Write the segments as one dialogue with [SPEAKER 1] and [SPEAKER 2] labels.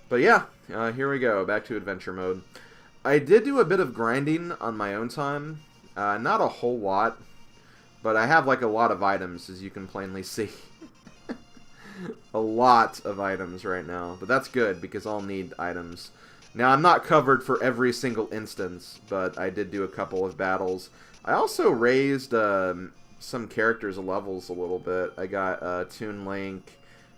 [SPEAKER 1] But yeah, here we go, back to adventure mode. I did do a bit of grinding on my own time. Not a whole lot, but I have like a lot of items, as you can plainly see. A lot of items right now, but that's good because I'll need items. Now, I'm not covered for every single instance, but I did do a couple of battles. I also raised some characters' levels a little bit. I got Toon Link,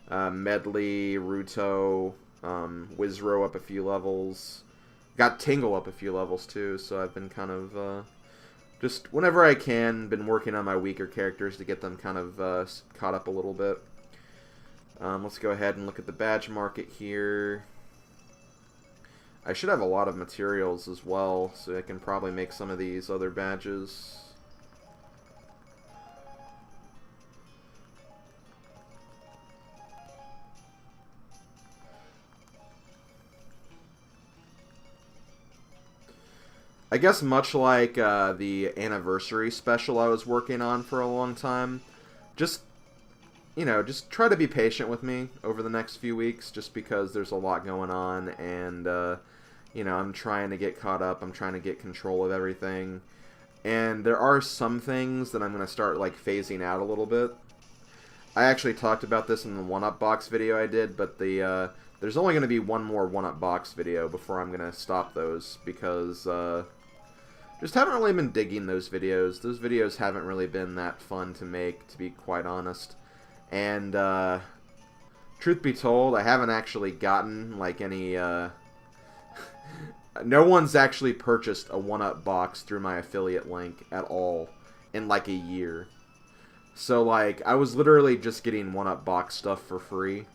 [SPEAKER 1] Medley, Ruto, Wizro up a few levels. Got Tingle up a few levels too, so I've been kind of just whenever I can, been working on my weaker characters to get them kind of caught up a little bit. Let's go ahead and look at the badge market here. I should have a lot of materials as well, so I can probably make some of these other badges. I guess much like the anniversary special I was working on for a long time, just just try to be patient with me over the next few weeks, just because there's a lot going on, and, I'm trying to get caught up, I'm trying to get control of everything, and there are some things that I'm going to start, like, phasing out a little bit. I actually talked about this in the 1-Up Box video I did, but there's only going to be one more 1-Up Box video before I'm going to stop those, because, just haven't really been digging those videos. Those videos haven't really been that fun to make, to be quite honest. And, truth be told, I haven't actually gotten, like, any, no one's actually purchased a 1-Up box through my affiliate link at all in, like, a year. So, like, I was literally just getting 1-Up box stuff for free,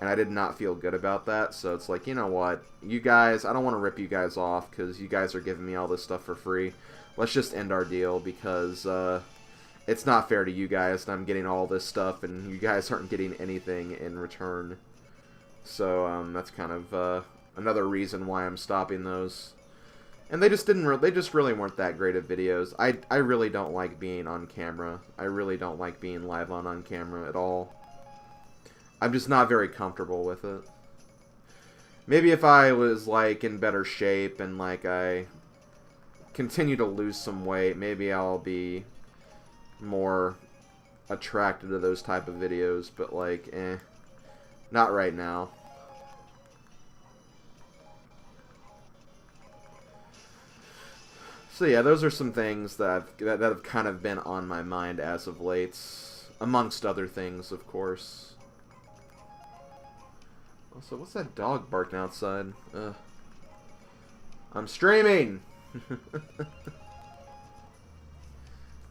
[SPEAKER 1] and I did not feel good about that, so it's like, you know what, you guys, I don't want to rip you guys off, because you guys are giving me all this stuff for free. Let's just end our deal, because, it's not fair to you guys that I'm getting all this stuff and you guys aren't getting anything in return. So that's kind of another reason why I'm stopping those. And they just really weren't that great of videos. I really don't like being on camera. I really don't like being live on camera at all. I'm just not very comfortable with it. Maybe if I was like in better shape and like I continue to lose some weight, maybe I'll be more attracted to those type of videos, but like, not right now. So yeah, those are some things that have kind of been on my mind as of late, amongst other things, of course. Also, what's that dog barking outside? I'm streaming!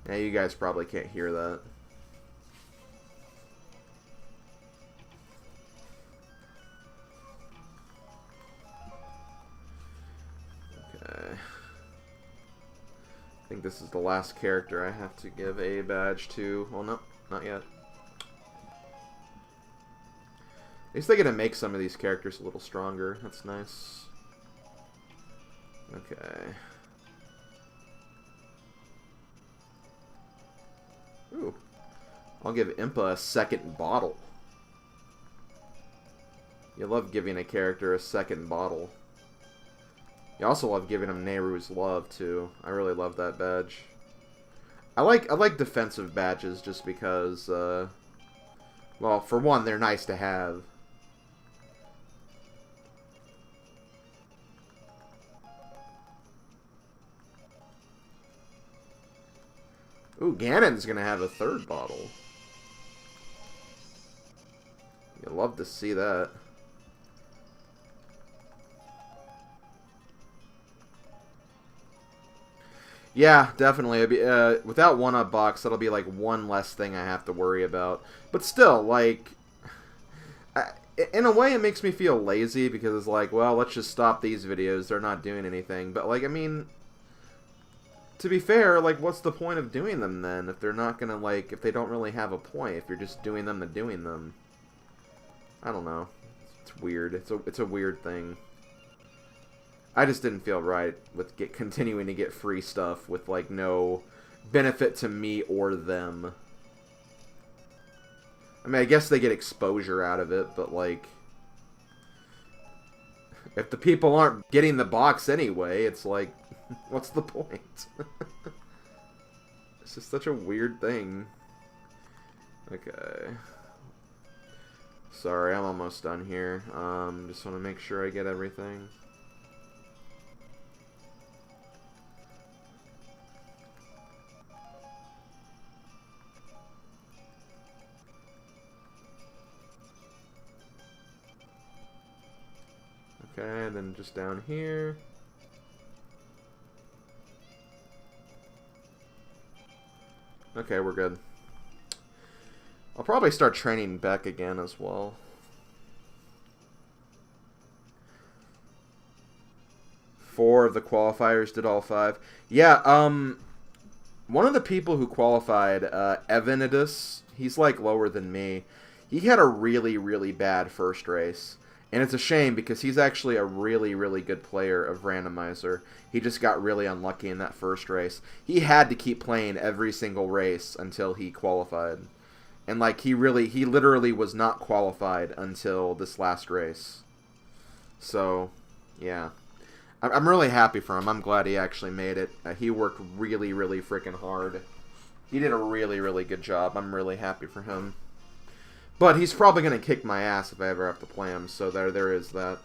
[SPEAKER 1] Yeah, you guys probably can't hear that. Okay. I think this is the last character I have to give a badge to. Well, no, not yet. At least they get to make some of these characters a little stronger. That's nice. Okay. Ooh. I'll give Impa a second bottle. You love giving a character a second bottle. You also love giving him Nehru's Love, too. I really love that badge. I like defensive badges just because, well, for one, they're nice to have. Ooh, Ganon's gonna have a third bottle. You'd love to see that. Yeah, definitely. Without 1-Up box, that'll be like one less thing I have to worry about. But still, like, in a way, it makes me feel lazy because it's like, well, let's just stop these videos. They're not doing anything. But like, I mean, to be fair, like, what's the point of doing them then if they're not gonna, like, if they don't really have a point, if you're just doing them to doing them? I don't know. It's weird. It's a weird thing. I just didn't feel right with continuing to get free stuff with, like, no benefit to me or them. I mean, I guess they get exposure out of it, but, like, If the people aren't getting the box anyway, it's like, what's the point? It's just such a weird thing. Okay. Sorry, I'm almost done here. Just want to make sure I get everything. Okay, and then just down here. Okay, we're good. I'll probably start training Beck again as well. Four of the qualifiers did all five. Yeah, one of the people who qualified, Evanidus, he's like lower than me. He had a really, really bad first race. And it's a shame because he's actually a really, really good player of Randomizer. He just got really unlucky in that first race. He had to keep playing every single race until he qualified. And like he literally was not qualified until this last race. So, yeah. I'm really happy for him. I'm glad he actually made it. He worked really, really freaking hard. He did a really, really good job. I'm really happy for him. But he's probably going to kick my ass if I ever have to play him, so there is that.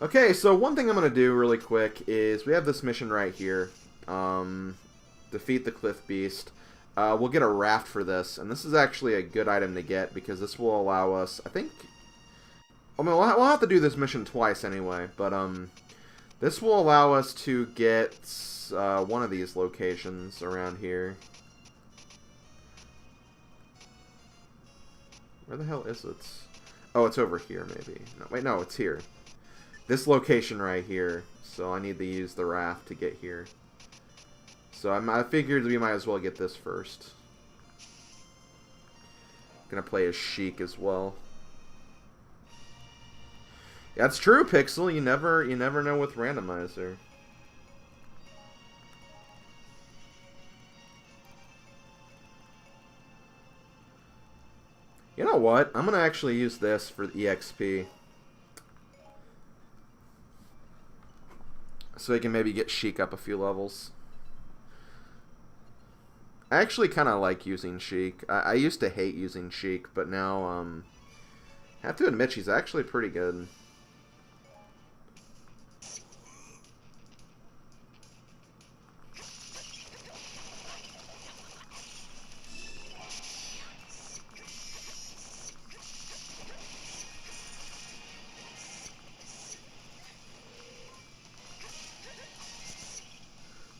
[SPEAKER 1] Okay, so one thing I'm going to do really quick is we have this mission right here. Defeat the Cliff Beast. We'll get a raft for this, and this is actually a good item to get because this will allow us, I think... I mean, we'll have to do this mission twice anyway, but this will allow us to get one of these locations around here. Where the hell is it? Oh, it's over here, maybe. No, wait, no, it's here. This location right here. So I need to use the raft to get here. So I figured we might as well get this first. Gonna play as Sheik as well. Yeah, it's true, Pixel. You never know with Randomizer. You know what? I'm going to actually use this for the EXP. So he can maybe get Sheik up a few levels. I actually kind of like using Sheik. I used to hate using Sheik, but now, I have to admit she's actually pretty good.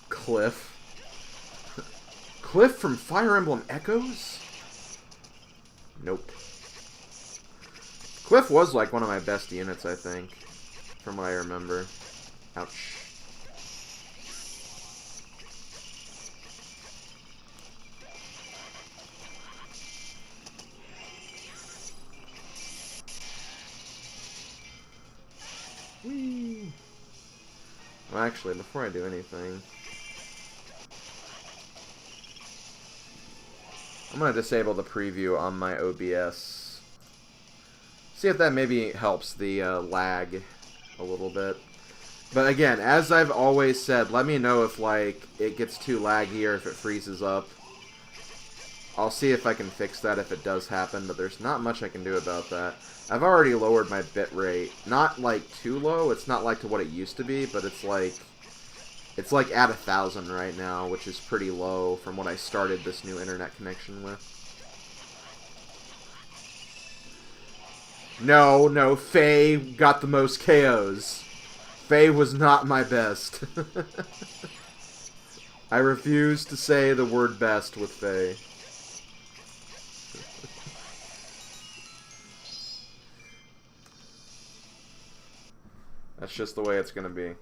[SPEAKER 1] Cliff. Cliff from Fire Emblem Echoes? Nope. Cliff was like one of my best units, I think. From what I remember. Ouch. Whee! Well, actually, before I do anything... I'm going to disable the preview on my OBS. See if that maybe helps the lag a little bit. But again, as I've always said, let me know if like it gets too laggy or if it freezes up. I'll see if I can fix that if it does happen, but there's not much I can do about that. I've already lowered my bitrate. Not like too low, it's not like to what it used to be, but it's like at 1,000 right now, which is pretty low from what I started this new internet connection with. No, Faye got the most KOs. Faye was not my best. I refuse to say the word best with Faye. That's just the way it's gonna be.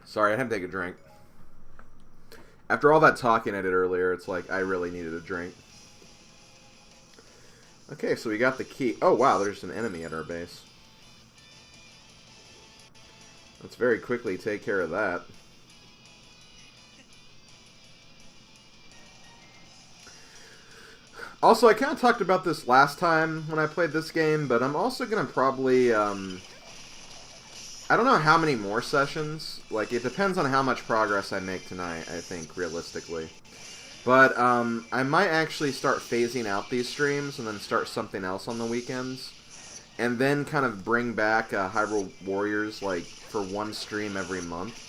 [SPEAKER 1] Sorry, I had to take a drink. After all that talking I did earlier, it's like I really needed a drink. Okay, so we got the key. Oh, wow, there's an enemy at our base. Let's very quickly take care of that. Also, I kind of talked about this last time when I played this game, but I'm also going to probably, I don't know how many more sessions. Like, it depends on how much progress I make tonight, I think, realistically. But, I might actually start phasing out these streams and then start something else on the weekends. And then kind of bring back Hyrule Warriors, like, for one stream every month.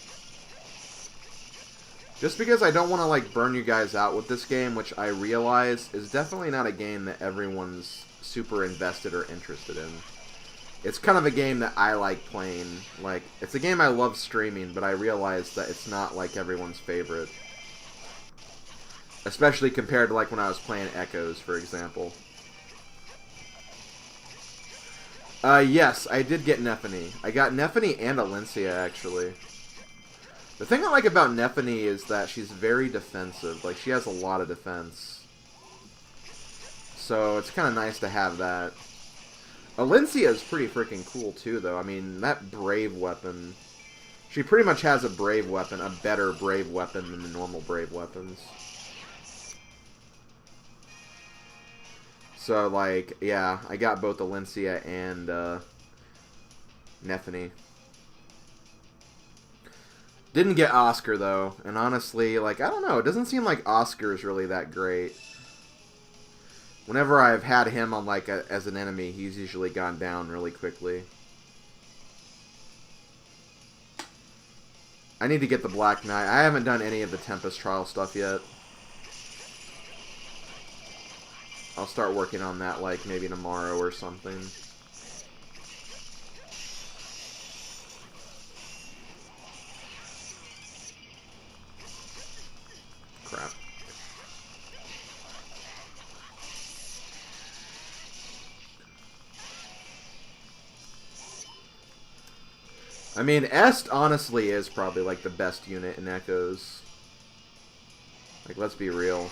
[SPEAKER 1] Just because I don't want to, like, burn you guys out with this game, which I realize is definitely not a game that everyone's super invested or interested in. It's kind of a game that I like playing. Like, it's a game I love streaming, but I realize that it's not, like, everyone's favorite. Especially compared to, like, when I was playing Echoes, for example. Yes, I did get Nephany. I got Nephany and Alencia, actually. The thing I like about Nephany is that she's very defensive. Like, she has a lot of defense. So, it's kind of nice to have that. Alencia is pretty freaking cool, too, though. I mean, that Brave weapon... She pretty much has a Brave weapon, a better Brave weapon than the normal Brave weapons. So, like, yeah, I got both Alencia and, Nephany. Didn't get Oscar, though, and honestly, like, I don't know, it doesn't seem like Oscar is really that great. Whenever I've had him on, like, as an enemy, he's usually gone down really quickly. I need to get the Black Knight. I haven't done any of the Tempest Trial stuff yet. I'll start working on that, like, maybe tomorrow or something. Crap. I mean, Est honestly is probably, like, the best unit in Echoes. Like, let's be real.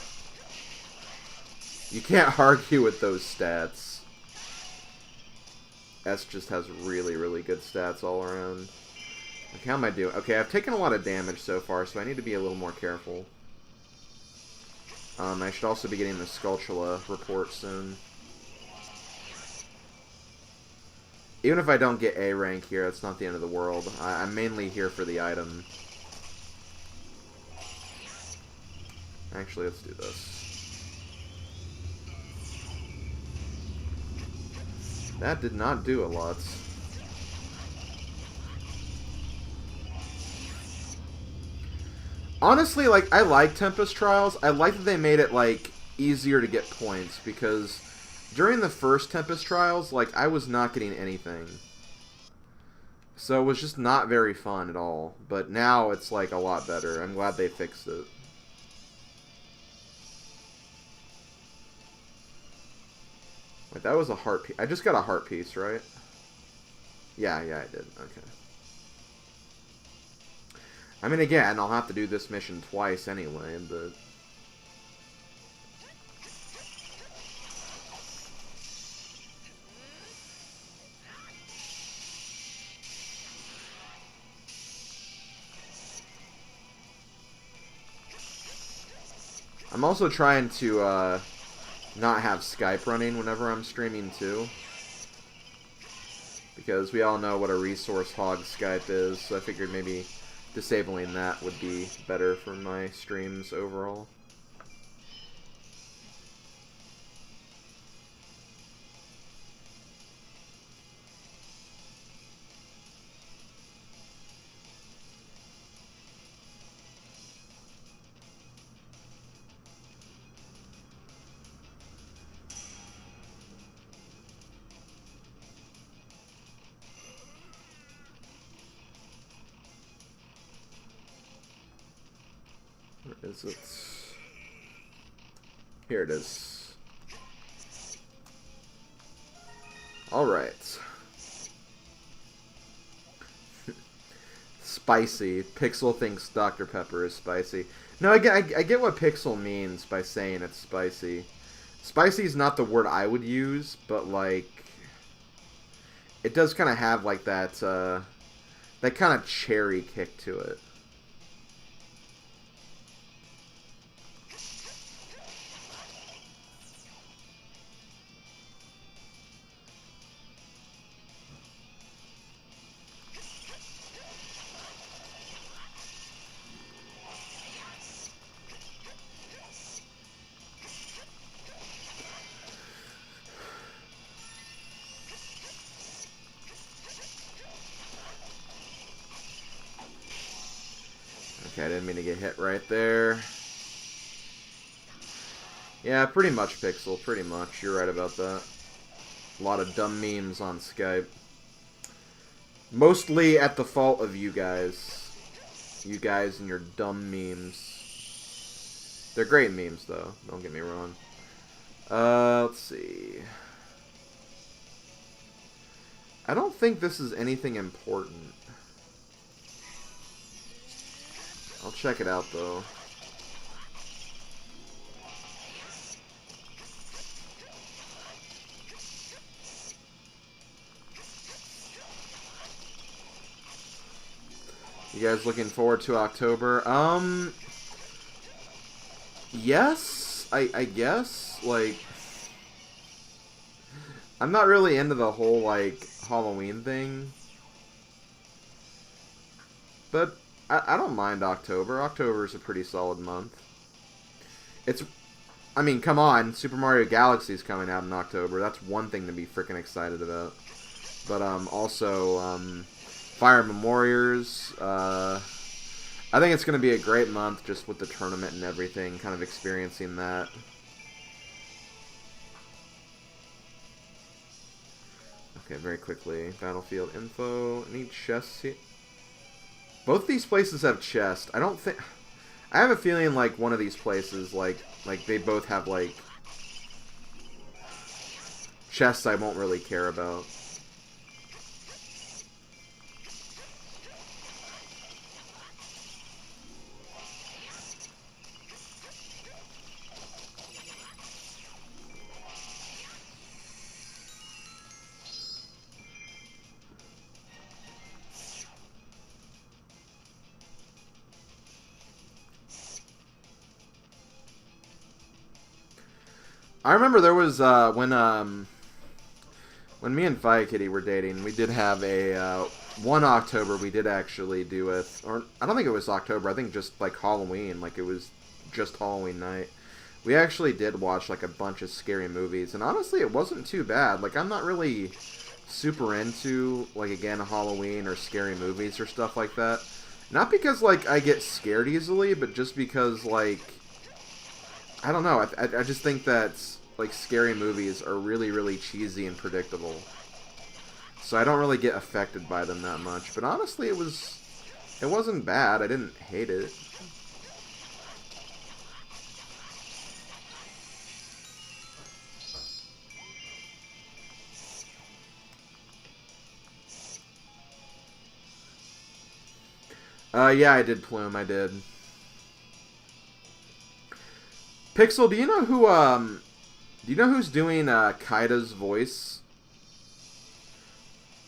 [SPEAKER 1] You can't argue with those stats. Est just has really, really good stats all around. Like, how am I doing? Okay, I've taken a lot of damage so far, so I need to be a little more careful. I should also be getting the Skulltula report soon. Even if I don't get A rank here, it's not the end of the world. I'm mainly here for the item. Actually, let's do this. That did not do a lot. Honestly, like, I like Tempest Trials. I like that they made it, like, easier to get points, because during the first Tempest Trials, like, I was not getting anything. So it was just not very fun at all. But now it's, like, a lot better. I'm glad they fixed it. Wait, that was a heart piece. I just got a heart piece, right? Yeah, I did. Okay. I mean, again, I'll have to do this mission twice anyway, but... I'm also trying to, not have Skype running whenever I'm streaming, too. Because we all know what a resource hog Skype is, so I figured maybe disabling that would be better for my streams overall. Where is it? Here it is. Alright. Spicy. Pixel thinks Dr. Pepper is spicy. No, I get what Pixel means by saying it's spicy. Spicy is not the word I would use, but, like, it does kind of have, like, that kind of cherry kick to it. Okay, I didn't mean to get hit right there. Yeah, pretty much, Pixel. Pretty much. You're right about that. A lot of dumb memes on Skype. Mostly at the fault of you guys. You guys and your dumb memes. They're great memes, though. Don't get me wrong. Let's see. I don't think this is anything important. I'll check it out, though. You guys looking forward to October? Yes, I guess. Like, I'm not really into the whole, like, Halloween thing. But I don't mind October. October is a pretty solid month. I mean, come on. Super Mario Galaxy is coming out in October. That's one thing to be freaking excited about. But, also, Fire Emblem Warriors. I think it's going to be a great month just with the tournament and everything. Kind of experiencing that. Okay, very quickly. Battlefield info. Any chests here? Both these places have chests. I don't think... I have a feeling like one of these places, like they both have, like, chests I won't really care about. I remember there was, when me and Fire Kitty were dating, we did have a, one October we did actually do it, or, I don't think it was October, I think just, like, Halloween, like, it was just Halloween night. We actually did watch, like, a bunch of scary movies, and honestly, it wasn't too bad. Like, I'm not really super into, like, again, Halloween or scary movies or stuff like that. Not because, like, I get scared easily, but just because, like, I don't know, I just think that, like, scary movies are really, really cheesy and predictable. So I don't really get affected by them that much. But honestly, it wasn't bad. I didn't hate it. Yeah, I did Plume, I did. Pixel, do you know who's doing, Kaida's voice?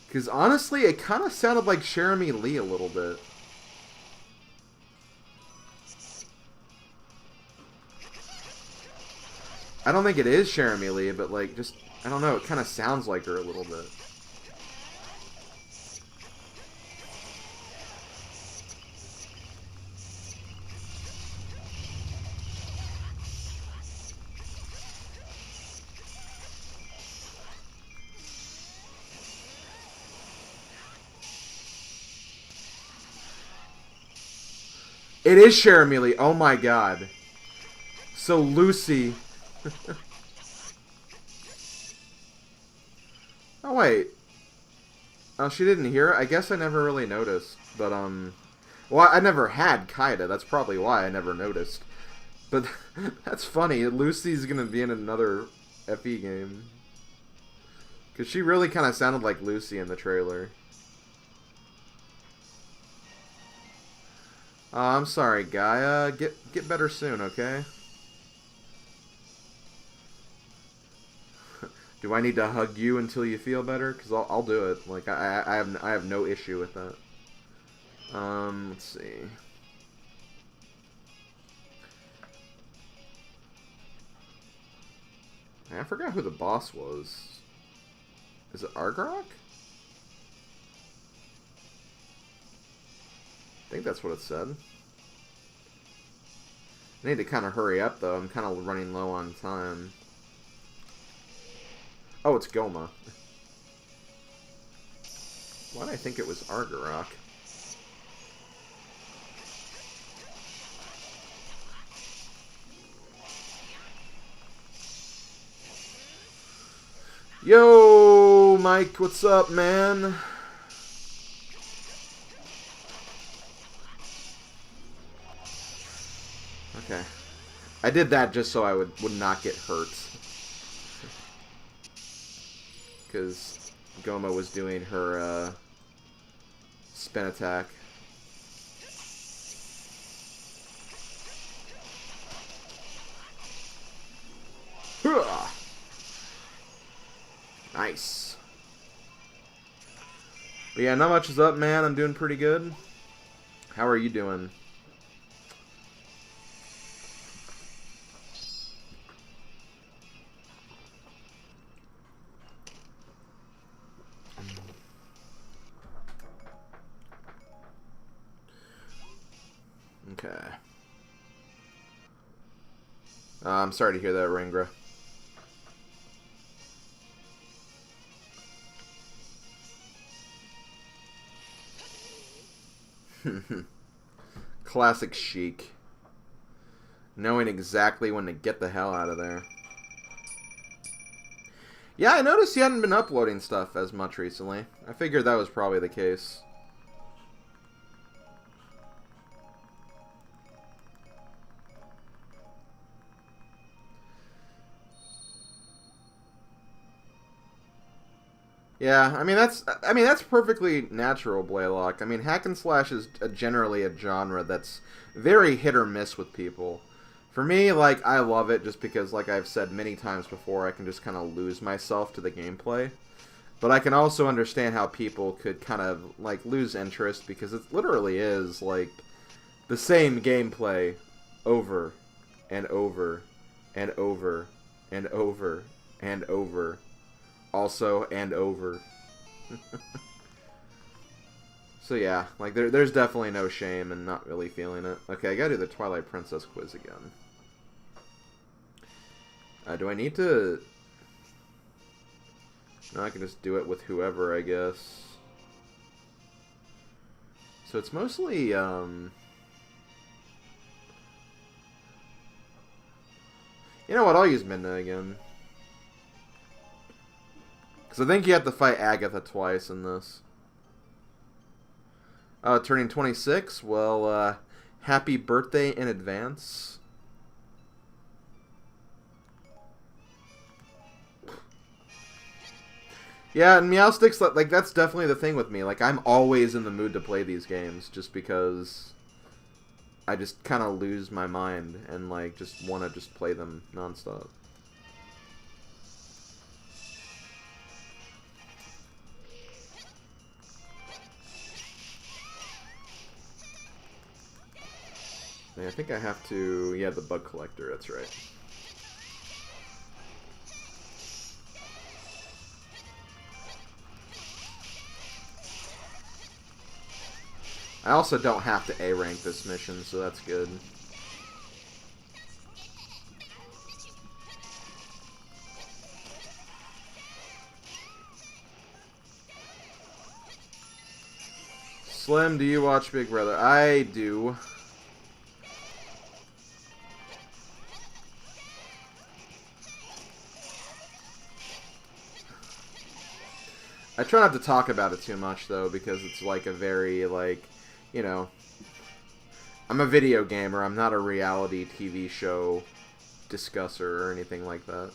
[SPEAKER 1] Because honestly, it kind of sounded like Jeremy Lee a little bit. I don't think it is Jeremy Lee, but, like, just, I don't know, it kind of sounds like her a little bit. It is Jeremy Lee. Oh my god. So Lucy. Oh wait. Oh, she didn't hear it? I guess I never really noticed. But, well, I never had Kaida. That's probably why I never noticed. But that's funny. Lucy's gonna be in another FE game. Because she really kind of sounded like Lucy in the trailer. I'm sorry, Gaia. Get better soon, okay? Do I need to hug you until you feel better? Because I'll do it. Like, I have no issue with that. Let's see. I forgot who the boss was. Is it Argarok? I think that's what it said. I need to kind of hurry up, though. I'm kind of running low on time. Oh, it's Goma. Why did I think it was Argarok? Yo, Mike, what's up, man? Okay. I did that just so I would not get hurt. Because Goma was doing her spin attack. Nice. But yeah, not much is up, man. I'm doing pretty good. How are you doing? Okay. I'm sorry to hear that, Ringra. Classic Sheik. Knowing exactly when to get the hell out of there. Yeah, I noticed you hadn't been uploading stuff as much recently. I figured that was probably the case. Yeah, I mean that's perfectly natural, Blaylock. I mean, hack and slash is generally a genre that's very hit or miss with people. For me, like, I love it just because, like I've said many times before, I can just kind of lose myself to the gameplay. But I can also understand how people could kind of, like, lose interest because it literally is, like, the same gameplay over and over and over and over and over. Also and over. So yeah, like there's definitely no shame in not really feeling it. Okay, I gotta do the Twilight Princess quiz again. Do I need to... No, I can just do it with whoever, I guess. So it's mostly, You know what, I'll use Midna again. Because I think you have to fight Agatha twice in this. Turning 26? Well, happy birthday in advance. Yeah, and Meowsticks, like, that's definitely the thing with me. Like, I'm always in the mood to play these games, just because I just kind of lose my mind and, like, just want to just play them nonstop. I think I have to... Yeah, the bug collector, that's right. I also don't have to A-rank this mission, so that's good. Slim, do you watch Big Brother? I do. I try not to talk about it too much, though, because it's like a very, like, you know, I'm a video gamer. I'm not a reality TV show discusser or anything like that.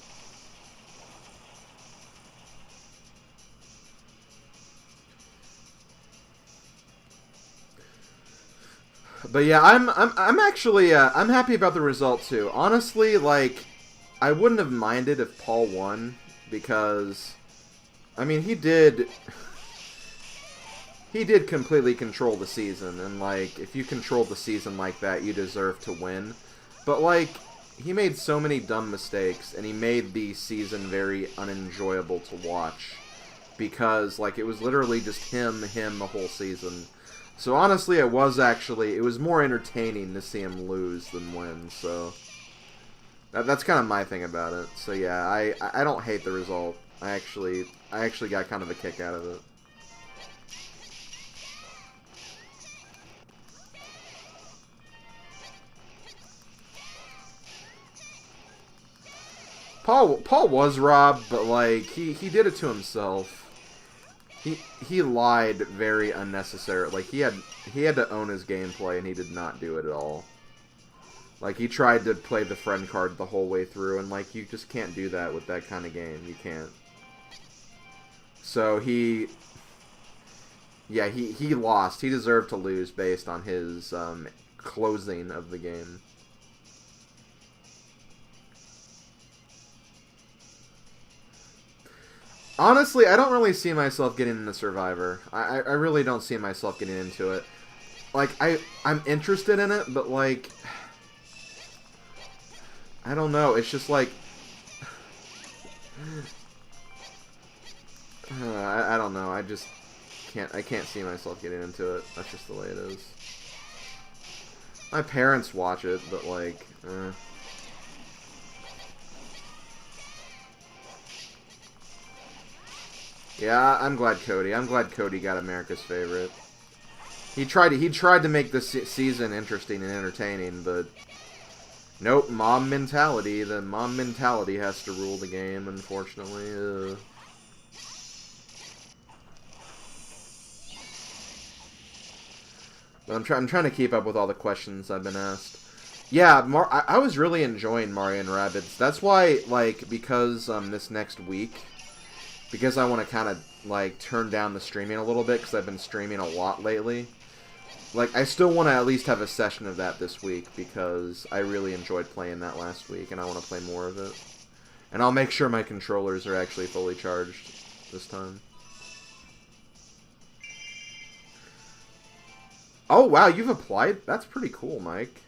[SPEAKER 1] But yeah, I'm actually I'm happy about the result too. Honestly, like, I wouldn't have minded if Paul won because, I mean, he did completely control the season, and, like, if you control the season like that, you deserve to win. But, like, he made so many dumb mistakes, and he made the season very unenjoyable to watch. Because, like, it was literally just him, the whole season. So, honestly, it was more entertaining to see him lose than win, so... That's kind of my thing about it. So, yeah, I don't hate the result. I actually got kind of a kick out of it. Paul was robbed, but like he did it to himself. He lied very unnecessary. Like he had to own his gameplay, and he did not do it at all. Like he tried to play the friend card the whole way through, and like you just can't do that with that kind of game. You can't. So he lost. He deserved to lose based on his closing of the game. Honestly, I don't really see myself getting into Survivor. I really don't see myself getting into it. Like, I'm interested in it, but, like, I don't know. It's just, like, I don't know. I just can't see myself getting into it. That's just the way it is. My parents watch it, but, like, Yeah, I'm glad Cody got America's favorite. He tried to make this season interesting and entertaining, but nope, mom mentality. The mom mentality has to rule the game, unfortunately. But I'm trying to keep up with all the questions I've been asked. Yeah, I was really enjoying Mario and Rabbids. That's why, like, because this next week, because I want to kind of, like, turn down the streaming a little bit, because I've been streaming a lot lately. Like, I still want to at least have a session of that this week, because I really enjoyed playing that last week, and I want to play more of it. And I'll make sure my controllers are actually fully charged this time. Oh, wow, you've applied? That's pretty cool, Mike.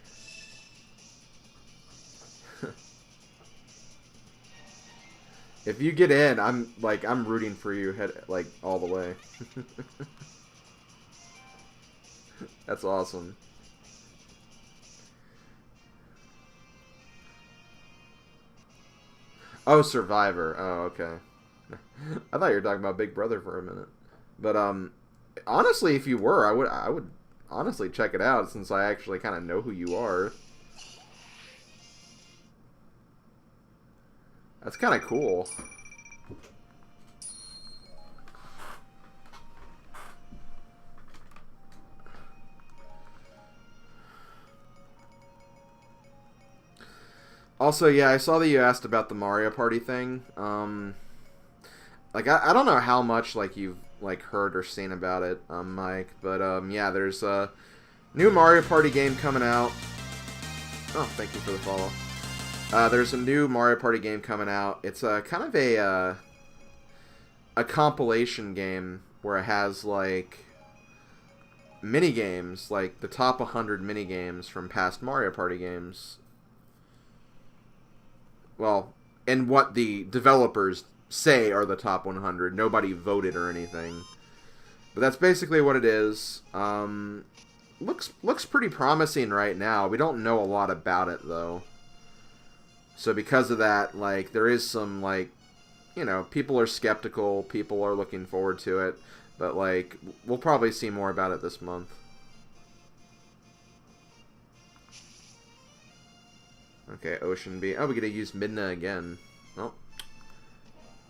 [SPEAKER 1] If you get in, I'm rooting for you all the way. That's awesome. Oh, Survivor. Oh, okay. I thought you were talking about Big Brother for a minute. But honestly, if you were, I would honestly check it out, since I actually kind of know who you are. That's kind of cool. Also, yeah, I saw that you asked about the Mario Party thing. Like, I don't know how much, like, you've, like, heard or seen about it, Mike, but, yeah, there's a new Mario Party game coming out. Oh, thank you for the follow. There's a new Mario Party game coming out. It's kind of a compilation game where it has, like, mini-games, like the top 100 mini-games from past Mario Party games. Well, and what the developers say are the top 100. Nobody voted or anything. But that's basically what it is. Looks pretty promising right now. We don't know a lot about it, though. So because of that, like, there is some, like, you know, people are skeptical, people are looking forward to it, but, like, we'll probably see more about it this month. Okay, Ocean B. Oh, we get to use Midna again. Well,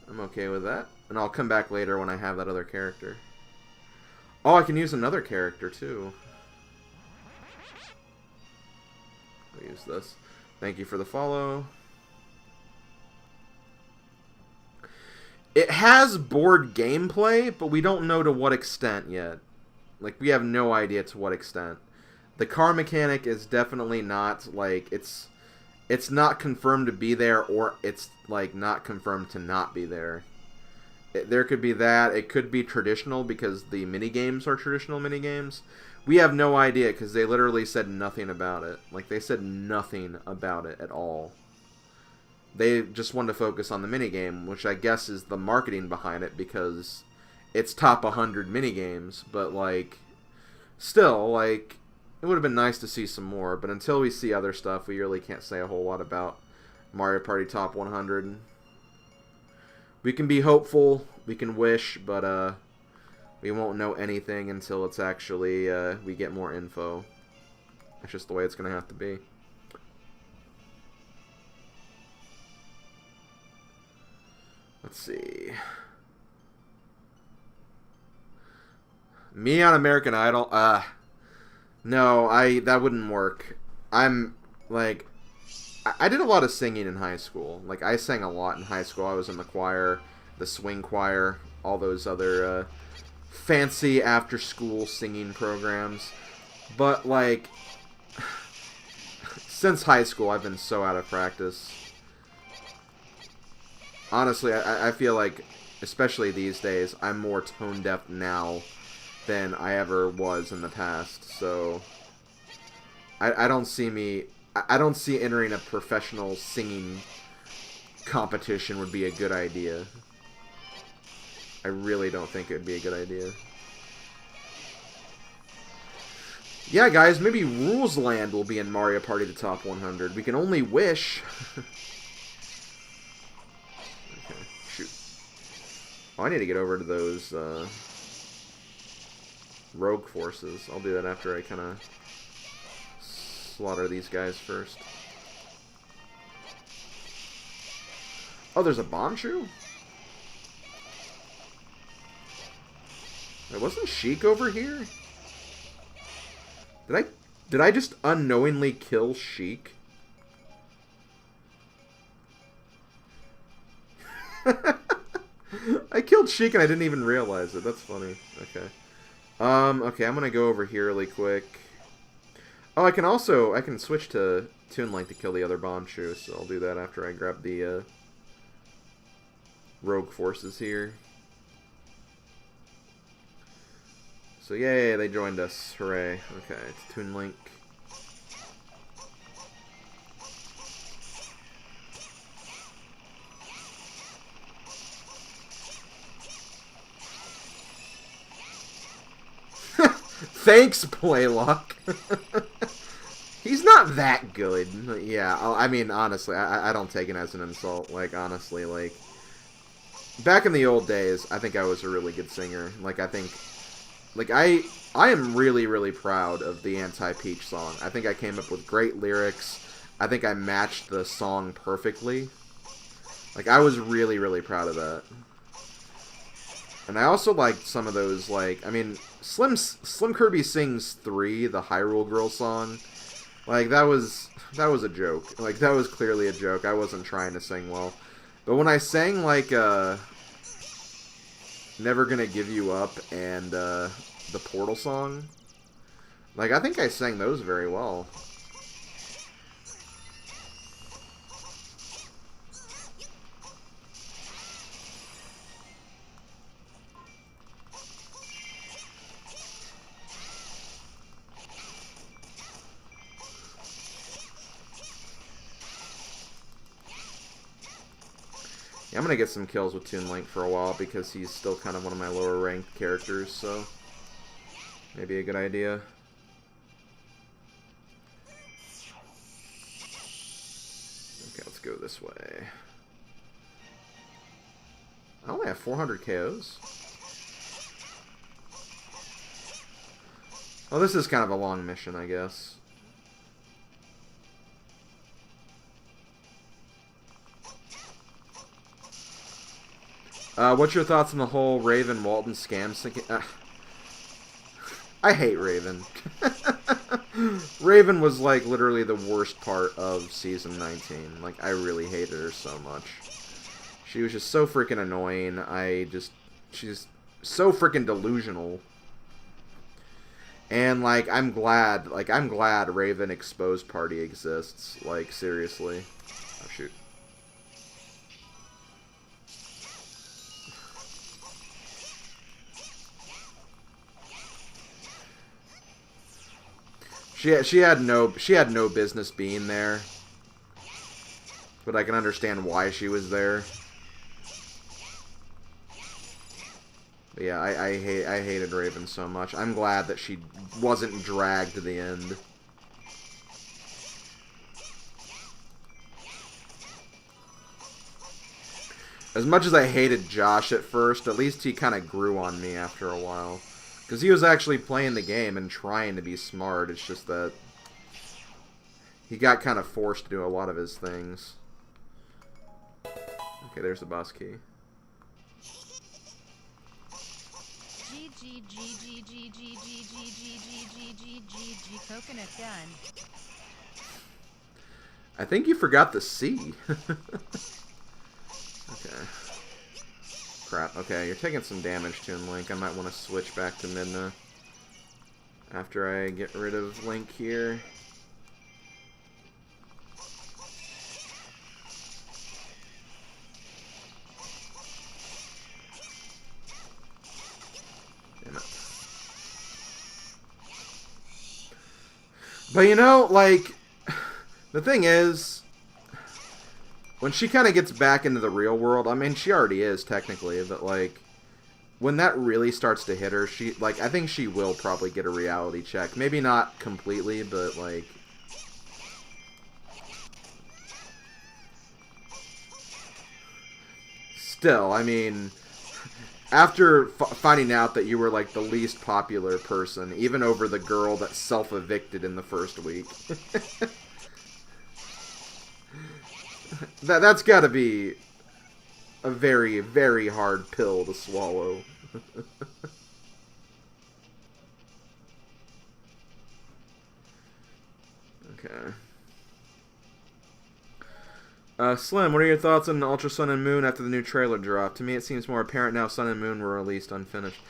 [SPEAKER 1] I'm okay with that. And I'll come back later when I have that other character. Oh, I can use another character, too. I'll use this. Thank you for the follow. It has board gameplay, but we don't know to what extent yet. Like, we have no idea to what extent. The car mechanic is definitely not, like, it's not confirmed to be there, or it's, like, not confirmed to not be there. There could be that. It could be traditional, because the minigames are traditional minigames. We have no idea, because they literally said nothing about it. Like, they said nothing about it at all. They just wanted to focus on the minigame, which I guess is the marketing behind it, because it's top 100 minigames, but, like, still, like, it would have been nice to see some more, but until we see other stuff, we really can't say a whole lot about Mario Party Top 100. We can be hopeful, we can wish, but, we won't know anything until it's actually, we get more info. That's just the way it's going to have to be. Let's see. Me on American Idol? No, that wouldn't work. I'm, like, I did a lot of singing in high school. Like, I sang a lot in high school. I was in the choir, the swing choir, all those other, fancy after-school singing programs. But, like, since high school, I've been so out of practice. Honestly, I feel like, especially these days, I'm more tone-deaf now than I ever was in the past. So, I don't see entering a professional singing competition would be a good idea. I really don't think it would be a good idea. Yeah, guys, maybe Rules Land will be in Mario Party the Top 100. We can only wish. Okay, shoot. Oh, I need to get over to those rogue forces. I'll do that after I kind of slaughter these guys first. Oh, there's a Bombchu? Wait, wasn't Sheik over here? Did I just unknowingly kill Sheik? I killed Sheik and I didn't even realize it. That's funny. Okay. Okay, I'm gonna go over here really quick. Oh, I can switch to Toon Link to kill the other Bombchu, so I'll do that after I grab the rogue forces here. So yay, they joined us. Hooray. Okay, it's Toon Link. Thanks, Playlock. He's not that good. Yeah, I mean, honestly, I don't take it as an insult. Like, honestly, like, back in the old days, I think I was a really good singer. Like, I think, like, I am really, really proud of the Anti-Peach song. I think I came up with great lyrics. I think I matched the song perfectly. Like, I was really, really proud of that. And I also liked some of those, like, I mean, Slim Kirby Sings 3, the Hyrule Girl song. Like, that was a joke. Like, that was clearly a joke. I wasn't trying to sing well. But when I sang, like, Never Gonna Give You Up and, the Portal song, like, I think I sang those very well. I'm gonna get some kills with Toon Link for a while because he's still kind of one of my lower ranked characters, so maybe a good idea. Okay, let's go this way. I only have 400 KOs. Oh, this is kind of a long mission, I guess. What's your thoughts on the whole Raven Walton scam sinking? I hate Raven. Raven was, like, literally the worst part of Season 19. Like, I really hated her so much. She was just so freaking annoying. She's so freaking delusional. And, like, I'm glad Raven Exposed Party exists. Like, seriously. Oh, shoot. She had no business being there, but I can understand why she was there. But yeah, I hated Raven so much. I'm glad that she wasn't dragged to the end. As much as I hated Josh at first, at least he kind of grew on me after a while. Because he was actually playing the game and trying to be smart. It's just that he got kind of forced to do a lot of his things. Okay, there's the boss key.
[SPEAKER 2] Coconut done.
[SPEAKER 1] I think you forgot the C. Okay. Crap. Okay, you're taking some damage, Toon Link. I might want to switch back to Midna after I get rid of Link here. Damn it. But you know, like, the thing is, when she kind of gets back into the real world, I mean, she already is, technically, but, like, when that really starts to hit her, I think she will probably get a reality check. Maybe not completely, but, like... Still, I mean, after finding out that you were, like, the least popular person, even over the girl that self-evicted in the first week... That's gotta be a very, very hard pill to swallow. Okay. Slim, what are your thoughts on Ultra Sun and Moon after the new trailer dropped? To me, it seems more apparent now Sun and Moon were released unfinished.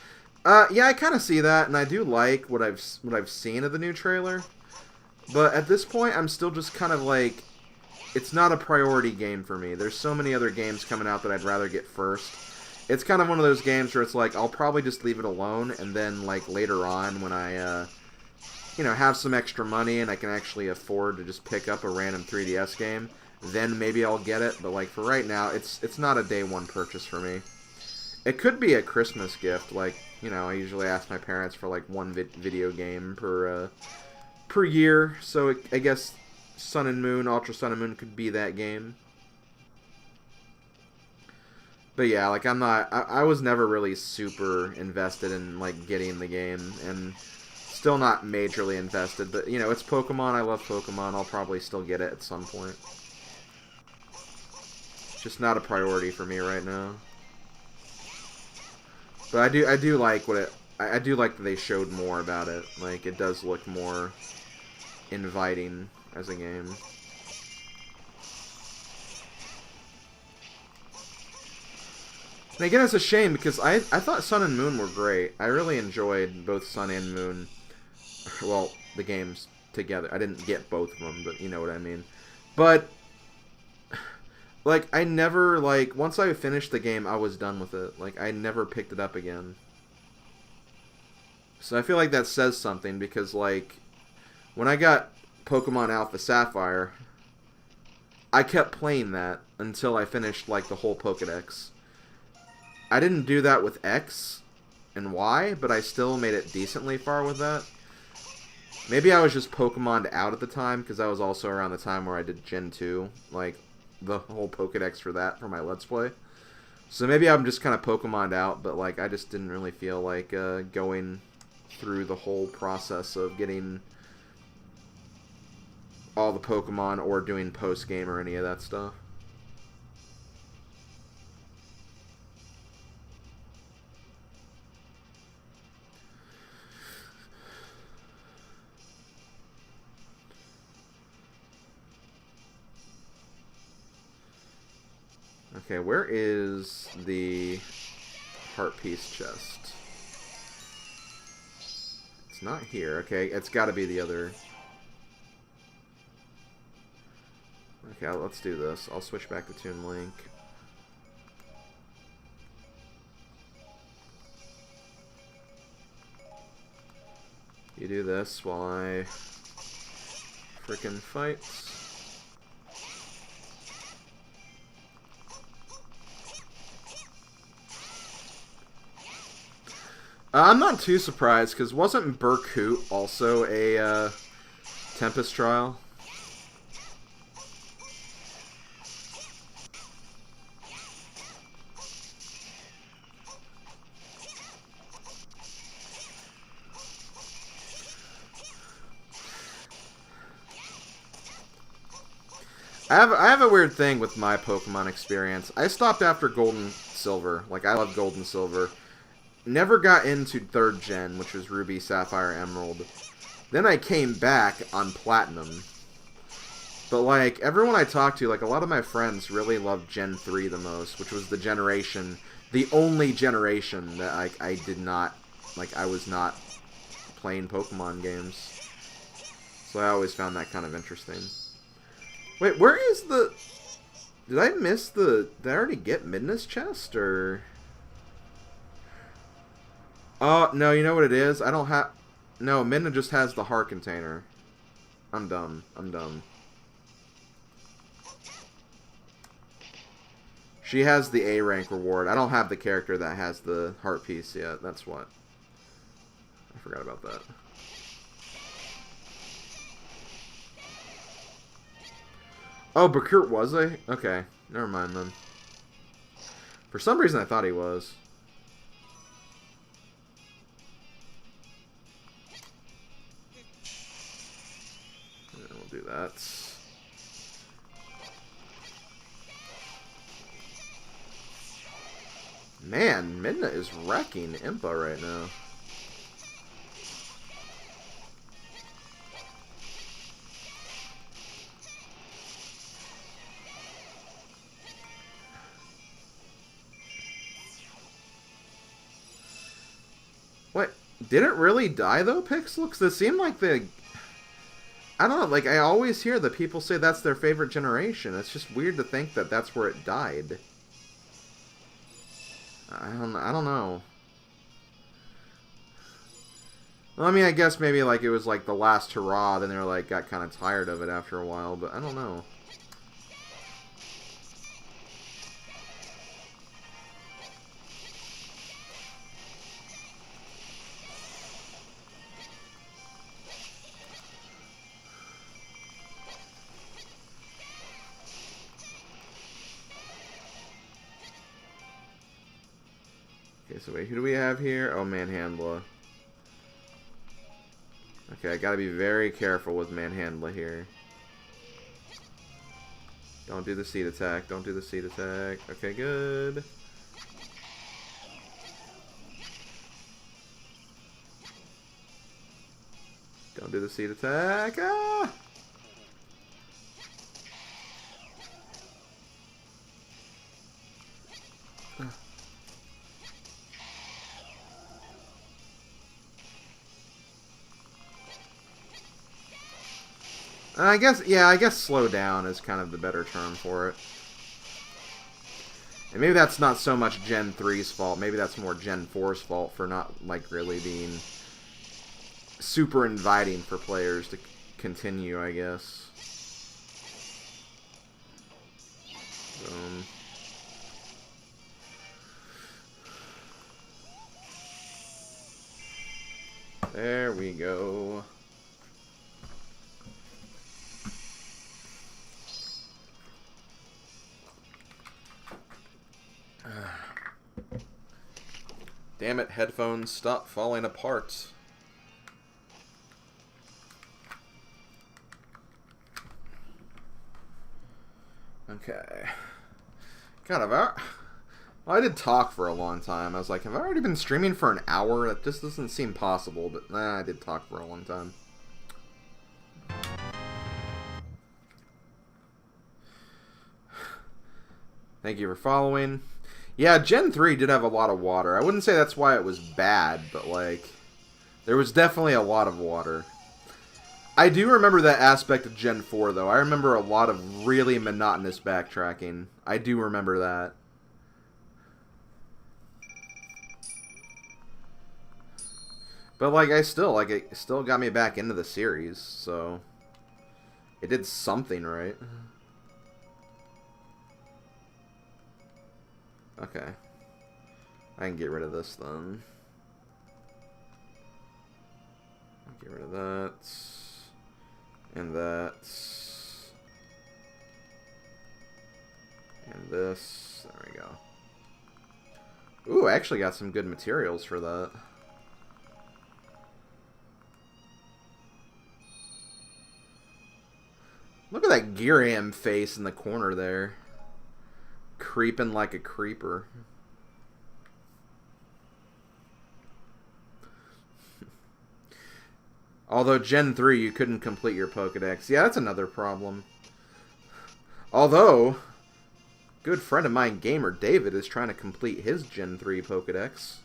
[SPEAKER 1] Yeah, I kind of see that, and I do like what I've seen of the new trailer. But at this point, I'm still just kind of like, it's not a priority game for me. There's so many other games coming out that I'd rather get first. It's kind of one of those games where it's like, I'll probably just leave it alone, and then, like, later on when I, you know, have some extra money and I can actually afford to just pick up a random 3DS game, then maybe I'll get it. But, like, for right now, it's not a day one purchase for me. It could be a Christmas gift. Like, you know, I usually ask my parents for, like, one video game per year, so I guess Sun and Moon, Ultra Sun and Moon could be that game. But yeah, like, I was never really super invested in, like, getting the game, and still not majorly invested, but, you know, it's Pokemon, I love Pokemon, I'll probably still get it at some point. It's just not a priority for me right now. But I do like I do like that they showed more about it. Like, it does look more inviting as a game. And again, it's a shame because I thought Sun and Moon were great. I really enjoyed both Sun and Moon. Well, the games together. I didn't get both of them, but you know what I mean. But, like, I never, like, once I finished the game, I was done with it. Like, I never picked it up again. So I feel like that says something because, like, when I got Pokemon Alpha Sapphire, I kept playing that until I finished, like, the whole Pokedex. I didn't do that with X and Y, but I still made it decently far with that. Maybe I was just Pokemon'd out at the time, because that was also around the time where I did Gen 2, like, the whole Pokedex for that, for my Let's Play. So maybe I'm just kind of Pokemon'd out, but, like, I just didn't really feel like going through the whole process of getting all the Pokemon or doing post-game or any of that stuff. Okay, where is the heart piece chest? It's not here. Okay, it's got to be the other. Okay, let's do this. I'll switch back to Toon Link. You do this while I frickin' fight. I'm not too surprised, because wasn't Berkut also a Tempest trial? I have a weird thing with my Pokemon experience. I stopped after Gold and Silver. Like, I love Gold and Silver. never got into 3rd gen, which was Ruby, Sapphire, Emerald. Then I came back on Platinum. But, like, everyone I talked to, like, a lot of my friends really loved Gen 3 the most, which was the generation, the only generation that I did not, like, I was not playing Pokemon games. So I always found that kind of interesting. Wait, where is the... Did I miss the... Did I already get Midna's chest, or... Oh, no, you know what it is? I don't have... No, Midna just has the heart container. I'm dumb. I'm dumb. She has the A rank reward. I don't have the character that has the heart piece yet. That's what. I forgot about that. Oh, but Kurt was a... Okay. Never mind then. For some reason I thought he was. Yeah, we'll do that. Man, Midna is wrecking Impa right now. What? Did it really die though, Pixel? Because it seemed like the... I don't know, like I always hear that people say that's their favorite generation. It's just weird to think that that's where it died. I don't know. Well, I mean, I guess maybe like it was like the last hurrah, then they were like got kind of tired of it after a while, but I don't know. Okay, so wait, who do we have here? Oh, Manhandla. Okay, I gotta be very careful with Manhandla here. Don't do the seed attack. Don't do the seed attack. Okay, good. Don't do the seed attack. Ah! I guess slow down is kind of the better term for it. And maybe that's not so much Gen 3's fault. Maybe that's more Gen 4's fault for not, like, really being super inviting for players to continue, I guess. There we go. Damn it, headphones, stop falling apart. Okay. God, well, I did talk for a long time. I was like, have I already been streaming for an hour? That just doesn't seem possible, but nah, I did talk for a long time. Thank you for following. Yeah, Gen 3 did have a lot of water. I wouldn't say that's why it was bad, but, like, there was definitely a lot of water. I do remember that aspect of Gen 4, though. I remember a lot of really monotonous backtracking. I do remember that. But, like, it still got me back into the series, so... It did something right. Okay. I can get rid of this then. Get rid of that. And that. And this. There we go. Ooh, I actually got some good materials for that. Look at that Ghirahim face in the corner there. Creeping like a creeper. Although Gen 3, you couldn't complete your Pokedex. Yeah, that's another problem. Although, good friend of mine, Gamer David, is trying to complete his Gen 3 Pokedex.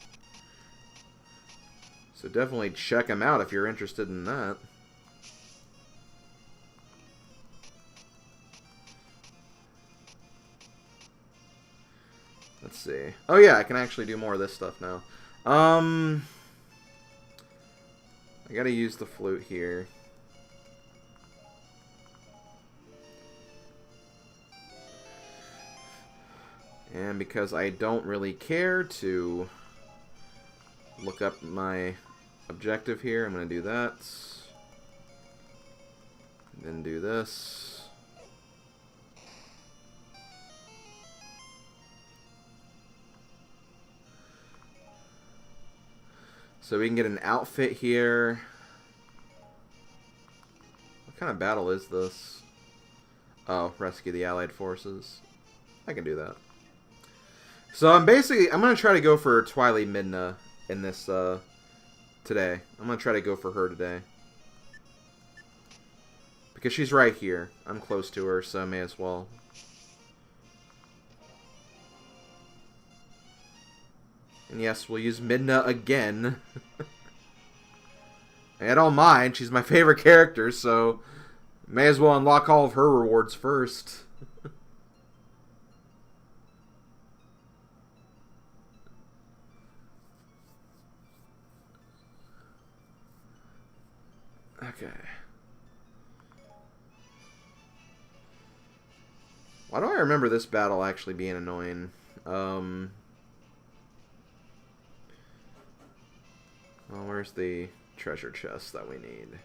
[SPEAKER 1] So definitely check him out if you're interested in that. Let's see. Oh yeah, I can actually do more of this stuff now. I gotta use the flute here. And because I don't really care to look up my objective here, I'm gonna do that. Then do this. So we can get an outfit here. What kind of battle is this? Oh, rescue the allied forces. I can do that. So I'm gonna try to go for Twily Midna in this today. I'm gonna try to go for her today. Because she's right here. I'm close to her, so I may as well. And yes, we'll use Midna again. I don't mind. She's my favorite character, so may as well unlock all of her rewards first. Okay. Why do I remember this battle actually being annoying? Well, where's the treasure chest that we need?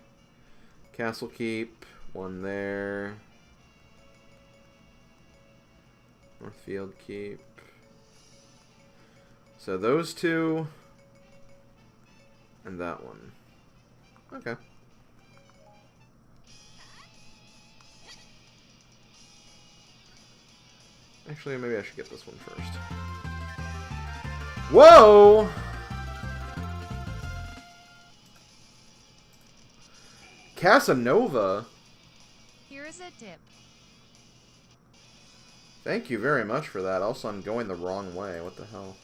[SPEAKER 1] Castle Keep, one there. Northfield Keep. So those two, and that one. Okay. Actually, maybe I should get this one first. Whoa! Casanova?
[SPEAKER 2] Here is a tip.
[SPEAKER 1] Thank you very much for that. Also, I'm going the wrong way. What the hell?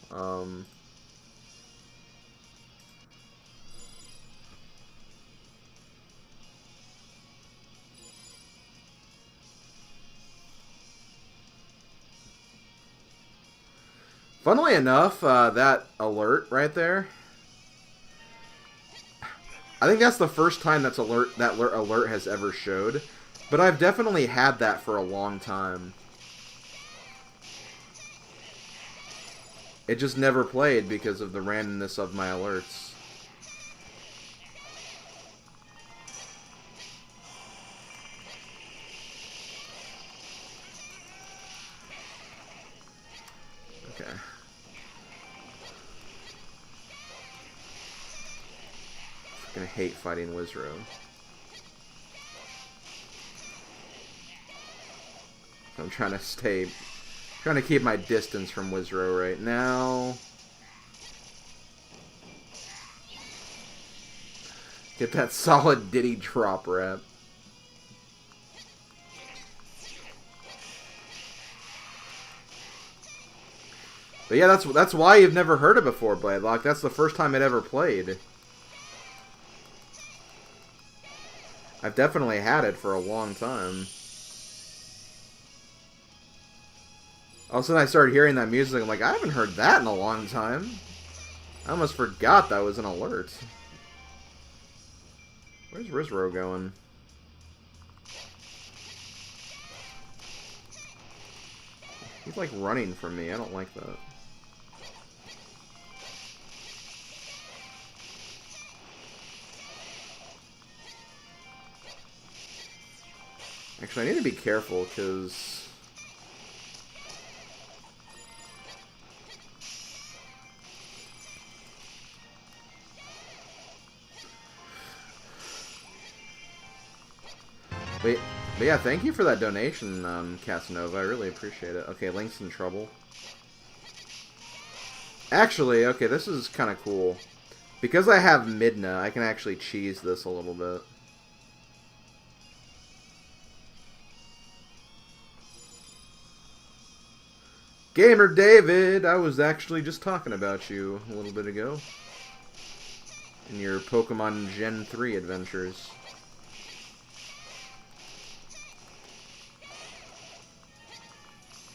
[SPEAKER 1] Funnily enough, that alert right there, I think that's the first time that alert has ever showed, but I've definitely had that for a long time. It just never played because of the randomness of my alerts. Okay. I'm gonna hate fighting Wizrow. I'm trying to keep my distance from Wizrow right now. Get that solid Diddy drop rep. But yeah, that's why you've never heard it before, Bladelock. That's the first time it ever played. I've definitely had it for a long time. All of a sudden I started hearing that music, I'm like, I haven't heard that in a long time. I almost forgot that was an alert. Where's Rizro going? He's like running from me, I don't like that. Actually, I need to be careful, because... But yeah, thank you for that donation, Casanova. I really appreciate it. Okay, Link's in trouble. Actually, okay, this is kind of cool. Because I have Midna, I can actually cheese this a little bit. Gamer David, I was actually just talking about you a little bit ago. In your Pokemon Gen 3 adventures.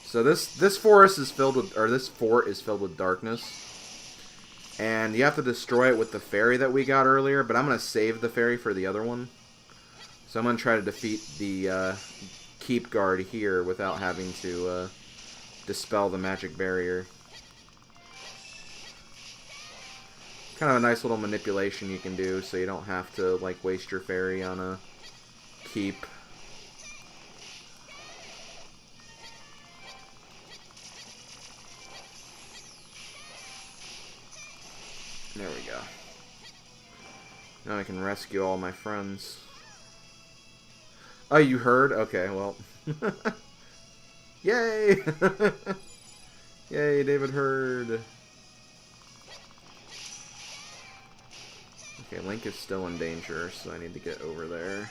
[SPEAKER 1] So this forest is filled with, or this fort is filled with darkness. And you have to destroy it with the fairy that we got earlier, but I'm going to save the fairy for the other one. So I'm going to try to defeat the keep guard here without having to dispel the magic barrier. Kind of a nice little manipulation you can do so you don't have to like waste your fairy on a keep. There we go. Now I can rescue all my friends. Oh, you heard? Okay, well. Yay! Yay, David heard. Okay, Link is still in danger, so I need to get over there.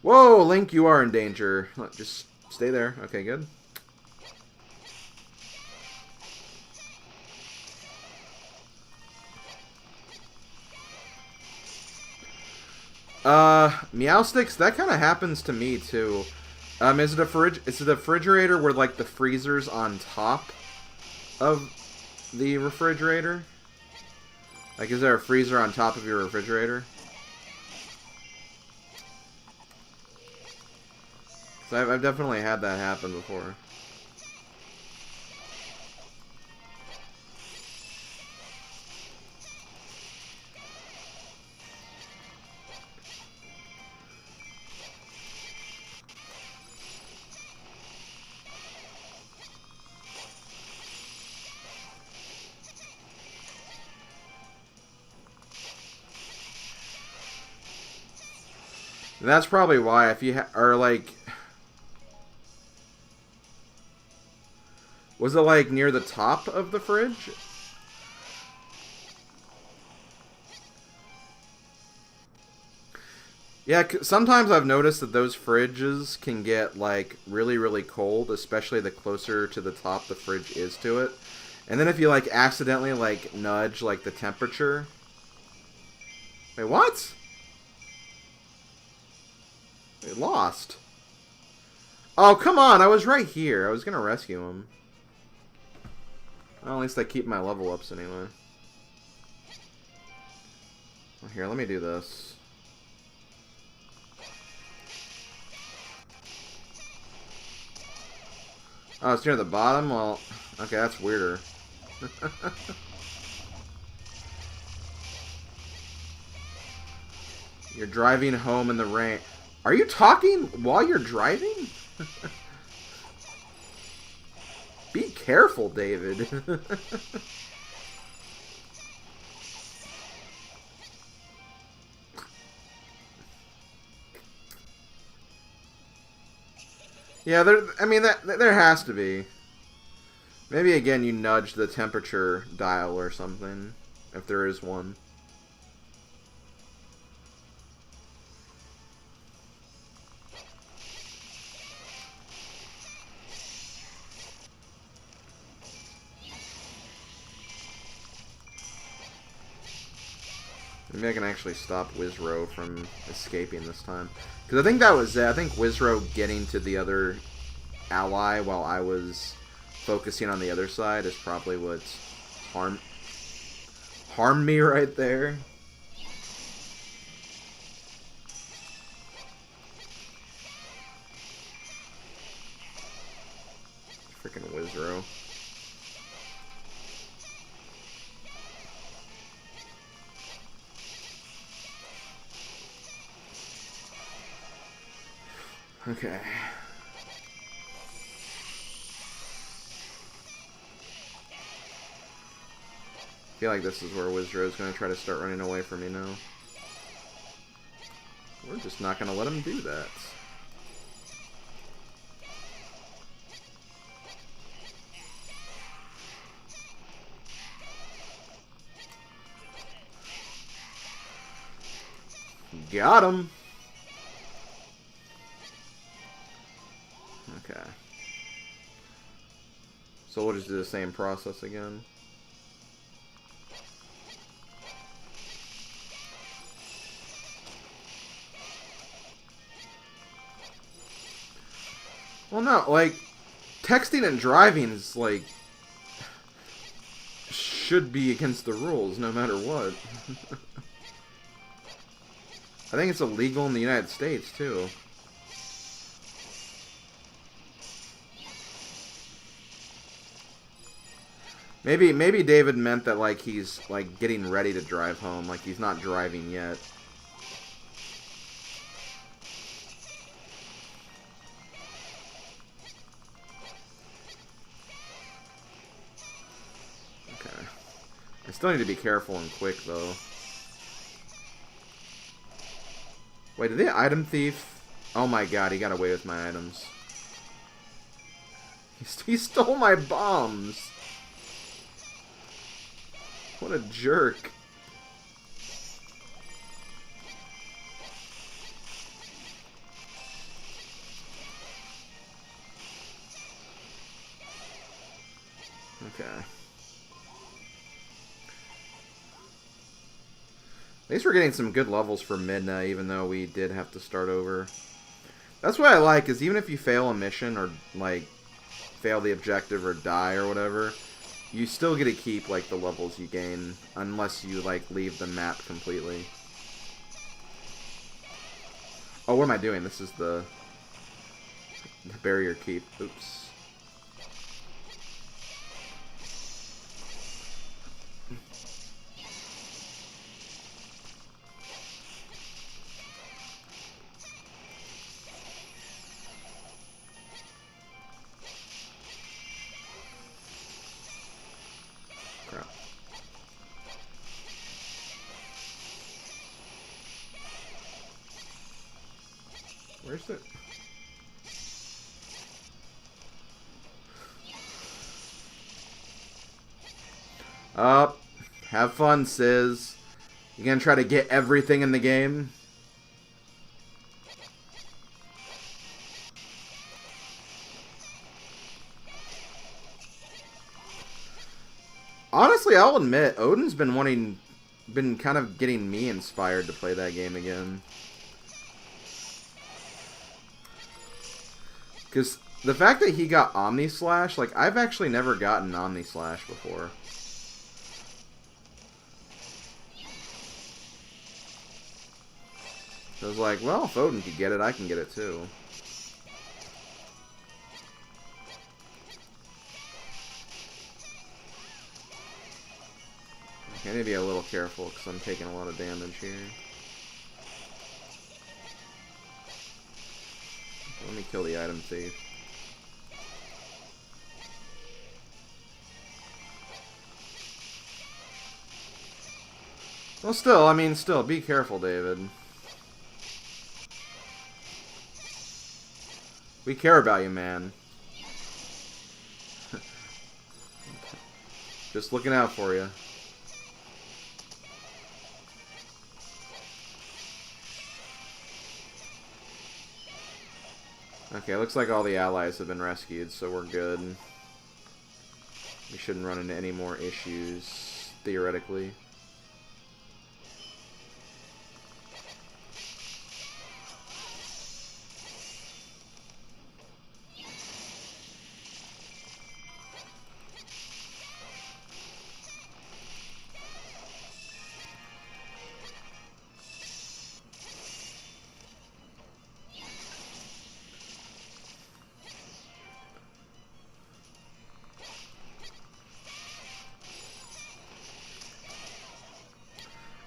[SPEAKER 1] Whoa, Link, you are in danger. Just stay there. Okay, good. Meowsticks, that kind of happens to me, too. Is it a refrigerator where, like, the freezer's on top of the refrigerator? Like, is there a freezer on top of your refrigerator? 'Cause I've definitely had that happen before. And that's probably why, if you are like... Was it like near the top of the fridge? Yeah, sometimes I've noticed that those fridges can get like really, really cold, especially the closer to the top the fridge is to it. And then if you like accidentally like nudge like the temperature... Wait, what? They lost. Oh, come on! I was right here. I was gonna rescue him. Well, at least I keep my level ups anyway. Well, here, let me do this. Oh, it's near the bottom? Well, okay, that's weirder. You're driving home in the rain. Are you talking while you're driving? Be careful, David. Yeah, I mean, there has to be. Maybe, again, you nudge the temperature dial or something, if there is one. Maybe I can actually stop Wizrow from escaping this time. Because I think that was it. I think Wizrow getting to the other ally while I was focusing on the other side is probably what harmed me right there. Freaking Wizrow. Okay. I feel like this is where Wizrow is going to try to start running away from me now. We're just not going to let him do that. Got him. Okay. So we'll just do the same process again. Well, no, like, texting and driving is, like, should be against the rules no matter what. I think it's illegal in the United States, too. Maybe David meant that, like, he's, like, getting ready to drive home. Like, he's not driving yet. Okay. I still need to be careful and quick, though. Wait, did the item thief... Oh my god, he got away with my items. He stole my bombs! What a jerk. Okay. At least we're getting some good levels for Midna, even though we did have to start over. That's what I like, is even if you fail a mission, or, like, fail the objective, or die, or whatever, you still get to keep, like, the levels you gain, unless you, like, leave the map completely. Oh, what am I doing? This is the barrier keep. Oops. Crap. Where's it? Up. Have fun, Sis. You gonna try to get everything in the game? Honestly, I'll admit, Odin's been kind of getting me inspired to play that game again. Because the fact that he got Omni Slash, like, I've actually never gotten Omni Slash before. So I was like, well, if Odin could get it, I can get it too. Okay, I need to be a little careful because I'm taking a lot of damage here. Let me kill the item thief. Well, still, I mean, still, be careful, David. We care about you, man. Just looking out for you. Okay, looks like all the allies have been rescued, so we're good. We shouldn't run into any more issues, theoretically.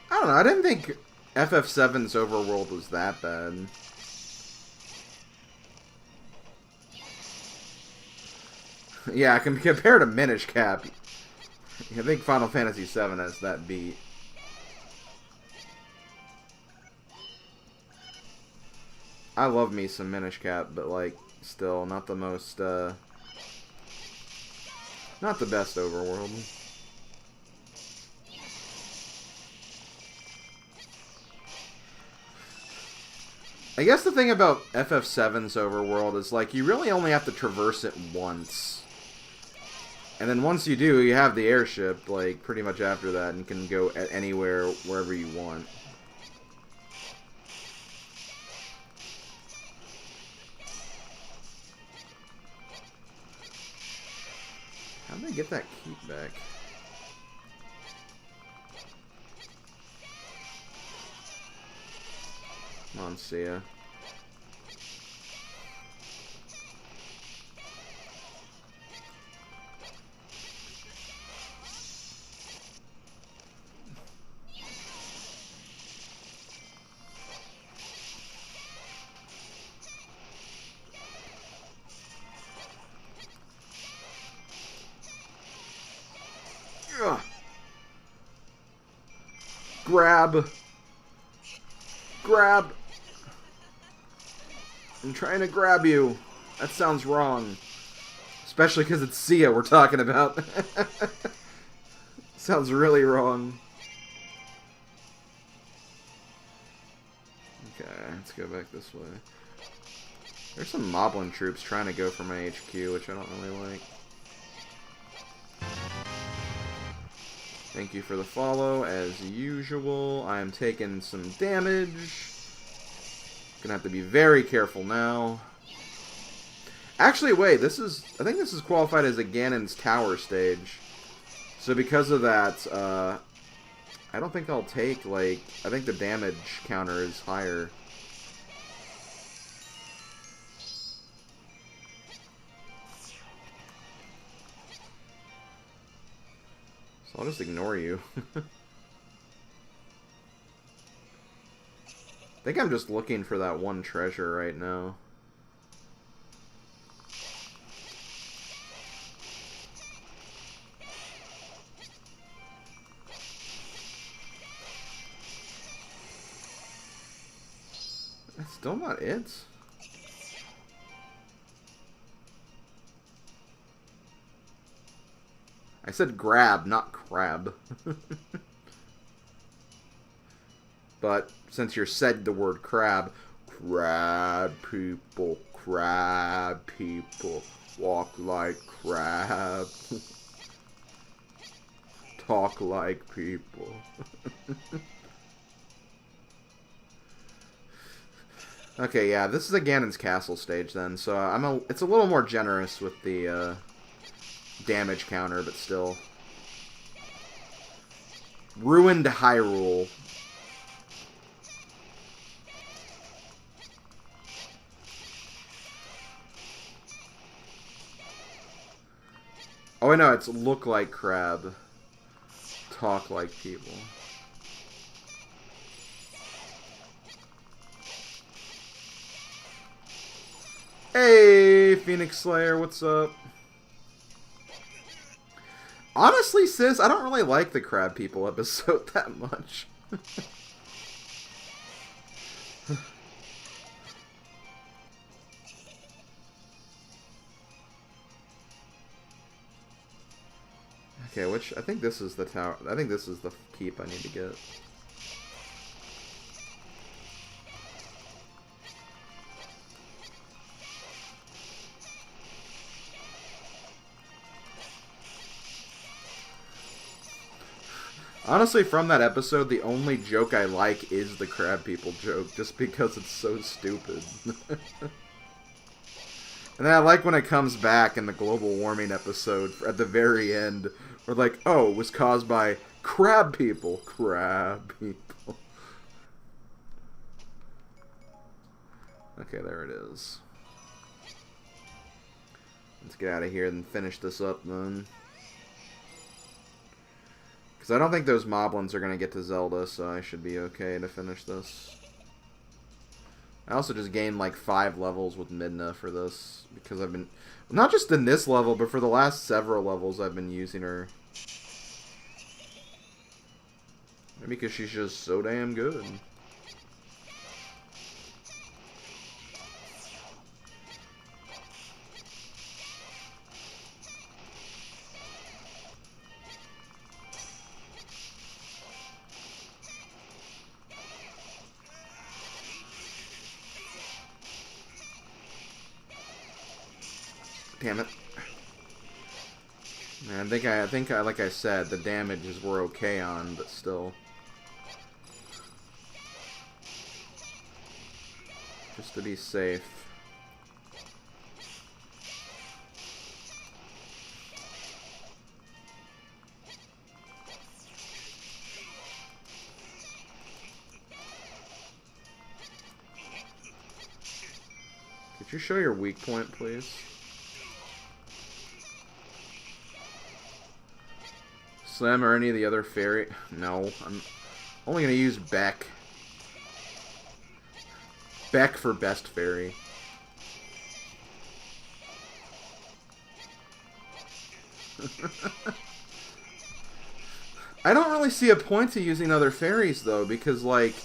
[SPEAKER 1] I don't know, I didn't think FF7's overworld was that bad. Yeah, compared to Minish Cap, I think Final Fantasy VII has that beat. I love me some Minish Cap, but, like, still not the most, not the best overworld. I guess the thing about FF7's overworld is, like, you really only have to traverse it once. And then once you do, you have the airship, like, pretty much after that, and can go at anywhere, wherever you want. How did I get that keep back? Come on, Sia. Ugh. Grab. Grab. I'm trying to grab you. That sounds wrong. Especially because it's Sia we're talking about. Sounds really wrong. Okay, let's go back this way. There's some Moblin troops trying to go for my HQ, which I don't really like. Thank you for the follow, as usual. I am taking some damage. Gonna have to be very careful now. Actually, wait, I think this is qualified as a Ganon's Tower stage. So because of that, I don't think I'll take, like, I think the damage counter is higher. So I'll just ignore you. I think I'm just looking for that one treasure right now. That's still not it. I said grab, not crab. But since you said the word crab, crab people, walk like crab, talk like people. Okay, yeah, this is a Ganon's Castle stage then, so it's a little more generous with the damage counter, but still. Ruined Hyrule. Oh, I know, it's look like crab, talk like people. Hey, Phoenix Slayer, what's up? Honestly, sis, I don't really like the Crab People episode that much. Okay, I think this is the tower. I think this is the keep I need to get. Honestly, from that episode, the only joke I like is the Crab People joke, just because it's so stupid. And then I like when it comes back in the global warming episode at the very end, where like, oh, it was caused by crab people. Crab people. Okay, there it is. Let's get out of here and finish this up then. Because I don't think those moblins are going to get to Zelda, so I should be okay to finish this. I also just gained like 5 levels with Midna for this, because I've been, not just in this level, but for the last several levels I've been using her. Maybe because she's just so damn good. Damn it. Man, I think like I said, the damages were okay on, but still. Just to be safe. Could you show your weak point, please? Slim or any of the other fairy? No, I'm only gonna use Beck. Beck for best fairy. I don't really see a point to using other fairies though, because like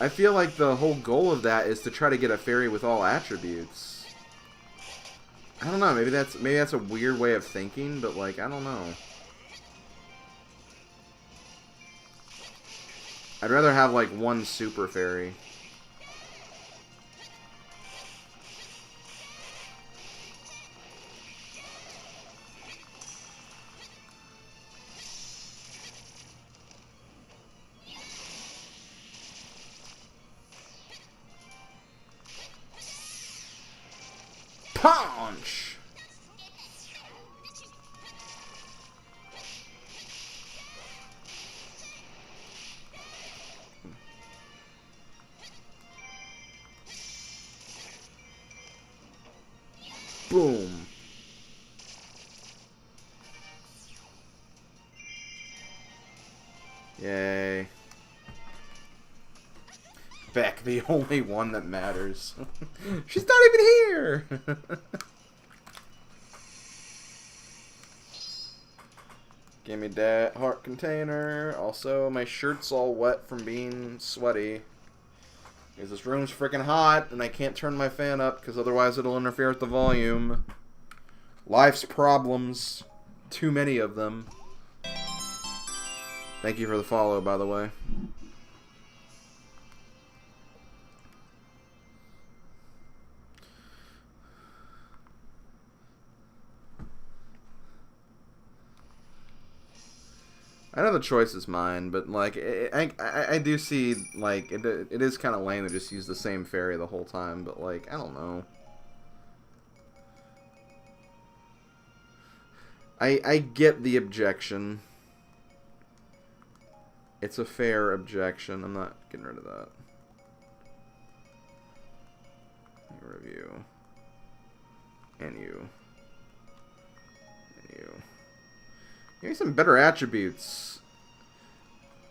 [SPEAKER 1] I feel like the whole goal of that is to try to get a fairy with all attributes. I don't know, maybe that's a weird way of thinking, but like I don't know. I'd rather have like one super fairy. Punch! Boom. Yay. Beck, the only one that matters. She's not even here! Give me that heart container. Also, my shirt's all wet from being sweaty. Because this room's freaking hot, and I can't turn my fan up, because otherwise it'll interfere with the volume. Life's problems. Too many of them. Thank you for the follow, by the way. I know the choice is mine, but like I do see like it is kind of lame to just use the same fairy the whole time, but like I don't know. I get the objection. It's a fair objection. I'm not getting rid of that. Review. And you. And you. Give me some better attributes.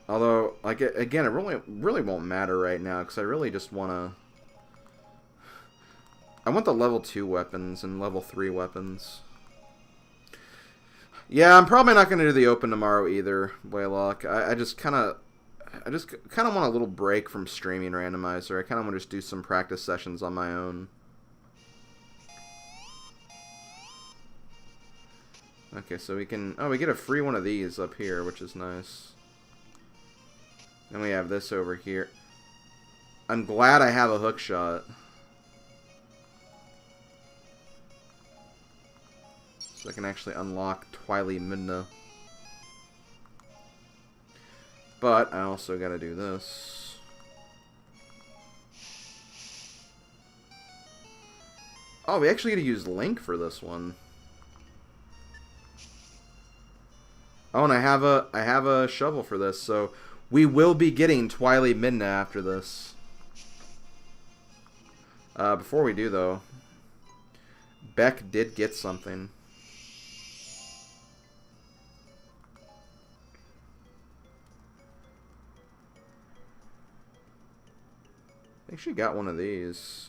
[SPEAKER 1] Although, like, again, it really won't matter right now, because I really just want to... I want the level 2 weapons and level 3 weapons. Yeah, I'm probably not going to do the open tomorrow either, Blaylock. I just kind of want a little break from streaming randomizer. I kind of want to just do some practice sessions on my own. Okay, so we can... Oh, we get a free one of these up here, which is nice. Then we have this over here. I'm glad I have a hook shot. So I can actually unlock Twily Midna. But I also gotta do this. Oh, we actually gotta use Link for this one. Oh, and I have a shovel for this, so we will be getting Twily Midna after this. Before we do, though, Beck did get something. I think she got one of these.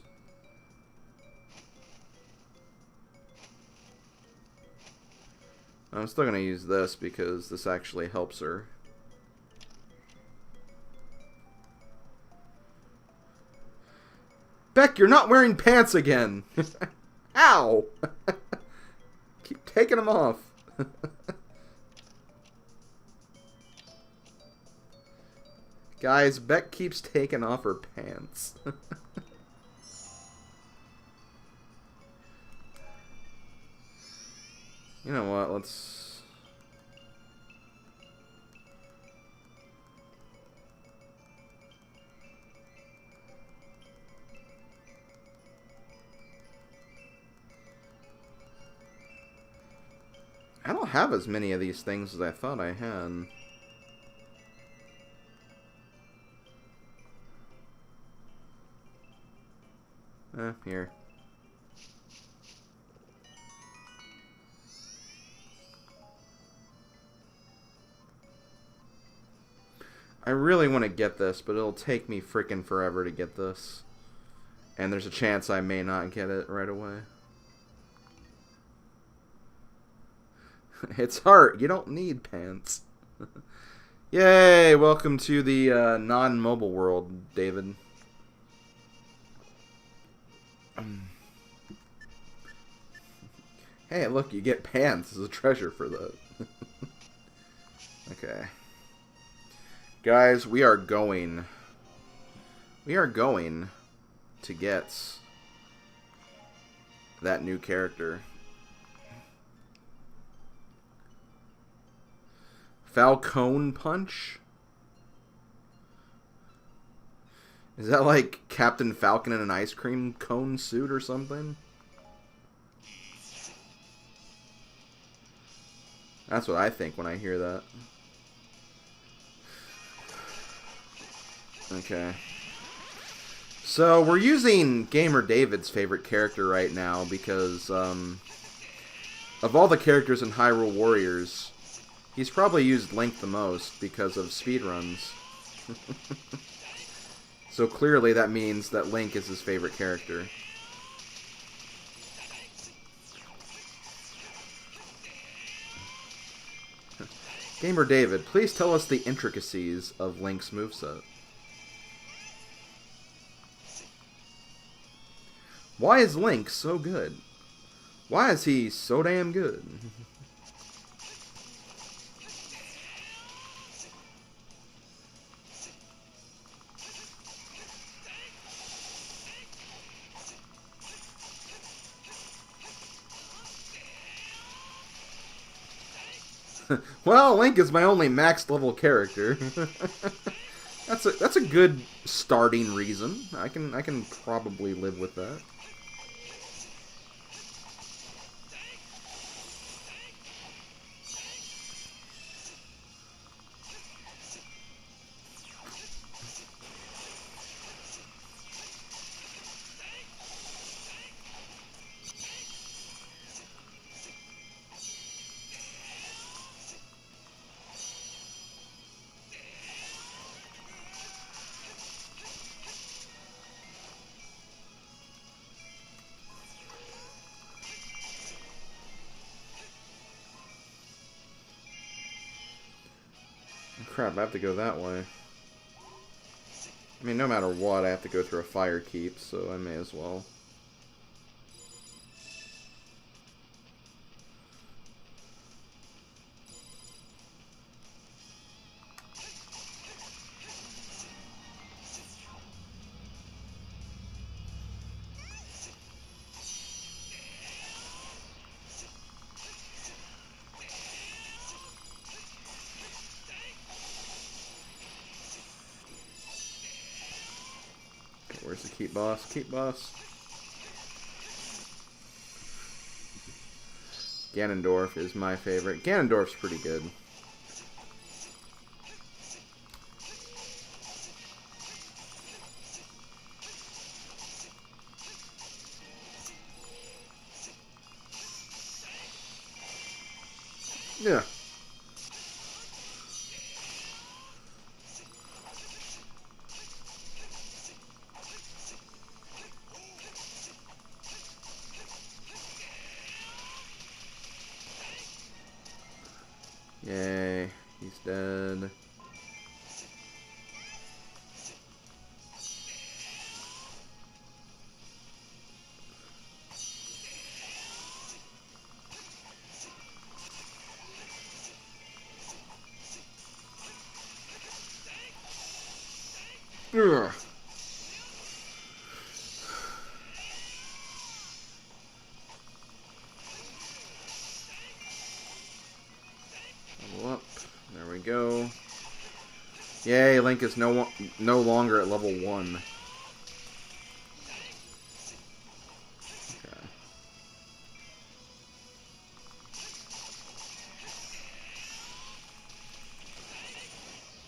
[SPEAKER 1] I'm still going to use this because this actually helps her. Beck, you're not wearing pants again! Ow! Keep taking them off. Guys, Beck keeps taking off her pants. You know what? Let's... I don't have as many of these things as I thought I had. Here. I really want to get this, but it'll take me freaking forever to get this. And there's a chance I may not get it right away. It's hard. You don't need pants. Yay! Welcome to the non-mobile world, David. Hey, look, you get pants as a treasure for that. Okay. Guys, we are going to get that new character. Falcone Punch? Is that like Captain Falcon in an ice cream cone suit or something? That's what I think when I hear that. Okay. So, we're using Gamer David's favorite character right now because, of all the characters in Hyrule Warriors, he's probably used Link the most because of speedruns. So clearly that means that Link is his favorite character. Gamer David, please tell us the intricacies of Link's moveset. Why is Link so good? Why is he so damn good? Well, Link is my only max level character. That's a good starting reason. I can probably live with that. Crap, I have to go that way. I mean, no matter what, I have to go through a fire keep, so I may as well. Where's the keep boss? Keep boss. Ganondorf is my favorite. Ganondorf's pretty good. Yeah. Yay, he's dead. Ugh. Yay, Link is no longer at level 1. Okay.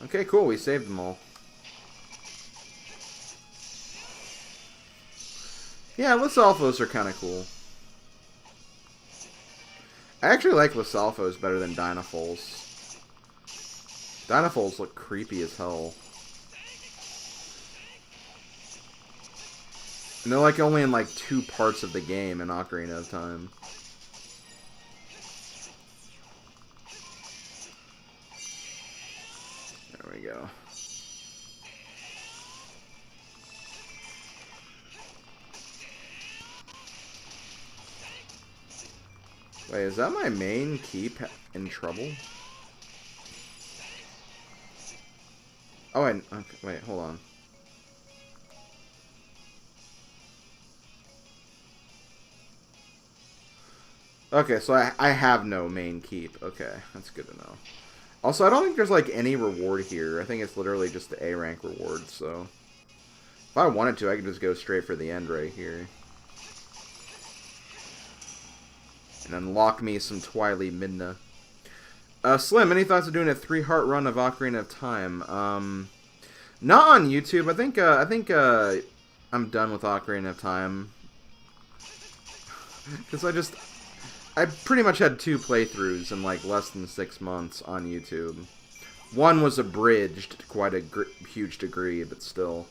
[SPEAKER 1] Okay, cool. We saved them all. Yeah, Lyssalphos are kind of cool. I actually like Lyssalphos better than Dynafolls. Dynafolls look creepy as hell. And they're like only in like 2 parts of the game in Ocarina of Time. There we go. Wait, is that my main keep in trouble? Oh, okay, wait, hold on. Okay, so I have no main keep. Okay, that's good to know. Also, I don't think there's, like, any reward here. I think it's literally just the A rank reward, so... If I wanted to, I could just go straight for the end right here. And unlock me some Twily Midna. Slim, any thoughts of doing a 3-heart run of Ocarina of Time? Not on YouTube. I think I'm done with Ocarina of Time. Because I pretty much had 2 playthroughs in like less than 6 months on YouTube. One was abridged to quite a huge degree, but still.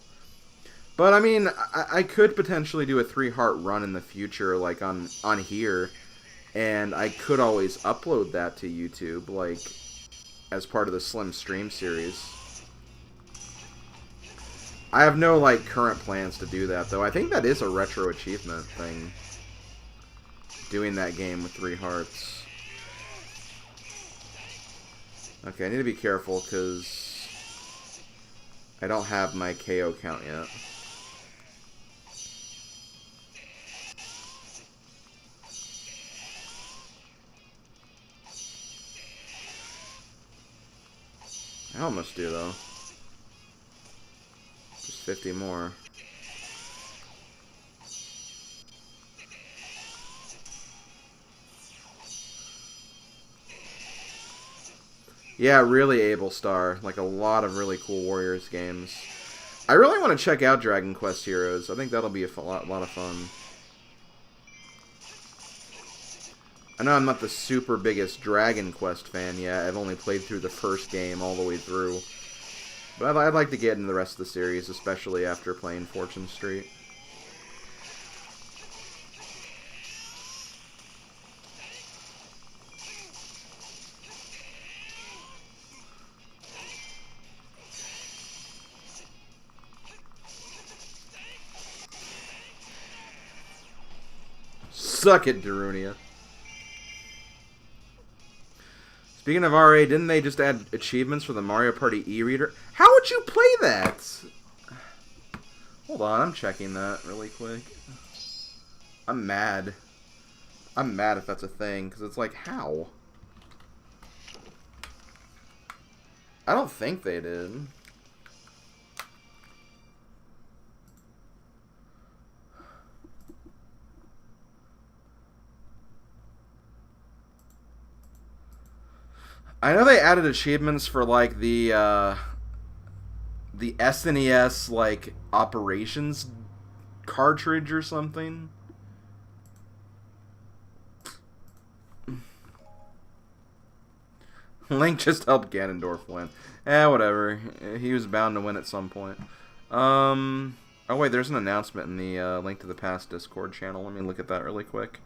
[SPEAKER 1] But I mean, I could potentially do a 3-heart run in the future, like on here, and I could always upload that to YouTube, like as part of the Slim Stream series. I have no like current plans to do that, though. I think that is a retro achievement thing. Doing that game with 3 hearts. Okay, I need to be careful because I don't have my KO count yet. I almost do, though. Just 50 more. Yeah, really Able Star. Like a lot of really cool Warriors games. I really want to check out Dragon Quest Heroes. I think that'll be a lot of fun. I know I'm not the super biggest Dragon Quest fan yet. I've only played through the first game all the way through. But I'd like to get into the rest of the series, especially after playing Fortune Street. Suck it, Darunia. Speaking of RA, didn't they just add achievements for the Mario Party e-reader? How would you play that? Hold on, I'm checking that really quick. I'm mad. I'm mad if that's a thing, because it's like, how? I don't think they did. I know they added achievements for like the SNES like operations cartridge or something. Link just helped Ganondorf win. Whatever. He was bound to win at some point. Oh wait, there's an announcement in the Link to the Past Discord channel. Let me look at that really quick.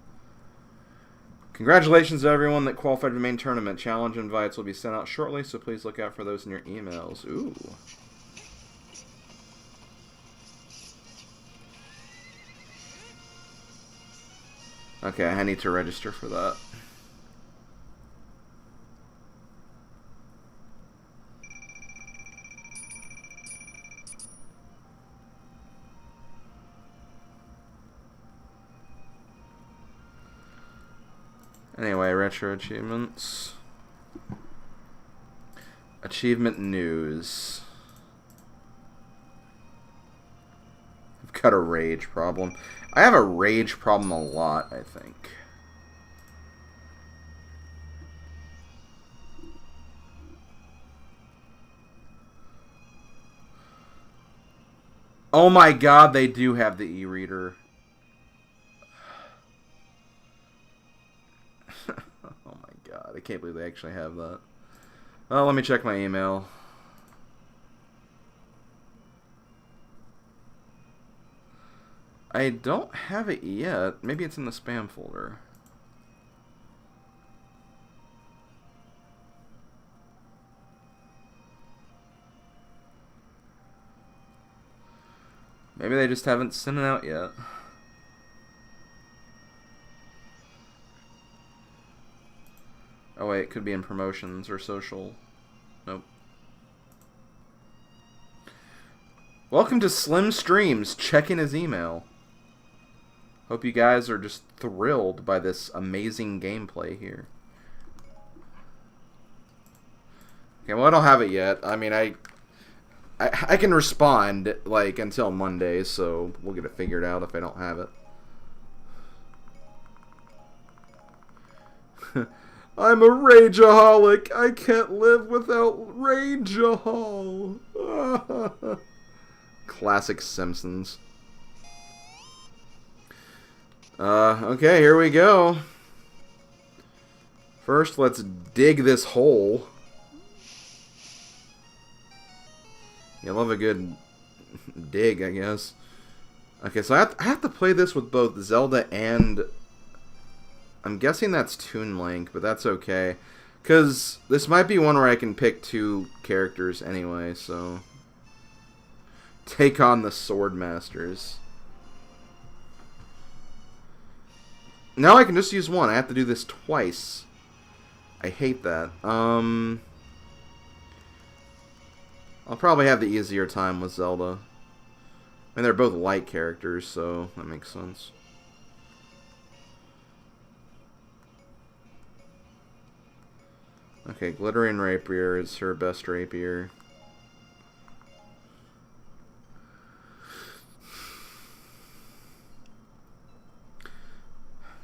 [SPEAKER 1] Congratulations to everyone that qualified for the main tournament. Challenge invites will be sent out shortly, so please look out for those in your emails. Ooh. Okay, I need to register for that. Anyway, retro achievements. Achievement news. got a rage problem. I have a rage problem a lot, I think. Oh my god, they do have the e-reader. Oh my god, I can't believe they actually have that. Oh, let me check my email. I don't have it yet. Maybe it's in the spam folder. Maybe they just haven't sent it out yet. Oh wait, it could be in promotions or social. Nope. Welcome to Slim Streams, checking his email. Hope you guys are just thrilled by this amazing gameplay here. Okay, well I don't have it yet. I mean, I can respond, like, until Monday, so we'll get it figured out if I don't have it. I'm a rageaholic. I can't live without rageahol. Classic Simpsons. Okay, here we go. First, let's dig this hole. I love a good dig, I guess. Okay, so I have to play this with both Zelda and... I'm guessing that's Toon Link, but that's okay. Because this might be one where I can pick two characters anyway, so... Take on the Sword Masters. Now I can just use one. I have to do this twice. I hate that. I'll probably have the easier time with Zelda. And they're both light characters, so that makes sense. Okay, Glittering Rapier is her best rapier.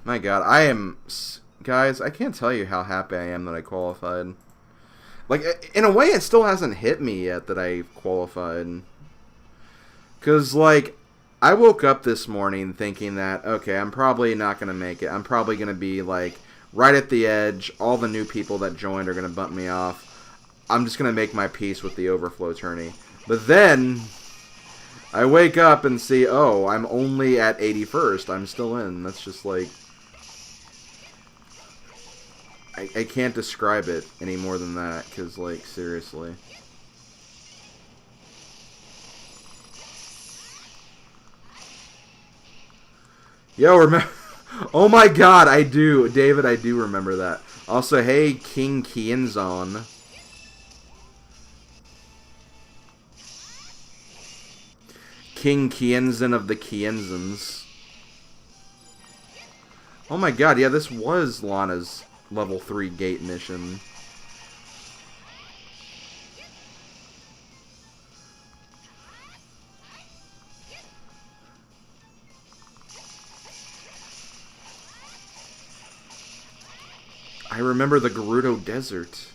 [SPEAKER 1] My god, I am... Guys, I can't tell you how happy I am that I qualified. Like, in a way, it still hasn't hit me yet that I qualified. Because, like, I woke up this morning thinking that, okay, I'm probably not going to make it. I'm probably going to be, like, right at the edge. All the new people that joined are going to bump me off. I'm just going to make my peace with the overflow tourney. But then, I wake up and see, oh, I'm only at 81st. I'm still in. That's just, like... I can't describe it any more than that, because, like, seriously. Yo, remember... Oh my god, I do. David, I do remember that. Also, hey, King Kienzon. King Kienzon of the Kienzons. Oh my god, yeah, this was Lana's level 3 gate mission. I remember the Gerudo Desert.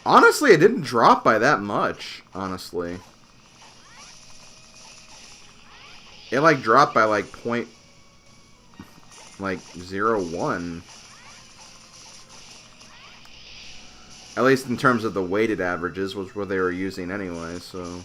[SPEAKER 1] Honestly, it didn't drop by that much, honestly. It, like, dropped by, like, point... like, 0.1. At least in terms of the weighted averages, was what they were using anyway, so...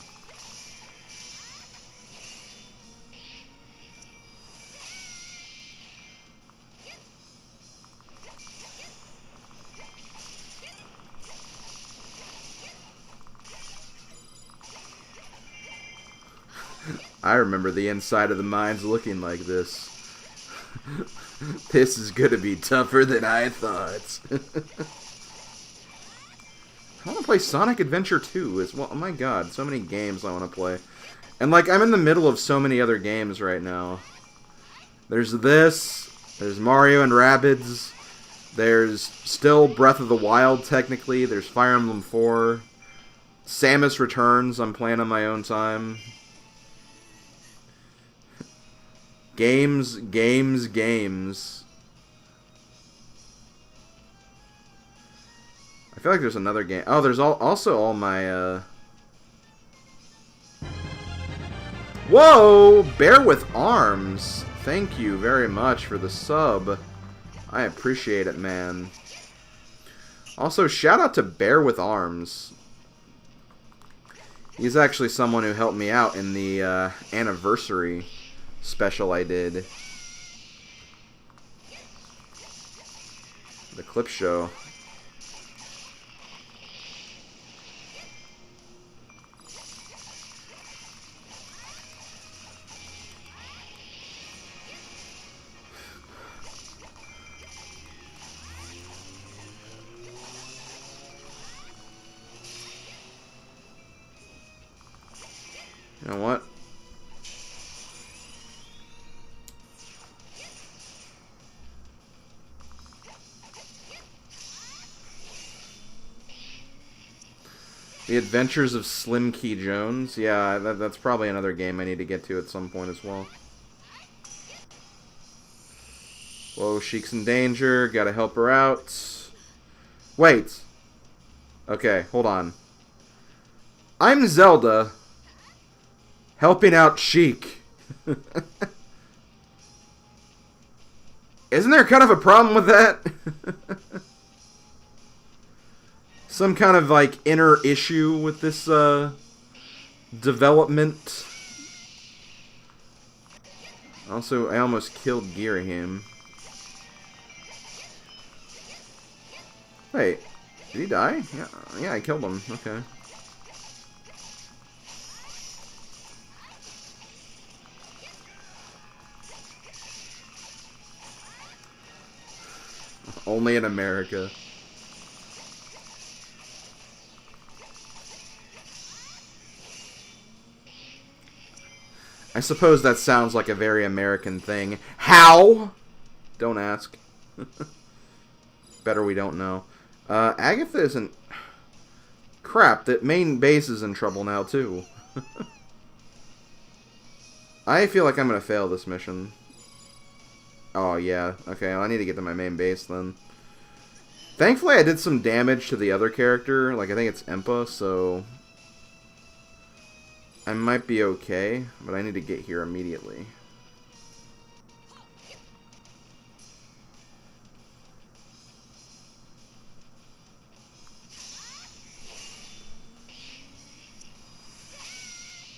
[SPEAKER 1] I remember the inside of the mines looking like this. This is gonna be tougher than I thought. I want to play Sonic Adventure 2 as well. Oh my god, so many games I want to play. And, like, I'm in the middle of so many other games right now. There's this, there's Mario and Rabbids, there's still Breath of the Wild, technically, there's Fire Emblem 4, Samus Returns, I'm playing on my own time. Games, games, games. I feel like there's another game. Oh, there's also all my, Whoa! Bear with Arms. Thank you very much for the sub. I appreciate it, man. Also, shout out to Bear with Arms. He's actually someone who helped me out in the anniversary special I did. The clip show. You know what? The Adventures of Slim Key Jones. Yeah, that's probably another game I need to get to at some point as well. Whoa, Sheik's in danger. Gotta help her out. Wait. Okay, hold on. I'm Zelda. Helping out Sheik. Isn't there kind of a problem with that? Some kind of, like, inner issue with this, development. Also, I almost killed Girahim. Wait, did he die? Yeah, I killed him. Okay. Only in America. I suppose that sounds like a very American thing. How? Don't ask. Better we don't know. Agatha isn't... Crap, that main base is in trouble now, too. I feel like I'm gonna fail this mission. Oh, yeah. Okay, well, I need to get to my main base, then. Thankfully, I did some damage to the other character. Like, I think it's Impa, so... I might be okay, but I need to get here immediately.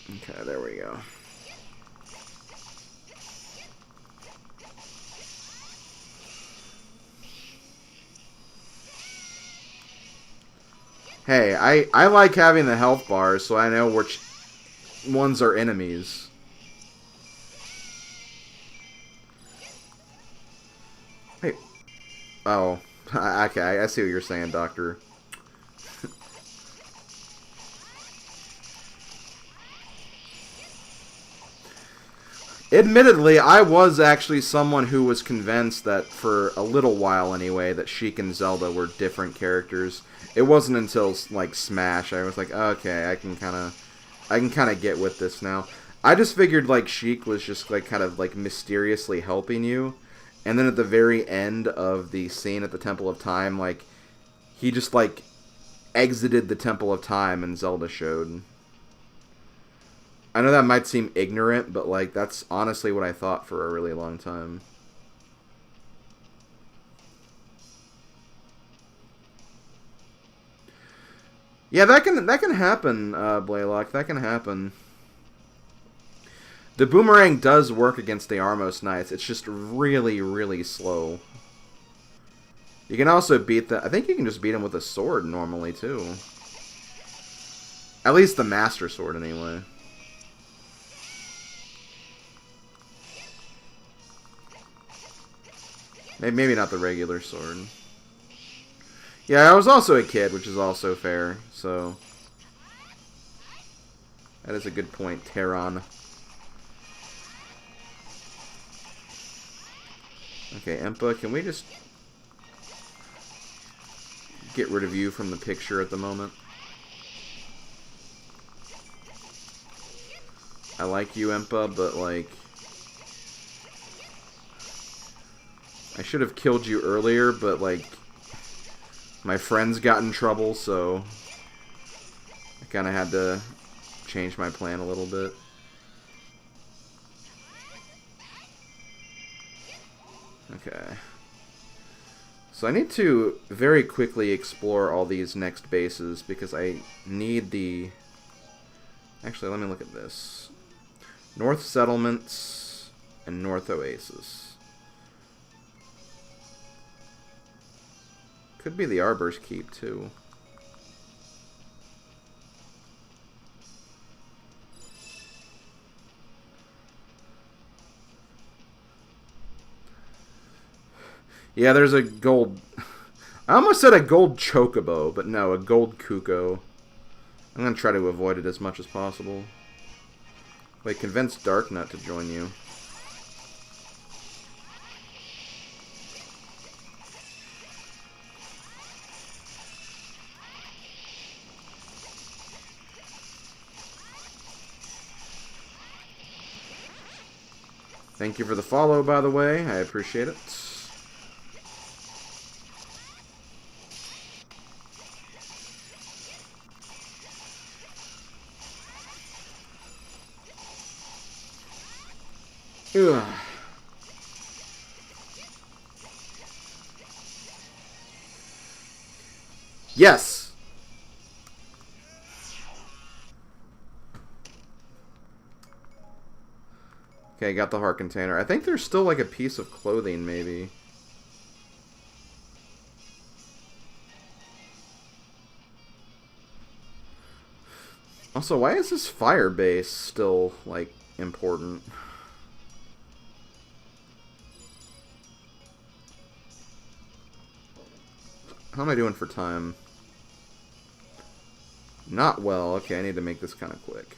[SPEAKER 1] Okay, there we go. Hey, I like having the health bars so I know which ones are enemies. Hey. Oh. Okay, I see what you're saying, Doctor. Admittedly, I was actually someone who was convinced that, for a little while anyway, that Sheik and Zelda were different characters. It wasn't until, like, Smash, I was like, okay, I can kind of get with this now. I just figured, like, Sheik was just, like, kind of, like, mysteriously helping you. And then at the very end of the scene at the Temple of Time, like, he just, like, exited the Temple of Time and Zelda showed. I know that might seem ignorant, but, like, that's honestly what I thought for a really long time. Yeah, that can happen, Blaylock. That can happen. The boomerang does work against the Armos Knights. It's just really, really slow. You can also beat the... I think you can just beat them with a sword normally, too. At least the Master Sword, anyway. Maybe not the regular sword. Yeah, I was also a kid, which is also fair, so... That is a good point, Terran. Okay, Impa, can we just... get rid of you from the picture at the moment? I like you, Impa, but, like... I should have killed you earlier, but, like... My friends got in trouble, so... I kind of had to change my plan a little bit. Okay. So I need to very quickly explore all these next bases, because I need the... Actually, let me look at this. North Settlements and North Oasis. Could be the Arbor's Keep, too. Yeah, there's a gold... I almost said a gold chocobo, but no, a gold cuckoo. I'm going to try to avoid it as much as possible. Wait, convince Darknut to join you. Thank you for the follow, by the way. I appreciate it. Ugh. Yes! Okay, got the heart container. I think there's still like a piece of clothing, maybe. Also, why is this fire base still, like, important? How am I doing for time? Not well. Okay, I need to make this kind of quick.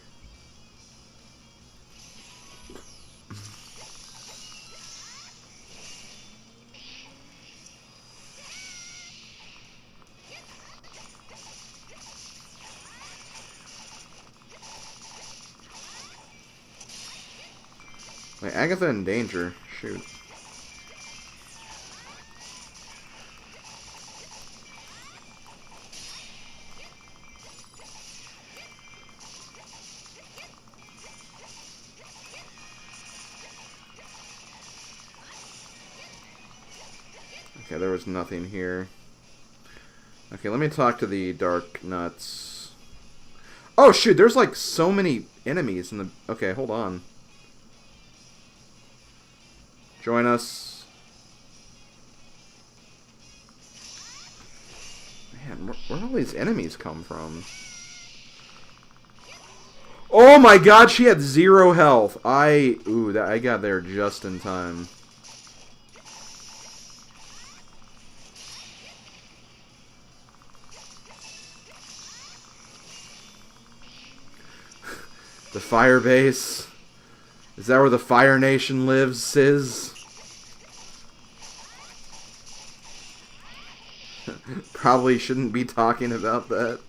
[SPEAKER 1] Wait, Agatha in danger. Shoot. Okay, there was nothing here. Okay, let me talk to the Dark Nuts. Oh, shoot, there's like so many enemies in the... Okay, hold on. Join us. Man, where all these enemies come from? Oh my god, she had 0 health. I got there just in time. The fire base. Is that where the Fire Nation lives, Sis? Probably shouldn't be talking about that.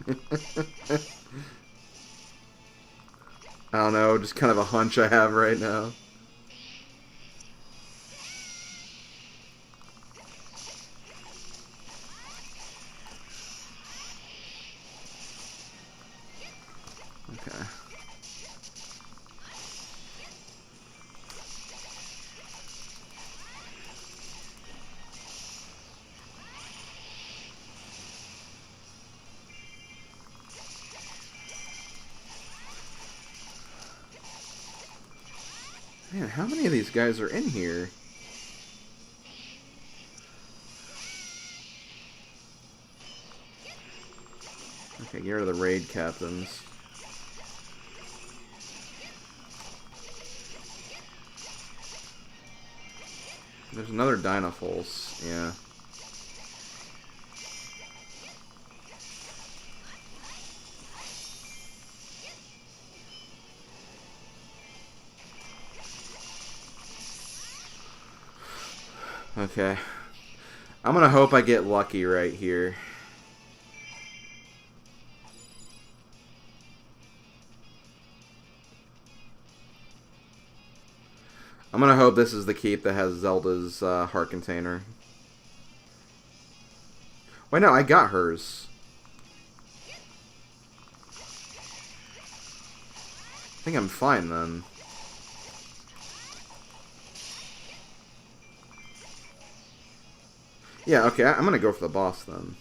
[SPEAKER 1] I don't know, just kind of a hunch I have right now. Okay. Man, how many of these guys are in here? Okay, get rid of the raid captains. There's another Dynafulse, yeah. Okay. I'm gonna hope I get lucky right here. I'm gonna hope this is the keep that has Zelda's heart container. Wait, no, I got hers. I think I'm fine then. Yeah, okay, I'm gonna go for the boss then.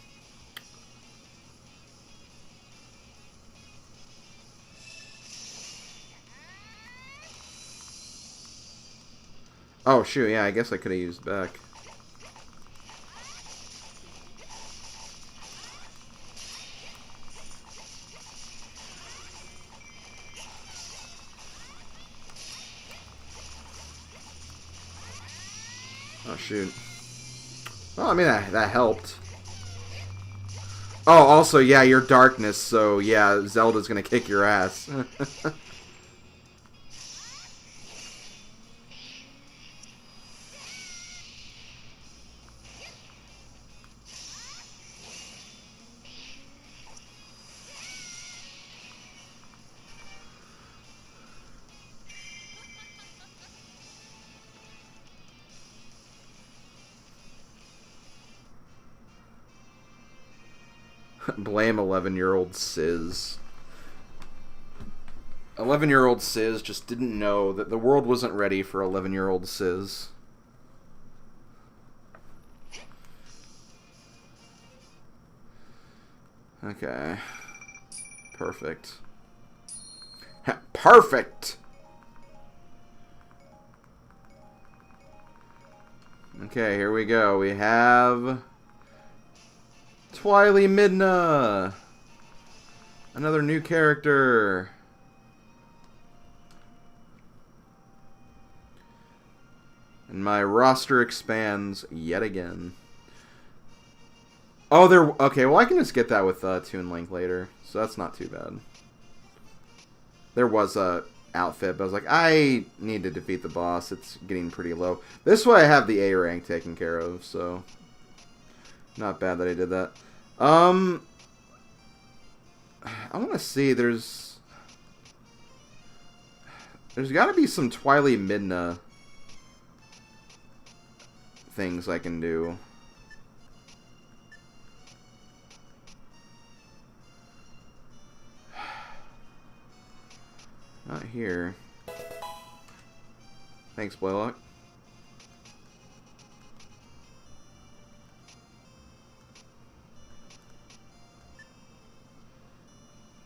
[SPEAKER 1] Oh, shoot, yeah, I guess I could have used back. Oh, shoot. Well, I mean, that helped. Oh, also, yeah, you're darkness, so yeah, Zelda's gonna kick your ass. Blame 11-year-old Sis. 11-year-old Sis just didn't know that the world wasn't ready for 11-year-old Sis. Okay. Perfect. Perfect! Okay, here we go. We have Twily Midna! Another new character. And my roster expands yet again. Oh, there. Okay, well, I can just get that with Toon Link later, so that's not too bad. There was a outfit, but I was like, I need to defeat the boss. It's getting pretty low. This way I have the A rank taken care of, so not bad that I did that. I want to see. There's got to be some Twily Midna things I can do. Not here. Thanks, Blaylock.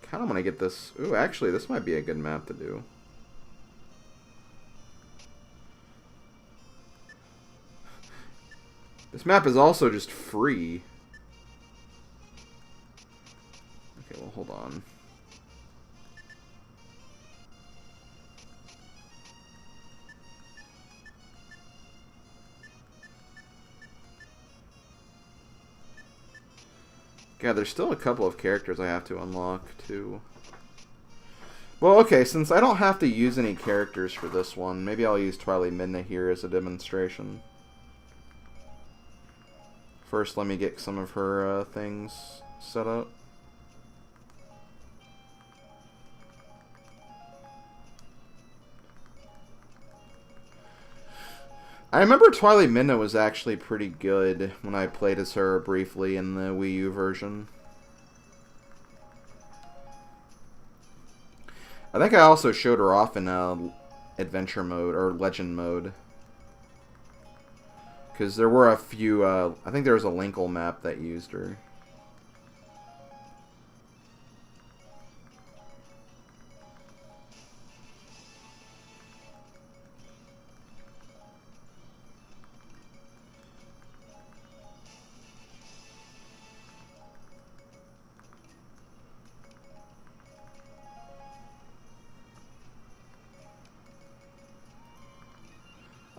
[SPEAKER 1] Kind of want to get this. Ooh, actually, this might be a good map to do. This map is also just free. Okay, well, hold on. God, there's still a couple of characters I have to unlock, too. Well, okay, since I don't have to use any characters for this one, maybe I'll use Twilight Midna here as a demonstration. First, let me get some of her things set up. I remember Twilight Midna was actually pretty good when I played as her briefly in the Wii U version. I think I also showed her off in adventure mode or legend mode. Because there were a few, I think there was a Linkle map that used her.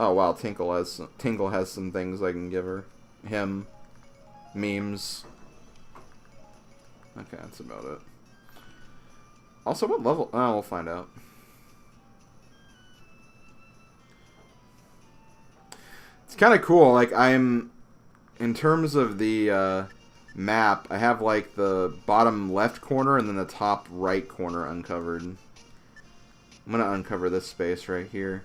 [SPEAKER 1] Oh wow, Tinkle has some things I can give her. Him. Memes. Okay, that's about it. Also, what level? Oh, we'll find out. kind of cool. Like, in terms of the map, I have like the bottom left corner and then the top right corner uncovered. I'm gonna uncover this space right here.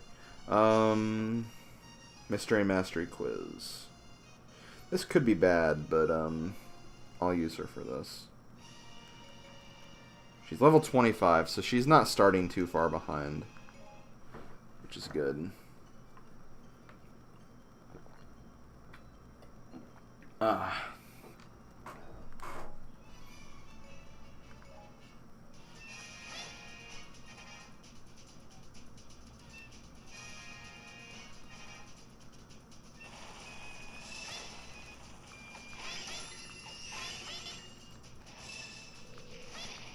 [SPEAKER 1] Mystery Mastery Quiz. This could be bad, but I'll use her for this. She's level 25, so she's not starting too far behind, which is good.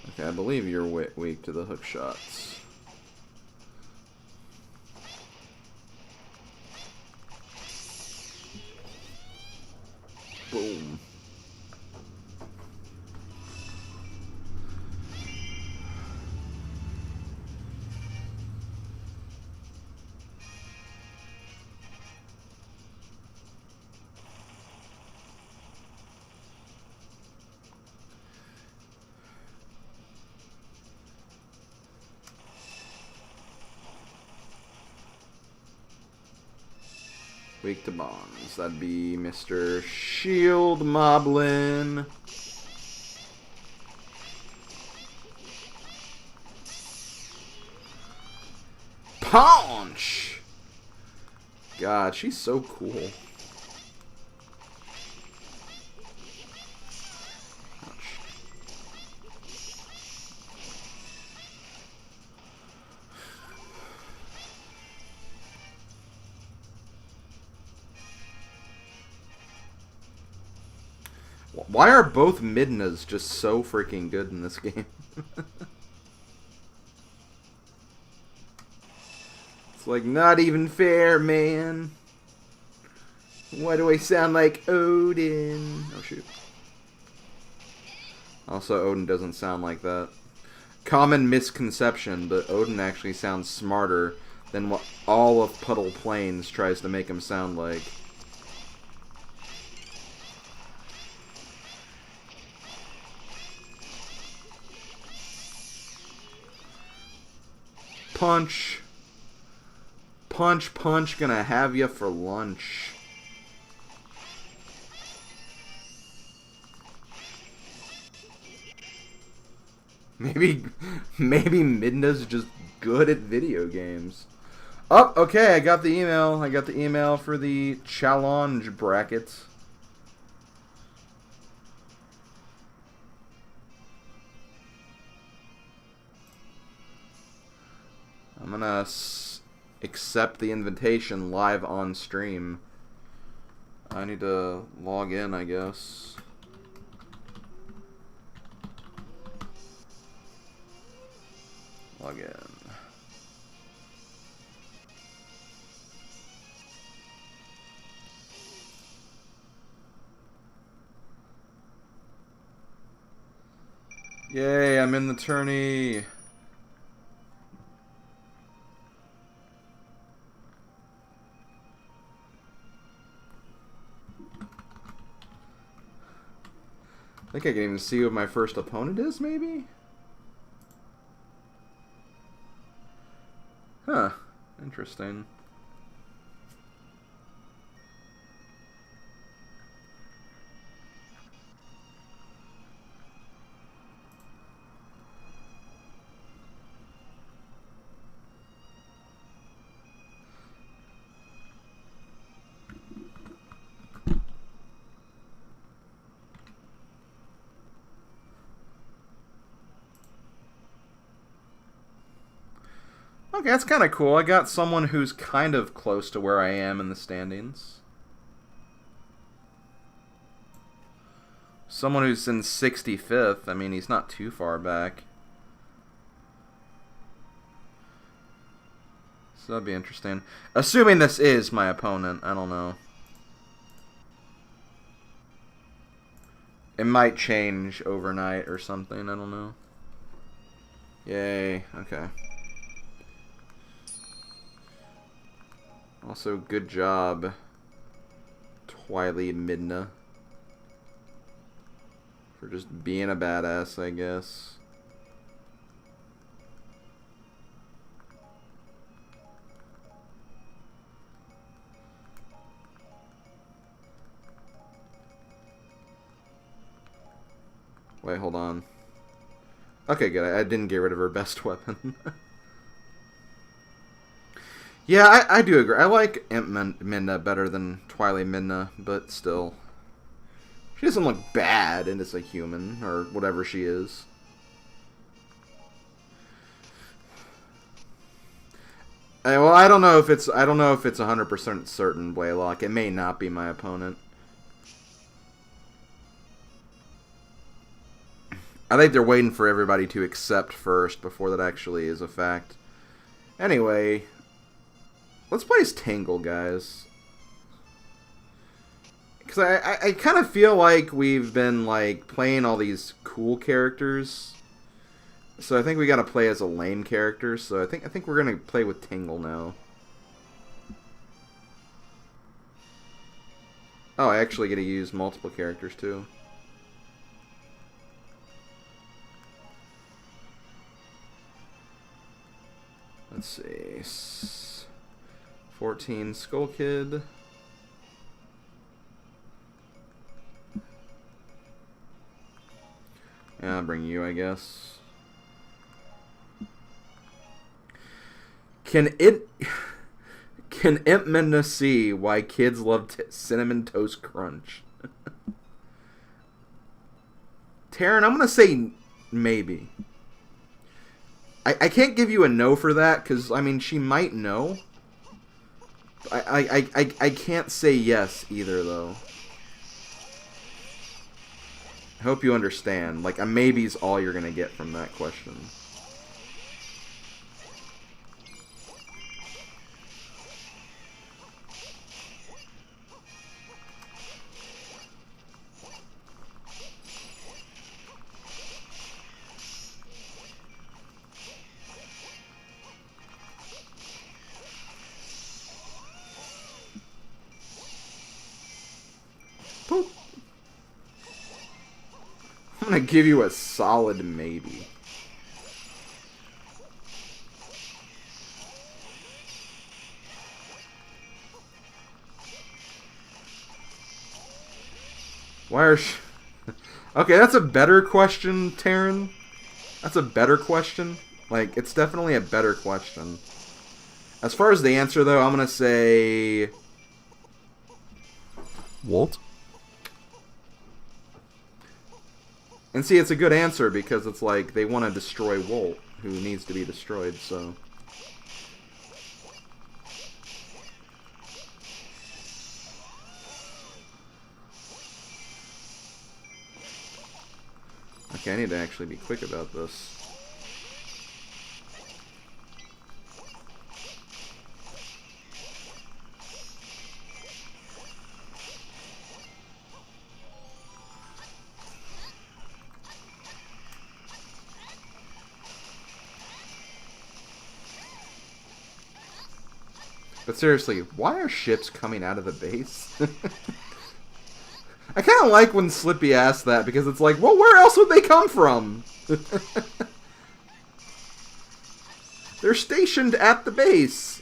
[SPEAKER 1] Okay, I believe you're weak to the hook shots. Boom. Weak to bombs. That'd be Mr. Shield Moblin. Punch! God, she's so cool. Why are both Midnas just so freaking good in this game? It's like, not even fair, man. Why do I sound like Odin? Oh, shoot. Also, Odin doesn't sound like that. Common misconception, but Odin actually sounds smarter than what all of Puddle Plains tries to make him sound like. Punch. Punch, punch, gonna have you for lunch. Maybe Midna's just good at video games. Oh, okay, I got the email. I got the email for the challenge bracket. I'm gonna accept the invitation live on stream. I need to log in, I guess. Log in. Yay, I'm in the tourney. I think I can even see who my first opponent is, maybe? Huh. Interesting. Okay, that's kind of cool. I got someone who's kind of close to where I am in the standings. Someone who's in 65th. I mean, he's not too far back. So that'd be interesting. Assuming this is my opponent, I don't know. It might change overnight or something, I don't know. Yay, okay. Also, good job Twily Midna. For just being a badass, I guess. Wait, hold on. Okay, good. I didn't get rid of her best weapon. Yeah, I do agree. I like Imp Midna better than Twily Midna, but still. She doesn't look bad, and it's a human, or whatever she is. Well, I don't know if it's 100% certain, Blaylock. It may not be my opponent. I think they're waiting for everybody to accept first before that actually is a fact. Anyway, let's play as Tangle, guys. Because I kind of feel like we've been like playing all these cool characters. So I think we gotta play as a lame character. So I think we're gonna play with Tangle now. Oh, I actually get to use multiple characters too. Let's see. 14 Skull Kid. Yeah, I'll bring you, I guess. Can Imp Midna see why kids love Cinnamon Toast Crunch? Taryn, I'm gonna say maybe. I can't give you a no for that, because, I mean, she might know. I can't say yes either, though. I hope you understand. Like, a maybe's all you're gonna get from that question. Boop. I'm gonna give you a solid maybe. Why are Okay, that's a better question, Taryn. That's a better question. Like, it's definitely a better question. As far as the answer, though, I'm gonna say... Walt? And see, it's a good answer because it's like they want to destroy Walt, who needs to be destroyed, so... Okay, I need to actually be quick about this. But seriously, why are ships coming out of the base? I kind of like when Slippy asks that, because it's like, well, where else would they come from? They're stationed at the base.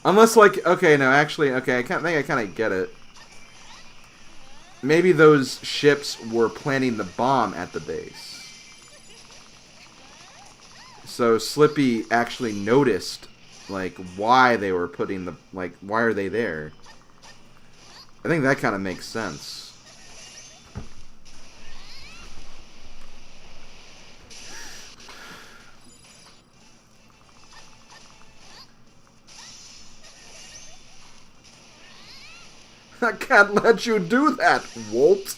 [SPEAKER 1] Unless, like, okay, no, actually, okay, I think I kind of get it. Maybe those ships were planting the bomb at the base. So Slippy actually noticed, like, why they were putting the, like, why are they there? I think that kind of makes sense. I can't let you do that, Walt.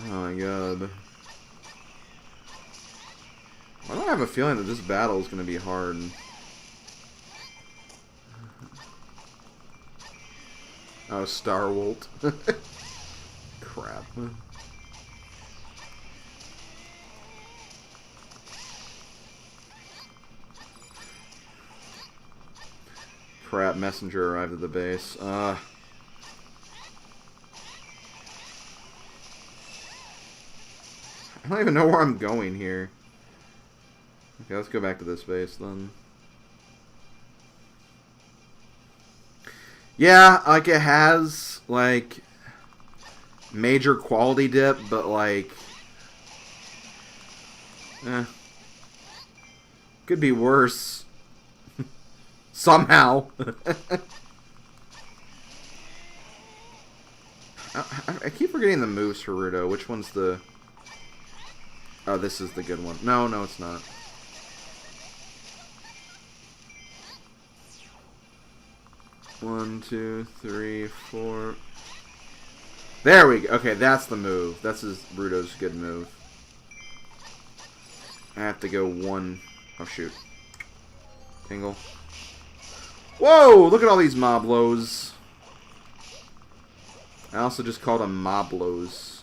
[SPEAKER 1] Oh my god. Why do I have a feeling that this battle is going to be hard? Oh, Star Walt. Crap. Crap, messenger arrived at the base. I don't even know where I'm going here. Okay, let's go back to this base then. Yeah, like it has, like, major quality dip, but like, could be worse. Somehow. I keep forgetting the moves for Rudo. Which one's the... Oh, this is the good one. No, no, it's not. One, two, three, four... There we go. Okay, that's the move. That's Rudo's good move. I have to go one... Oh, shoot. Tingle. Whoa! Look at all these Moblos. I also just called them Moblos.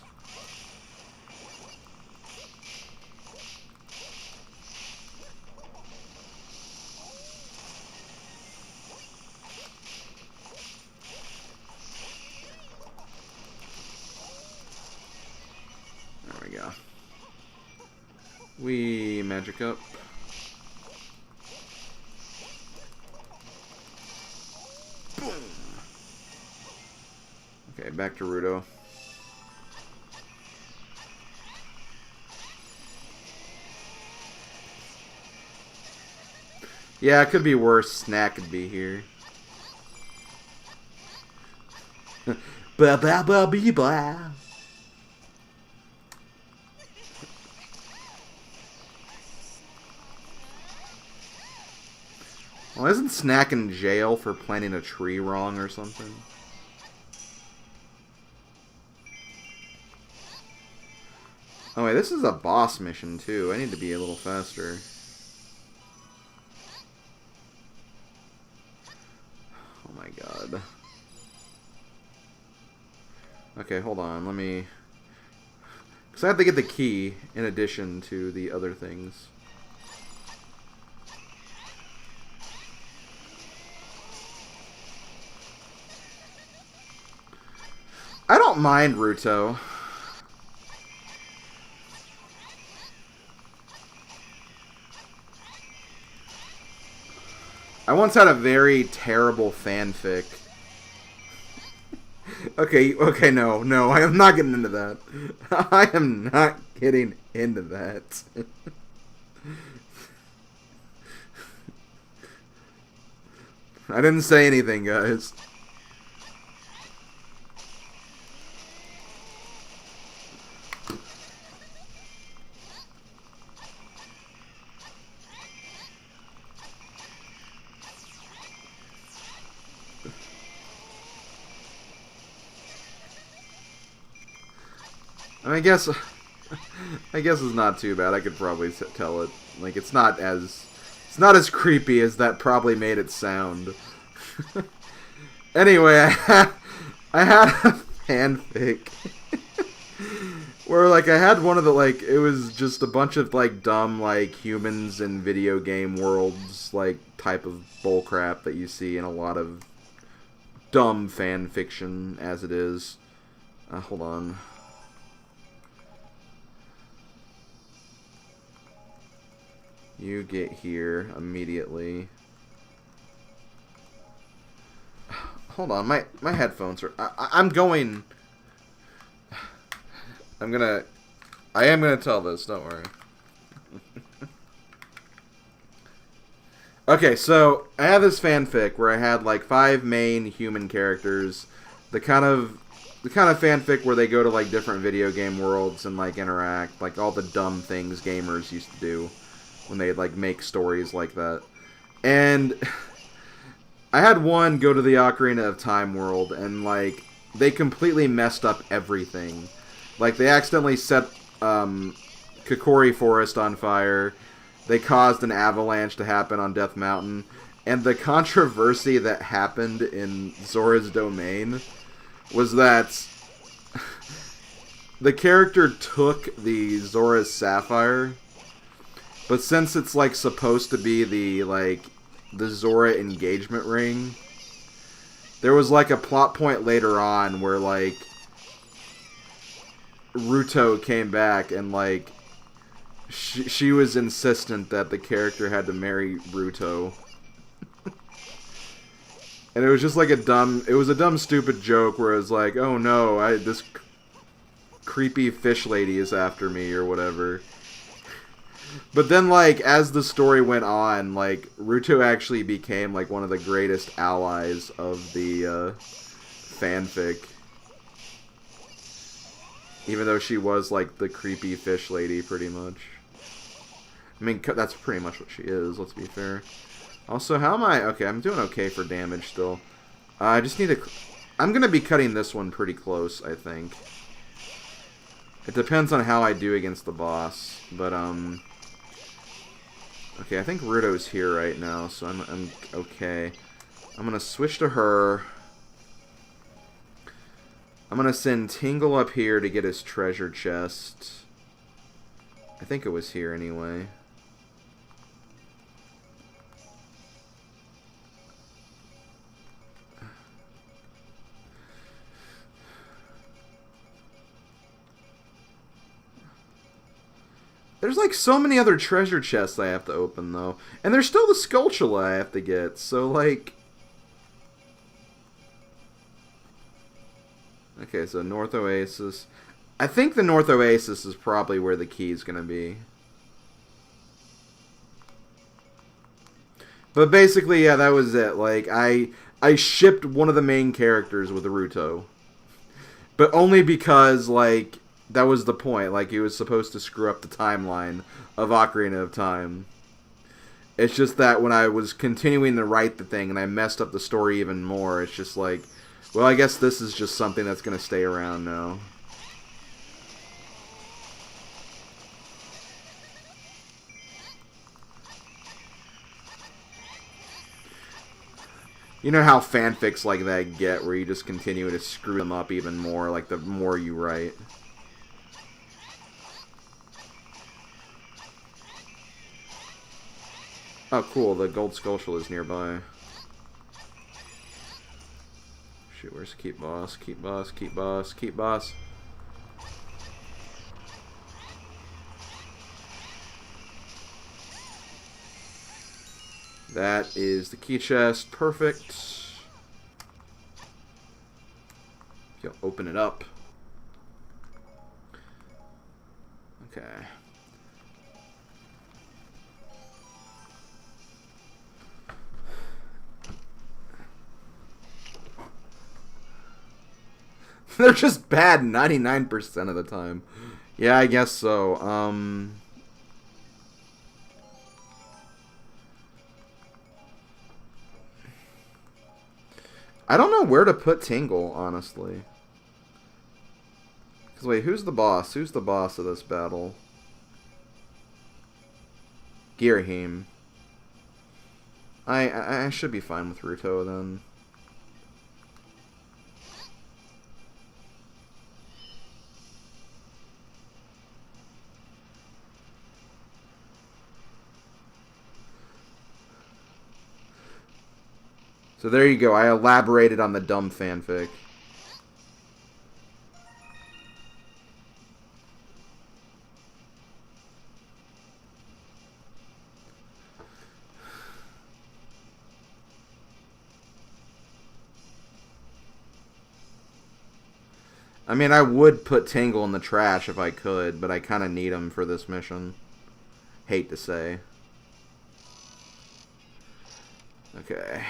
[SPEAKER 1] There we go. We magic up. Boom. Okay, back to Rudo. Yeah, it could be worse. Snack could be here. Ba ba ba bee ba. Well, isn't Snack in jail for planting a tree wrong or something? Oh wait, this is a boss mission too. I need to be a little faster. Oh my god. Okay, hold on. Let me... Because I have to get the key in addition to the other things. I don't mind Ruto. I once had a very terrible fanfic. Okay, no, I am not getting into that. I am not getting into that. I didn't say anything, guys. I guess it's not too bad. I could probably tell it. Like, it's not as creepy as that probably made it sound. Anyway, I had a fanfic where, like, I had one of the, like, it was just a bunch of, like, dumb, like, humans in video game worlds, like, type of bullcrap that you see in a lot of dumb fan fiction, as it is. Hold on. You get here immediately. Hold on, my headphones are... I'm going... I am gonna tell this, don't worry. Okay, so I have this fanfic where I had like 5 main human characters. The kind of fanfic where they go to like different video game worlds and like interact, like all the dumb things gamers used to do when they'd like make stories like that. And I had one go to the Ocarina of Time world, and like they completely messed up everything. Like they accidentally set Kokori Forest on fire. They caused an avalanche to happen on Death Mountain. And the controversy that happened in Zora's Domain was that the character took the Zora's Sapphire, but since it's like supposed to be the like the Zora engagement ring. There was like a plot point later on where like Ruto came back and like she was insistent that the character had to marry Ruto. And it was just like a dumb stupid joke where it was like, oh no, this creepy fish lady is after me or whatever. But then, like, as the story went on, like, Ruto actually became, like, one of the greatest allies of the, fanfic. Even though she was, like, the creepy fish lady, pretty much. I mean, that's pretty much what she is, let's be fair. Also, how am I... Okay, I'm doing okay for damage still. I just need to... I'm gonna be cutting this one pretty close, I think. It depends on how I do against the boss, but, okay, I think Ruto's here right now, so I'm okay. I'm gonna switch to her. I'm gonna send Tingle up here to get his treasure chest. I think it was here anyway. There's like so many other treasure chests I have to open though. And there's still the Skulltula I have to get, so like... Okay, so North Oasis. I think the North Oasis is probably where the key is gonna be. But basically, yeah, that was it. Like, I shipped one of the main characters with Ruto. But only because, like... That was the point. Like, he was supposed to screw up the timeline of Ocarina of Time. It's just that when I was continuing to write the thing and I messed up the story even more, it's just like, well, I guess this is just something that's going to stay around now. You know how fanfics like that get, where you just continue to screw them up even more, like, the more you write. Oh, cool. The gold Skulltula is nearby. Shoot, where's keep boss? Keep boss, keep boss, keep boss. That is the key chest. Perfect. You'll open it up. Okay. They're just bad 99% of the time. Yeah, I guess so. I don't know where to put Tingle, honestly. Because, wait, who's the boss? Who's the boss of this battle? Girahim. I should be fine with Ruto, then. So there you go. I elaborated on the dumb fanfic. I mean, I would put Tingle in the trash if I could, but I kind of need him for this mission. Hate to say. Okay.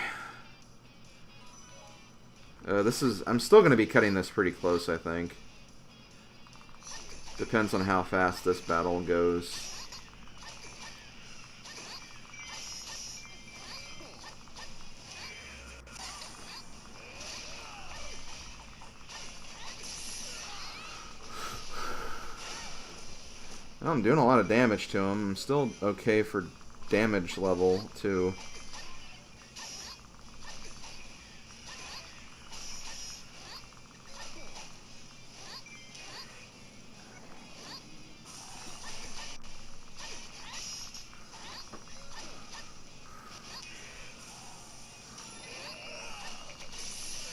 [SPEAKER 1] I'm still going to be cutting this pretty close, I think. Depends on how fast this battle goes. Oh, I'm doing a lot of damage to him. I'm still okay for damage level, too.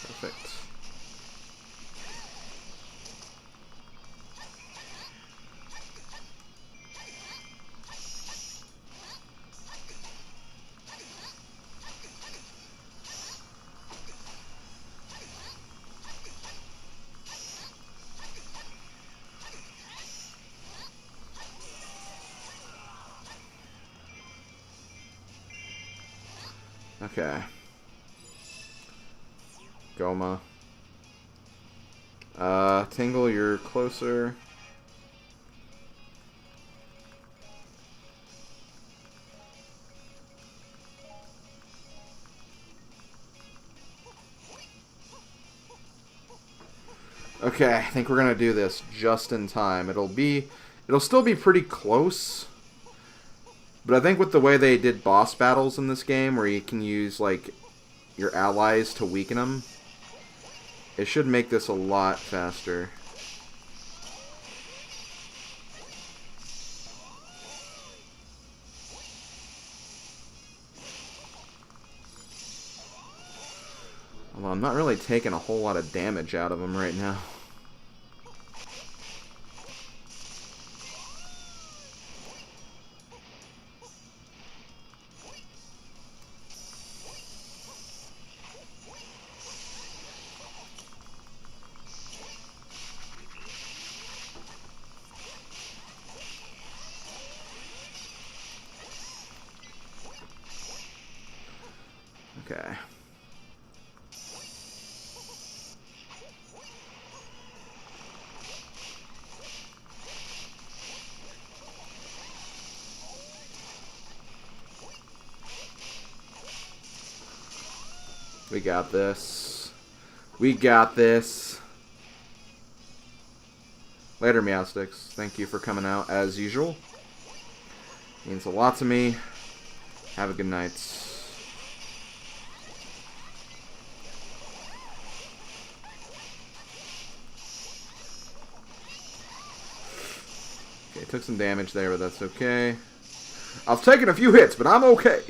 [SPEAKER 1] Perfect. Okay. Goma. Tingle, you're closer. Okay, I think we're gonna do this just in time. It'll still be pretty close. But I think with the way they did boss battles in this game, where you can use, like, your allies to weaken them, it should make this a lot faster. Although I'm not really taking a whole lot of damage out of them right now. Okay. We got this. We got this. Later, Meowsticks. Thank you for coming out as usual. Means a lot to me. Have a good night. Okay, took some damage there, but that's okay. I've taken a few hits, but I'm okay.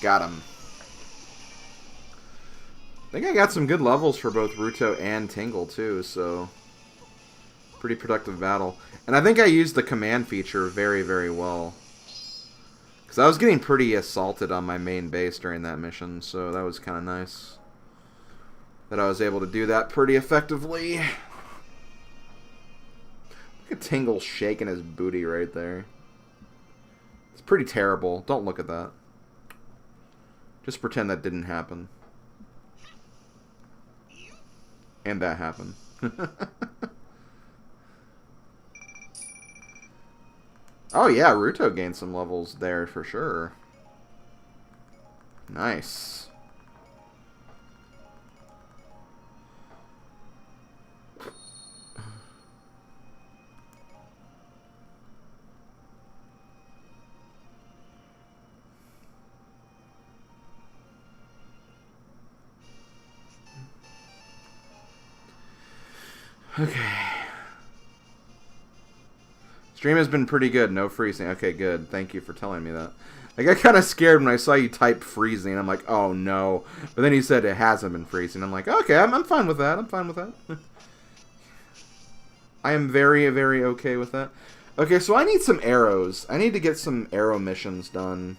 [SPEAKER 1] Got him. I think I got some good levels for both Ruto and Tingle, too, so... Pretty productive battle. And I think I used the command feature very, very well. Because I was getting pretty assaulted on my main base during that mission, so that was kind of nice. That I was able to do that pretty effectively. Look at Tingle shaking his booty right there. It's pretty terrible. Don't look at that. Just pretend that didn't happen. And that happened. Oh yeah, Ruto gained some levels there for sure. Nice. Okay. Stream has been pretty good. No freezing. Okay, good. Thank you for telling me that. I got kind of scared when I saw you type freezing. I'm like, oh no. But then you said it hasn't been freezing. I'm like, okay, I'm fine with that. I'm fine with that. I am very, very okay with that. Okay, so I need some arrows. I need to get some arrow missions done.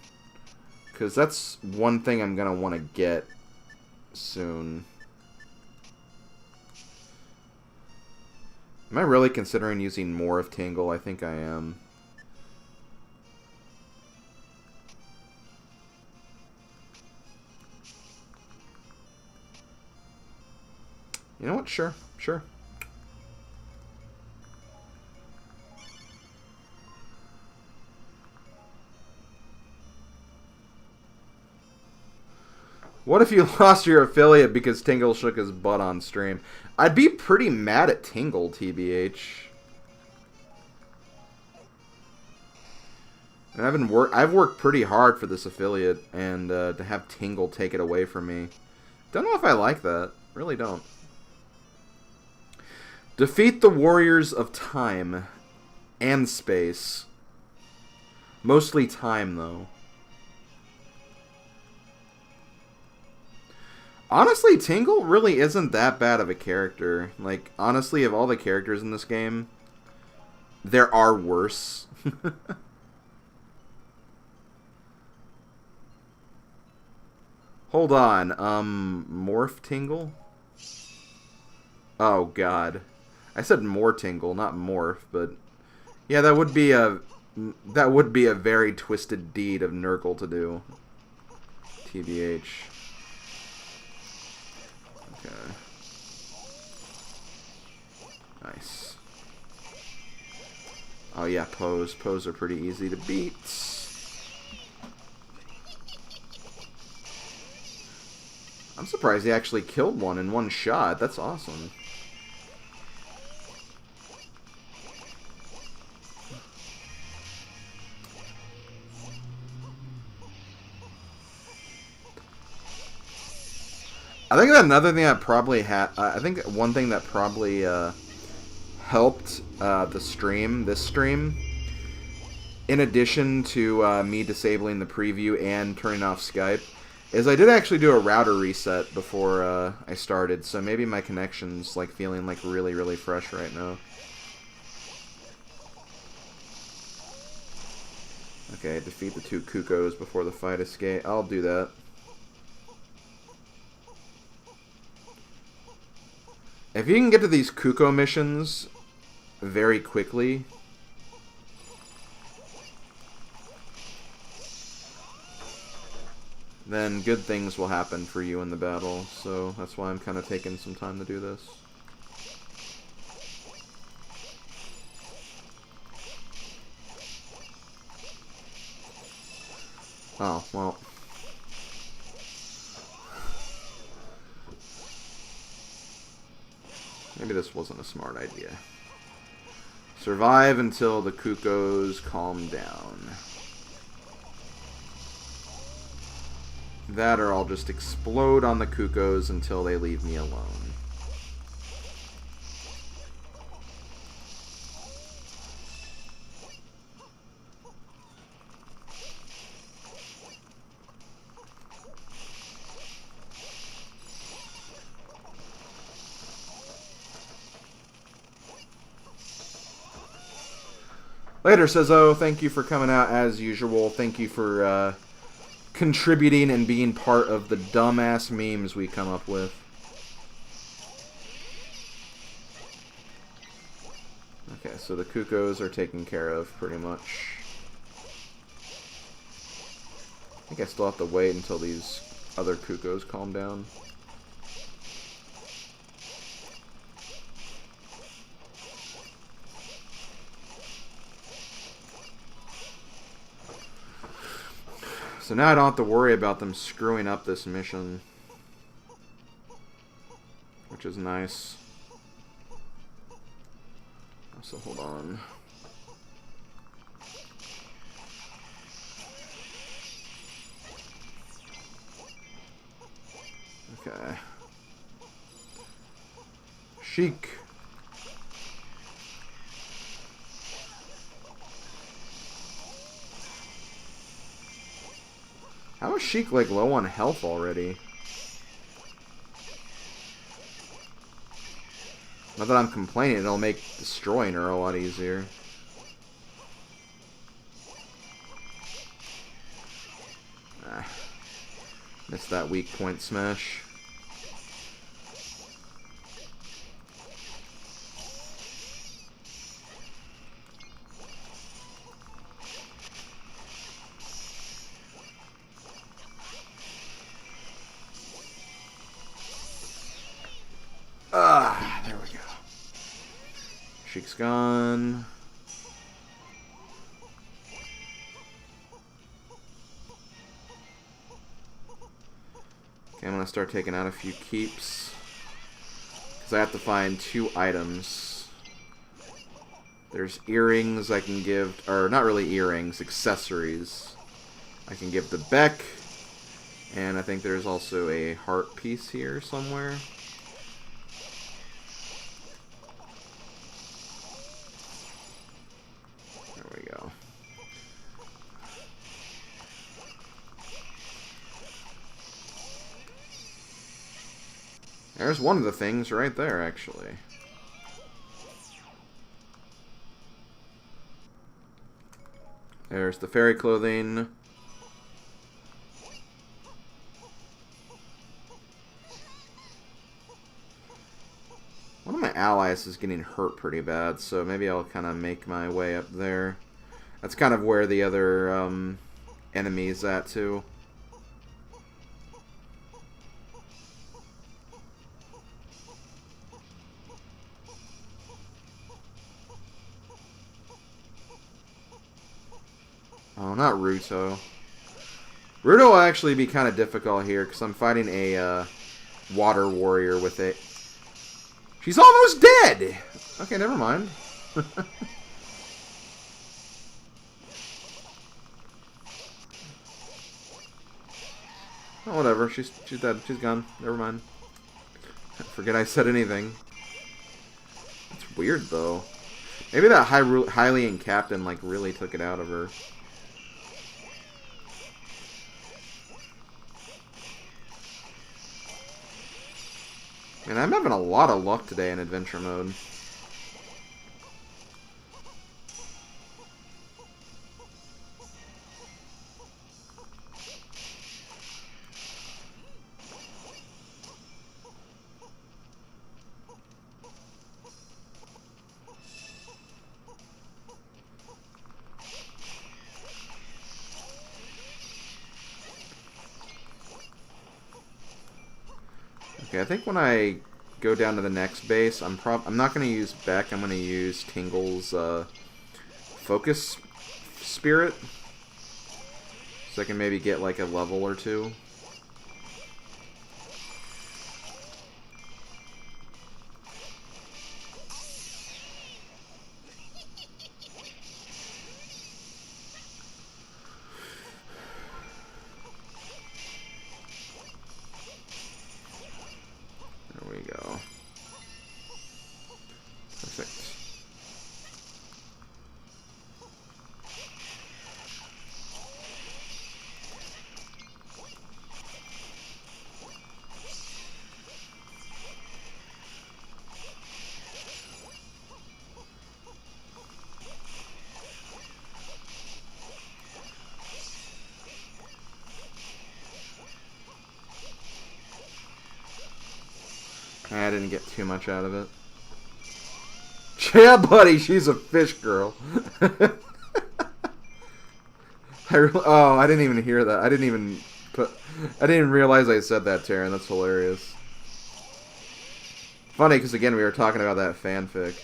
[SPEAKER 1] Because that's one thing I'm going to want to get soon. Am I really considering using more of Tingle? I think I am. You know what? Sure. Sure. What if you lost your affiliate because Tingle shook his butt on stream? I'd be pretty mad at Tingle, TBH. And I've worked pretty hard for this affiliate, and to have Tingle take it away from me Don't know if I like that. Really don't. Defeat the warriors of time and space. Mostly time, though. Honestly, Tingle really isn't that bad of a character. Like, honestly, of all the characters in this game, there are worse. Hold on, Morph Tingle? Oh, God. I said more Tingle, not Morph, but... Yeah, that would be a very twisted deed of Nurgle to do. TBH. Okay. Nice. Oh yeah, Pose. Pose are pretty easy to beat. I'm surprised he actually killed one in one shot. That's awesome. I think another thing that probably I think one thing that probably helped this stream, in addition to me disabling the preview and turning off Skype, is I did actually do a router reset before I started, so maybe my connection's like feeling like really, really fresh right now. Okay, defeat the 2 Cuckoos before the fight escape. I'll do that. If you can get to these Cuckoo missions very quickly, then good things will happen for you in the battle. So that's why I'm kind of taking some time to do this. Oh, well. Maybe this wasn't a smart idea. Survive until the Cuckoos calm down. That or I'll just explode on the Cuckoos until they leave me alone. Later, says, oh, thank you for coming out as usual. Thank you for contributing and being part of the dumbass memes we come up with. Okay, so the Cuckoos are taken care of pretty much. I think I still have to wait until these other Cuckoos calm down. So now I don't have to worry about them screwing up this mission, which is nice. So hold on. Okay. Sheik. How is Sheik like low on health already? Not that I'm complaining, it'll make destroying her a lot easier. Ah. Missed that weak point smash. Ah, there we go. Sheik's gone. Okay, I'm gonna start taking out a few keeps. Because I have to find 2 items. There's earrings I can give, or not really earrings, accessories I can give to Beck. And I think there's also a heart piece here somewhere. There we go. There's one of the things right there, actually. There's the fairy clothing. One of my allies is getting hurt pretty bad, so maybe I'll kind of make my way up there. That's kind of where the other enemy's at, too. Oh, not Ruto. Ruto will actually be kind of difficult here, because I'm fighting a water warrior with it. She's almost dead! Okay, never mind. Oh, whatever. She's dead. She's gone. Never mind. Forget I said anything. That's weird, though. Maybe that Hylian captain, like, really took it out of her. And I'm having a lot of luck today in adventure mode. Okay, I think when I go down to the next base, I'm not going to use Beck. I'm going to use Tingle's Focus Spirit, so I can maybe get like a level or two. There we go. Perfect. I didn't get too much out of it. Yeah, buddy, she's a fish girl. Oh, I didn't even hear that. I didn't even realize I said that, Taryn. That's hilarious. Funny, because again, we were talking about that fanfic.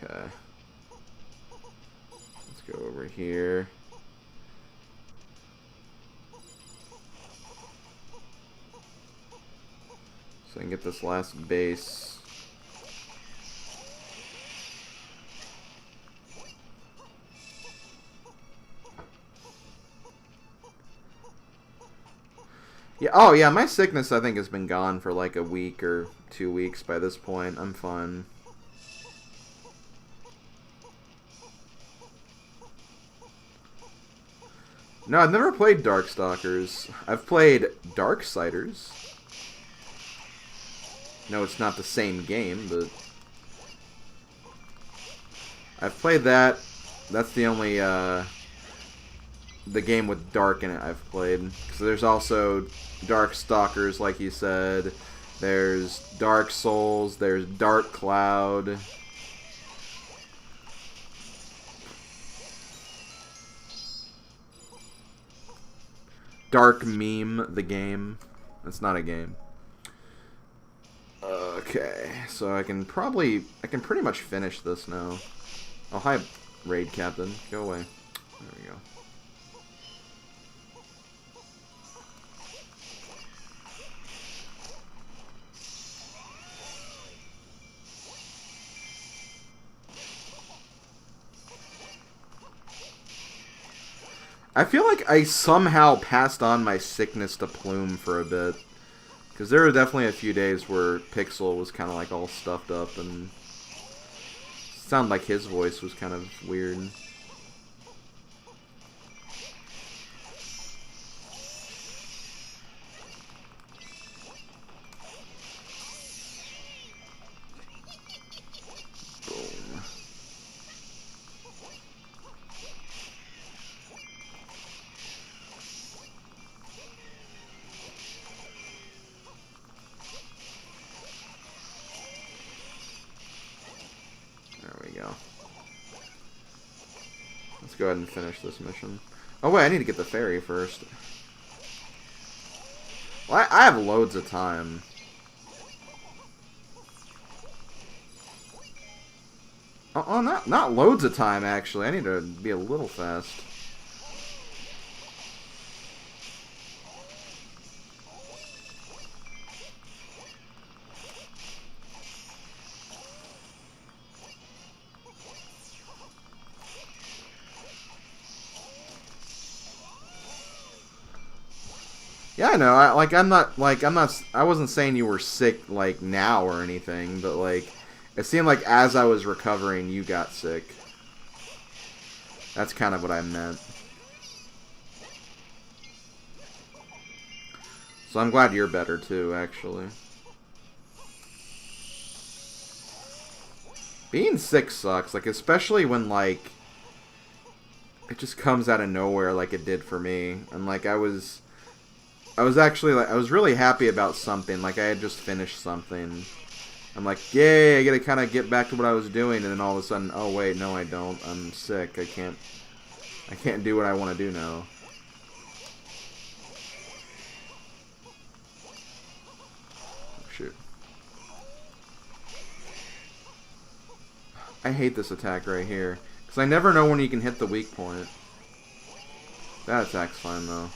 [SPEAKER 1] Okay. Let's go over here. So I can get this last base. Yeah, oh yeah, my sickness I think has been gone for like a week or 2 weeks by this point. I'm fine. No, I've never played Darkstalkers. I've played Darksiders. No, it's not the same game, but I've played that. That's the only the game with dark in it I've played. So there's also Darkstalkers, like you said. There's Dark Souls. There's Dark Cloud. Dark Meme, the game. It's not a game. Okay, so I can pretty much finish this now. Oh, hi, Raid Captain. Go away. There we go. I feel like I somehow passed on my sickness to Plume for a bit. Because there were definitely a few days where Pixel was kind of like all stuffed up and sounded like his voice was kind of weird. Boom. There we go. Let's go ahead and finish this mission. Oh wait, I need to get the ferry first. Well, I have loads of time. Oh, not loads of time, actually. I need to be a little fast. Yeah, I know. I wasn't saying you were sick, like, now or anything, but, like, it seemed like as I was recovering, you got sick. That's kind of what I meant. So I'm glad you're better, too, actually. Being sick sucks, like, especially when, like, it just comes out of nowhere like it did for me. And, like, I was actually, like, I was really happy about something. Like, I had just finished something. I'm like, yay, I gotta kind of get back to what I was doing. And then all of a sudden, oh, wait, no, I don't. I'm sick. I can't do what I want to do now. Oh, shoot. I hate this attack right here. Because I never know when you can hit the weak point. That attack's fine, though.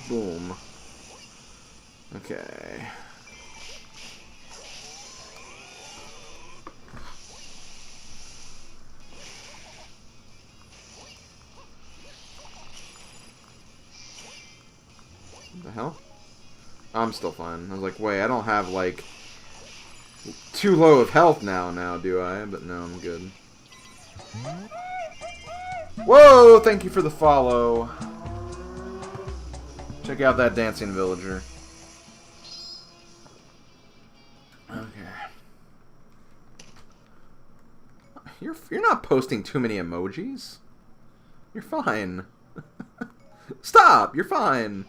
[SPEAKER 1] Boom. Okay. What the hell? I'm still fine. I was like, wait, I don't have, like, too low of health now, do I? But no, I'm good. Whoa! Thank you for the follow. Check out that dancing villager. Okay. You're not posting too many emojis. You're fine. Stop! You're fine.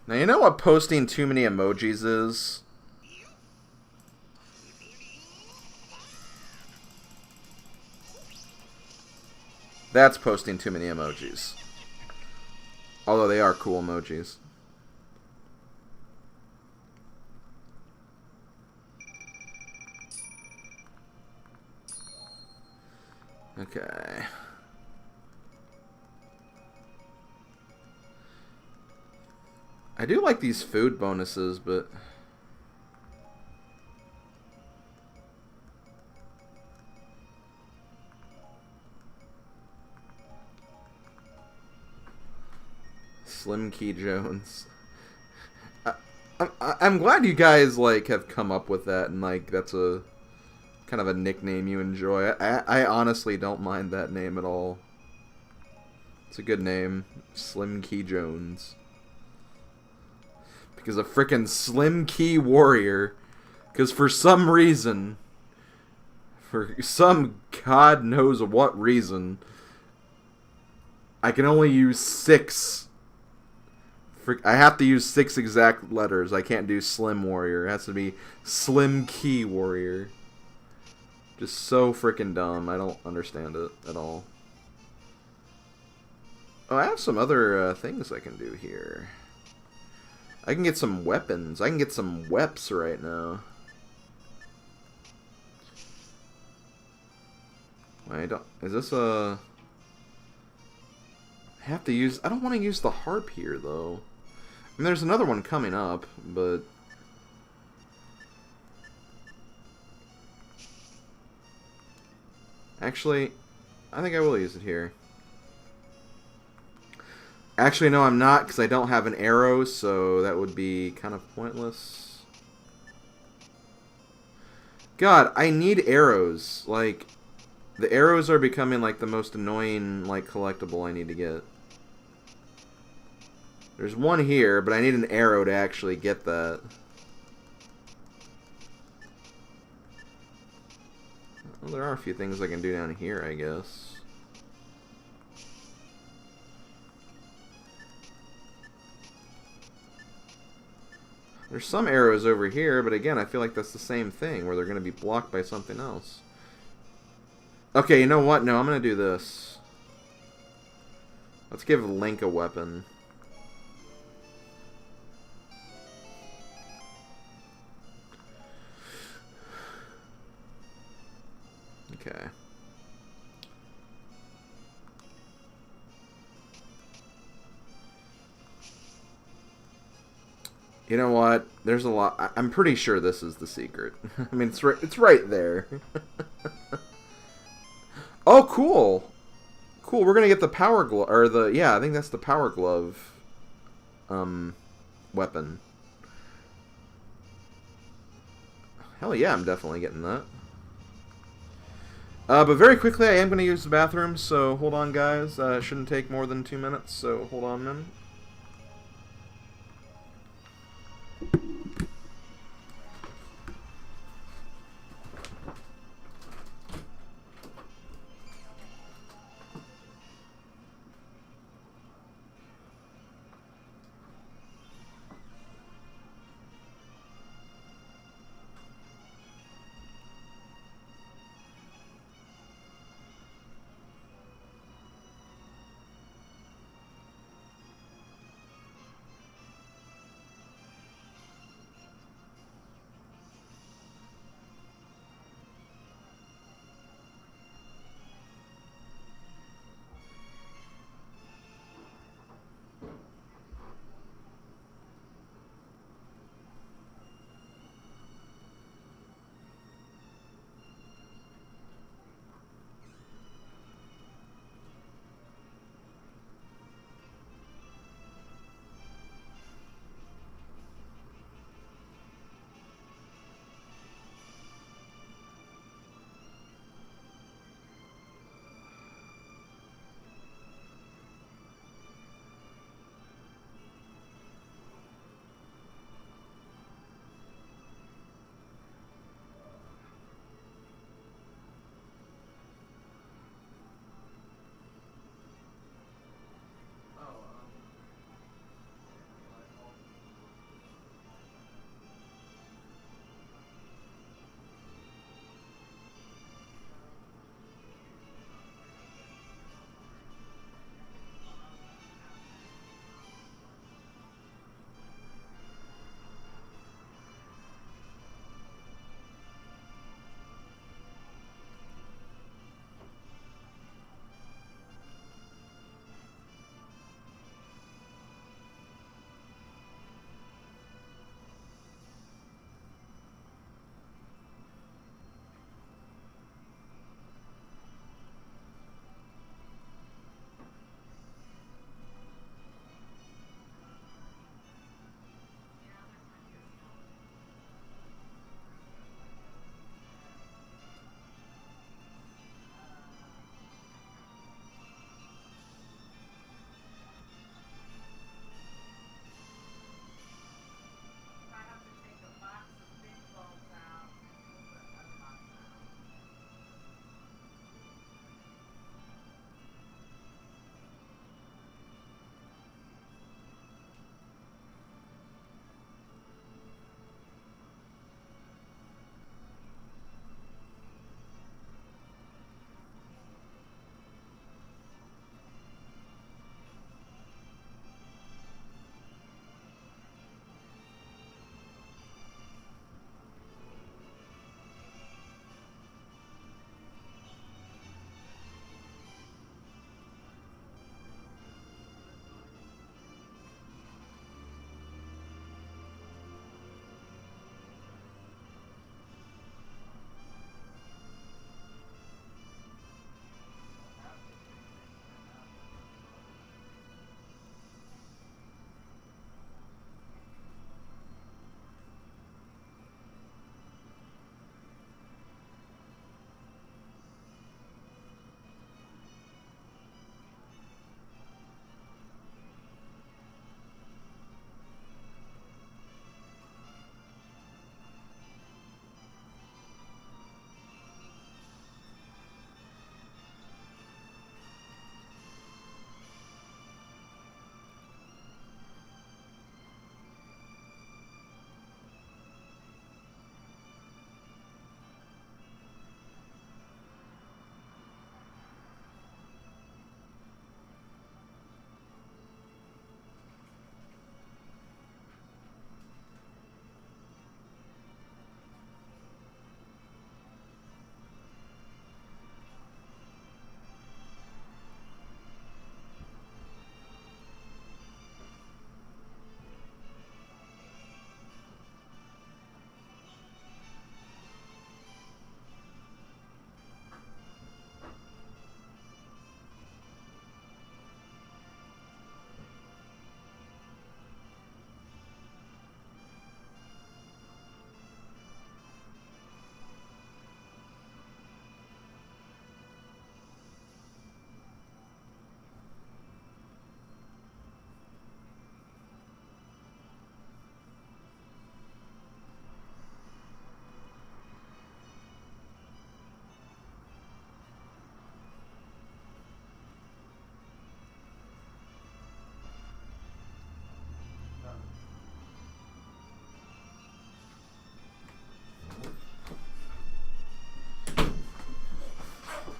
[SPEAKER 1] Now, you know what posting too many emojis is? That's posting too many emojis. Although they are cool emojis. Okay. I do like these food bonuses, but... Slim Key Jones. I'm glad you guys like have come up with that, and like that's a kind of a nickname you enjoy. I honestly don't mind that name at all. It's a good name, Slim Key Jones. Because a frickin' Slim Key Warrior. Because for some reason, for some god knows what reason, I can only use 6. I have to use 6 exact letters. I can't do Slim Warrior. It has to be Slim Key Warrior. Just so frickin' dumb. I don't understand it at all. Oh, I have some other things I can do here. I can get some weapons. I can get some weps right now. I don't... Is this a... I have to use... I don't want to use the harp here, though. I mean, there's another one coming up, but... Actually, I think I will use it here. Actually, no, I'm not, because I don't have an arrow, so that would be kind of pointless. God, I need arrows. Like, the arrows are becoming, like, the most annoying, like, collectible I need to get. There's one here, but I need an arrow to actually get that. Well, there are a few things I can do down here, I guess. There's some arrows over here, but again, I feel like that's the same thing, where they're going to be blocked by something else. Okay, you know what? No, I'm going to do this. Let's give Link a weapon. Okay. You know what? There's a lot. I'm pretty sure this is the secret. I mean, it's right there. Oh, cool. Cool. We're gonna get the power glove, or the I think that's the power glove. Weapon. Hell yeah, I'm definitely getting that. But very quickly, I am gonna use the bathroom. So hold on, guys. It shouldn't take more than 2 minutes. So hold on, man.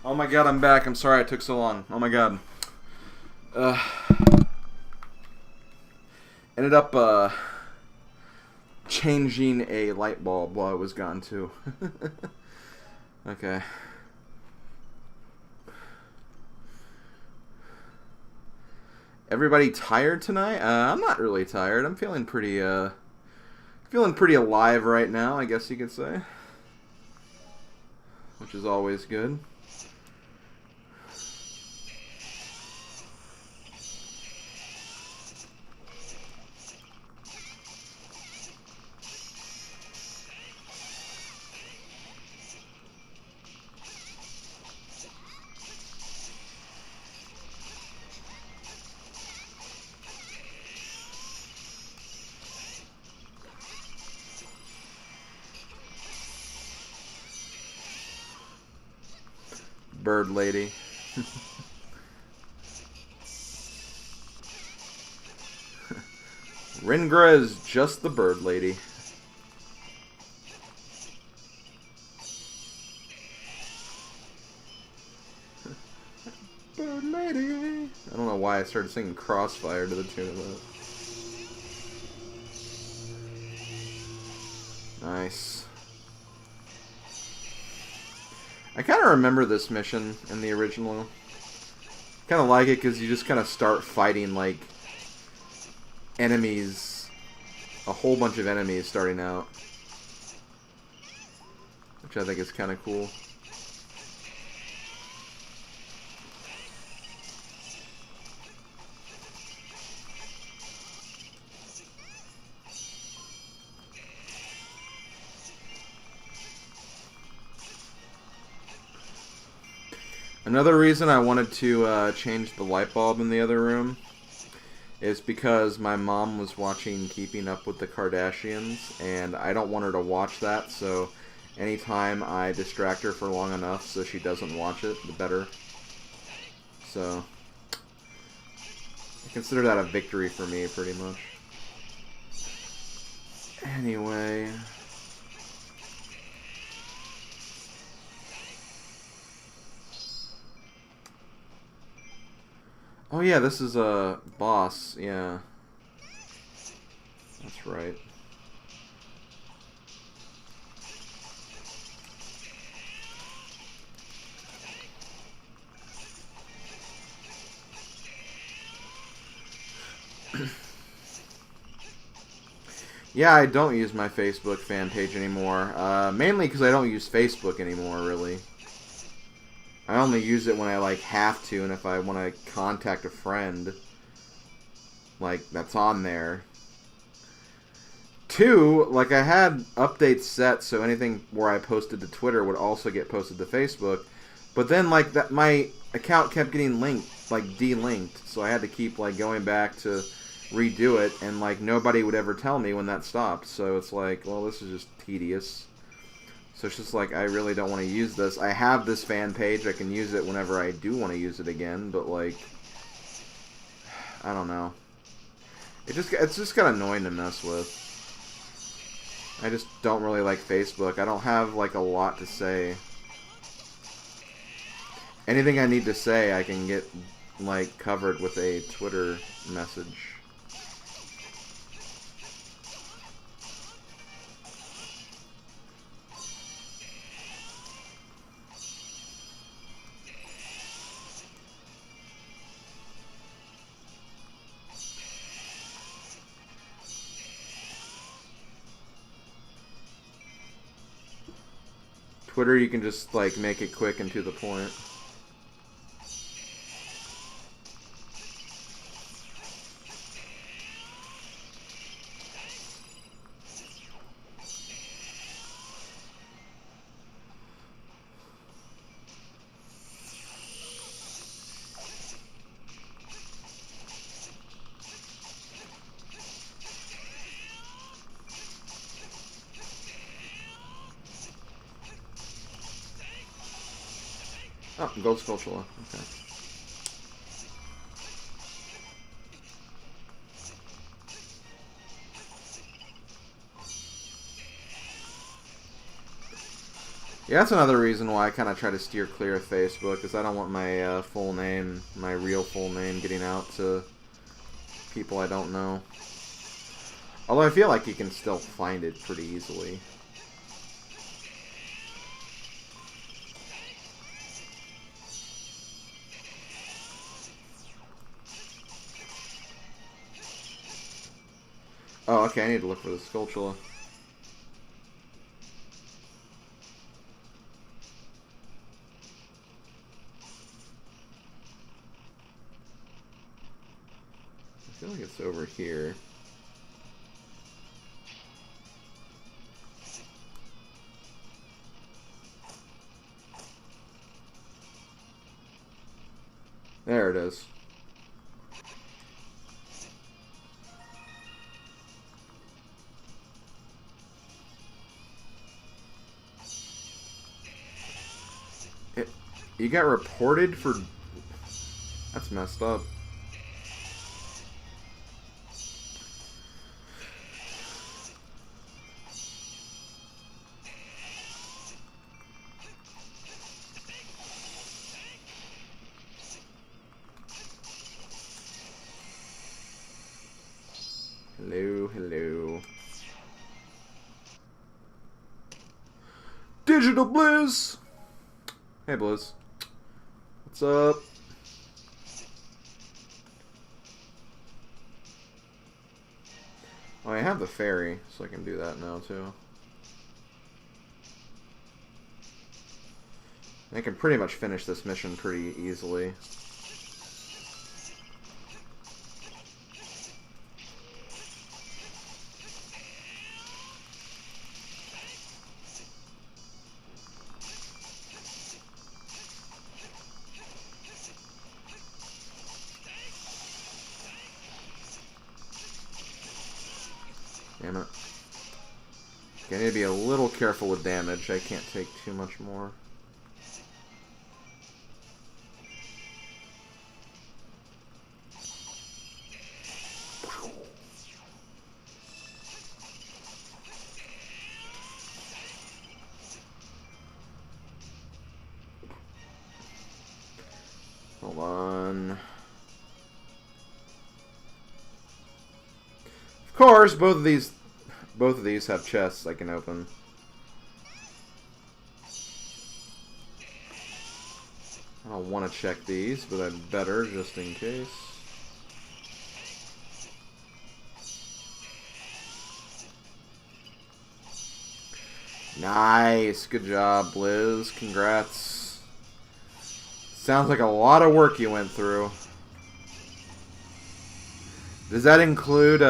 [SPEAKER 1] Oh my god, I'm back. I'm sorry it took so long. Oh my god. Ended up changing a light bulb while I was gone too. Okay. Everybody tired tonight? I'm not really tired. I'm feeling pretty alive right now, I guess you could say. Which is always good. Bird lady. Ringra is just the bird lady. Bird lady. I don't know why I started singing Crossfire to the tune of that. Nice. I kind of remember this mission in the original. Kind of like it because you just kind of start fighting like enemies, a whole bunch of enemies starting out, which I think is kind of cool. Another reason I wanted to change the light bulb in the other room is because my mom was watching Keeping Up with the Kardashians, and I don't want her to watch that, so anytime I distract her for long enough so she doesn't watch it, the better. So, I consider that a victory for me, pretty much. Anyway... Oh yeah, this is a boss, yeah. That's right. Yeah, I don't use my Facebook fan page anymore. Mainly because I don't use Facebook anymore, really. I only use it when I, like, have to, and if I want to contact a friend, like, that's on there. Two, like, I had updates set so anything where I posted to Twitter would also get posted to Facebook, but then, like, that my account kept getting linked, like, delinked, so I had to keep, like, going back to redo it, and, like, nobody would ever tell me when that stopped, so it's like, well, this is just tedious. So it's just like, I really don't want to use this. I have this fan page. I can use it whenever I do want to use it again. But, like, I don't know. It's just kind of annoying to mess with. I just don't really like Facebook. I don't have, like, a lot to say. Anything I need to say, I can get, like, covered with a Twitter message. Twitter, you can just, like, make it quick and to the point. Oh, Gold Sculpture. Okay. Yeah, that's another reason why I kind of try to steer clear of Facebook, because I don't want my full name, my real full name, getting out to people I don't know. Although I feel like you can still find it pretty easily. Oh, okay, I need to look for the Skulltula. I feel like it's over here. There it is. You got reported for... That's messed up. Hello, hello. Digital Blizz! Hey, Blizz. What's up? Oh, I have the ferry, so I can do that now, too. I can pretty much finish this mission pretty easily. Damn it. Okay, I need to be a little careful with damage. I can't take too much more. Hold on. Of course, both of these have chests I can open. I don't want to check these, but I'd better just in case. Nice, good job, Blizz. Congrats. Sounds like a lot of work you went through. Does that include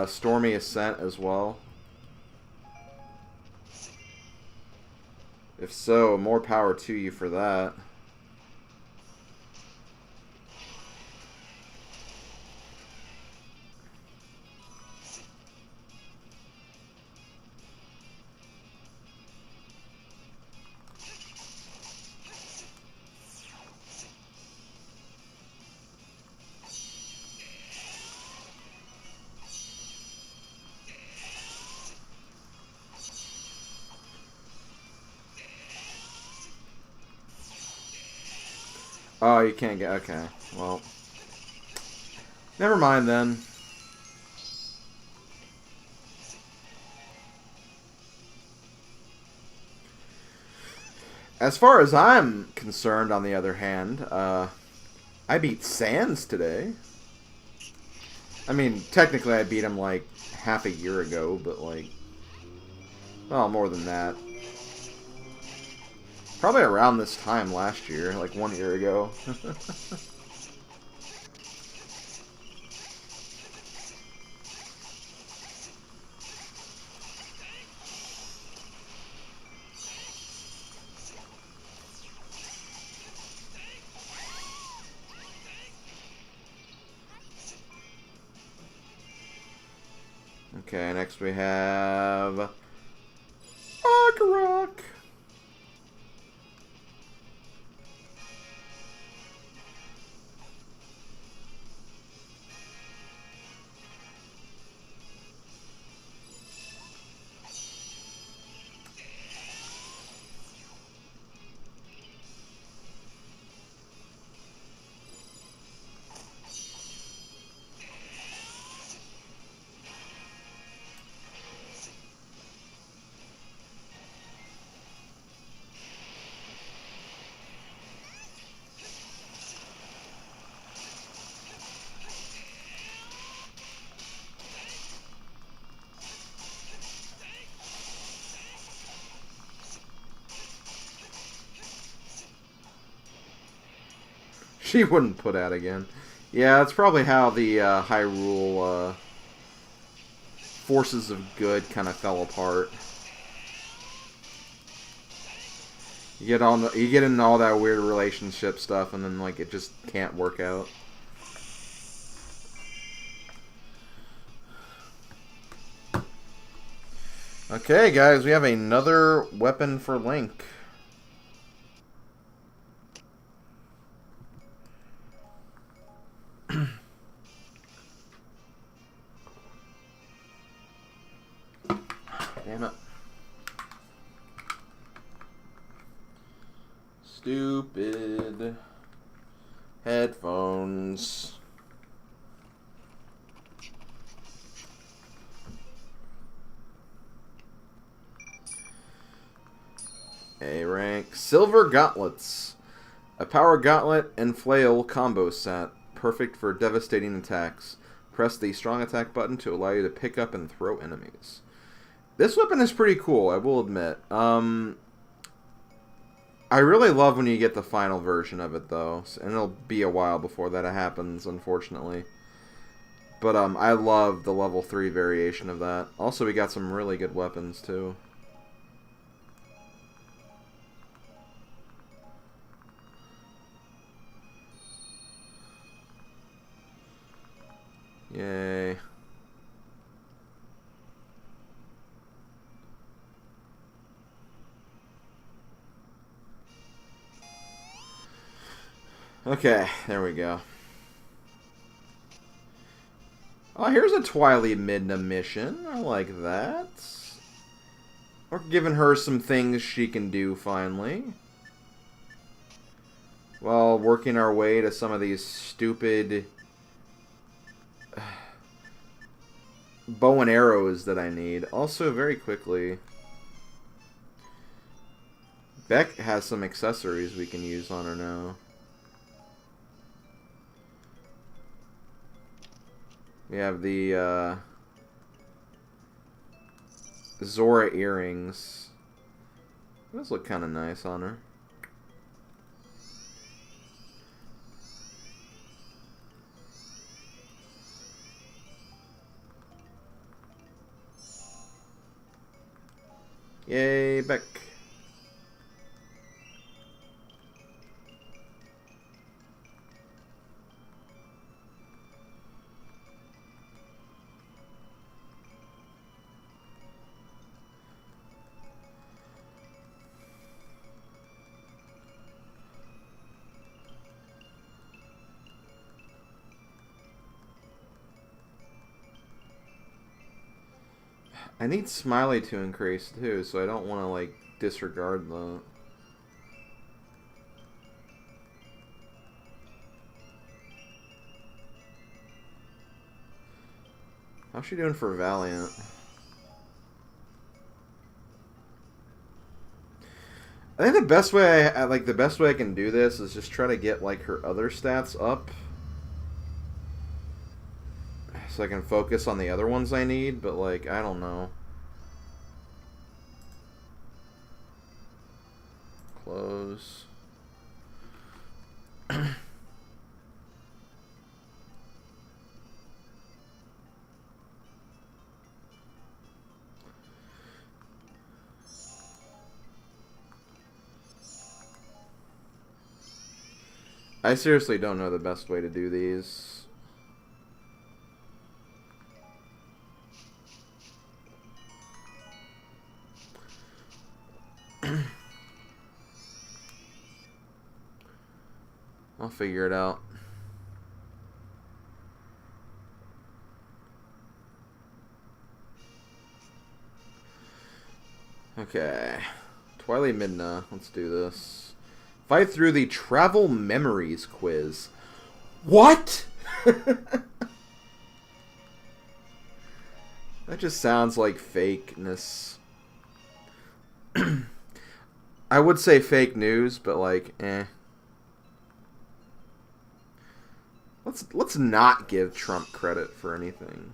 [SPEAKER 1] Stormy Ascent as well? If so, more power to you for that. Oh, you can't get... Okay, well... Never mind then. As far as I'm concerned, on the other hand, I beat Sans today. I mean, technically I beat him like half a year ago, but like... Well, more than that. Probably around this time last year, like 1 year ago. Okay, next we have... Akarok! She wouldn't put out again. Yeah, that's probably how the Hyrule forces of good kind of fell apart. You get into all that weird relationship stuff, and then like it just can't work out. Okay, guys, we have another weapon for Link. Damn it. Stupid headphones. A rank. Silver Gauntlets. A power gauntlet and flail combo set. Perfect for devastating attacks. Press the strong attack button to allow you to pick up and throw enemies. This weapon is pretty cool, I will admit. I really love when you get the final version of it, though. And it'll be a while before that happens, unfortunately. But I love the level 3 variation of that. Also, we got some really good weapons, too. Yay. Okay, there we go. Oh, here's a Twily Midna mission. I like that. We're giving her some things she can do, finally. While working our way to some of these stupid bow and arrows that I need. Also, very quickly, Beck has some accessories we can use on her now. We have the Zora earrings. Those look kind of nice on her. Yay, Beck. I need Smiley to increase too, so I don't want to like disregard that. How's she doing for Valiant? I think the best way I can do this is just try to get like her other stats up, so I can focus on the other ones I need. But like, I don't know. Close. I seriously don't know the best way to do these. I'll figure it out. Okay. Twilight Midna. Let's do this. Fight through the Travel Memories quiz. What? That just sounds like fakeness. I would say fake news, but like, eh. Let's not give Trump credit for anything.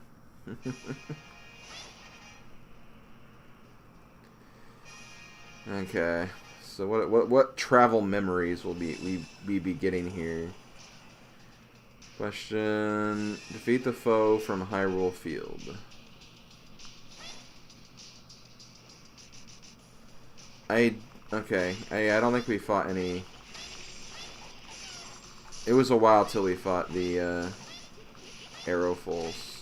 [SPEAKER 1] Okay. So what travel memories will we be getting here? Question: defeat the foe from Hyrule Field. Okay. I don't think we fought any. It was a while till we fought the Arrowfuls.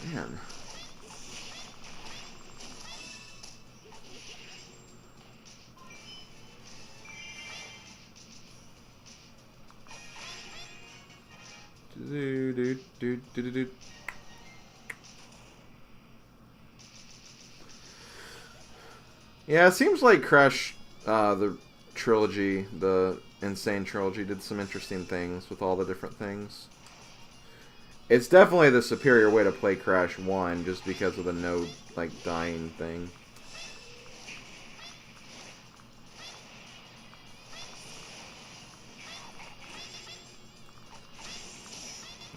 [SPEAKER 1] Man. Yeah, it seems like Crash, the trilogy, the Insane trilogy, did some interesting things with all the different things. It's definitely the superior way to play Crash 1, just because of the no, like, dying thing.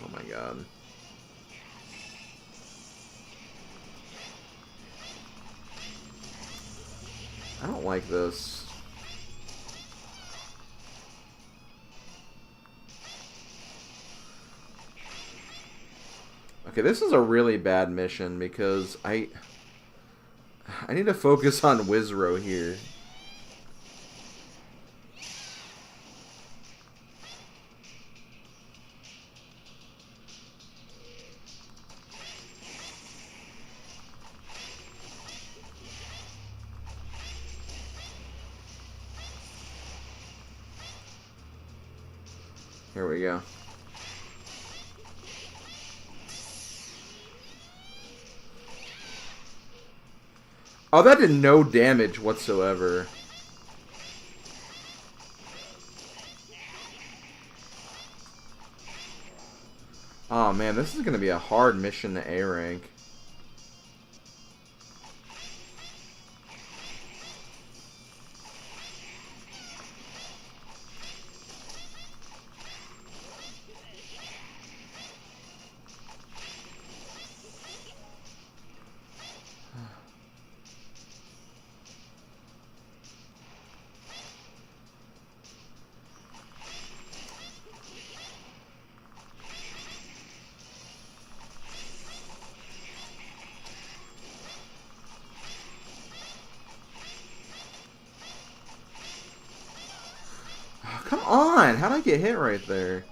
[SPEAKER 1] Oh my god. I don't like this. Okay, this is a really bad mission because I need to focus on Wizrow here. Here we go. Oh, that did no damage whatsoever. Oh man, this is going to be a hard mission to A rank. Come on! How'd I get hit right there?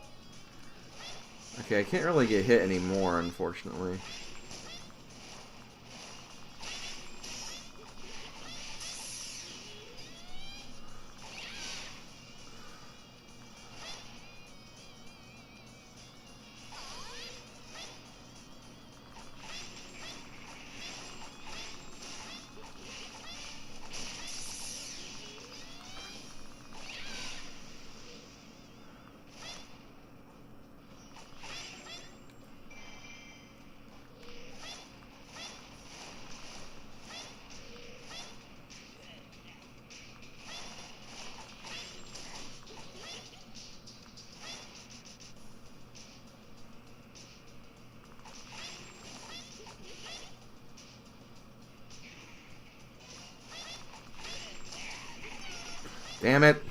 [SPEAKER 1] Okay, I can't really get hit anymore, unfortunately. Damn it.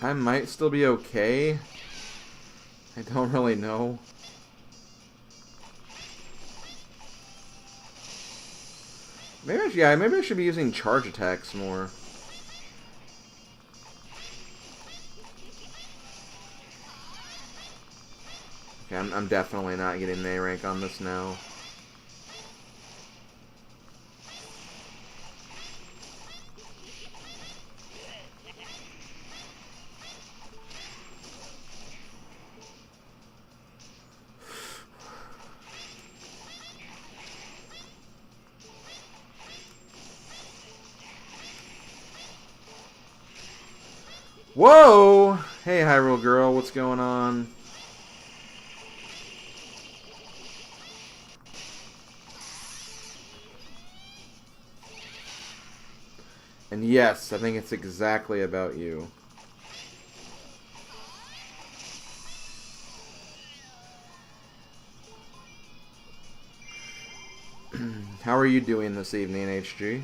[SPEAKER 1] I might still be okay. I don't really know. Maybe I should be using charge attacks more. Okay, I'm definitely not getting an A rank on this now. Whoa! Hey, Hyrule girl, what's going on? And yes, I think it's exactly about you. How are you doing this evening, HG?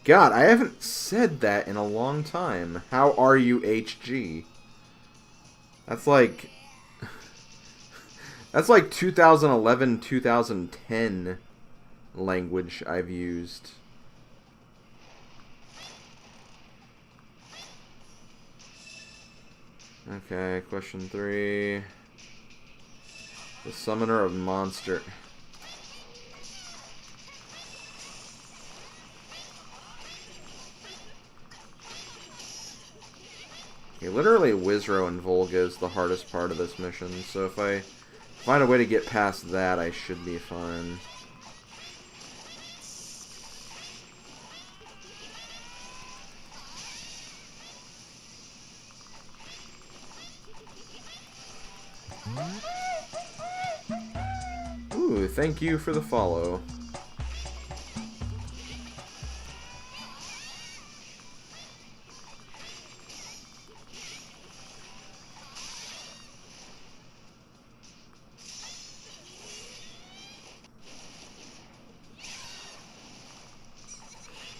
[SPEAKER 1] God, I haven't said that in a long time. How are you, HG? That's like... That's like 2011, 2010 language I've used. Okay, question 3. The Summoner of Monster... Okay, literally Wizrow and Volga is the hardest part of this mission, so if I find a way to get past that, I should be fine. Ooh, thank you for the follow.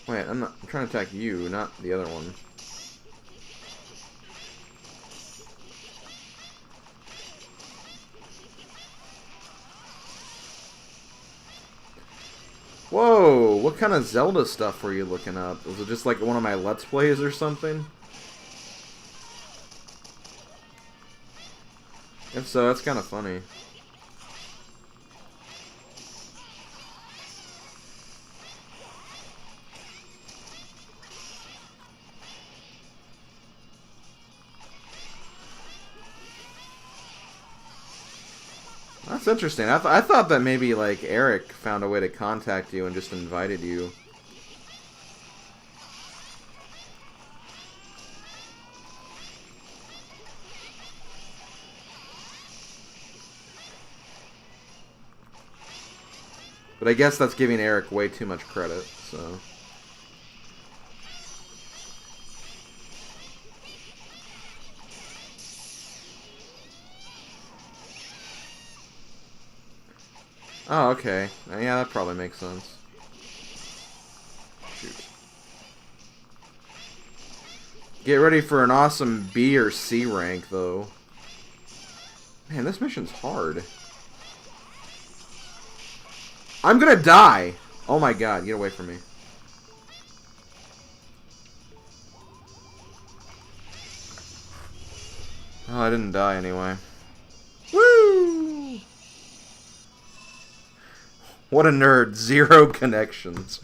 [SPEAKER 1] Wait, I'm trying to attack you, not the other one. Whoa, what kind of Zelda stuff were you looking up? Was it just like one of my Let's Plays or something? If so, that's kind of funny. That's interesting. I thought that maybe, like, Eric found a way to contact you and just invited you. But I guess that's giving Eric way too much credit, so... Oh, okay. Yeah, that probably makes sense. Shoot. Get ready for an awesome B or C rank, though. Man, this mission's hard. I'm gonna die! Oh my god, get away from me. Oh, I didn't die anyway. Woo! What a nerd. 0 connections.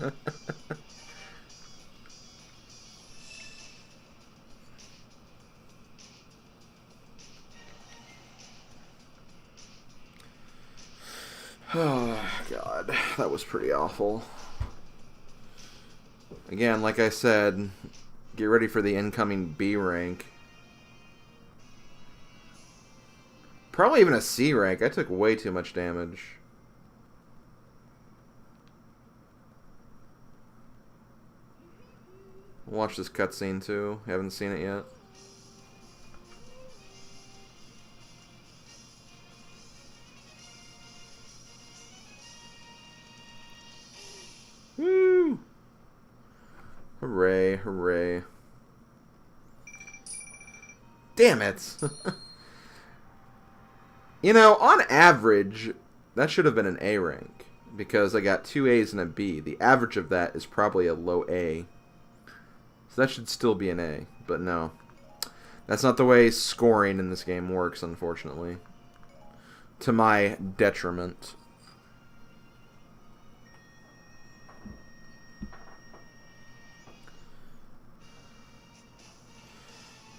[SPEAKER 1] Oh, God. That was pretty awful. Again, like I said, get ready for the incoming B rank. Probably even a C rank. I took way too much damage. Watch this cutscene too. Haven't seen it yet. Woo! Hooray, hooray. Damn it! You know, on average, that should have been an A rank. Because I got 2 A's and a B. The average of that is probably a low A. So that should still be an A, but no. That's not the way scoring in this game works, unfortunately. To my detriment.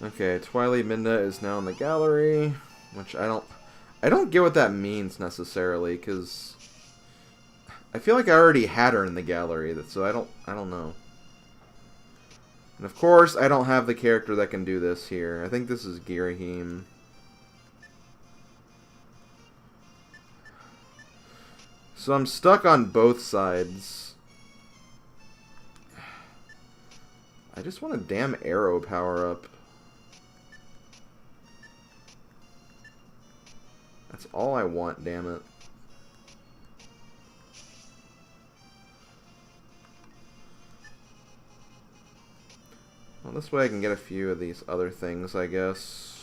[SPEAKER 1] Okay, Twilight Minda is now in the gallery, which I don't get what that means necessarily, because I feel like I already had her in the gallery, so I don't know. And of course, I don't have the character that can do this here. I think this is Girahim. So I'm stuck on both sides. I just want a damn arrow power up. That's all I want, damn it. Well, this way I can get a few of these other things, I guess.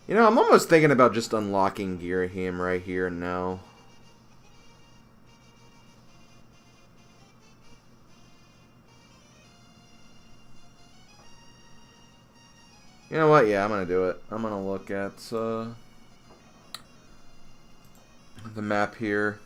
[SPEAKER 1] You know, I'm almost thinking about just unlocking Girahim right here and now. You know what? Yeah, I'm gonna do it. I'm gonna look at the map here.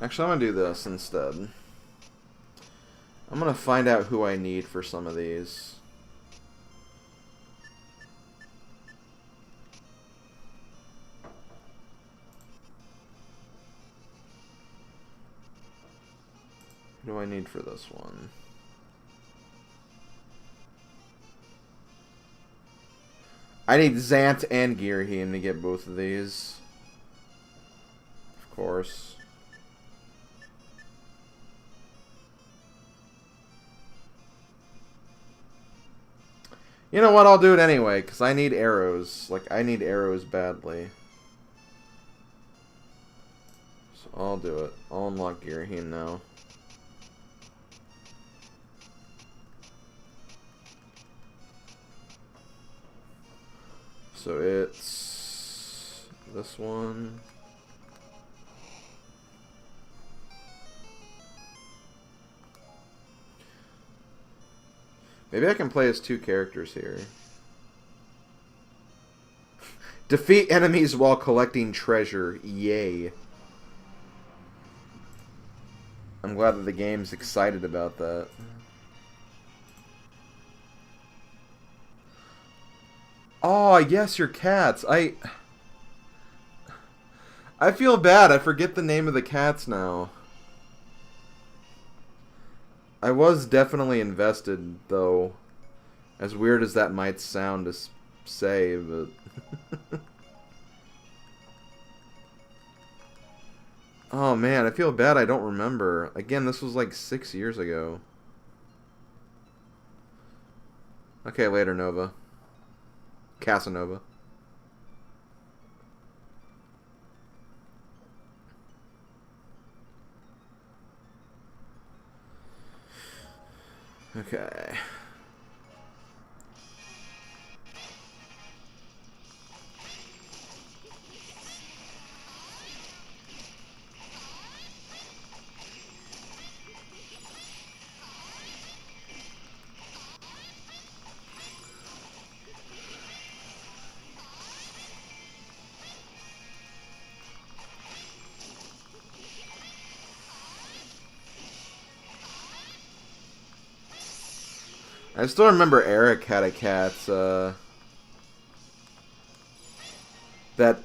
[SPEAKER 1] Actually, I'm going to do this instead. I'm going to find out who I need for some of these. Who do I need for this one? I need Zant and Girahim to get both of these. Of course. You know what, I'll do it anyway, because I need arrows. Like, I need arrows badly. So I'll do it. I'll unlock Girahim now. So it's this one. Maybe I can play as two characters here. Defeat enemies while collecting treasure. Yay. I'm glad that the game's excited about that. Oh, yes, your cats. I feel bad. I forget the name of the cats now. I was definitely invested, though. As weird as that might sound to say, but... Oh, man, I feel bad I don't remember. Again, this was like 6 years ago. Okay, later, Nova. Casanova. Okay. I still remember Eric had a cat that,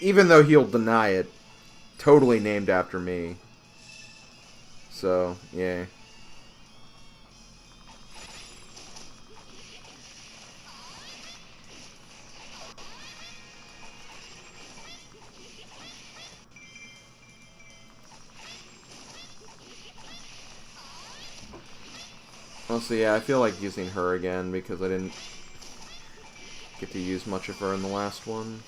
[SPEAKER 1] even though he'll deny it, totally named after me. So, yeah. Honestly, yeah, I feel like using her again because I didn't get to use much of her in the last one.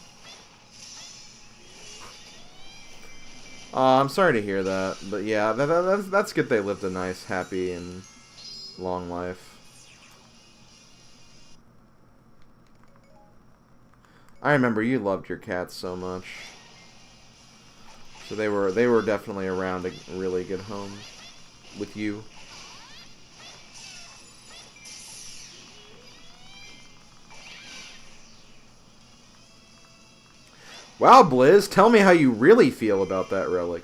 [SPEAKER 1] I'm sorry to hear that, but yeah, that's good they lived a nice, happy, and long life. I remember you loved your cats so much. So they were definitely around a really good home with you. Wow, Blizz, tell me how you really feel about that relic.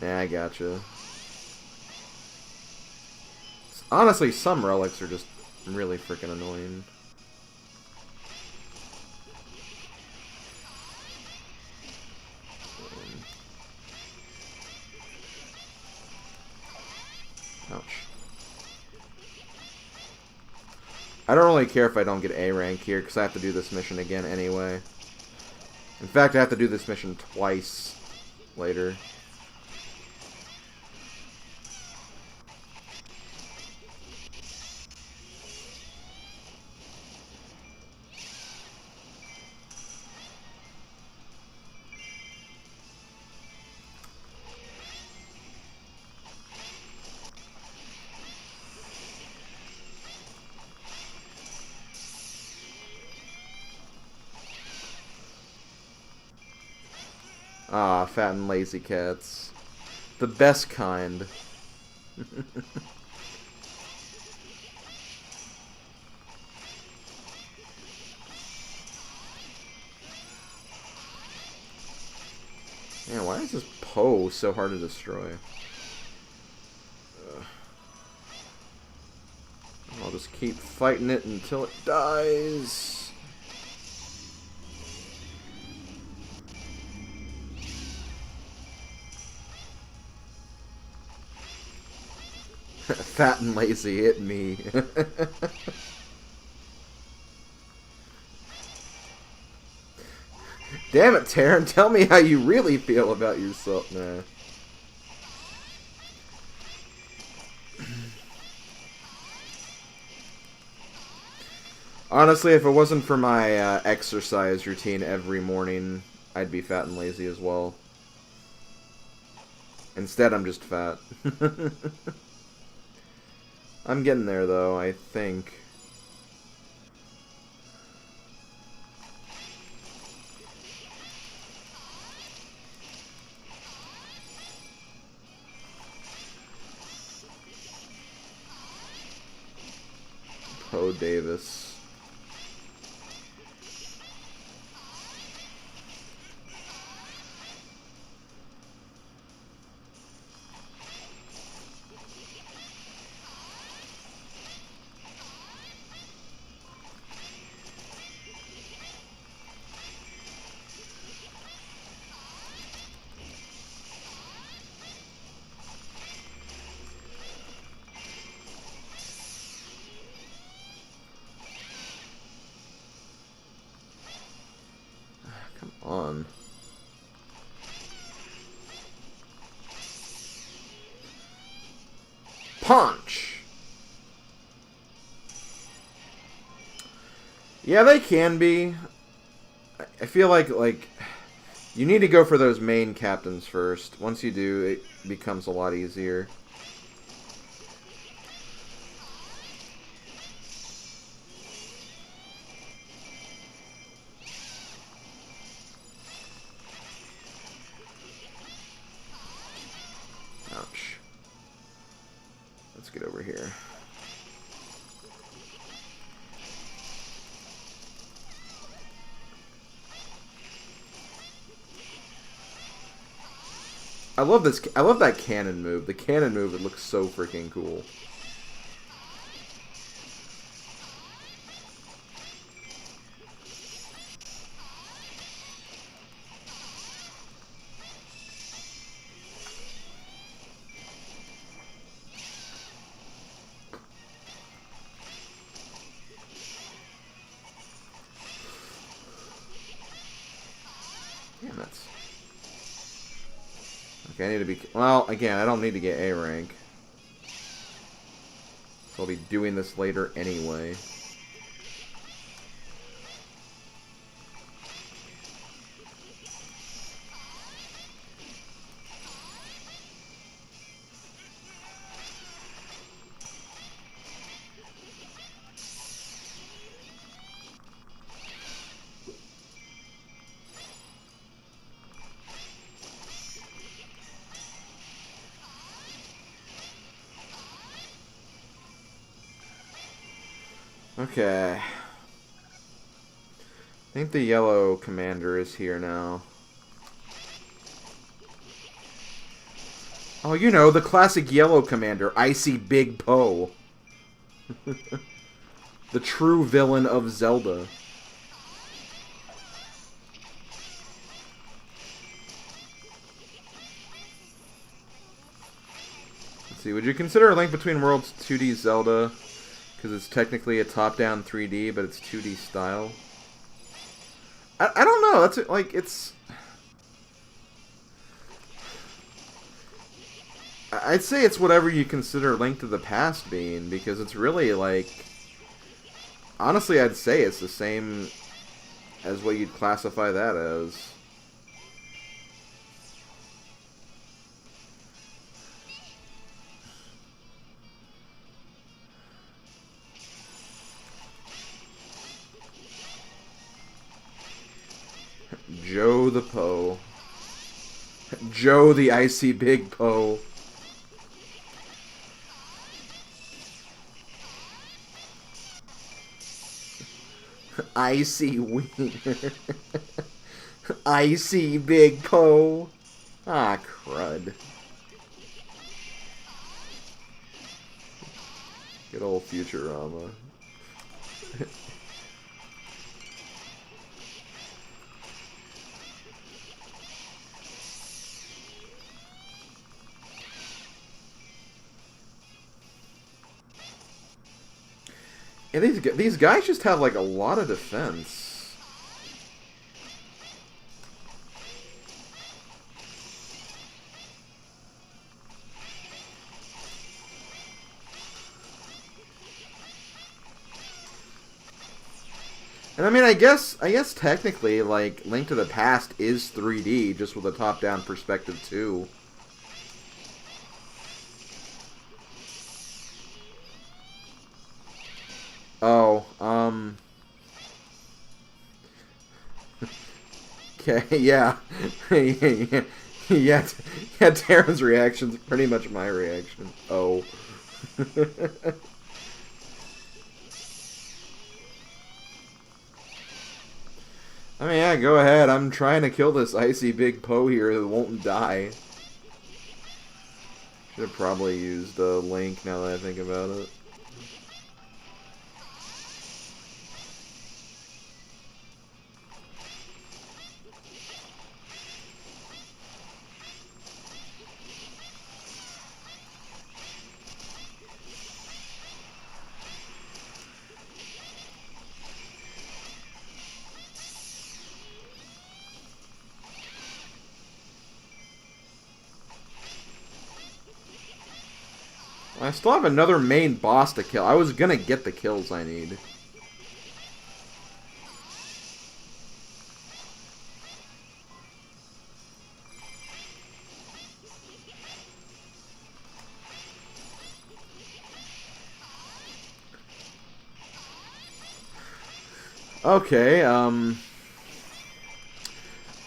[SPEAKER 1] Nah, I gotcha. Honestly, some relics are just really freaking annoying. Ouch. I don't really care if I don't get A rank here, because I have to do this mission again anyway. In fact, I have to do this mission twice later. Ah, fat and lazy cats. The best kind. Man, why is this Poe so hard to destroy? Ugh. I'll just keep fighting it until it dies. Fat and lazy, hit me. Damn it, Taryn, tell me how you really feel about yourself, man. Honestly, if it wasn't for my exercise routine every morning, I'd be fat and lazy as well. Instead, I'm just fat. I'm getting there, though, I think. Poe Davis. Come on. Punch! Yeah, they can be. I feel like you need to go for those main captains first. Once you do, it becomes a lot easier. Ouch. Let's get over here. I love this. I love that cannon move. The cannon move, it looks so freaking cool. Damn it. Okay, I need to be... Well, again, I don't need to get A rank. So I'll be doing this later anyway. Okay. I think the yellow commander is here now. Oh, you know, the classic yellow commander, Icy Big Poe. The true villain of Zelda. Let's see, would you consider A Link Between Worlds 2D Zelda? Because it's technically a top-down 3D, but it's 2D style. I don't know, that's like, it's... I'd say it's whatever you consider Link to the Past being, because it's really like... Honestly, I'd say it's the same as what you'd classify that as. Joe the Poe. Joe the Icy Big Poe. Icy Wiener. Icy Big Poe. Ah, crud. Good old Futurama. Yeah, these guys just have like a lot of defense. And I mean, I guess technically, like, Link to the Past is 3D, just with a top-down perspective too. Oh, okay, yeah. Yeah, yeah, Darren's reaction's pretty much my reaction. Oh. I mean, yeah, go ahead. I'm trying to kill this Icy Big Poe here that won't die. Should have probably used Link now that I think about it. I still have another main boss to kill. I was gonna get the kills I need. Okay,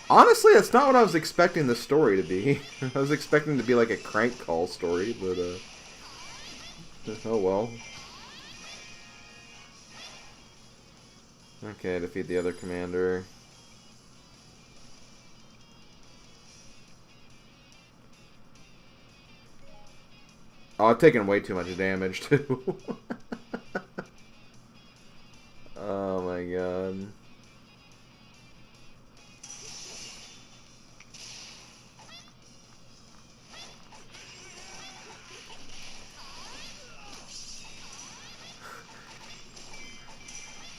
[SPEAKER 1] honestly, that's not what I was expecting the story to be. I was expecting it to be like a crank call story, but, oh well. Okay, defeat the other commander. Oh, I've taken way too much damage, too. Oh my god.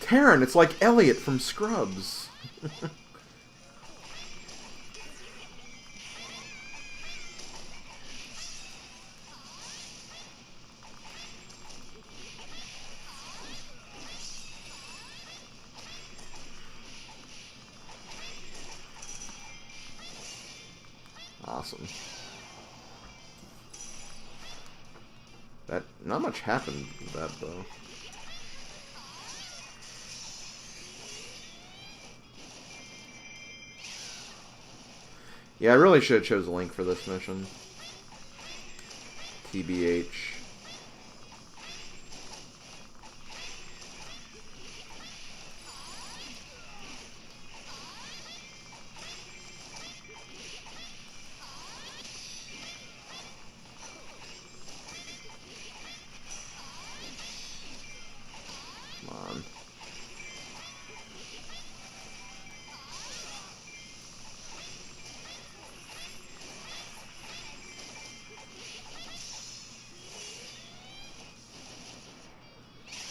[SPEAKER 1] Taryn, it's like Elliot from Scrubs. Awesome. That, not much happened with that, though. Yeah, I really should have chose Link for this mission. TBH.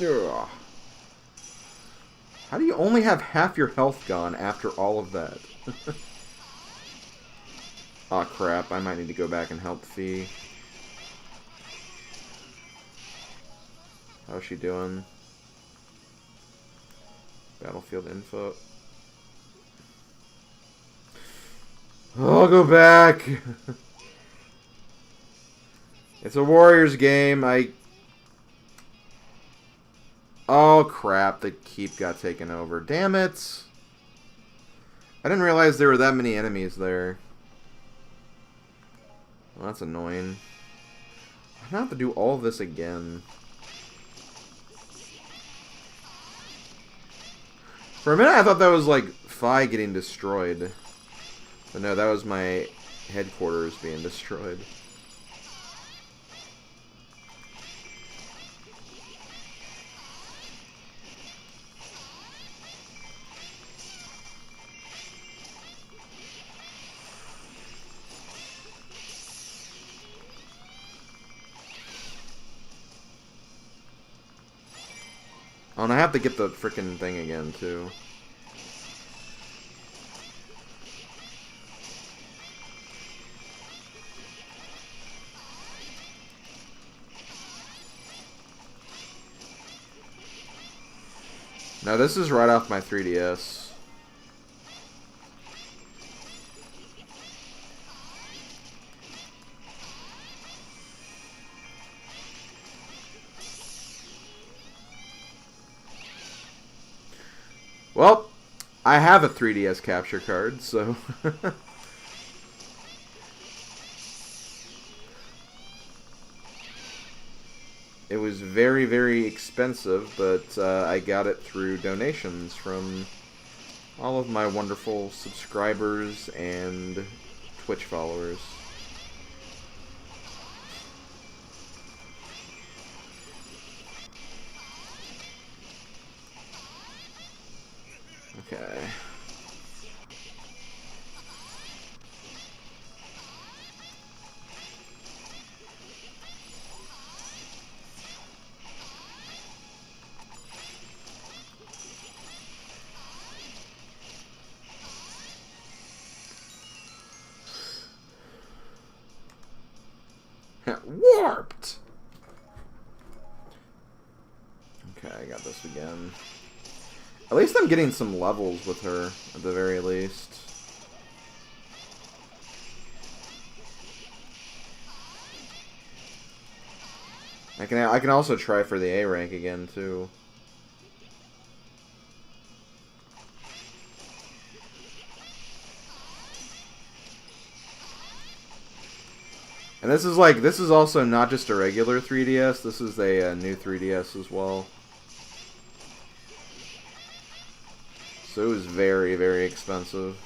[SPEAKER 1] Ugh. How do you only have half your health gone after all of that? Aw, crap. I might need to go back and help Fee. How's she doing? Battlefield info. I'll go back. It's a Warriors game. Oh, crap. The keep got taken over. Damn it. I didn't realize there were that many enemies there. Well, that's annoying. I'm gonna have to do all of this again. For a minute, I thought that was, like, Phi getting destroyed. But no, that was my headquarters being destroyed. Oh, and I have to get the frickin' thing again, too. Now, this is right off my 3DS. Well, I have a 3DS capture card, so... It was very, very expensive, but I got it through donations from all of my wonderful subscribers and Twitch followers. Okay. Warped! Okay, I got this again. At least I'm getting some levels with her, at the very least. I can also try for the A rank again, too. And this is also not just a regular 3DS, this is a new 3DS as well. So it was very, very expensive.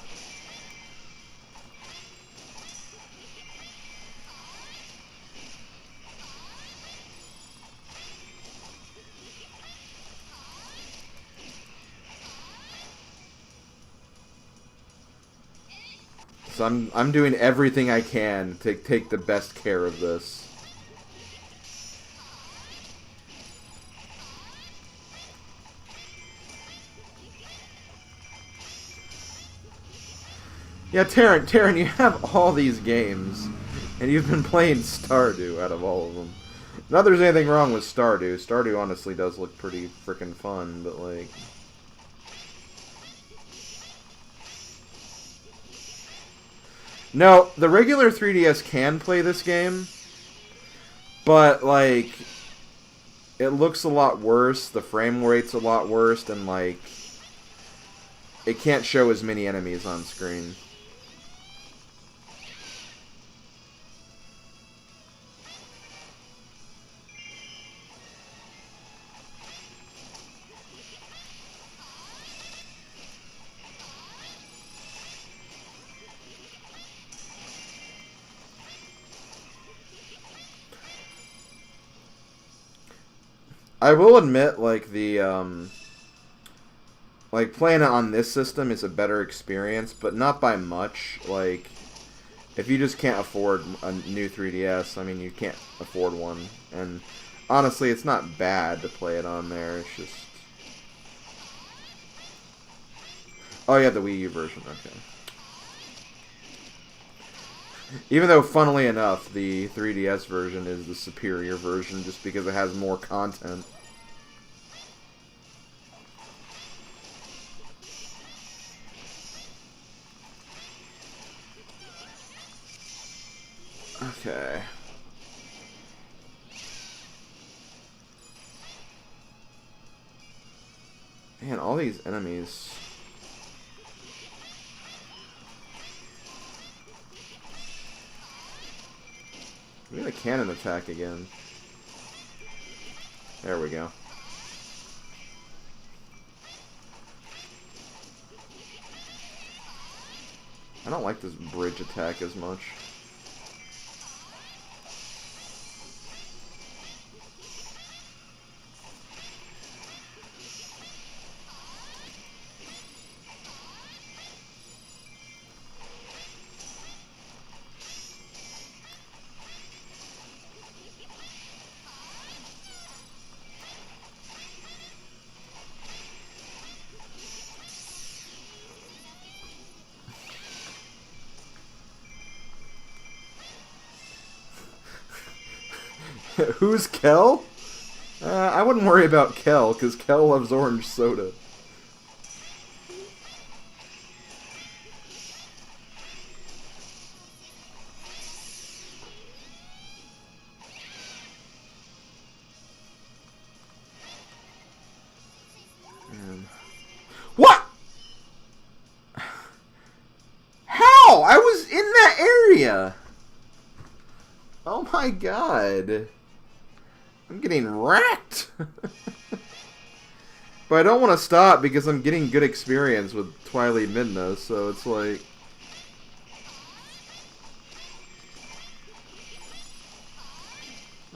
[SPEAKER 1] So I'm doing everything I can to take the best care of this. Yeah, Taryn, you have all these games, and you've been playing Stardew out of all of them. Not that there's anything wrong with Stardew. Stardew honestly does look pretty frickin' fun, but like... No, the regular 3DS can play this game, but like... It looks a lot worse, the frame rate's a lot worse, and like... It can't show as many enemies on screen. I will admit, like, like, playing it on this system is a better experience, but not by much. Like, if you just can't afford a new 3DS, I mean, you can't afford one. And Honestly, it's not bad to play it on there. It's just... Oh, yeah, the Wii U version. Okay. Even though, funnily enough, the 3DS version is the superior version just because it has more content. Okay. Man, all these enemies... Give me the cannon attack again. There we go. I don't like this bridge attack as much. Who's Kel? I wouldn't worry about Kel, because Kel loves orange soda. Man. What? How? I was in that area! Oh my god. I'm getting wrecked! But I don't want to stop because I'm getting good experience with Twilight Midna, so it's like...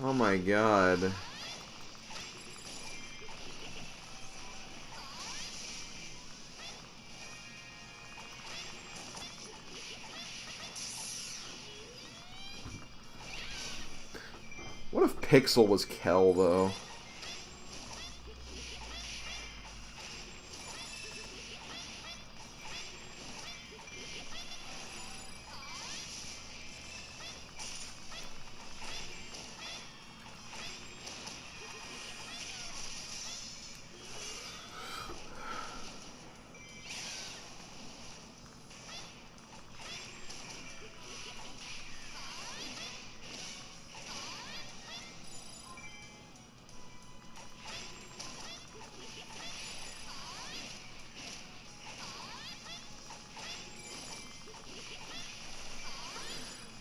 [SPEAKER 1] Oh my god. What if Pixel was Kel, though?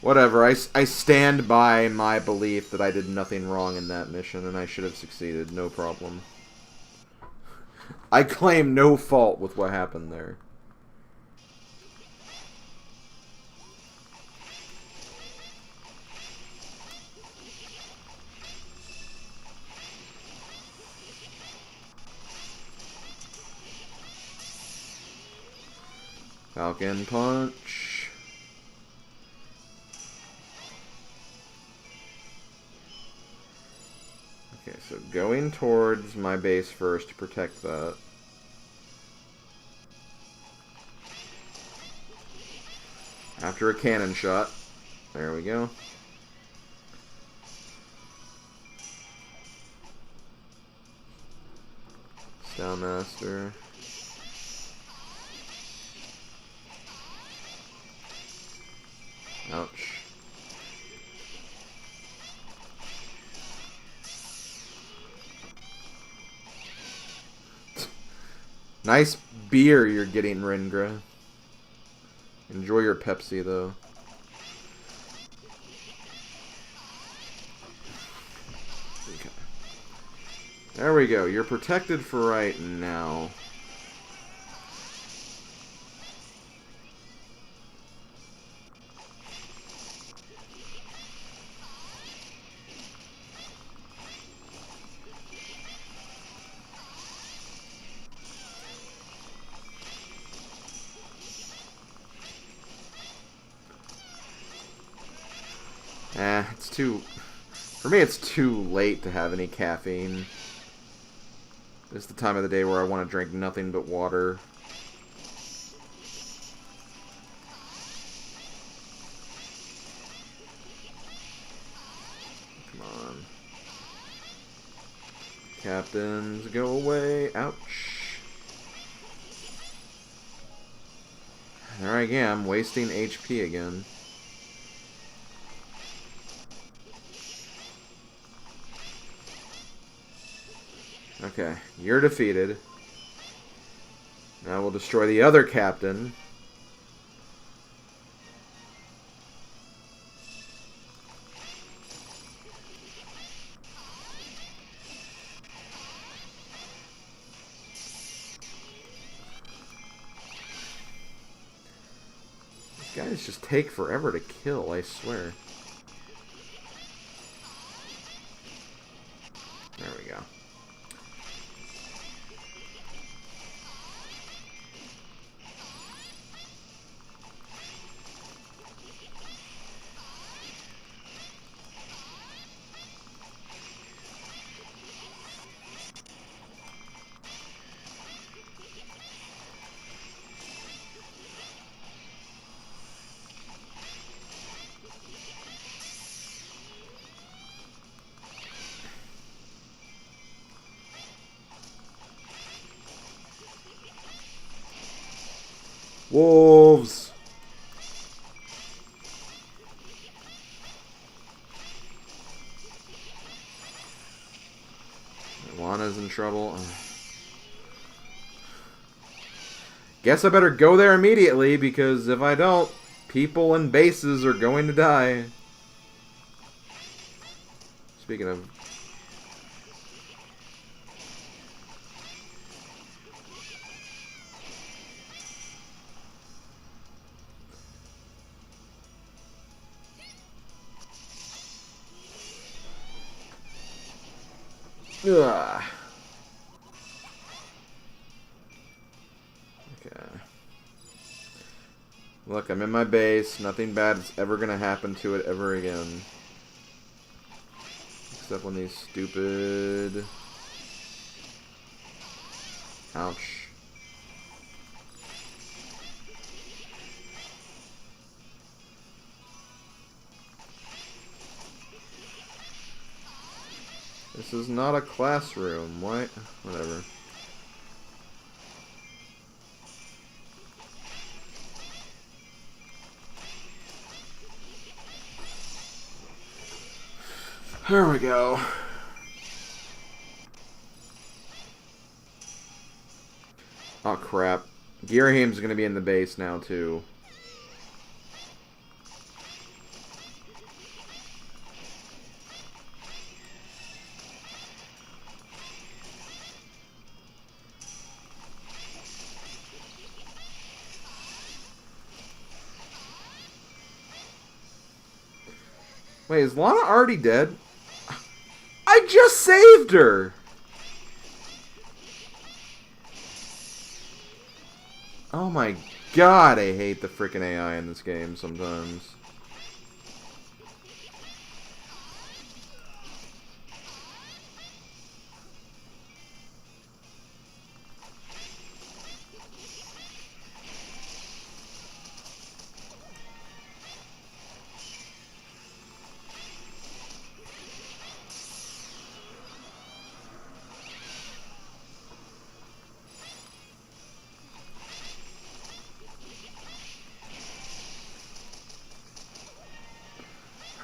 [SPEAKER 1] Whatever, I stand by my belief that I did nothing wrong in that mission, and I should have succeeded, no problem. I claim no fault with what happened there. Falcon Punch. Okay, so going towards my base first to protect that. After a cannon shot. There we go. Scoutmaster. Ouch. Nice beer you're getting, Ringra. Enjoy your Pepsi, though. Okay. There we go. You're protected for right now. It's too... For me, it's too late to have any caffeine. It's the time of the day where I want to drink nothing but water. Come on. Captains, go away. Ouch. There I am, wasting HP again. Okay, you're defeated. Now we'll destroy the other captain. These guys just take forever to kill, I swear. There we go. Wolves! Lana's in trouble. Guess I better go there immediately, because if I don't, people and bases are going to die. Speaking of... Ugh. Okay. Look, I'm in my base. Nothing bad is ever going to happen to it ever again. Except when these stupid... Ouch. This is not a classroom. Why? Whatever. There we go. Oh crap. Gearheim's gonna be in the base now too. Wait, is Lana already dead? I just saved her! Oh my god, I hate the frickin' AI in this game sometimes.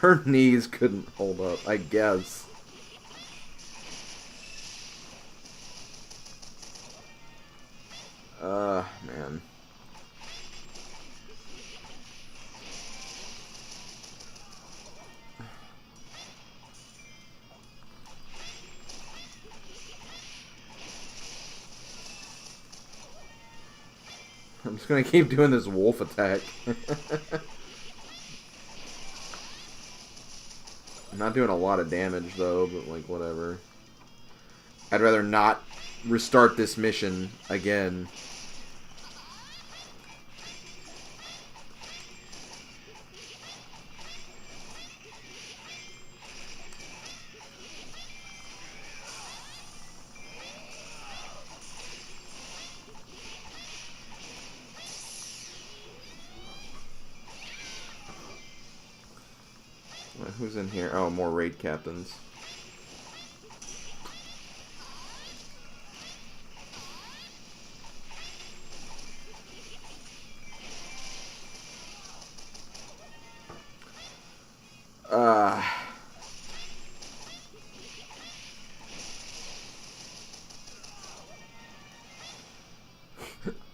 [SPEAKER 1] Her knees couldn't hold up, I guess. Man. I'm just gonna keep doing this wolf attack. I'm not doing a lot of damage though, but like whatever. I'd rather not restart this mission again. Who's in here? Oh, more raid captains.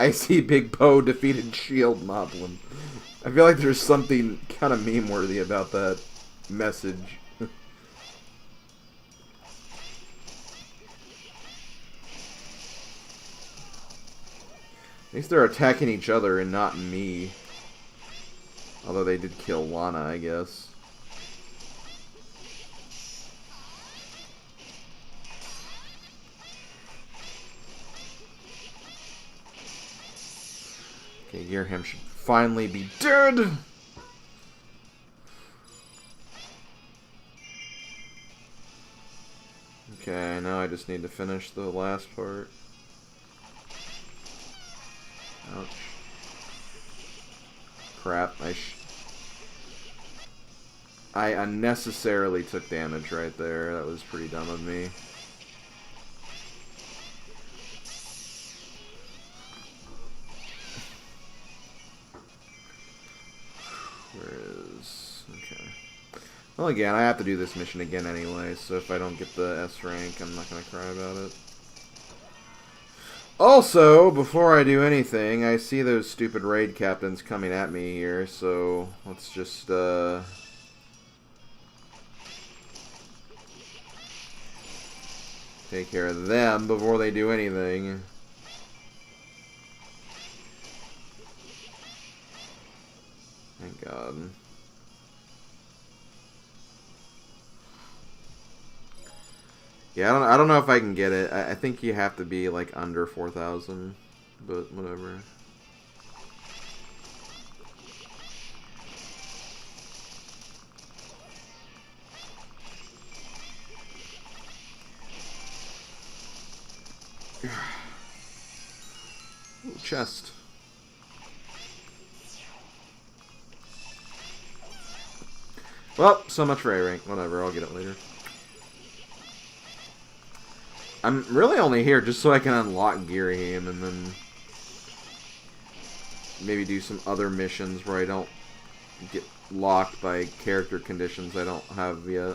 [SPEAKER 1] I see Big Poe defeated Shield Moblin. I feel like there's something kind of meme-worthy about that message. At least they're attacking each other and not me. Although they did kill Lana, I guess. Okay, Gearham should finally be dead! Okay, now I just need to finish the last part. Ouch. Crap, I unnecessarily took damage right there. That was pretty dumb of me. Okay. Well, again, I have to do this mission again anyway, so if I don't get the S rank, I'm not going to cry about it. Also, before I do anything, I see those stupid raid captains coming at me here, so let's just, take care of them before they do anything. Thank God. Yeah, I don't know if I can get it. I think you have to be like under 4,000, but whatever. Ooh, chest. Well, so much for A rank. Whatever, I'll get it later. I'm really only here just so I can unlock Girahim and then maybe do some other missions where I don't get locked by character conditions I don't have yet.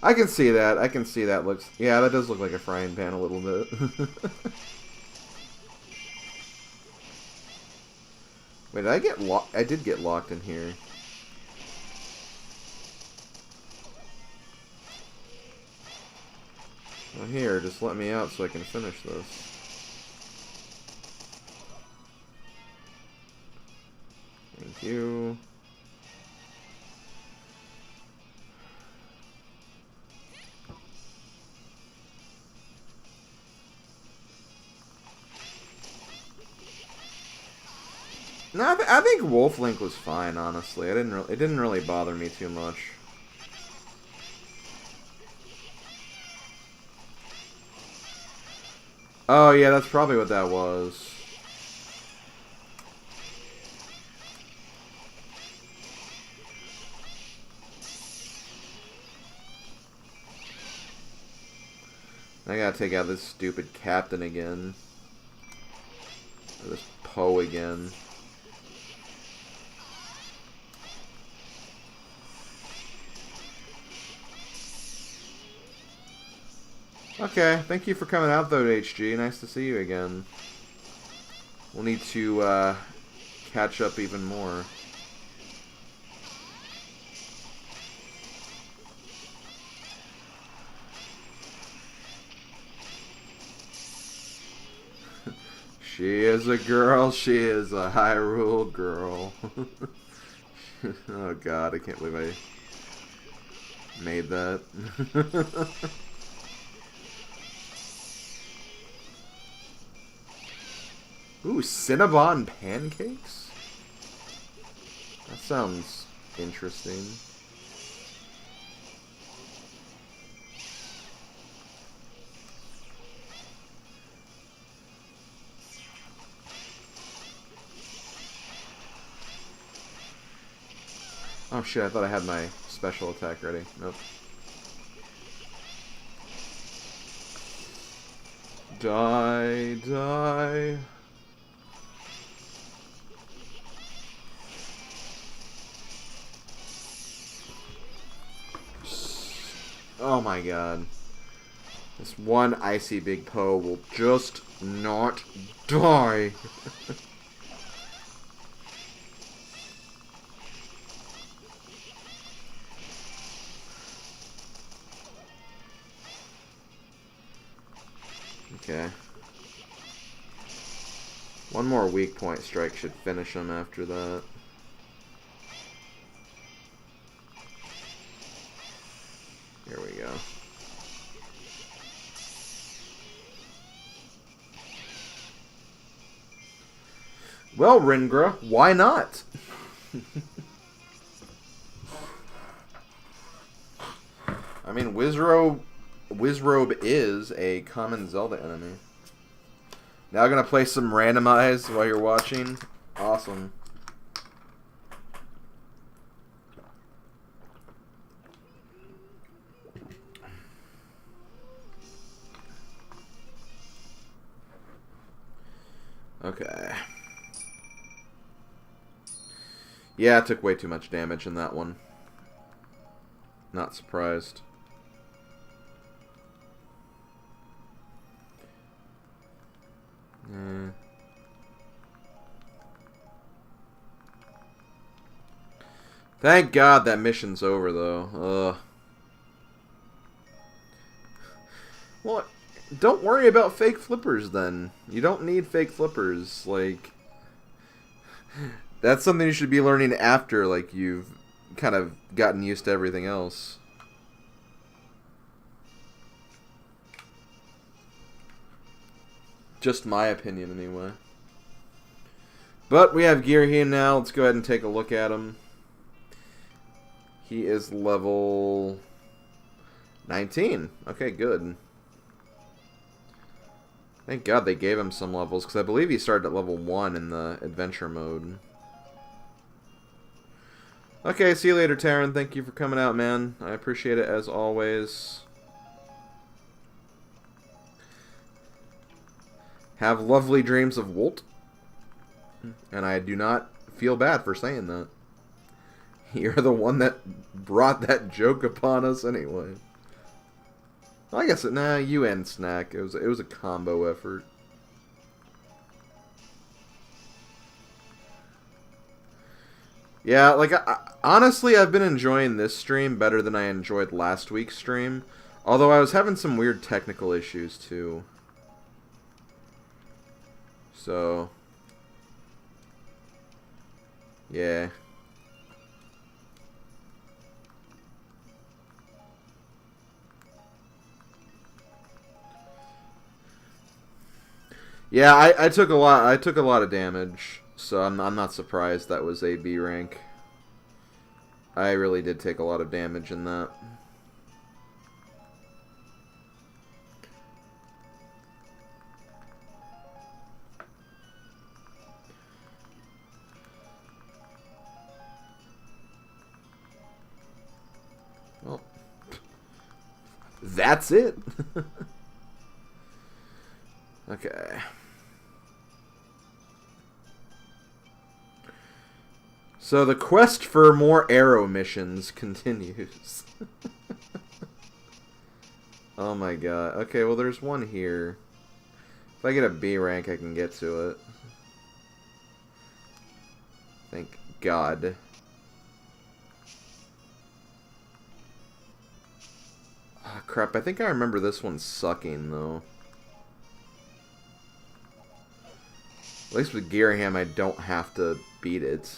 [SPEAKER 1] I can see that. I can see that looks... Yeah, that does look like a frying pan a little bit. Wait, did I get locked? I did get locked in here. Well, here, just let me out so I can finish this. Thank you. No, I think Wolf Link was fine, honestly. It didn't really bother me too much. Oh yeah, that's probably what that was. I gotta take out this stupid captain again. Or this Poe again. Okay, thank you for coming out though, HG. Nice to see you again. We'll need to catch up even more. She is a girl, she is a Hyrule girl. Oh god, I can't believe I made that. Ooh, Cinnabon pancakes? That sounds interesting. Oh shit, I thought I had my special attack ready. Nope. Die, die. Oh my god. This one icy big Poe will just not die. Okay. One more weak point strike should finish him after that. Here we go. Well, Ringra, why not? I mean, Wizrobe is a common Zelda enemy. Now I'm gonna play some randomize while you're watching. Awesome. Okay. Yeah, I took way too much damage in that one. Not surprised. Thank God that mission's over, though. Well, don't worry about fake flippers, then. You don't need fake flippers. Like, that's something you should be learning after, like, you've kind of gotten used to everything else. Just my opinion, anyway. But we have gear here now. Let's go ahead and take a look at him. He is level 19. Okay, good. Thank God they gave him some levels, because I believe he started at level 1 in the adventure mode. Okay, see you later, Taryn. Thank you for coming out, man. I appreciate it as always. Have lovely dreams of Wolt. And I do not feel bad for saying that. You're the one that brought that joke upon us anyway. Well, I guess nah, you and Snack. It was a combo effort. Yeah, like honestly, I've been enjoying this stream better than I enjoyed last week's stream. Although I was having some weird technical issues too. So, yeah. Yeah, I took a lot. I took a lot of damage, so I'm not surprised that was a B rank. I really did take a lot of damage in that. Well, that's it. Okay. So the quest for more arrow missions continues. Oh my god. Okay, well there's one here. If I get a B rank, I can get to it. Thank God. Ah, crap. I think I remember this one sucking, though. At least with Gearham, I don't have to beat it.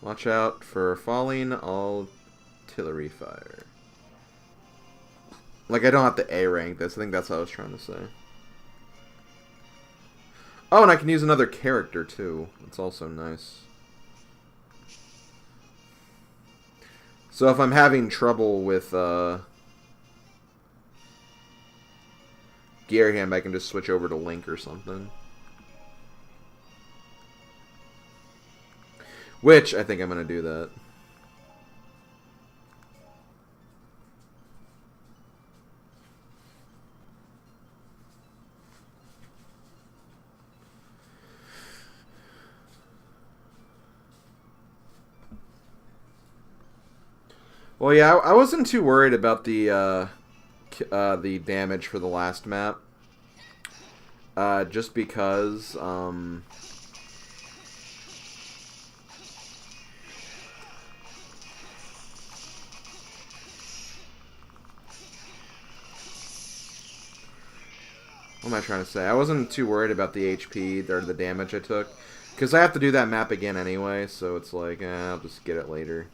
[SPEAKER 1] Watch out for falling artillery fire. Like, I don't have to A rank this. I think that's what I was trying to say. Oh, and I can use another character, too. That's also nice. So if I'm having trouble with Gearham, scare him, I can just switch over to Link or something. Which, I think I'm going to do that. Well, yeah, I wasn't too worried about the damage for the last map. Just because, what am I trying to say? I wasn't too worried about the HP or the damage I took. Because I have to do that map again anyway, so it's like, I'll just get it later.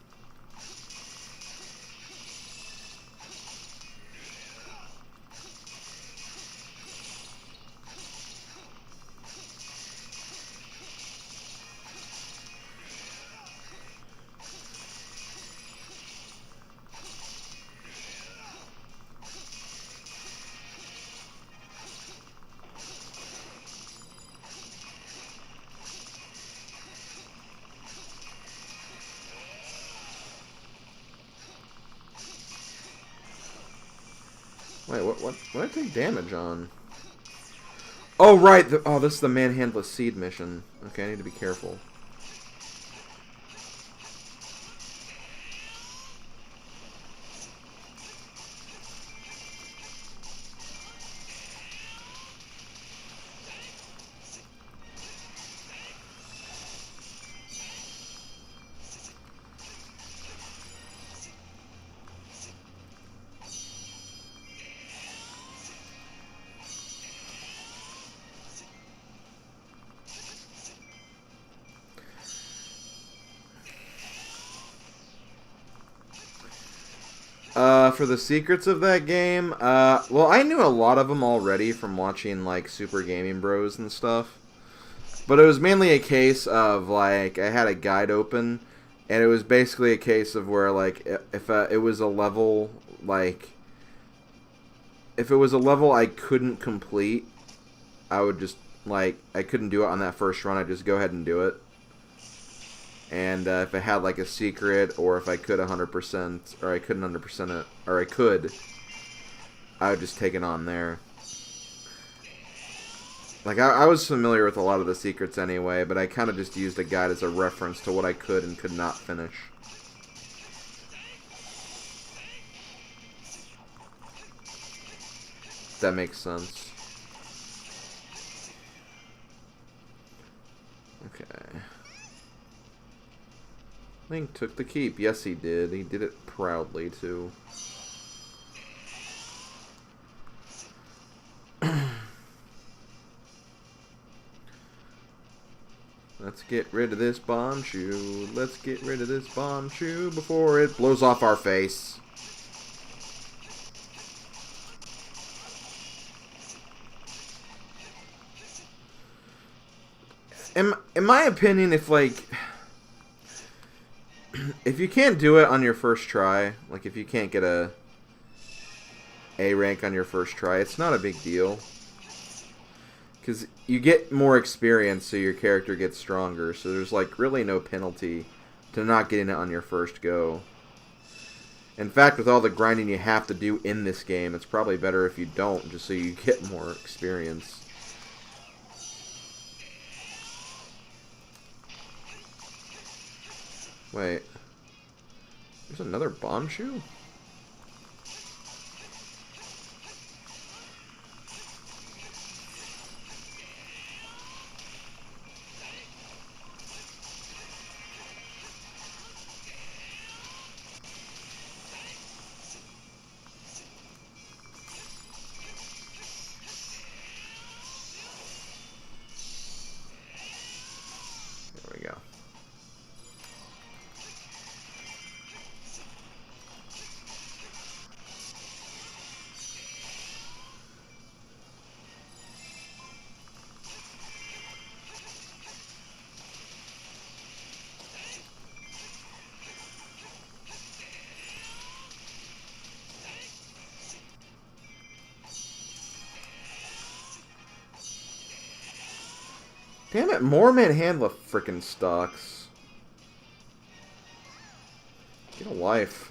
[SPEAKER 1] Wait, what did I take damage on? Oh, right. Oh, this is the Manhandless Seed mission. Okay, I need to be careful. For the secrets of that game, well, I knew a lot of them already from watching, like, Super Gaming Bros and stuff. But it was mainly a case of, like, I had a guide open, and it was basically a case of where, like, if it was a level, like, if it was a level I couldn't complete, I would just, like, I couldn't do it on that first run, I'd just go ahead and do it. And if it had like a secret, or if I could 100%, or I couldn't 100% it, or I could, I would just take it on there. Like, I was familiar with a lot of the secrets anyway, but I kind of just used a guide as a reference to what I could and could not finish. If that makes sense. Okay. Link took the keep. Yes, he did. He did it proudly, too. Let's get rid of this bomb shoe. Let's get rid of this bomb shoe before it blows off our face. In my opinion, if, like, if you can't do it on your first try, like if you can't get a rank on your first try, it's not a big deal. Because you get more experience, so your character gets stronger, so there's like really no penalty to not getting it on your first go. In fact, with all the grinding you have to do in this game, it's probably better if you don't, just so you get more experience. Wait. There's another bomb shoe? Damn it, more manhandla frickin' stocks. Get a life.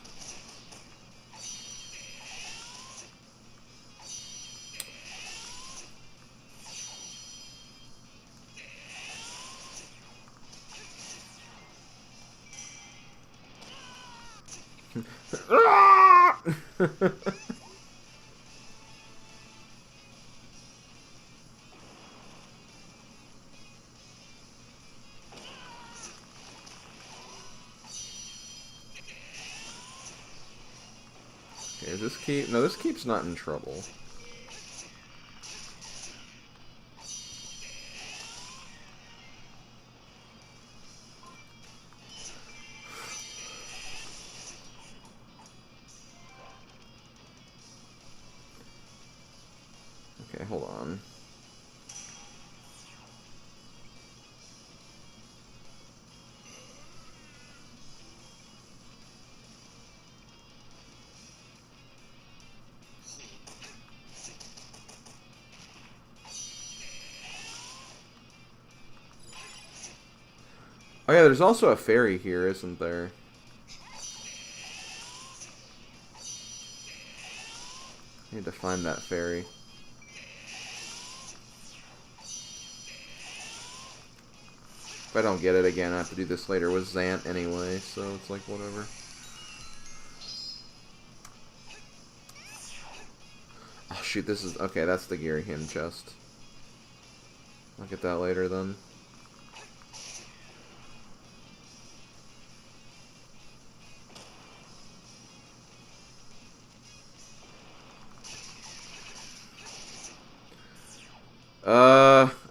[SPEAKER 1] Okay, is this keep? No, this keep's not in trouble. Okay, hold on. Oh yeah, there's also a fairy here, isn't there? Need to find that fairy. If I don't get it again, I have to do this later with Zant anyway, so it's like whatever. Oh shoot, this is... Okay, that's the Gary Him chest. I'll get that later then.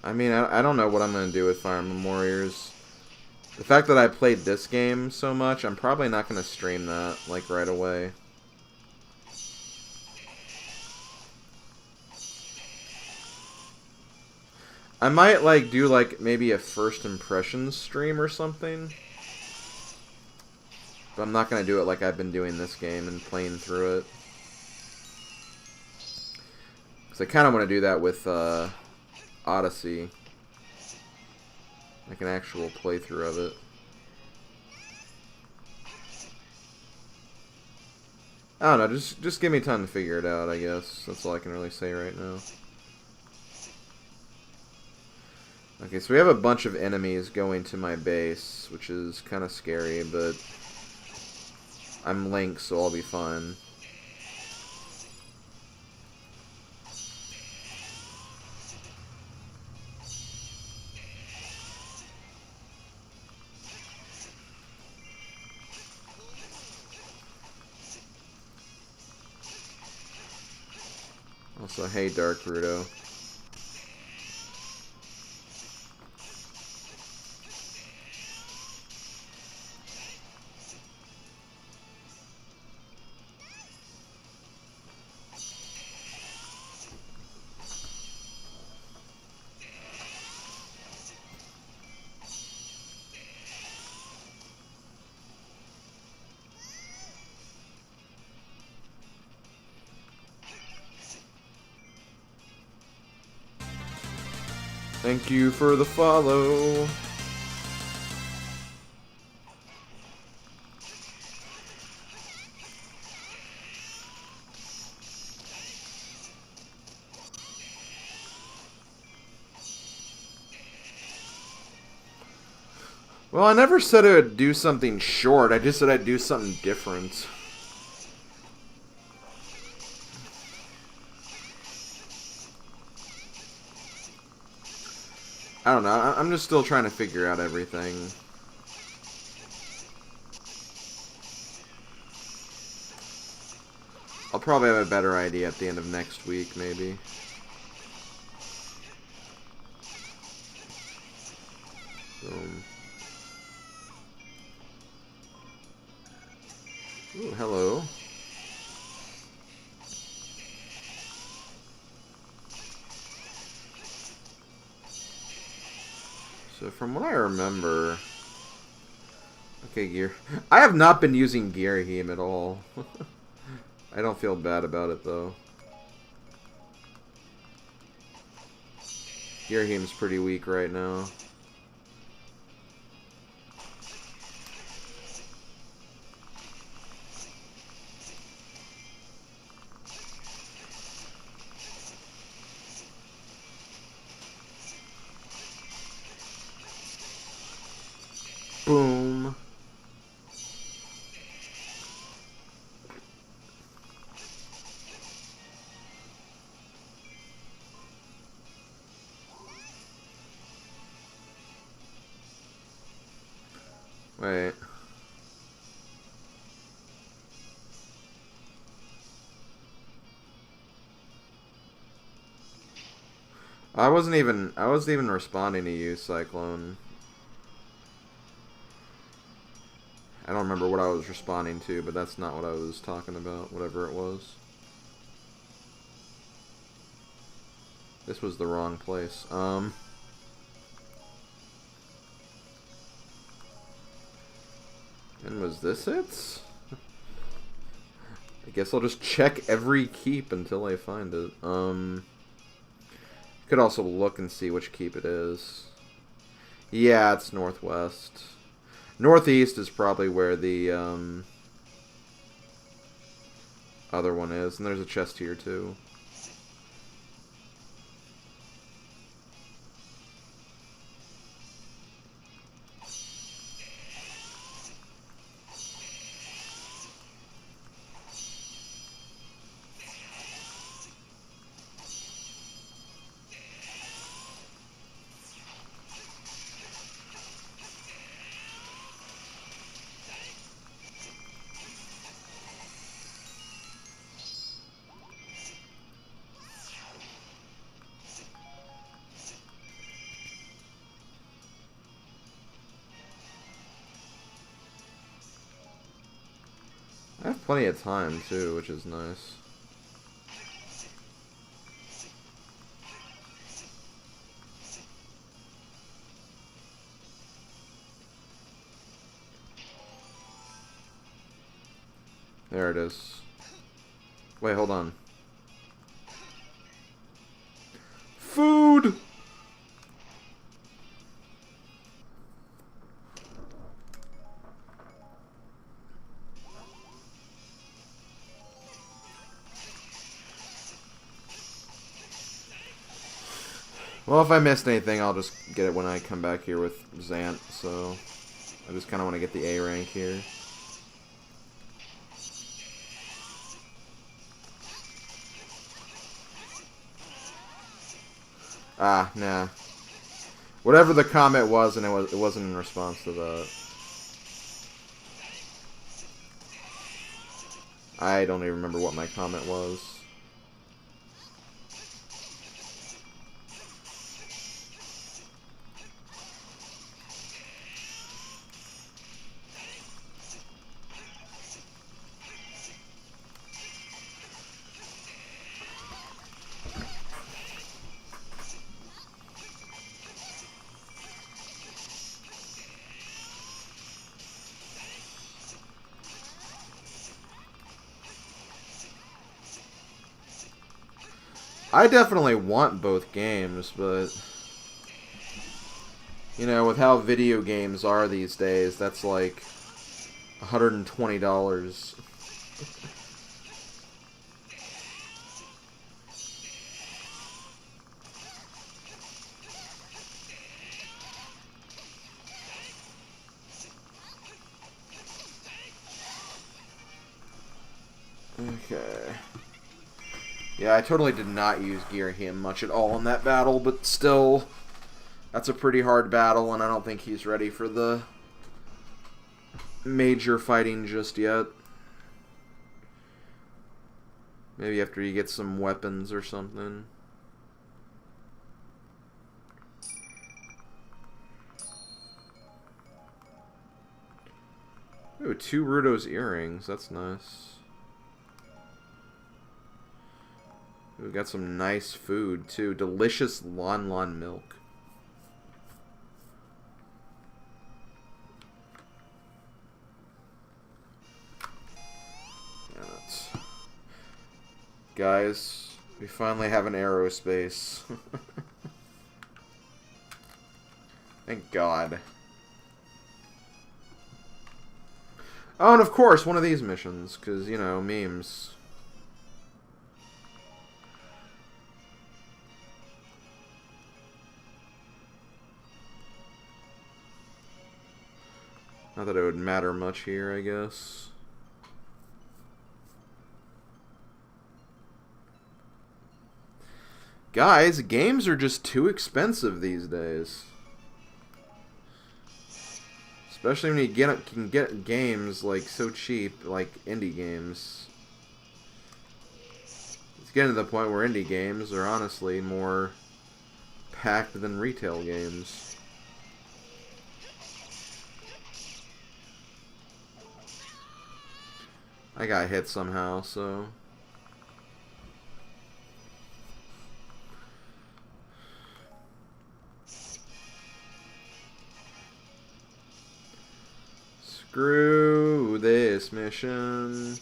[SPEAKER 1] I mean, I don't know what I'm going to do with Fire Emblem Warriors. The fact that I played this game so much, I'm probably not going to stream that, like, right away. I might, like, do, like, maybe a first impressions stream or something. But I'm not going to do it like I've been doing this game and playing through it. Because I kind of want to do that with, Odyssey. Like an actual playthrough of it. I don't know, just give me time to figure it out, I guess. That's all I can really say right now. Okay, so we have a bunch of enemies going to my base, which is kind of scary, but I'm Link, so I'll be fine. Also, hey, Dark Rudo. Thank you for the follow. Well, I never said I would do something short. I just said I'd do something different. I don't know. I'm just still trying to figure out everything. I'll probably have a better idea at the end of next week, maybe. Boom. Ooh, hello. So from what I remember... Okay, Gear. I have not been using Gear Heme at all. I don't feel bad about it, though. Girahim's pretty weak right now. Boom. Wait. I wasn't even responding to you, Cyclone. I don't remember what I was responding to, but that's not what I was talking about, whatever it was. This was the wrong place. And was this it? I guess I'll just check every keep until I find it. Could also look and see which keep it is. Yeah, it's northwest. Northeast is probably where the other one is, and there's a chest here too. I have plenty of time, too, which is nice. There it is. Wait, hold on. Food! Well, if I missed anything, I'll just get it when I come back here with Zant, so I just kind of want to get the A rank here. Ah, nah. Whatever the comment was, and it wasn't in response to that. I don't even remember what my comment was. I definitely want both games, but you know, with how video games are these days, that's like $120. Okay. Yeah, I totally did not use Girahim much at all in that battle, but still, that's a pretty hard battle, and I don't think he's ready for the major fighting just yet. Maybe after he gets some weapons or something. Ooh, 2 Ruto's earrings. That's nice. We got some nice food, too. Delicious Lon Lon milk. Yeah, that's... Guys, we finally have an aerospace. Thank God. Oh, and of course, one of these missions, because, you know, memes. Not that it would matter much here, I guess. Guys, games are just too expensive these days. Especially when you can get games like so cheap, like indie games. It's getting to the point where indie games are honestly more packed than retail games. I got hit somehow, so... Screw this mission.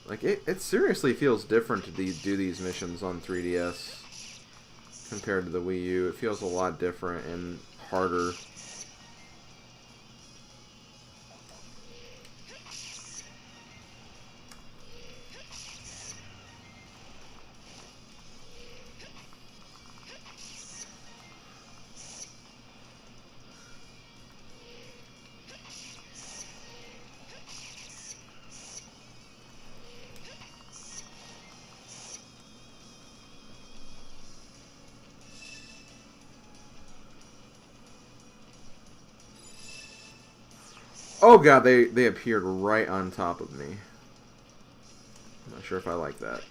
[SPEAKER 1] Like, it seriously feels different to do these missions on 3DS compared to the Wii U. It feels a lot different and harder. Oh god, they appeared right on top of me. I'm not sure if I like that.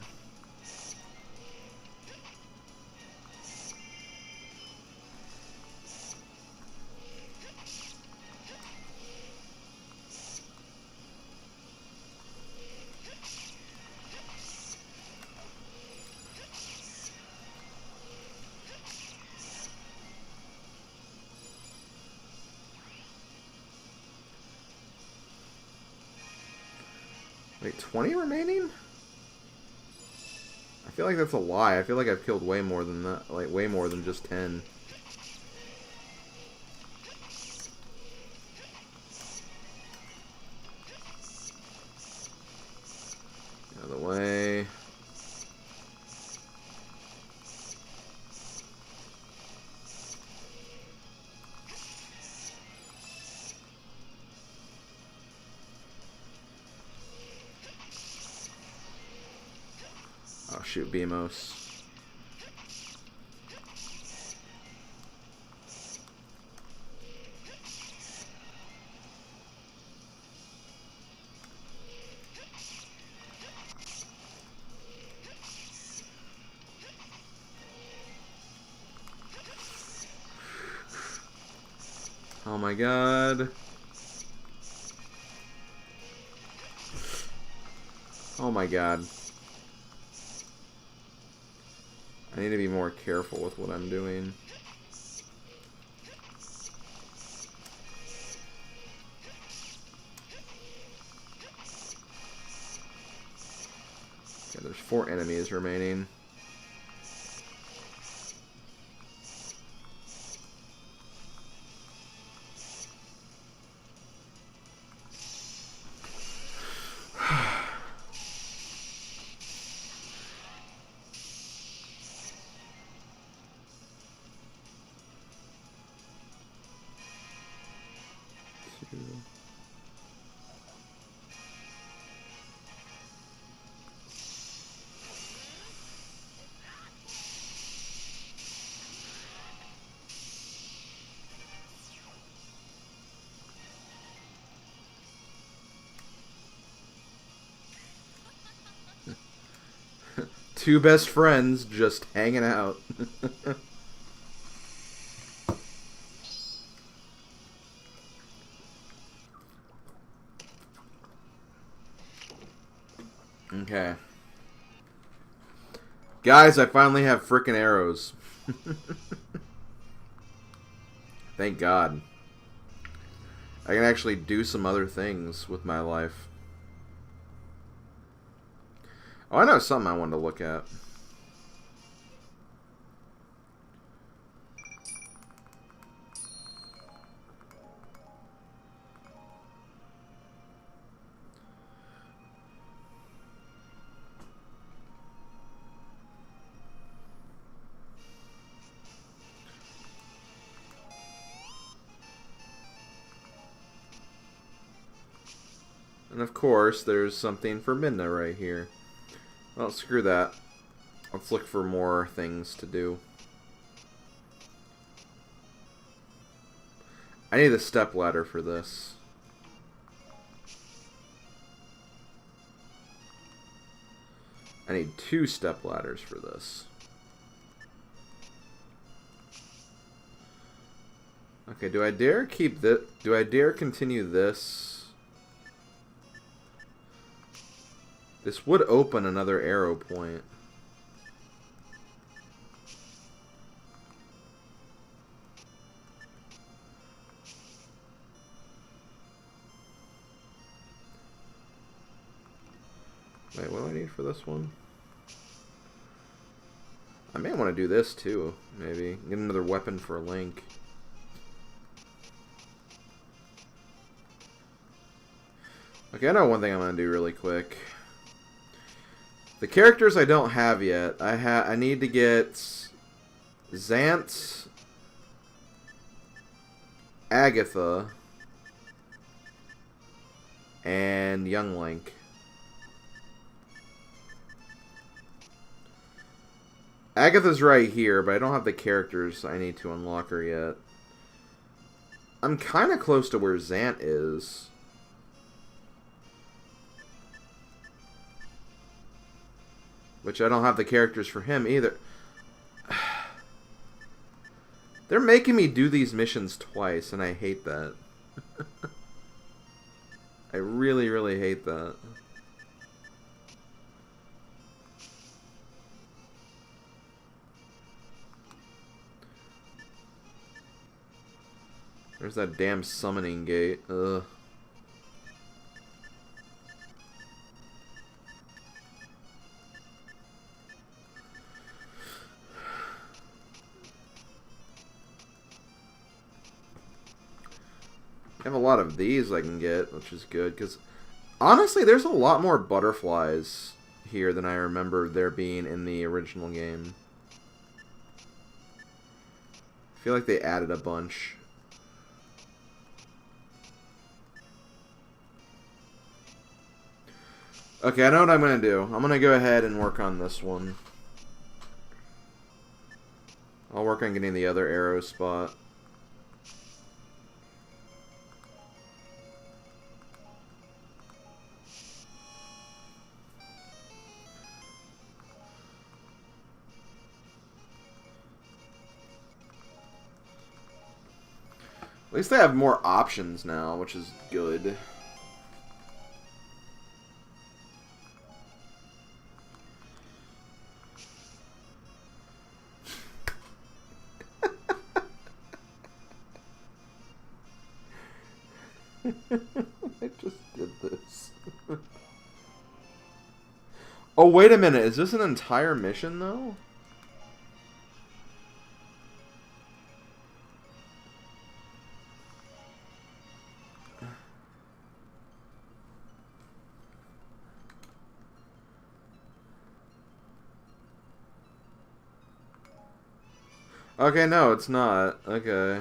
[SPEAKER 1] Wait, 20 remaining? I feel like that's a lie. I feel like I've killed way more than that. Like, way more than just 10. Out of the way. Oh shoot, BMOS. Oh my god. Oh my god. I need to be more careful with what I'm doing. Okay, there's 4 enemies remaining. Two best friends just hanging out. Okay. Guys, I finally have frickin' arrows. Thank God. I can actually do some other things with my life. Oh, I know something I wanted to look at. And of course, there's something for Midna right here. Well, screw that. Let's look for more things to do. I need a step ladder for this. I need 2 step ladders for this. Okay, do I dare keep this? Do I dare continue this? This would open another arrow point. Wait, what do I need for this one? I may want to do this too, maybe. Get another weapon for Link. Okay, I know one thing I'm going to do really quick. The characters I don't have yet. I need to get Zant, Agatha, and Young Link. Agatha's right here, but I don't have the characters I need to unlock her yet. I'm kind of close to where Zant is. Which I don't have the characters for him either. They're making me do these missions twice, and I hate that. I really, really hate that. There's that damn summoning gate. Ugh. I have a lot of these I can get, which is good, because honestly, there's a lot more butterflies here than I remember there being in the original game. I feel like they added a bunch. Okay, I know what I'm going to do. I'm going to go ahead and work on this one. I'll work on getting the other arrow spot. At least they have more options now, which is good. I just did this. Oh, wait a minute. Is this an entire mission, though? Okay, no, it's not. Okay.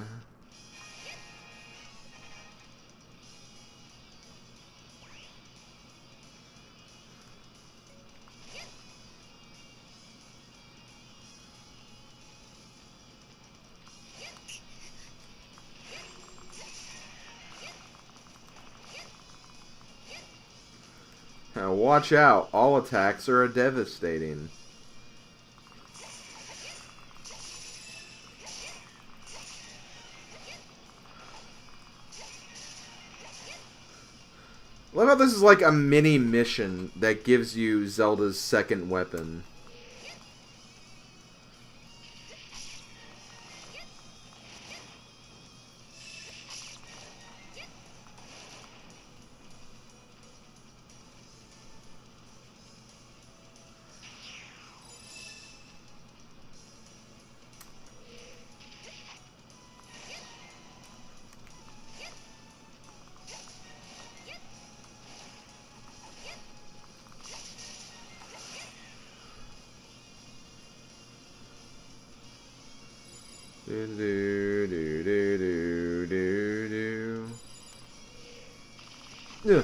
[SPEAKER 1] Now watch out. All attacks are devastating. I love how this is like a mini mission that gives you Zelda's second weapon. Do do do do do do do. Yeah.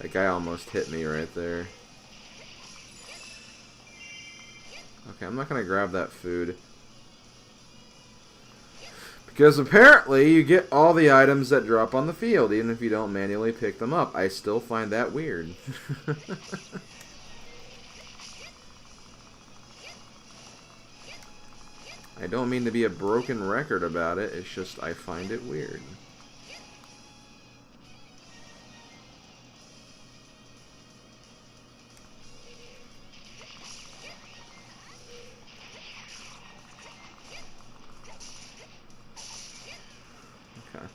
[SPEAKER 1] That guy almost hit me right there. Okay, I'm not gonna grab that food. Because apparently you get all the items that drop on the field, even if you don't manually pick them up. I still find that weird. I don't mean to be a broken record about it, it's just I find it weird. Okay.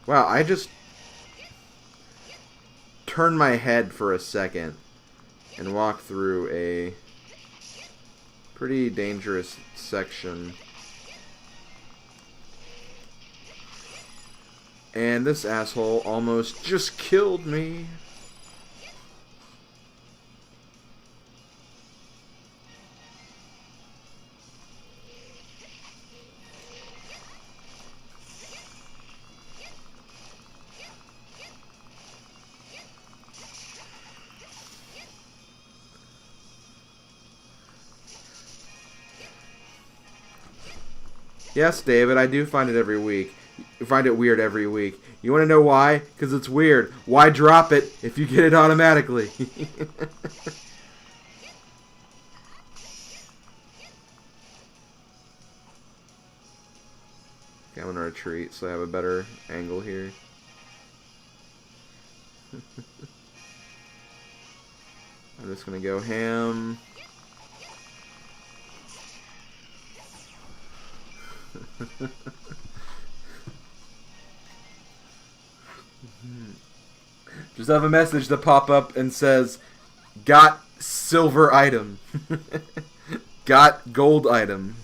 [SPEAKER 1] Wow, I just turned my head for a second and walked through a pretty dangerous section. And this asshole almost just killed me. Yes, David, I do find it every week. You find it weird every week. You want to know why? Because it's weird. Why drop it if you get it automatically? Okay, I'm going to retreat so I have a better angle here. I'm just going to go ham. Just have a message to pop up and says, got silver item. Got gold item.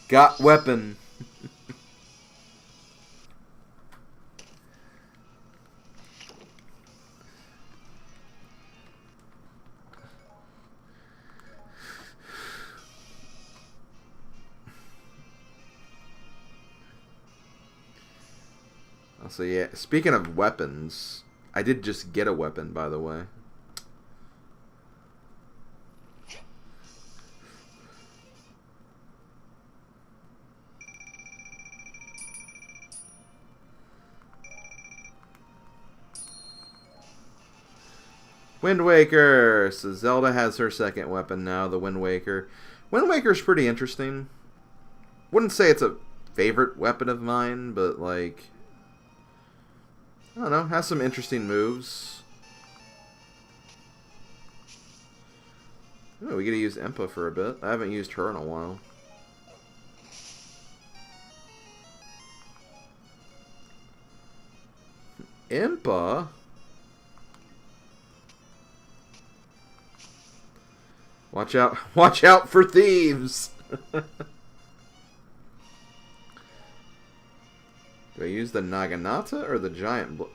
[SPEAKER 1] Got weapon. So yeah, speaking of weapons, I did just get a weapon, by the way. Wind Waker! So Zelda has her second weapon now, the Wind Waker. Wind Waker's pretty interesting. Wouldn't say it's a favorite weapon of mine, but like, I don't know, has some interesting moves. Oh, we get to use Impa for a bit. I haven't used her in a while. Impa? Watch out for thieves! Do I use the Naginata or the Giant Blade?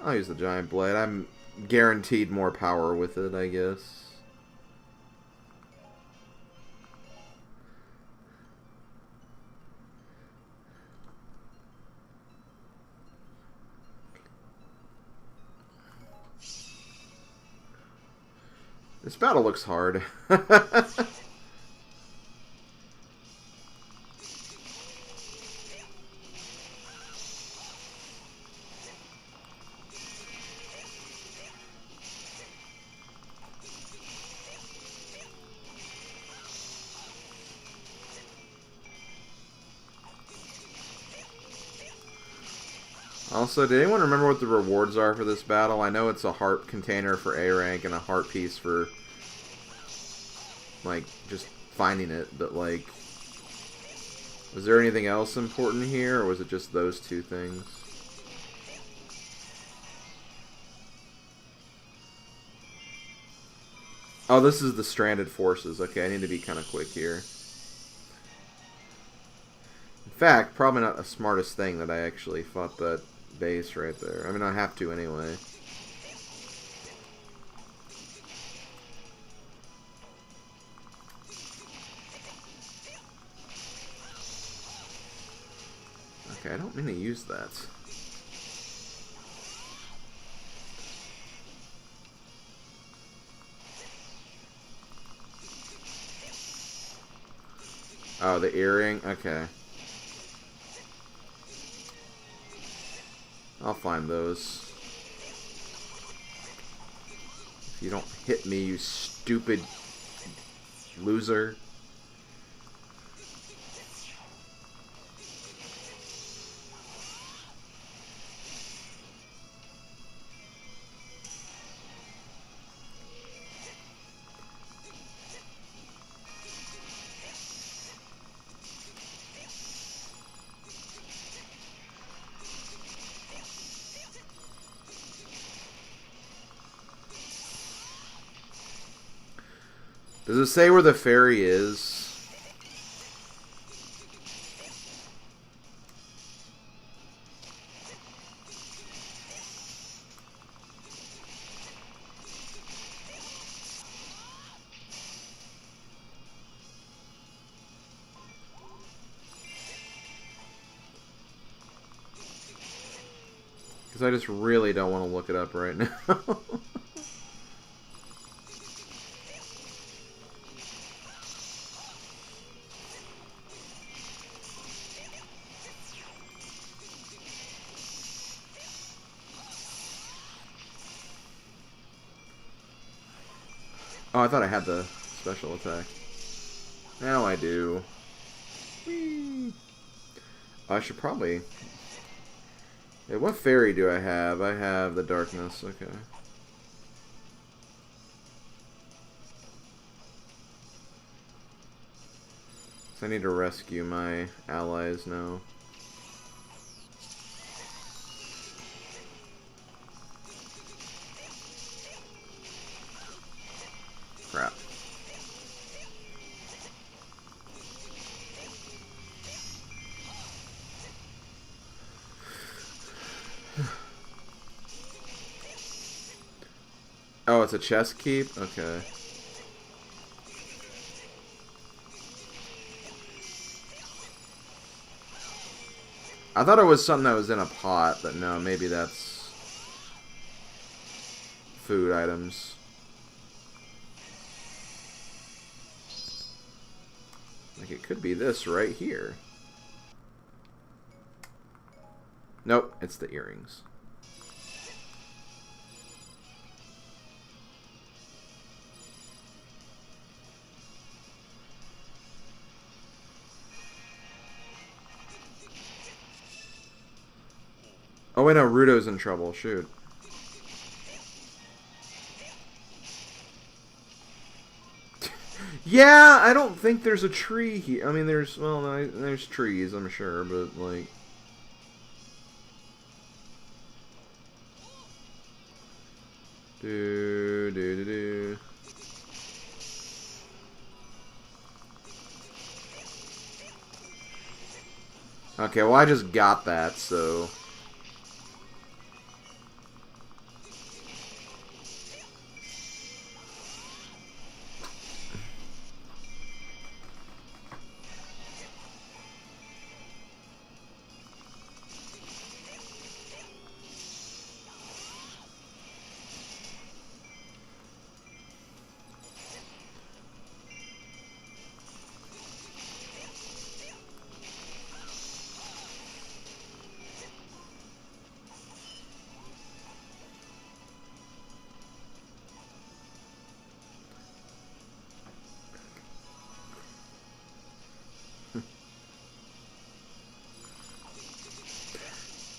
[SPEAKER 1] I'll use the Giant Blade. I'm guaranteed more power with it, I guess. This battle looks hard. Also, did anyone remember what the rewards are for this battle? I know it's a heart container for A rank and a heart piece for, like, just finding it, but, like, was there anything else important here, or was it just those two things? Oh, this is the stranded forces. Okay, I need to be kind of quick here. In fact, probably not the smartest thing that I actually fought that base right there. I mean, I have to anyway. Okay, I don't mean to use that. Oh, the earring? Okay. I'll find those. If you don't hit me, you stupid loser. Does it say where the fairy is? Because I just really don't want to look it up right now. Oh, I thought I had the special attack. Now I do. Whee! I should probably... Yeah, what fairy do I have? I have the darkness. Okay. So I need to rescue my allies now. Crap. Oh, it's a chest keep? Okay. I thought it was something that was in a pot, but no, maybe that's food items. Like, it could be this right here. Nope, it's the earrings. Oh wait, no, Rudo's in trouble. Shoot. Yeah, I don't think there's a tree here. I mean, there's, well, no, there's trees, I'm sure, but, like... Do, do, do, do. Okay, well, I just got that, so...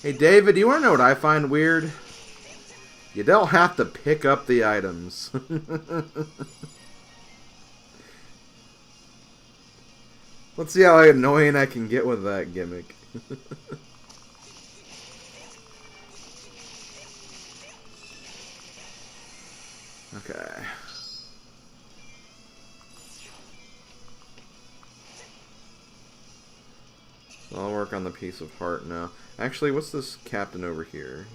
[SPEAKER 1] Hey, David, do you want to know what I find weird? You don't have to pick up the items. Let's see how annoying I can get with that gimmick. Okay. So I'll work on the piece of heart now. Actually, what's this captain over here?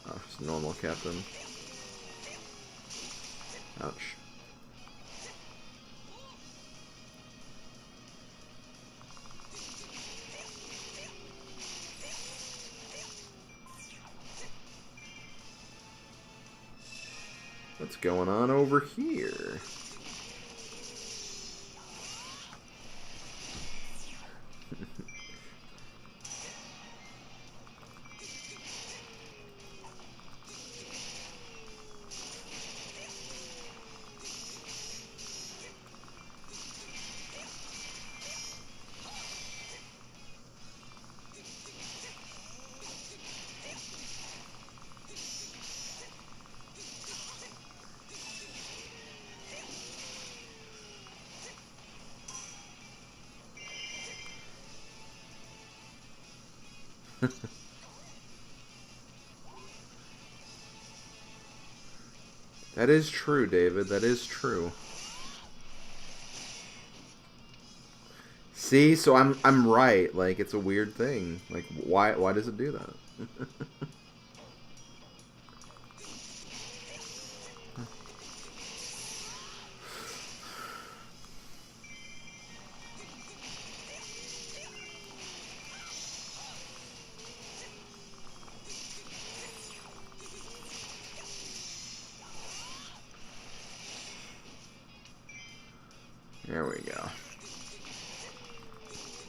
[SPEAKER 1] Oh, just a normal captain. Ouch. what's going on over here. That is true, David. That is true. See, so I'm right. Like, it's a weird thing. Like, why does it do that? There we go.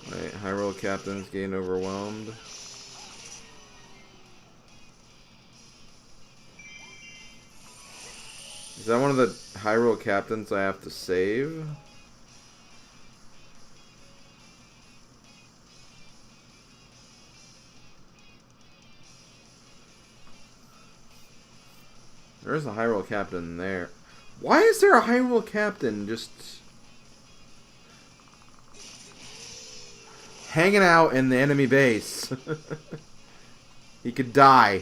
[SPEAKER 1] Right, Hyrule captains getting overwhelmed. Is that one of the Hyrule captains I have to save? There's a Hyrule captain there. Why is there a Hyrule captain just hanging out in the enemy base? He could die.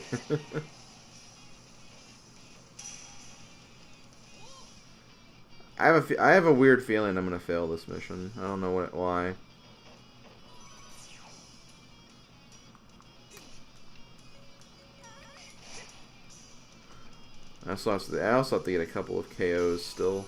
[SPEAKER 1] I have a weird feeling I'm gonna fail this mission. I don't know why. I also have to get a couple of KOs still.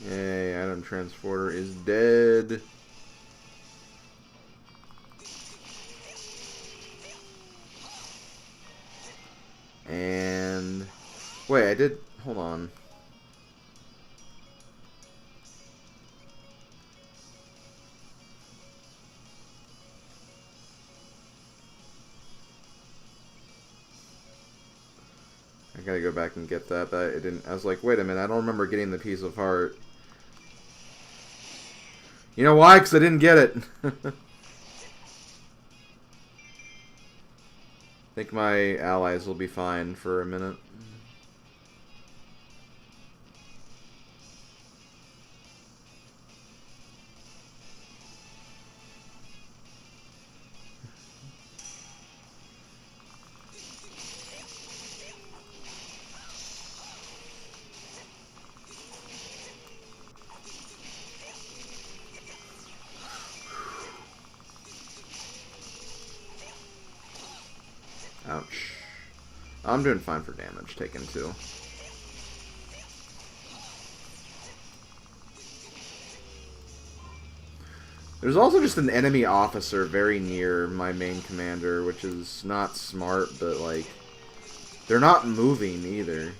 [SPEAKER 1] Yay, item transporter is dead. And wait, I did, hold on. I gotta go back and get that. It didn't. I was like, wait a minute. I don't remember getting the piece of heart. You know why? Because I didn't get it. I think my allies will be fine for a minute. Ouch. I'm doing fine for damage taken too. There's also just an enemy officer very near my main commander, which is not smart, but like, they're not moving either.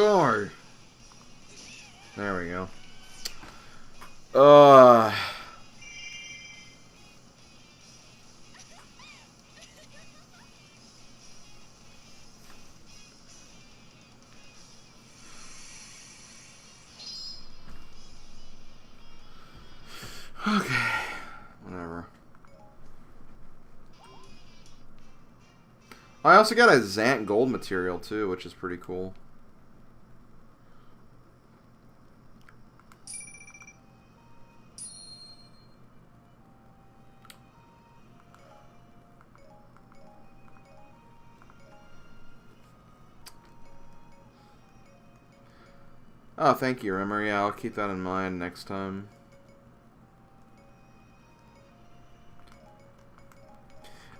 [SPEAKER 1] die. There we go. Uh... Okay, whatever. I also got a Zant gold material too, which is pretty cool. Oh, thank you, Rimmer. Yeah, I'll keep that in mind next time.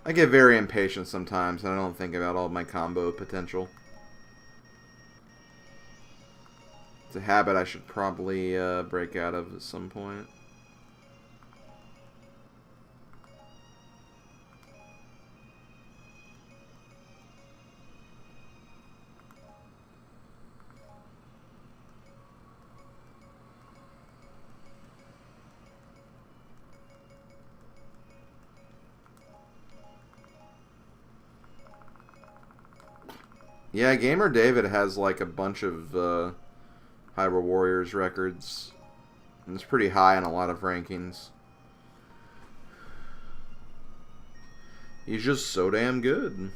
[SPEAKER 1] I get very impatient sometimes, and I don't think about all my combo potential. It's a habit I should probably break out of at some point. Yeah, Gamer David has like a bunch of Hyrule Warriors records. And it's pretty high in a lot of rankings. He's just so damn good.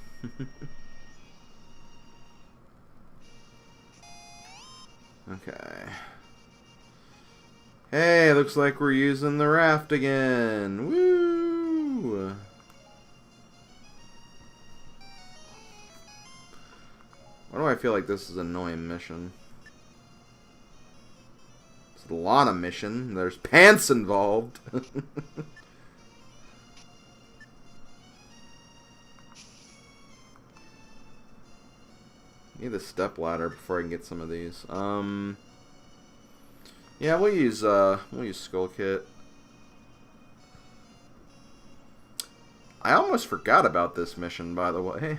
[SPEAKER 1] Okay. Hey, looks like we're using the raft again. Woo! Why do I feel like this is an annoying mission? It's a Lana mission. There's pants involved. Need the step ladder before I can get some of these. Yeah, we'll use Skull Kit. I almost forgot about this mission, by the way.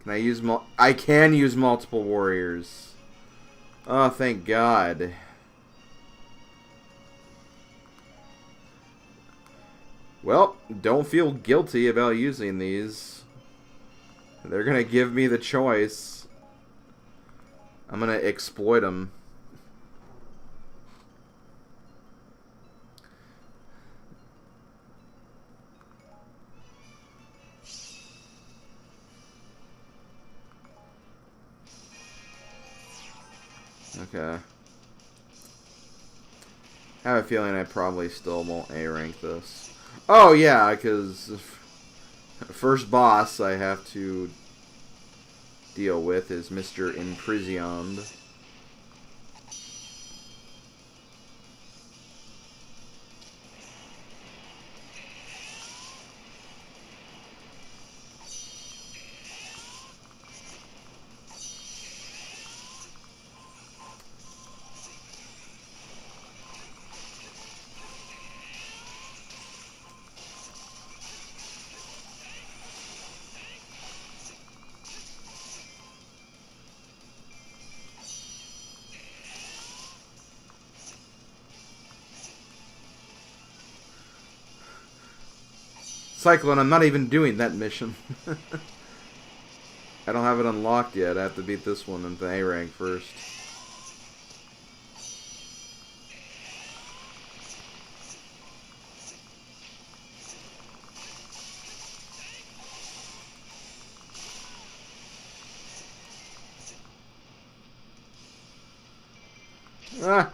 [SPEAKER 1] Can I use I can use multiple warriors. Oh, thank God. Well, don't feel guilty about using these. They're gonna give me the choice. I'm gonna exploit them. Okay. I have a feeling I probably still won't A-rank this. Oh yeah, because first boss I have to deal with is Mr. Imprisoned. Cyclone, I'm not even doing that mission. I don't have it unlocked yet. I have to beat this one into A rank first. Ah!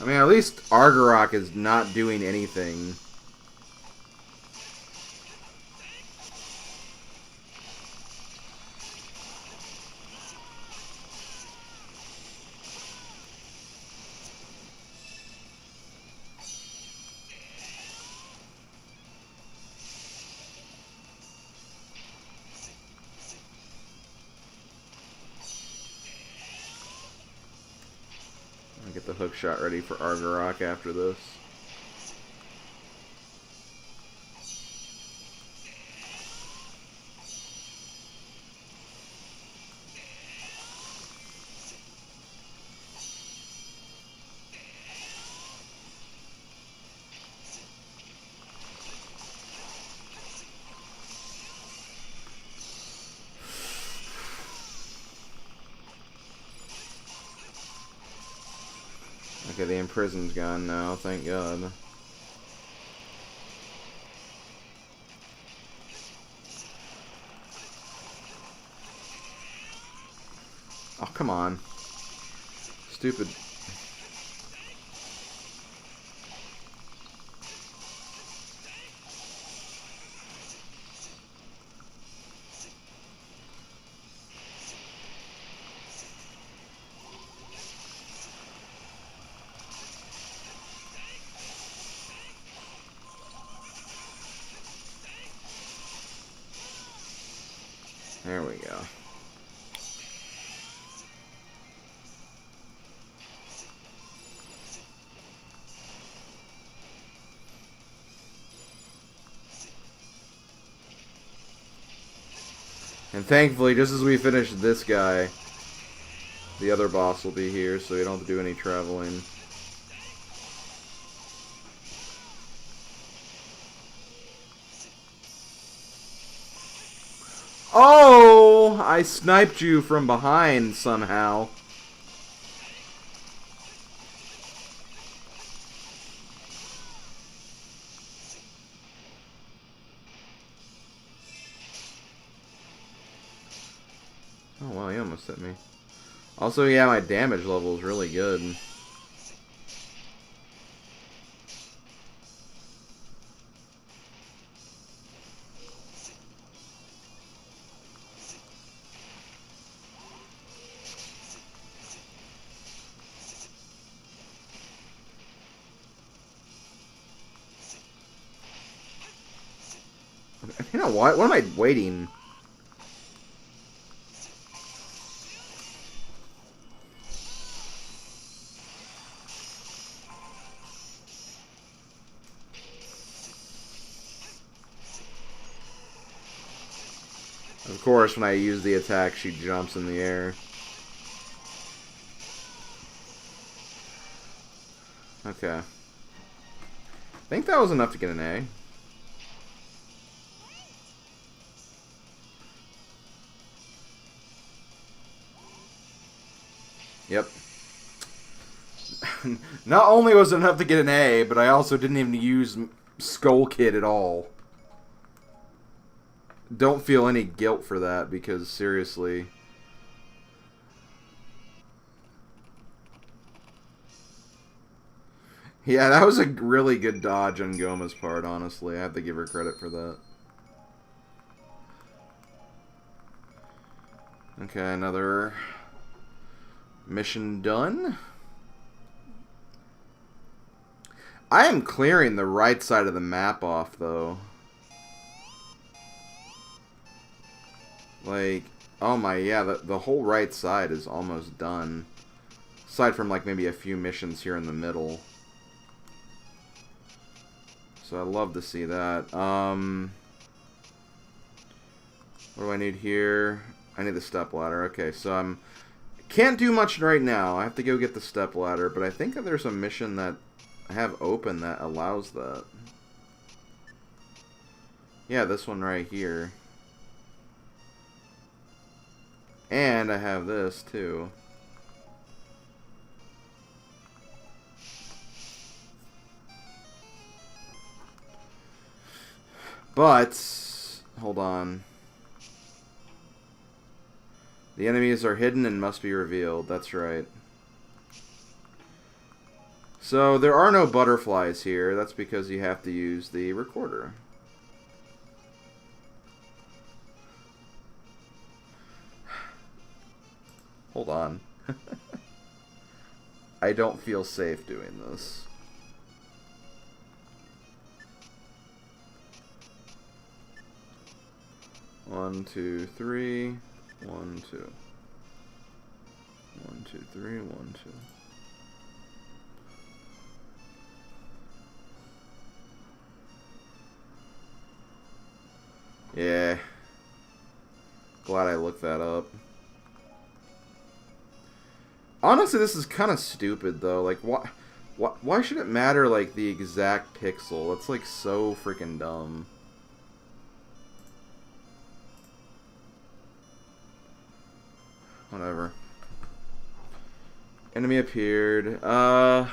[SPEAKER 1] I mean, at least Argarok is not doing anything. hookshot ready for Argarok after this. Okay, the imprison's gone now, thank God. Oh, come on. Stupid. There we go. And thankfully, just as we finish this guy, the other boss will be here, so we don't have to do any traveling. Oh! I sniped you from behind somehow. Oh, wow, he almost hit me. Also, yeah, my damage level is really good. You know what? What am I waiting? Of course, when I use the attack, she jumps in the air. Okay. I think that was enough to get an A. Yep. Not only was it enough to get an A, but I also didn't even use Skull Kid at all. Don't feel any guilt for that, because seriously... Yeah, that was a really good dodge on Goma's part, honestly. I have to give her credit for that. Okay, another mission done. I am clearing the right side of the map off, though. Like, oh my, yeah, the whole right side is almost done. Aside from, like, maybe a few missions here in the middle. So I love to see that. What do I need here? I need the stepladder. Okay, so can't do much right now. I have to go get the stepladder, but I think that there's a mission that I have open that allows that. Yeah, this one right here. And I have this, too. But, hold on. The enemies are hidden and must be revealed. That's right. So, there are no butterflies here. That's because you have to use the recorder. Hold on. I don't feel safe doing this. One, two, three. 1, 2. 1, 2, 3, 1, 2. Glad I looked that up. Honestly, this is kind of stupid, though. Like, why should it matter, like, the exact pixel? It's, like, so freaking dumb. Whatever. Enemy appeared. I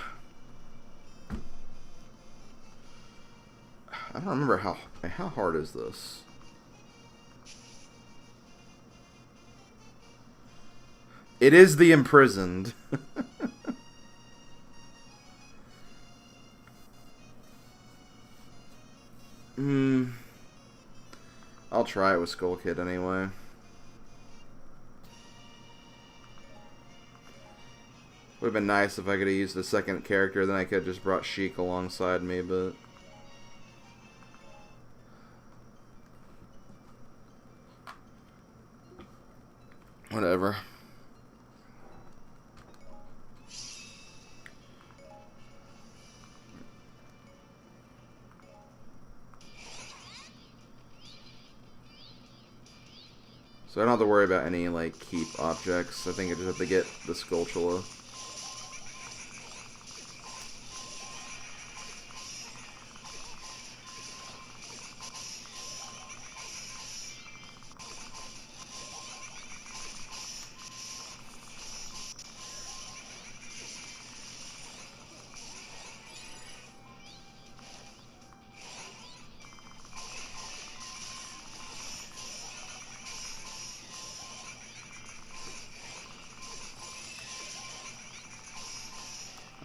[SPEAKER 1] don't remember how hard is this? It is the imprisoned. I'll try it with Skull Kid anyway. Would have been nice if I could have used the second character, then I could have just brought Sheik alongside me, but... whatever. So I don't have to worry about any, like, keep objects. I think I just have to get the Skulltula.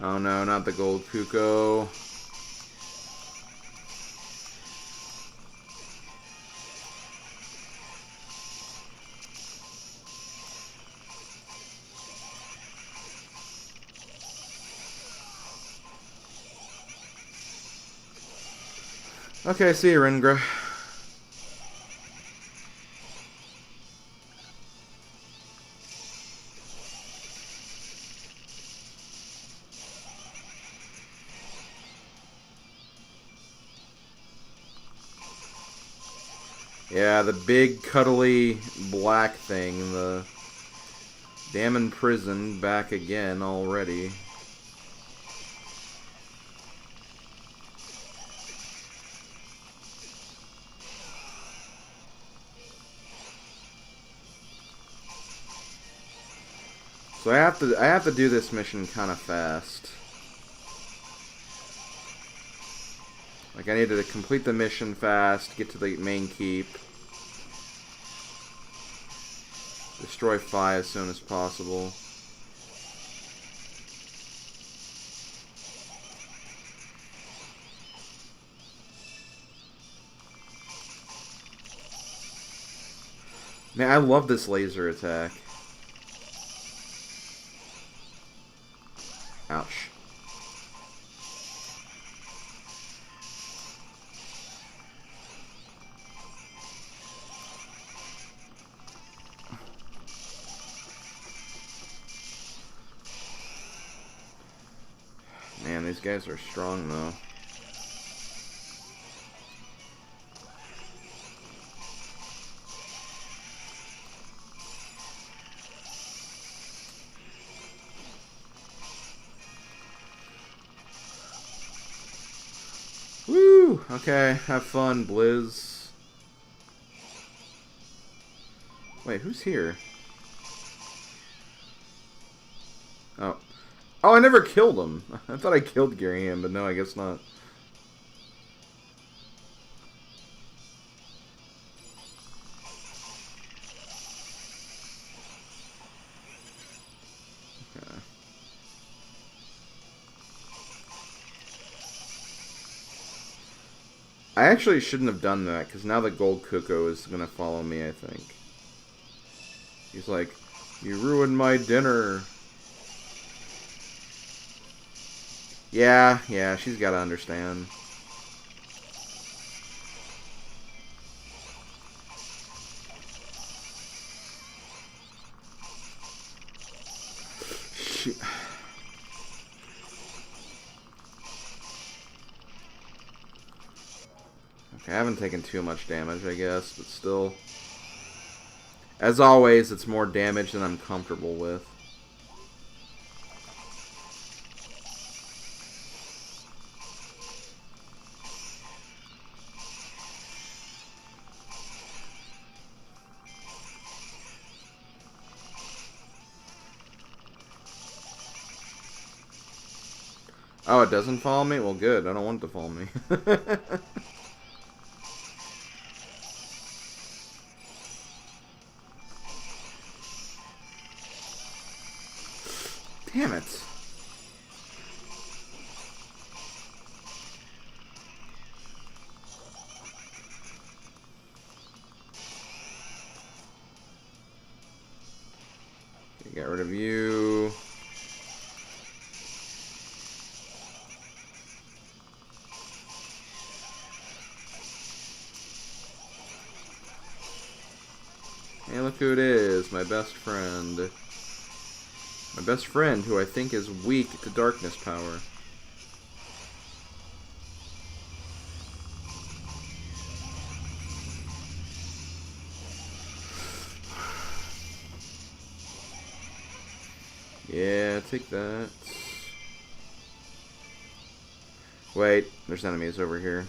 [SPEAKER 1] Oh no, not the gold Kuko. Okay, see you, Rengra. Yeah, the big, cuddly, black thing, the damn imprisoned, back again already. So I have to do this mission kind of fast. Like, I needed to complete the mission fast, get to the main keep. Destroy Phi as soon as possible. Man, I love this laser attack. Ouch. Man, these guys are strong, though. Woo! Okay, have fun, Blizz. Wait, who's here? Oh. Oh, I never killed him. I thought I killed Gary, but no, I guess not. Okay. I actually shouldn't have done that, because now the gold Kuko is going to follow me, I think. He's like, you ruined my dinner. Yeah, she's got to understand. Okay, I haven't taken too much damage, I guess, but still. As always, it's more damage than I'm comfortable with. Oh, it doesn't follow me? Well, good. I don't want it to follow me. Damn it. Okay, get rid of you. Hey, look who it is. My best friend. My best friend, who I think is weak to darkness power. Yeah, take that. Wait, there's enemies over here.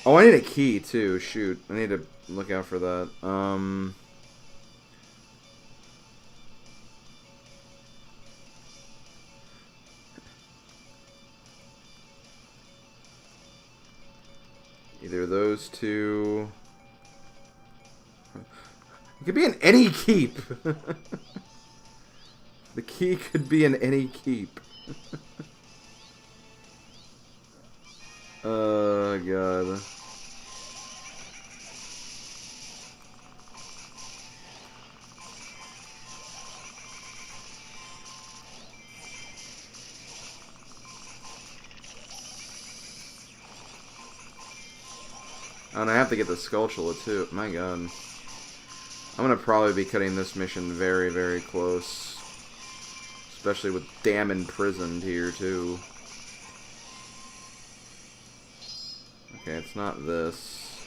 [SPEAKER 1] Oh, I need a key, too. Shoot. I need to look out for that. Either those two... It could be in any keep. The key could be in any keep. Oh, God. Oh, and I have to get the Skulltula, too. My God. I'm gonna probably be cutting this mission very, very close. Especially with damn imprisoned here, too. Okay, it's not this.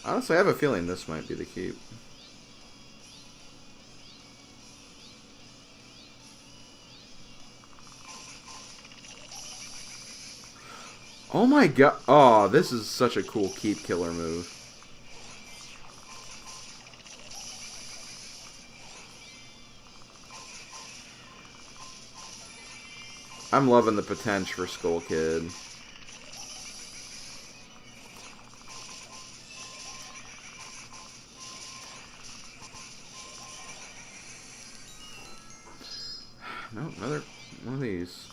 [SPEAKER 1] Honestly, I have a feeling this might be the keep. Oh my God. Oh, this is such a cool keep killer move. I'm loving the potential for Skull Kid. No, another one of these.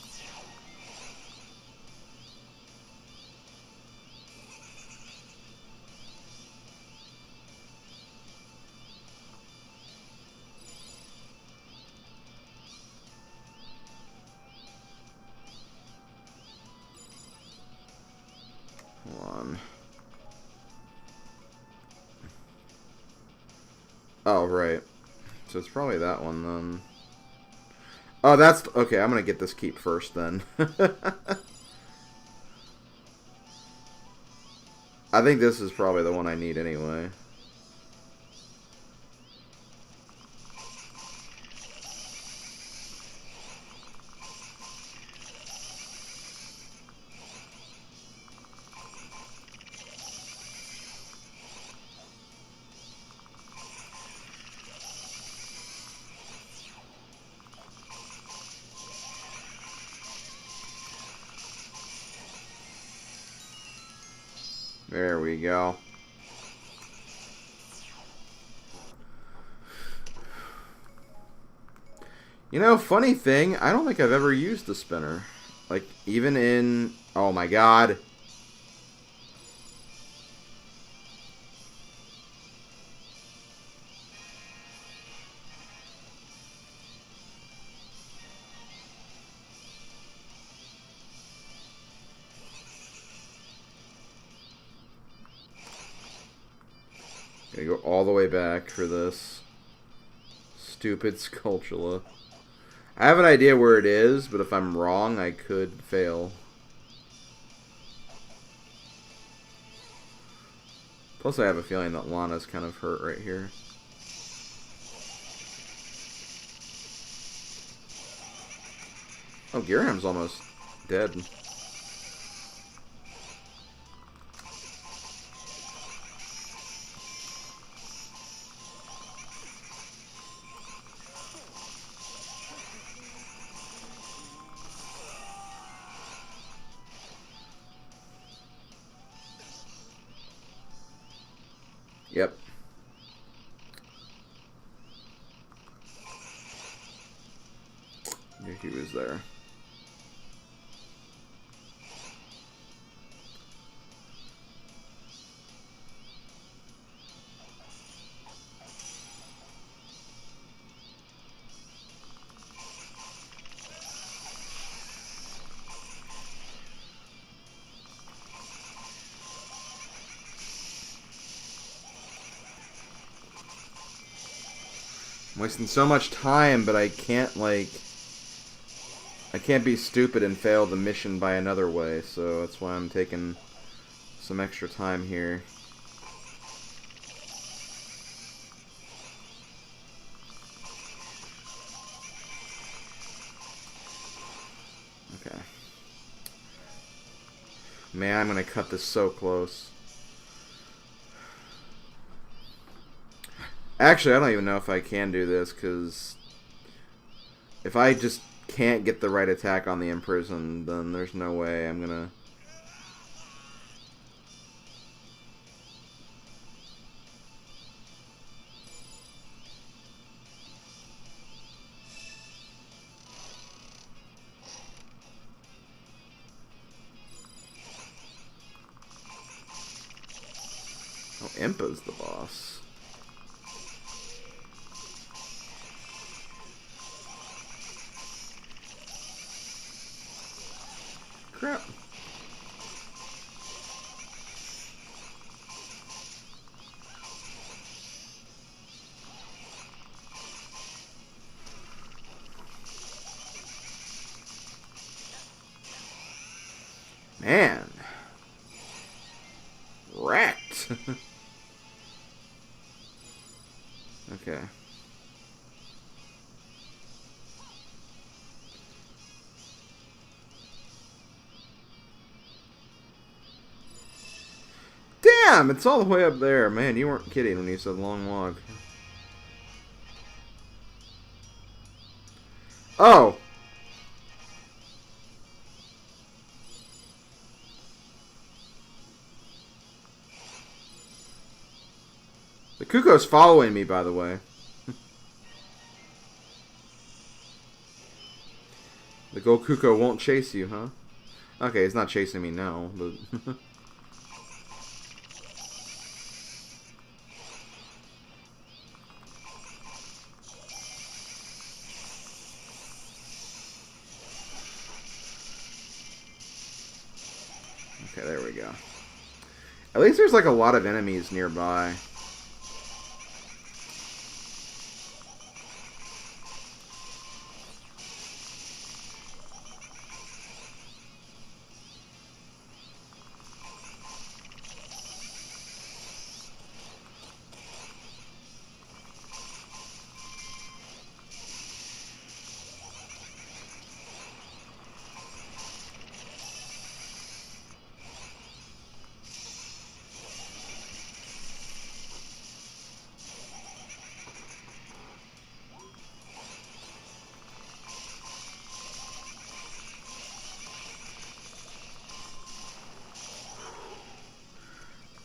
[SPEAKER 1] Hold on. Oh, right. So it's probably that one then. Oh, that's... Okay, I'm gonna get this keep first then. I think this is probably the one I need anyway. There we go. You know, funny thing, I don't think I've ever used the spinner. Like, even in... Oh my God. Gotta go all the way back for this. Stupid Skulltula. I have an idea where it is, but if I'm wrong, I could fail. Plus, I have a feeling that Lana's kind of hurt right here. Oh, Girham's almost dead. Yep. Knew he was there. I'm wasting so much time, but I can't, like... I can't be stupid and fail the mission by another way, so that's why I'm taking some extra time here. Okay. Man, I'm gonna cut this so close. Actually, I don't even know if I can do this, because if I just can't get the right attack on the imprisoned, then there's no way I'm gonna... Oh, Impa's the boss. Crap. Man. Wrecked. Okay. Damn, it's all the way up there. Man, you weren't kidding when you said long log. Oh! The Kuko's following me, by the way. The gold Kuko won't chase you, huh? Okay, he's not chasing me now, but... Okay, there we go. At least there's like a lot of enemies nearby.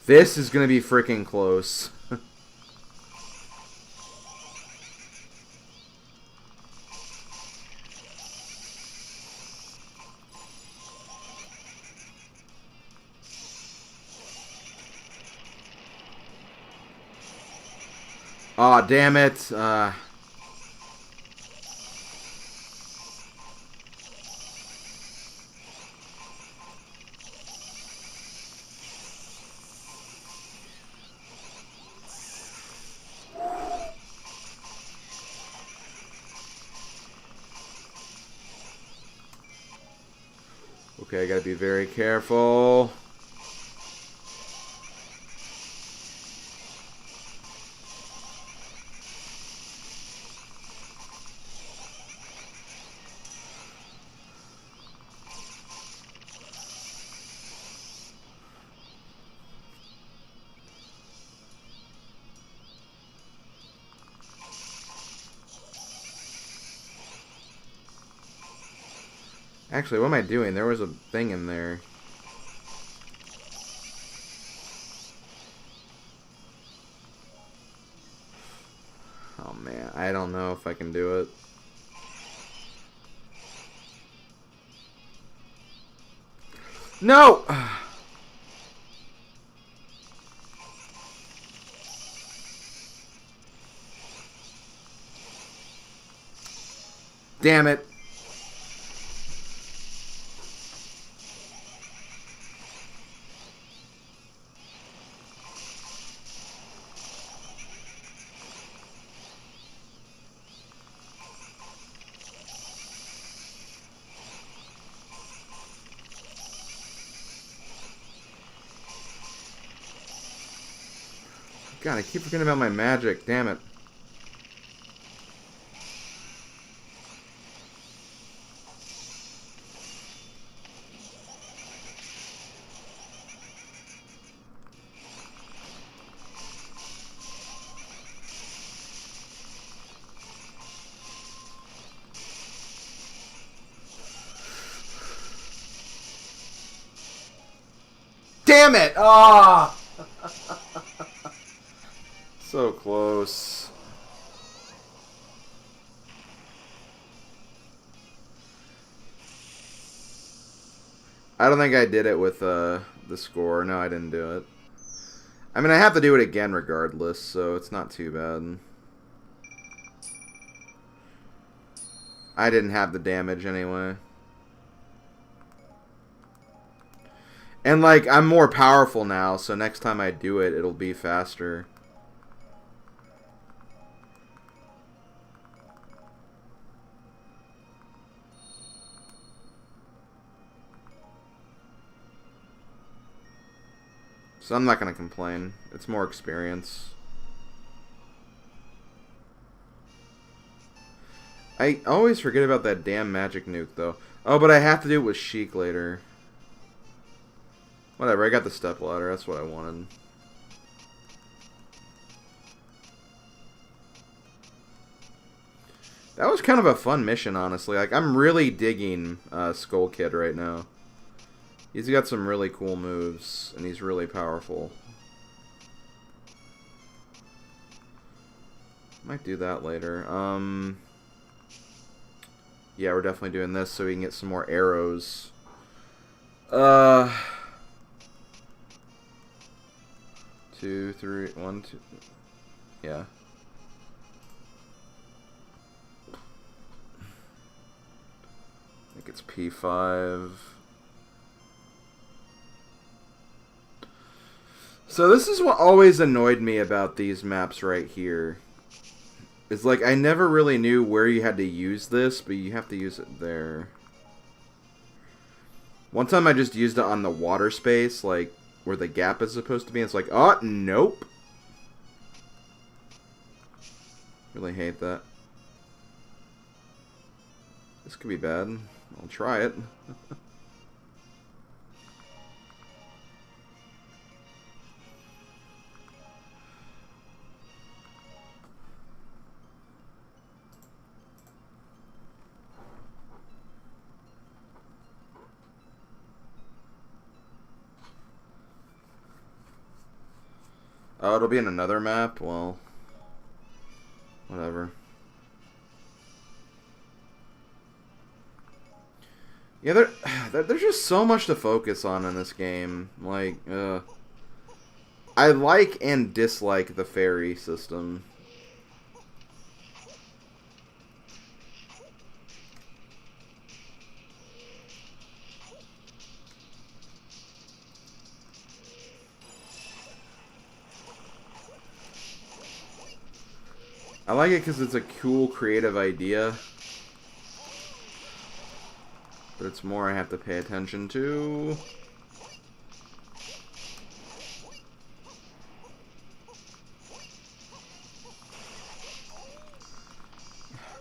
[SPEAKER 1] This is gonna be freaking close. Aw, damn it. Okay, I gotta be very careful. Actually, what am I doing? There was a thing in there. Oh man, I don't know if I can do it. No! Damn it. God, I keep forgetting about my magic. Damn it. Damn it! Ah! So close. I don't think I did it with the score. No, I didn't do it. I mean, I have to do it again regardless, so it's not too bad. I didn't have the damage anyway. And, like, I'm more powerful now, so next time I do it, it'll be faster. So I'm not going to complain. It's more experience. I always forget about that damn magic nuke, though. Oh, but I have to do it with Sheik later. Whatever, I got the step ladder. That's what I wanted. That was kind of a fun mission, honestly. Like, I'm really digging Skull Kid right now. He's got some really cool moves, and he's really powerful. Might do that later. Yeah, we're definitely doing this so we can get some more arrows. 2, 3, 1, 2. Yeah. I think it's P5. So this is what always annoyed me about these maps right here. It's like I never really knew where you had to use this, but you have to use it there. One time I just used it on the water space, like where the gap is supposed to be. And it's like, oh, nope. Really hate that. This could be bad. I'll try it. Oh, it'll be in another map? Well, whatever. Yeah, there's just so much to focus on in this game. Like, I like and dislike the fairy system. I like it because it's a cool, creative idea. But it's more I have to pay attention to.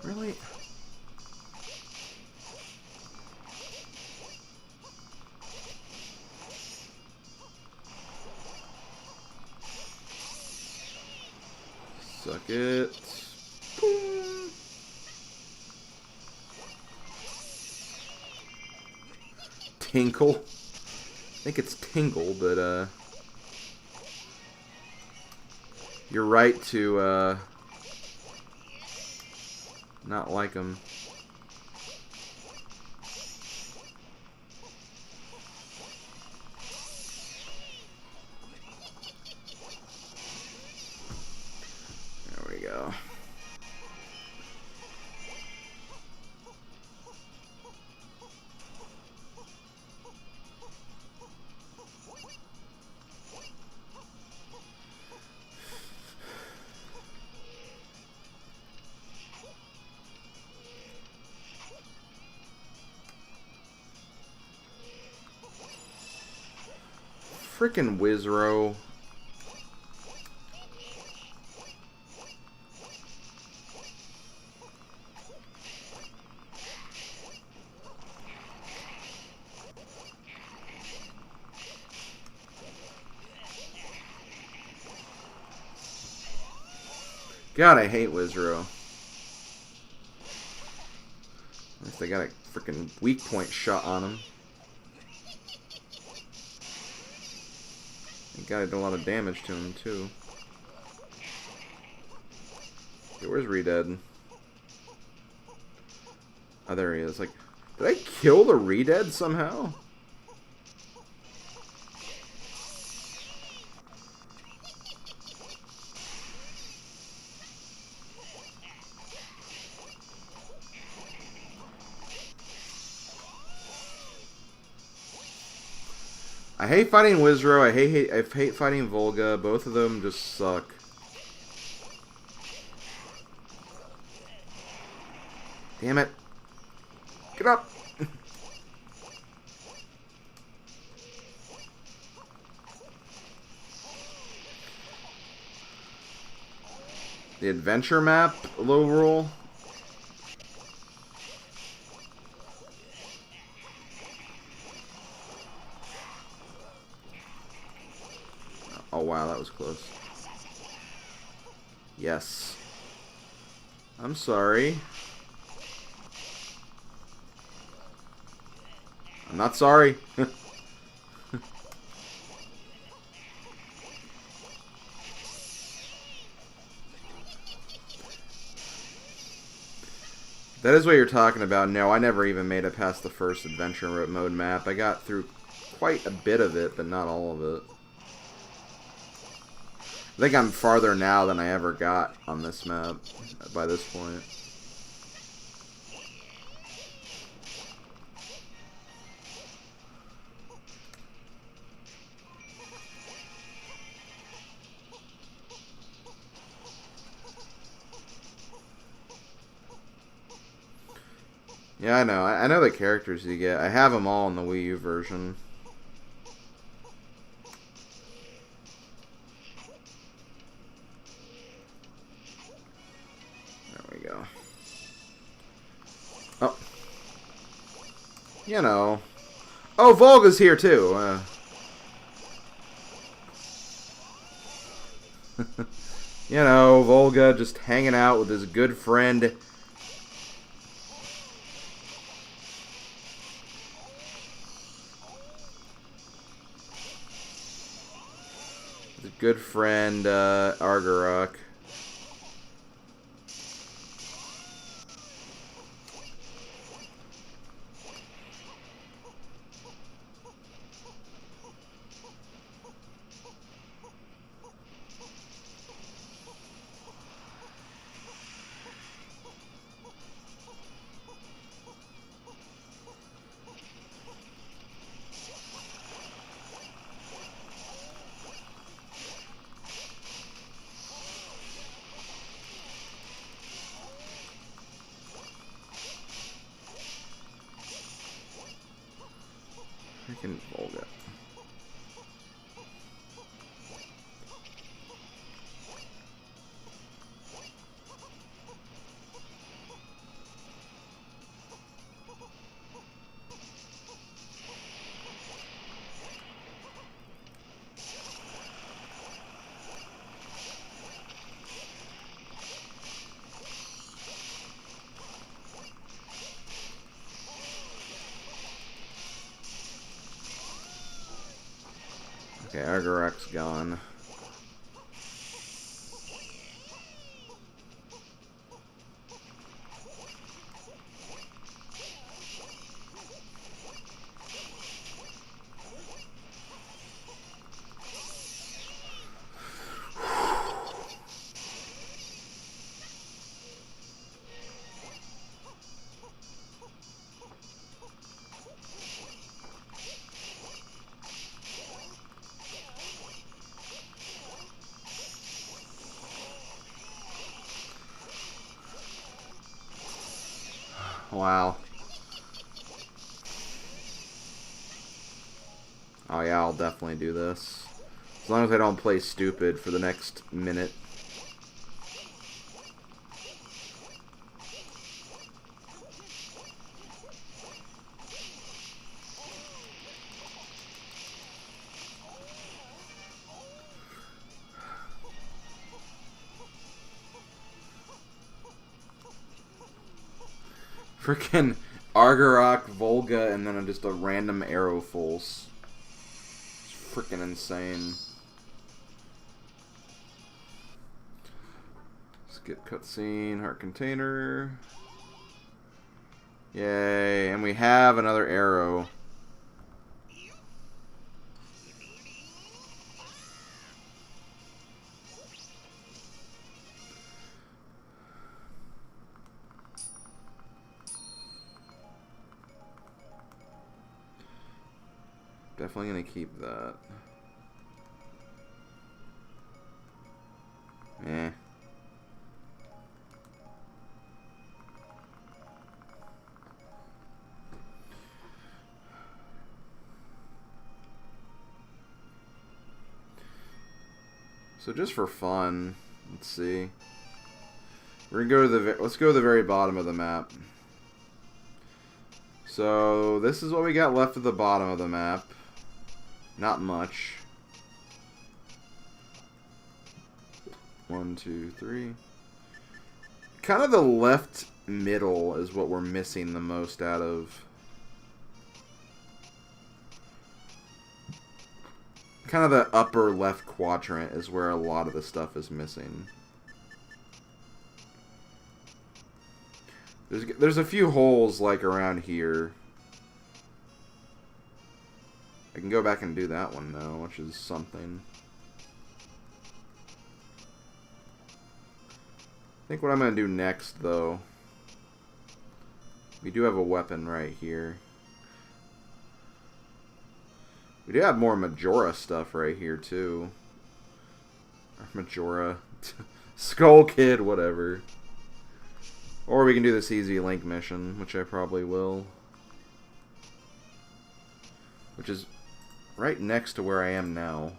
[SPEAKER 1] Really? Suck it. Boom. Tinkle. I think it's Tingle, but you're right to not like him. There we go. Frickin' Wizrow. God, I hate Wizrow. At least I got a frickin' weak point shot on him. God, I did a lot of damage to him, too. Okay, where's Redead? Oh, there he is. Like, did I kill the Redead somehow? I hate fighting Wizrow. I hate fighting Volga. Both of them just suck. Damn it. Get up. The adventure map, low roll. Oh wow, that was close. Yes. I'm sorry. I'm not sorry. That is what you're talking about. No, I never even made it past the first adventure mode map. I got through quite a bit of it, but not all of it. I think I'm farther now than I ever got on this map by this point. Yeah, I know. I know the characters you get. I have them all in the Wii U version. There we go. Oh. You know. Oh, Volga's here too. You know, Volga just hanging out with his good friend. His good friend, Argarok. Freaking Volga. Okay, Argorak's gone. Wow. Oh yeah, I'll definitely do this. As long as I don't play stupid for the next minute. Freaking Argorak, Volga, and then just a random arrow fulls. It's freaking insane. Skip cutscene, heart container. Yay, and we have another arrow. Definitely gonna keep that. Eh. So just for fun, let's see. We're gonna go to the let's go to the very bottom of the map. So this is what we got left at the bottom of the map. Not much. 1, 2, 3. Kind of the left middle is what we're missing the most out of. Kind of the upper left quadrant is where a lot of the stuff is missing. There's a few holes like around here. I can go back and do that one now, which is something. I think what I'm going to do next, though, we do have a weapon right here. We do have more Majora stuff right here, too. Or Majora. Skull Kid, whatever. Or we can do this easy Link mission, which I probably will. Which is right next to where I am now.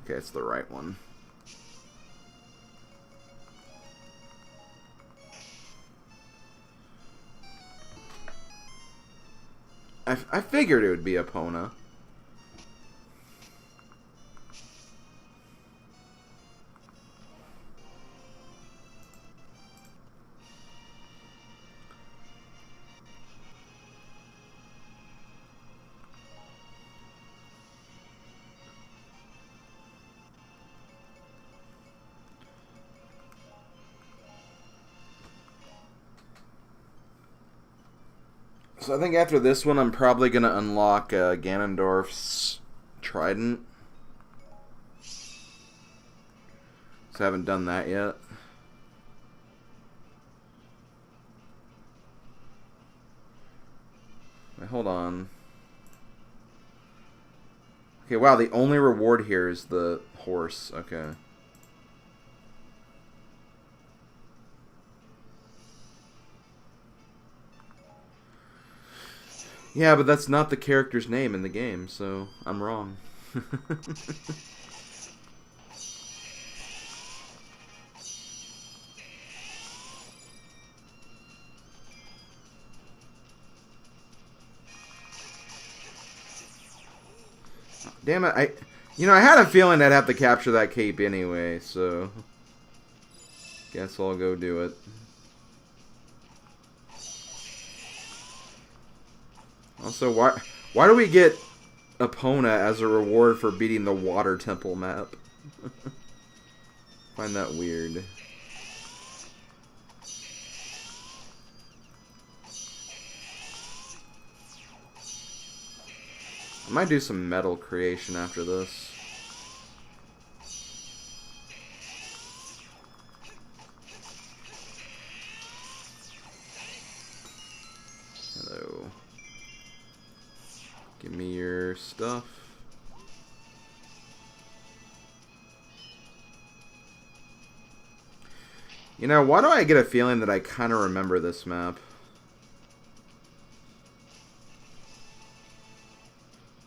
[SPEAKER 1] Okay, it's the right one. I figured it would be Epona. So I think after this one, I'm probably going to unlock Ganondorf's Trident. So I haven't done that yet. Wait, hold on. Okay, wow, the only reward here is the horse. Okay. Yeah, but that's not the character's name in the game, so I'm wrong. Damn it, I had a feeling I'd have to capture that cape anyway, so guess I'll go do it. Also, why do we get Epona as a reward for beating the Water Temple map? Find that weird. I might do some metal creation after this. Hello. Give me your stuff. You know, why do I get a feeling that I kind of remember this map?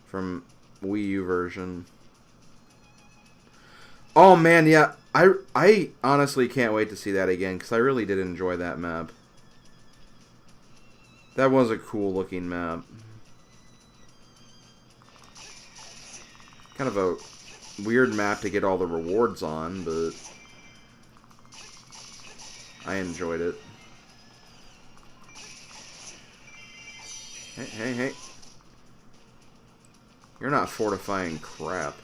[SPEAKER 1] From Wii U version. Oh man, yeah. I honestly can't wait to see that again, because I really did enjoy that map. That was a cool looking map. Kind of a weird map to get all the rewards on, but I enjoyed it. Hey. You're not fortifying crap.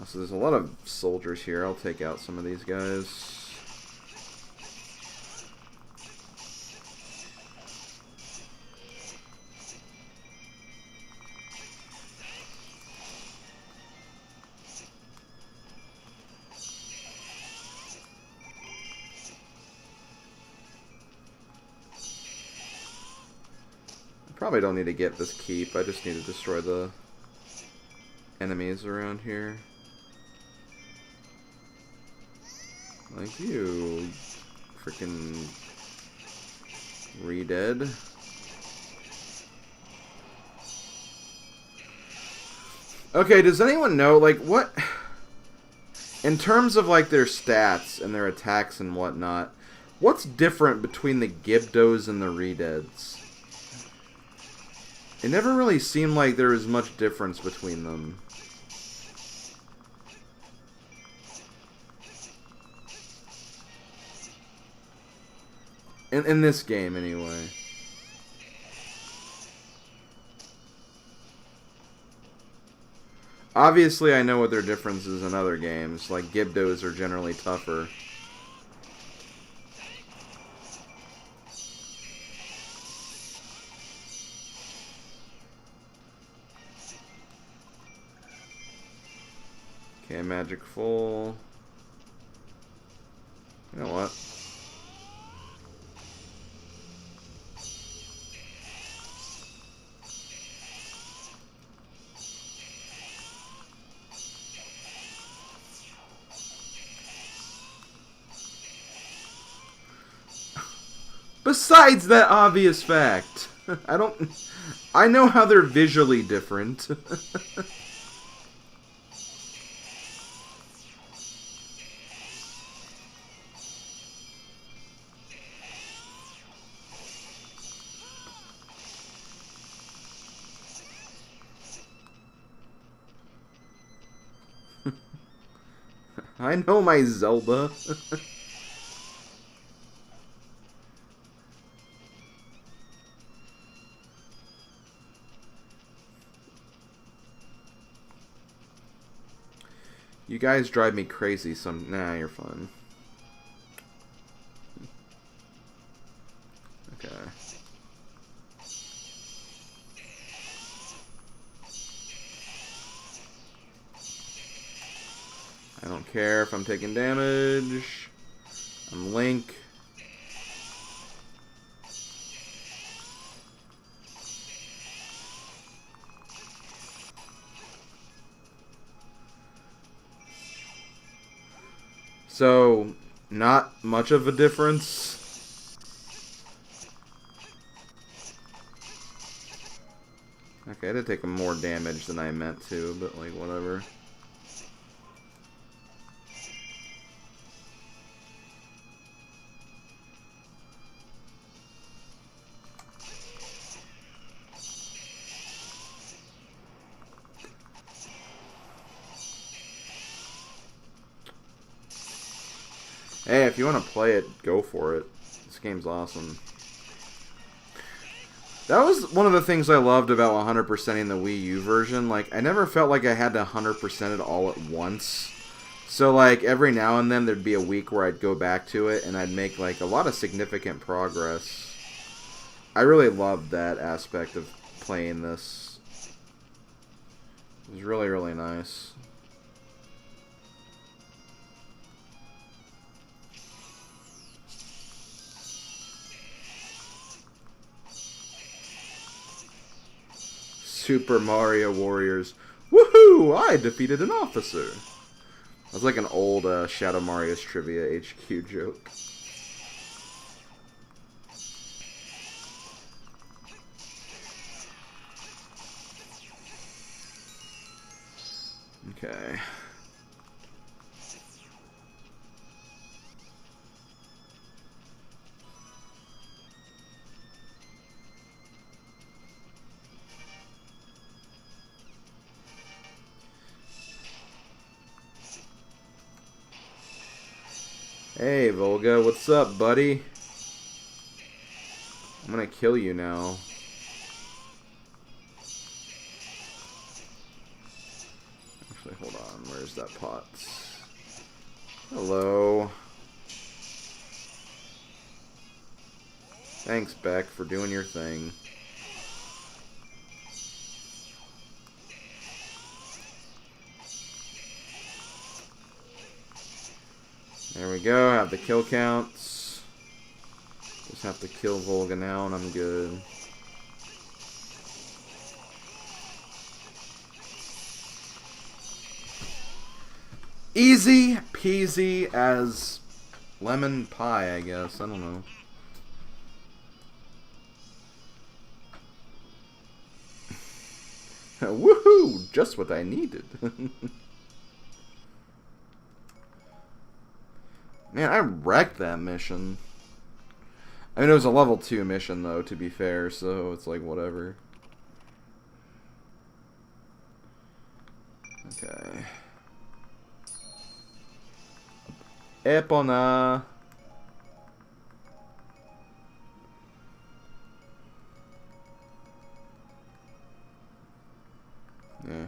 [SPEAKER 1] So there's a lot of soldiers here. I'll take out some of these guys. Probably don't need to get this keep. I just need to destroy the enemies around here. Like you, freaking re-dead. Okay, does anyone know, like, what... In terms of, like, their stats and their attacks and whatnot, what's different between the Gibdos and the re-deads? It never really seemed like there was much difference between them. In this game, anyway. Obviously, I know what their difference is in other games. Like, Gibdos are generally tougher. Okay, magic full. You know what? Besides that obvious fact, I know how they're visually different. I know my Zelda. You guys drive me crazy Nah, you're fun. Okay. I don't care if I'm taking damage. I'm Link. So, not much of a difference. Okay, I did take more damage than I meant to, but like, whatever. Hey, if you want to play it, go for it. This game's awesome. That was one of the things I loved about 100%ing the Wii U version. Like, I never felt like I had to 100% it all at once. So, like, every now and then there'd be a week where I'd go back to it and I'd make, like, a lot of significant progress. I really loved that aspect of playing this. It was really, really nice. Super Mario Warriors. Woohoo! I defeated an officer. That's like an old Shadow Mario's Trivia HQ joke. Okay. Hey, Volga, what's up, buddy? I'm gonna kill you now. Actually, hold on. Where's that pot? Hello. Thanks, Beck, for doing your thing. There we go. Have the kill counts. Just have to kill Volga now, and I'm good. Easy peasy as lemon pie, I guess. I don't know. Woohoo! Just what I needed. Man, I wrecked that mission. I mean, it was a level 2 mission, though, to be fair, so it's like, whatever. Okay. Epona. Yeah.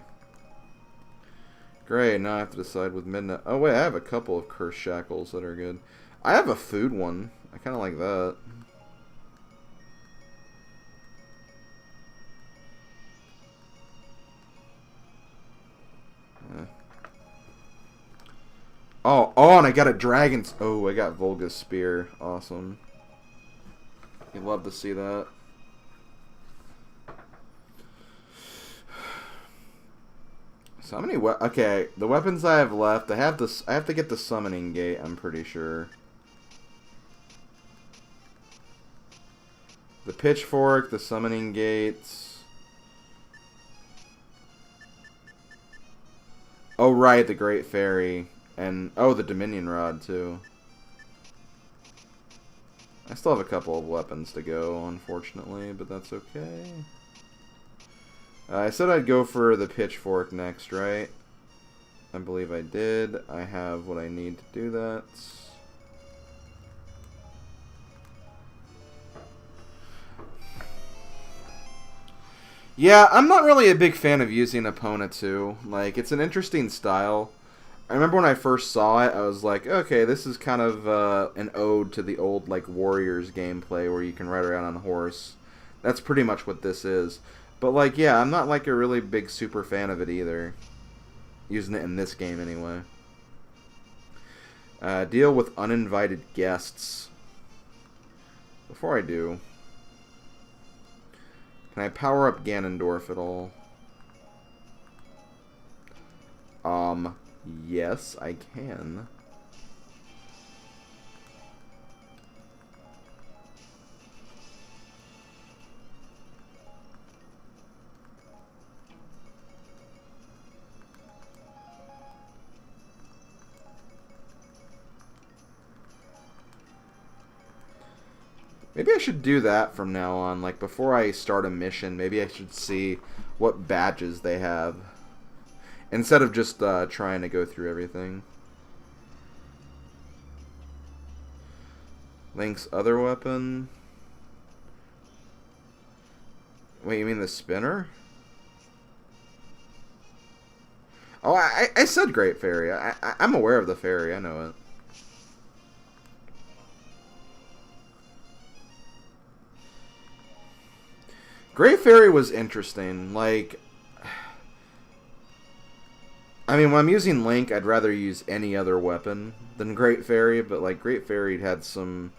[SPEAKER 1] Great, now I have to decide with Midnight. Oh, wait, I have a couple of Curse Shackles that are good. I have a food one. I kind of like that. Yeah. Oh, and I got a dragon's... Oh, I got Volga's Spear. Awesome. You love to see that. So how many okay, the weapons I have left, I have to get the summoning gate, I'm pretty sure. The pitchfork, the summoning gates. Oh right, the Great Fairy. And oh, the Dominion Rod too. I still have a couple of weapons to go, unfortunately, but that's okay. I said I'd go for the pitchfork next, right? I believe I did. I have what I need to do that. Yeah, I'm not really a big fan of using Epona 2. Like, it's an interesting style. I remember when I first saw it, I was like, okay, this is kind of an ode to the old, like, Warriors gameplay where you can ride around on a horse. That's pretty much what this is. But, like, yeah, I'm not, like, a really big super fan of it either. Using it in this game, anyway. Deal with uninvited guests. Before I do, can I power up Ganondorf at all? Yes, I can. Maybe I should do that from now on. Like, before I start a mission, maybe I should see what badges they have. Instead of just trying to go through everything. Link's other weapon. Wait, you mean the spinner? Oh, I said Great Fairy. I'm aware of the fairy. I know it. Great Fairy was interesting. Like, I mean, when I'm using Link, I'd rather use any other weapon than Great Fairy. But like, Great Fairy had some,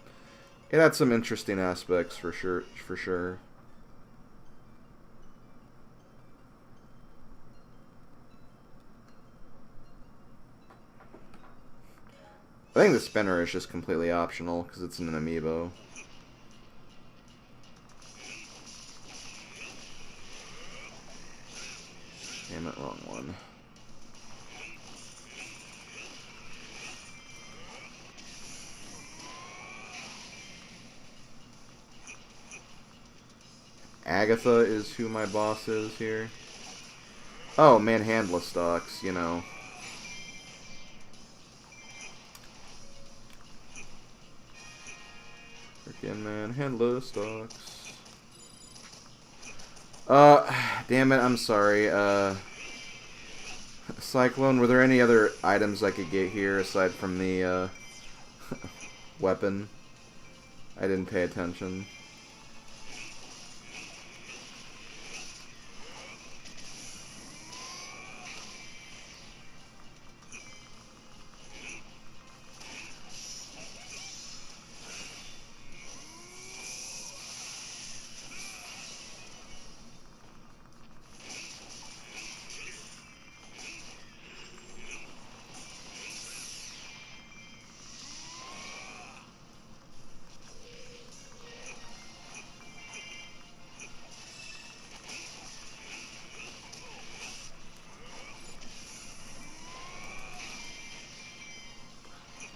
[SPEAKER 1] it had some interesting aspects for sure. For sure. I think the spinner is just completely optional because it's an amiibo. Damn it, wrong one. Agatha is who my boss is here. Oh, Manhandla stocks, you know. Freaking Manhandla stocks. Damn it, I'm sorry. Cyclone, were there any other items I could get here aside from the, weapon? I didn't pay attention.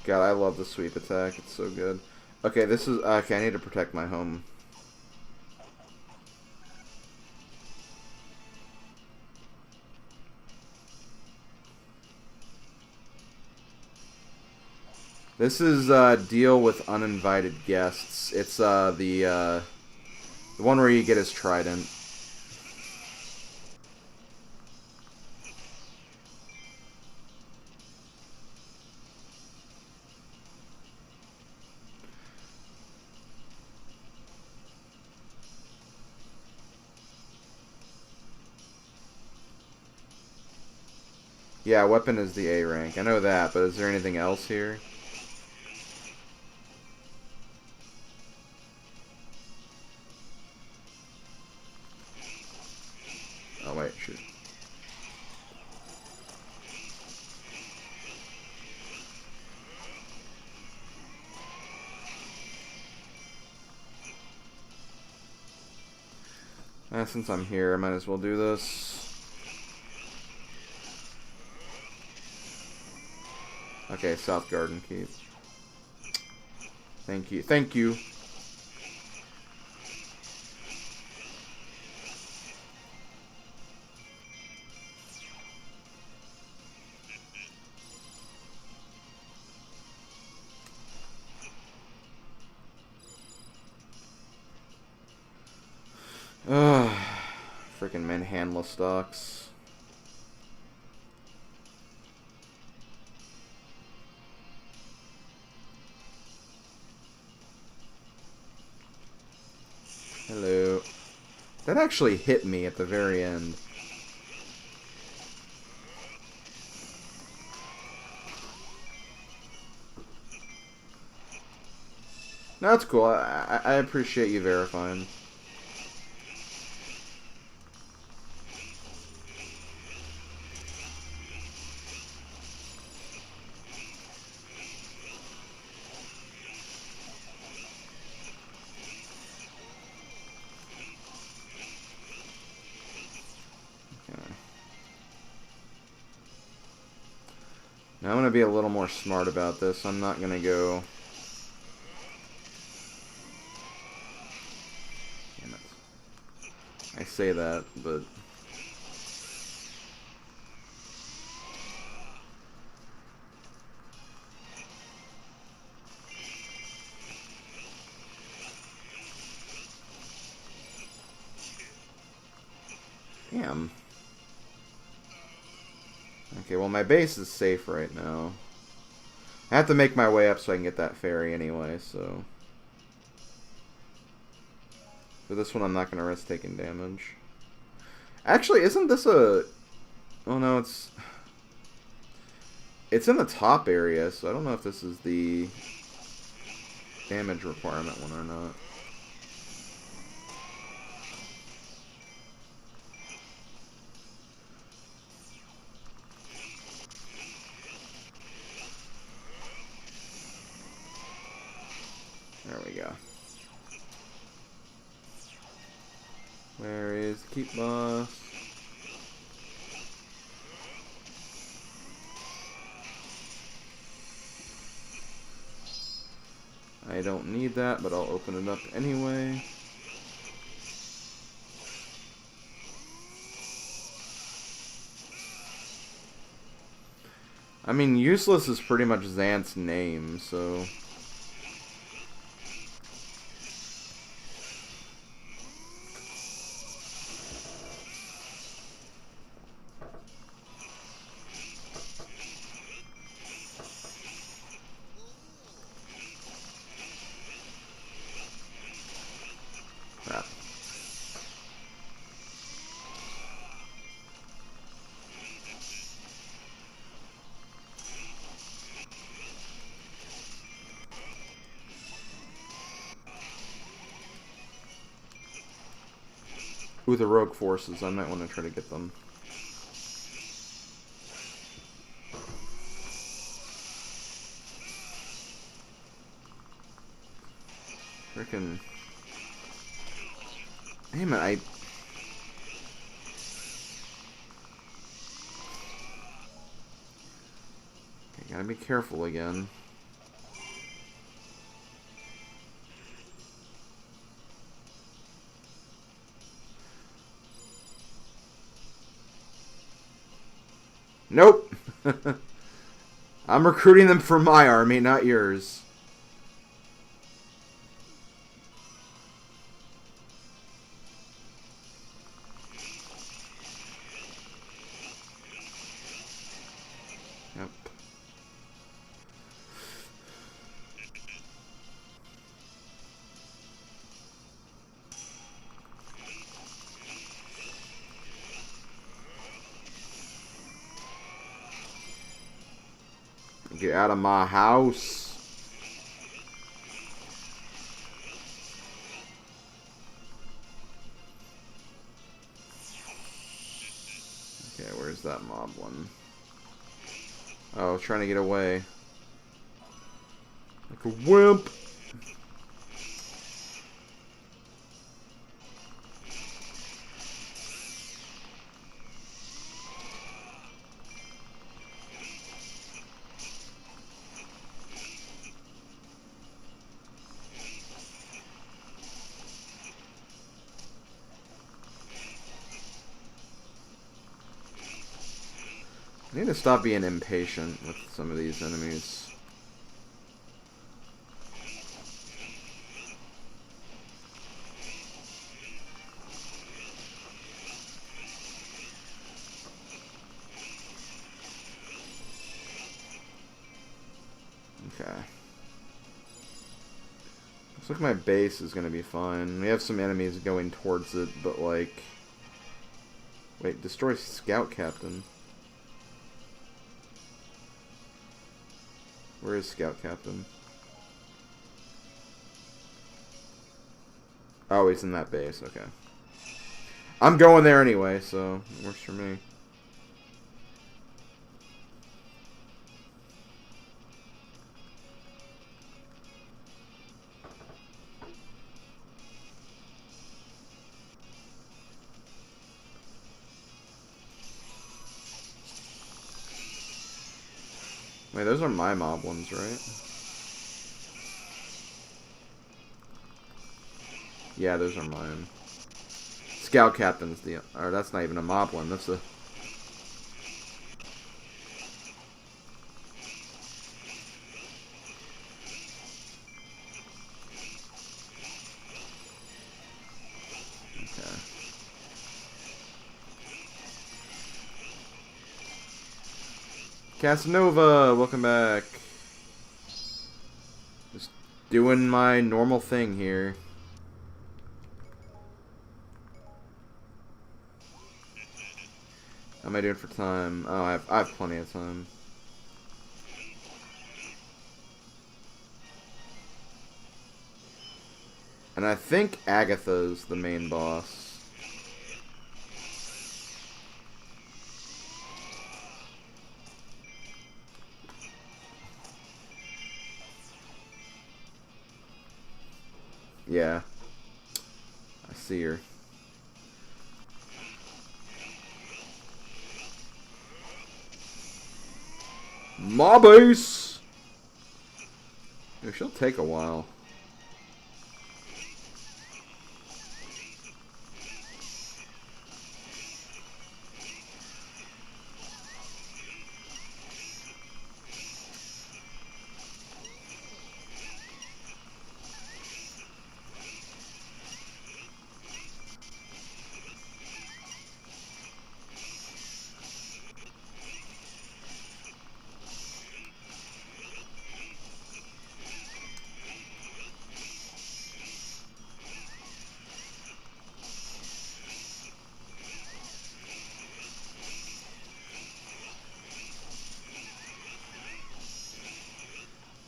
[SPEAKER 1] God, I love the sweep attack. It's so good. Okay, this is... okay, I need to protect my home. This is deal with uninvited guests. It's the one where you get his trident. Yeah, weapon is the A rank. I know that, but is there anything else here? Oh wait, shoot. Since I'm here, I might as well do this. Okay, South Garden Keep. Thank you. Thank you. Ugh. Freaking Manhandla stocks. Hello. That actually hit me at the very end. No, that's cool. I appreciate you verifying. Now I'm going to be a little more smart about this. I'm not going to go... I say that, but... Damn. Okay, well my base is safe right now. I have to make my way up so I can get that fairy anyway, so... For this one I'm not going to risk taking damage. Actually, isn't this a... Oh no, it's... It's in the top area, so I don't know if this is the damage requirement one or not. There we go. Where is the keep boss? I don't need that, but I'll open it up anyway. I mean, useless is pretty much Xant's name, so... Crap. Ooh, the rogue forces. I might want to try to get them. Frickin'... Damn it, I... Okay, gotta be careful again. Nope! I'm recruiting them for my army, not yours. Yep. Get out of my house. Okay, where's that mob one? Oh, trying to get away. Like a wimp. I need to stop being impatient with some of these enemies. Okay. Looks like my base is going to be fine. We have some enemies going towards it, but like... Wait, destroy Scout Captain. Where is Scout Captain? Oh, he's in that base, okay. I'm going there anyway, so it works for me. Wait, those are my mob ones, right? Yeah, those are mine. Scout Captain's the... Or that's not even a Moblin. That's a... Okay. Casanova, welcome back. Just doing my normal thing here. How am I doing for time? Oh, I have plenty of time. And I think Agatha's the main boss. Yeah. I see her. My base! Yeah, she'll take a while.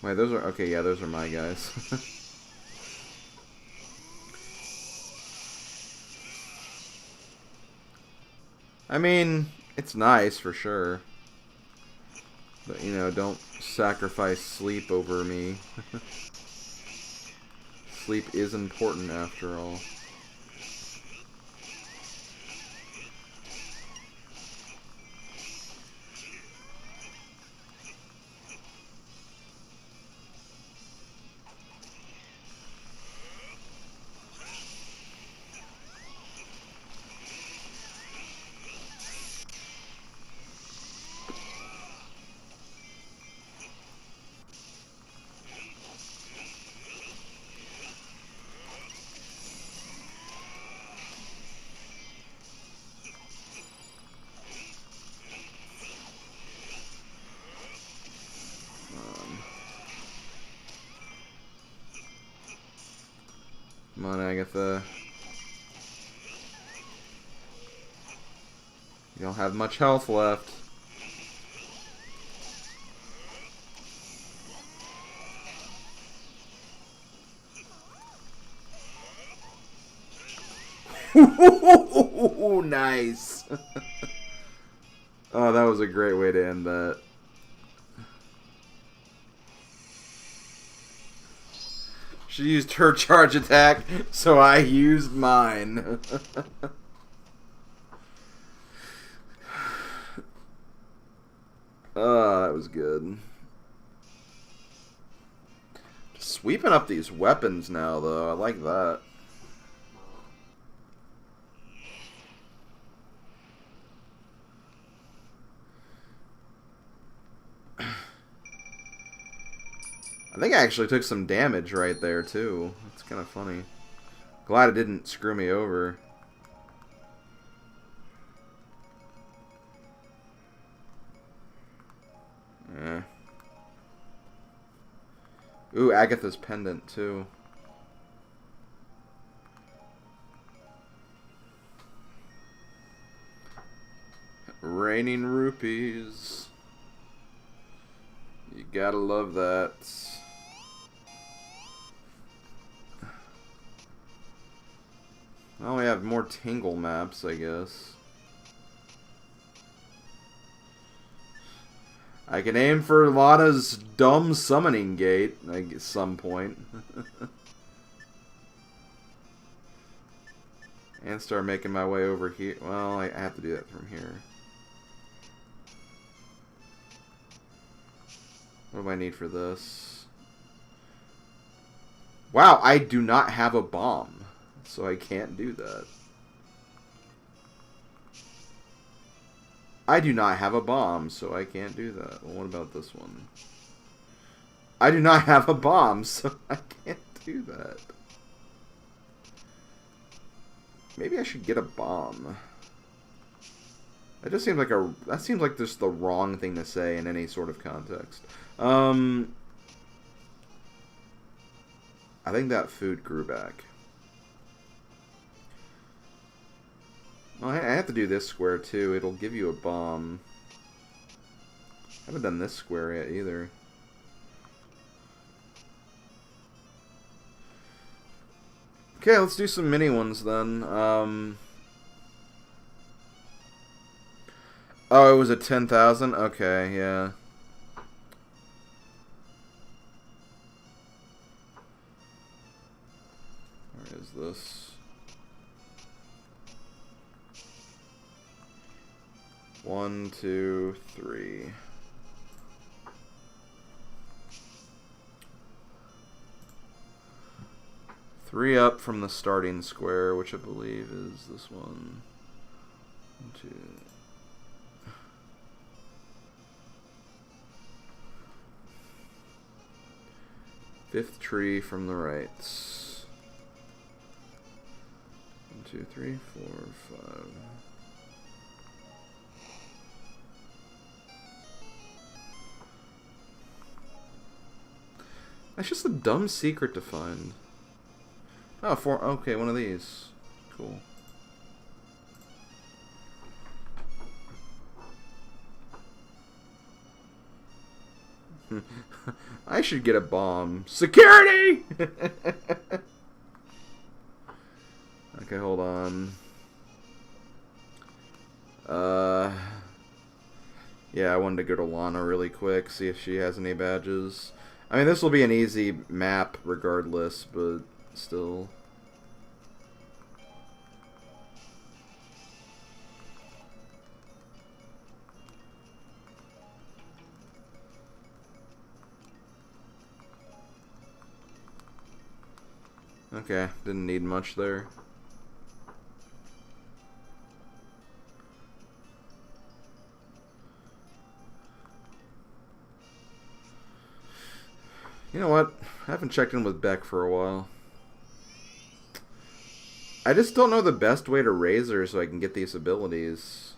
[SPEAKER 1] Wait, those are... Okay, yeah, those are my guys. I mean, it's nice for sure. But, you know, don't sacrifice sleep over me. Sleep is important after all. Come on, Agatha. You don't have much health left. Nice. Oh, that was a great way to end that. She used her charge attack, so I used mine. Oh, that was good. Just sweeping up these weapons now, though. I like that. I think I actually took some damage right there, too. That's kind of funny. Glad it didn't screw me over. Eh. Ooh, Agatha's pendant, too. Raining rupees. You gotta love that. Well, we have more Tingle maps, I guess. I can aim for Lana's dumb summoning gate at some point. And start making my way over here. Well, I have to do that from here. What do I need for this? Wow, I do not have a bomb. So I can't do that. I do not have a bomb, so I can't do that. Well, what about this one? I do not have a bomb, so I can't do that. Maybe I should get a bomb. That just seems like that seems like just the wrong thing to say in any sort of context. I think that food grew back. Well, I have to do this square too. It'll give you a bomb. I haven't done this square yet either. Okay, let's do some mini ones then. Oh, it was a 10,000? Okay, yeah. Where is this? 1, 2, 3. Three up from the starting square, which I believe is this one. 1, 2. Fifth tree from the right. 1, 2, 3, 4, 5. That's just a dumb secret to find. Oh, okay, one of these. Cool. I should get a bomb. Security! Okay, hold on. Yeah, I wanted to go to Lana really quick, see if she has any badges. I mean, this will be an easy map regardless, but still. Okay, didn't need much there. You know what? I haven't checked in with Beck for a while. I just don't know the best way to raise her so I can get these abilities.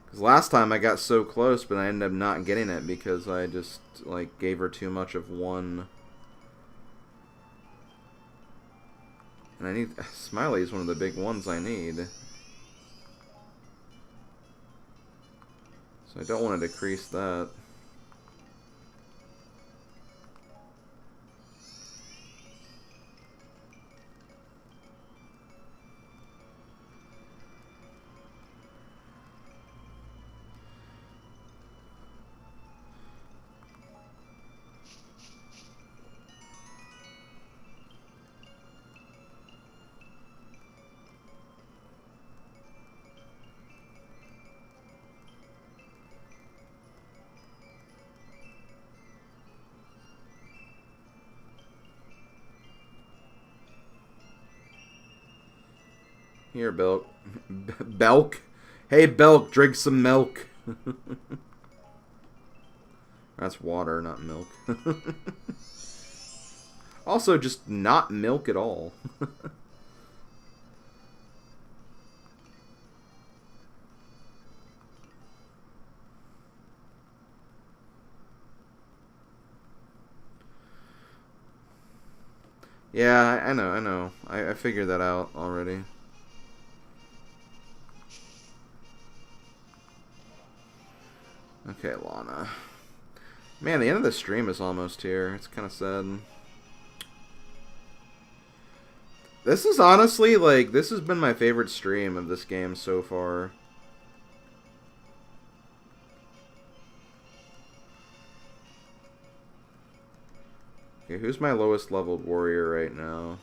[SPEAKER 1] Because last time I got so close, but I ended up not getting it because I just, like, gave her too much of one. And I need... Smiley is one of the big ones I need. So I don't want to decrease that. Here, Belk. Belk? Hey, Belk, drink some milk. That's water, not milk. Also, just not milk at all. Yeah, I know. I figured that out already. Okay, Lana. Man, the end of the stream is almost here. It's kind of sad. This is honestly, like, this has been my favorite stream of this game so far. Okay, who's my lowest leveled warrior right now?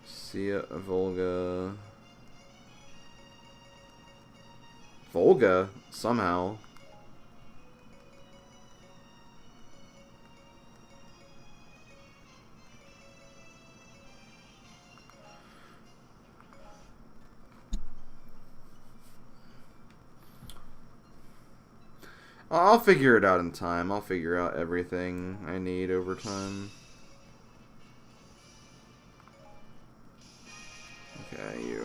[SPEAKER 1] Sia, Volga. Volga? Somehow. I'll figure it out in time. I'll figure out everything I need over time. Okay, you.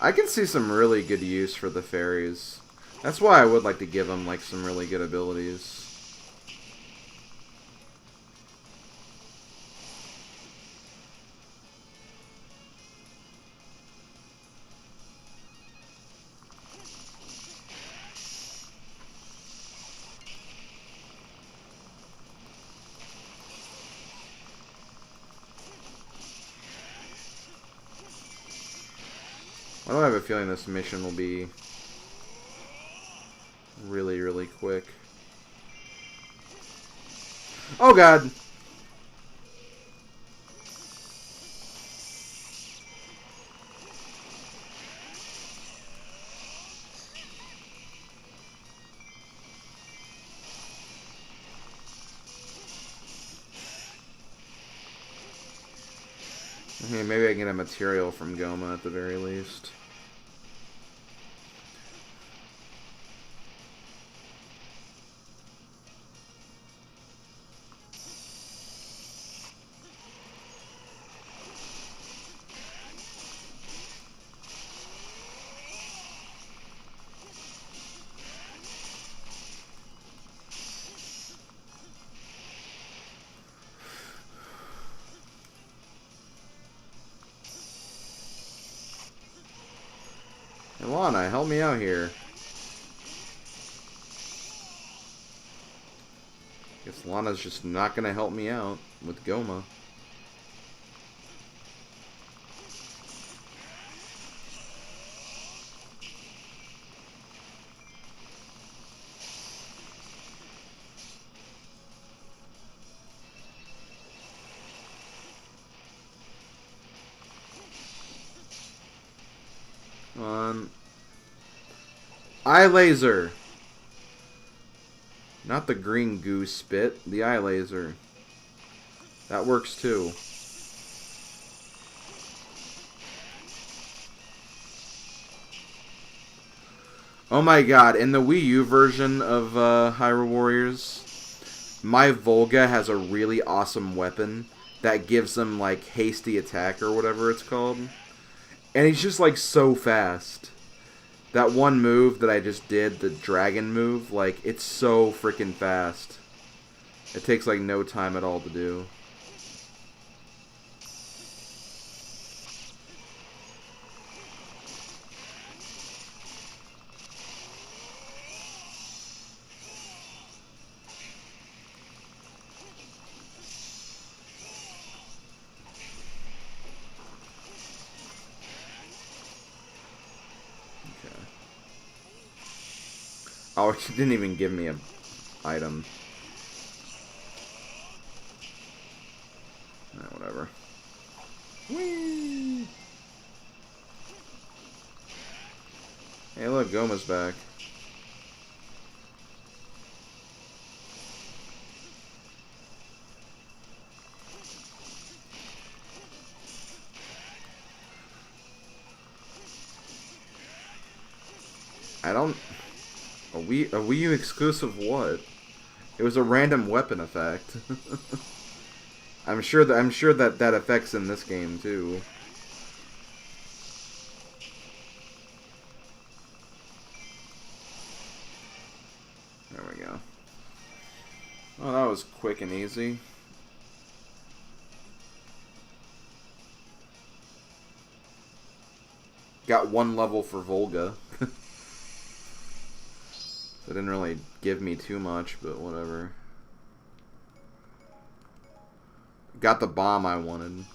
[SPEAKER 1] I can see some really good use for the fairies. That's why I would like to give them like some really good abilities. I don't have a feeling this mission will be really, really quick. Oh god! Okay, maybe I can get a material from Goma at the very least. Hey, Lana, help me out here. Guess Lana's just not gonna help me out with Goma. Come on. Eye laser! Not the green goo spit, the eye laser. That works too. Oh my god, in the Wii U version of Hyrule Warriors, my Volga has a really awesome weapon that gives him like hasty attack or whatever it's called. And he's just like so fast. That one move that I just did, the dragon move, like it's so freaking fast. It takes like no time at all to do. Oh, it didn't even give me an item. Whatever. Whee! Hey, look, Goma's back. I don't... A Wii U exclusive what? It was a random weapon effect. I'm sure that affects in this game too. There we go. Oh, that was quick and easy. Got one level for Volga. It didn't really give me too much, but whatever. Got the bomb I wanted.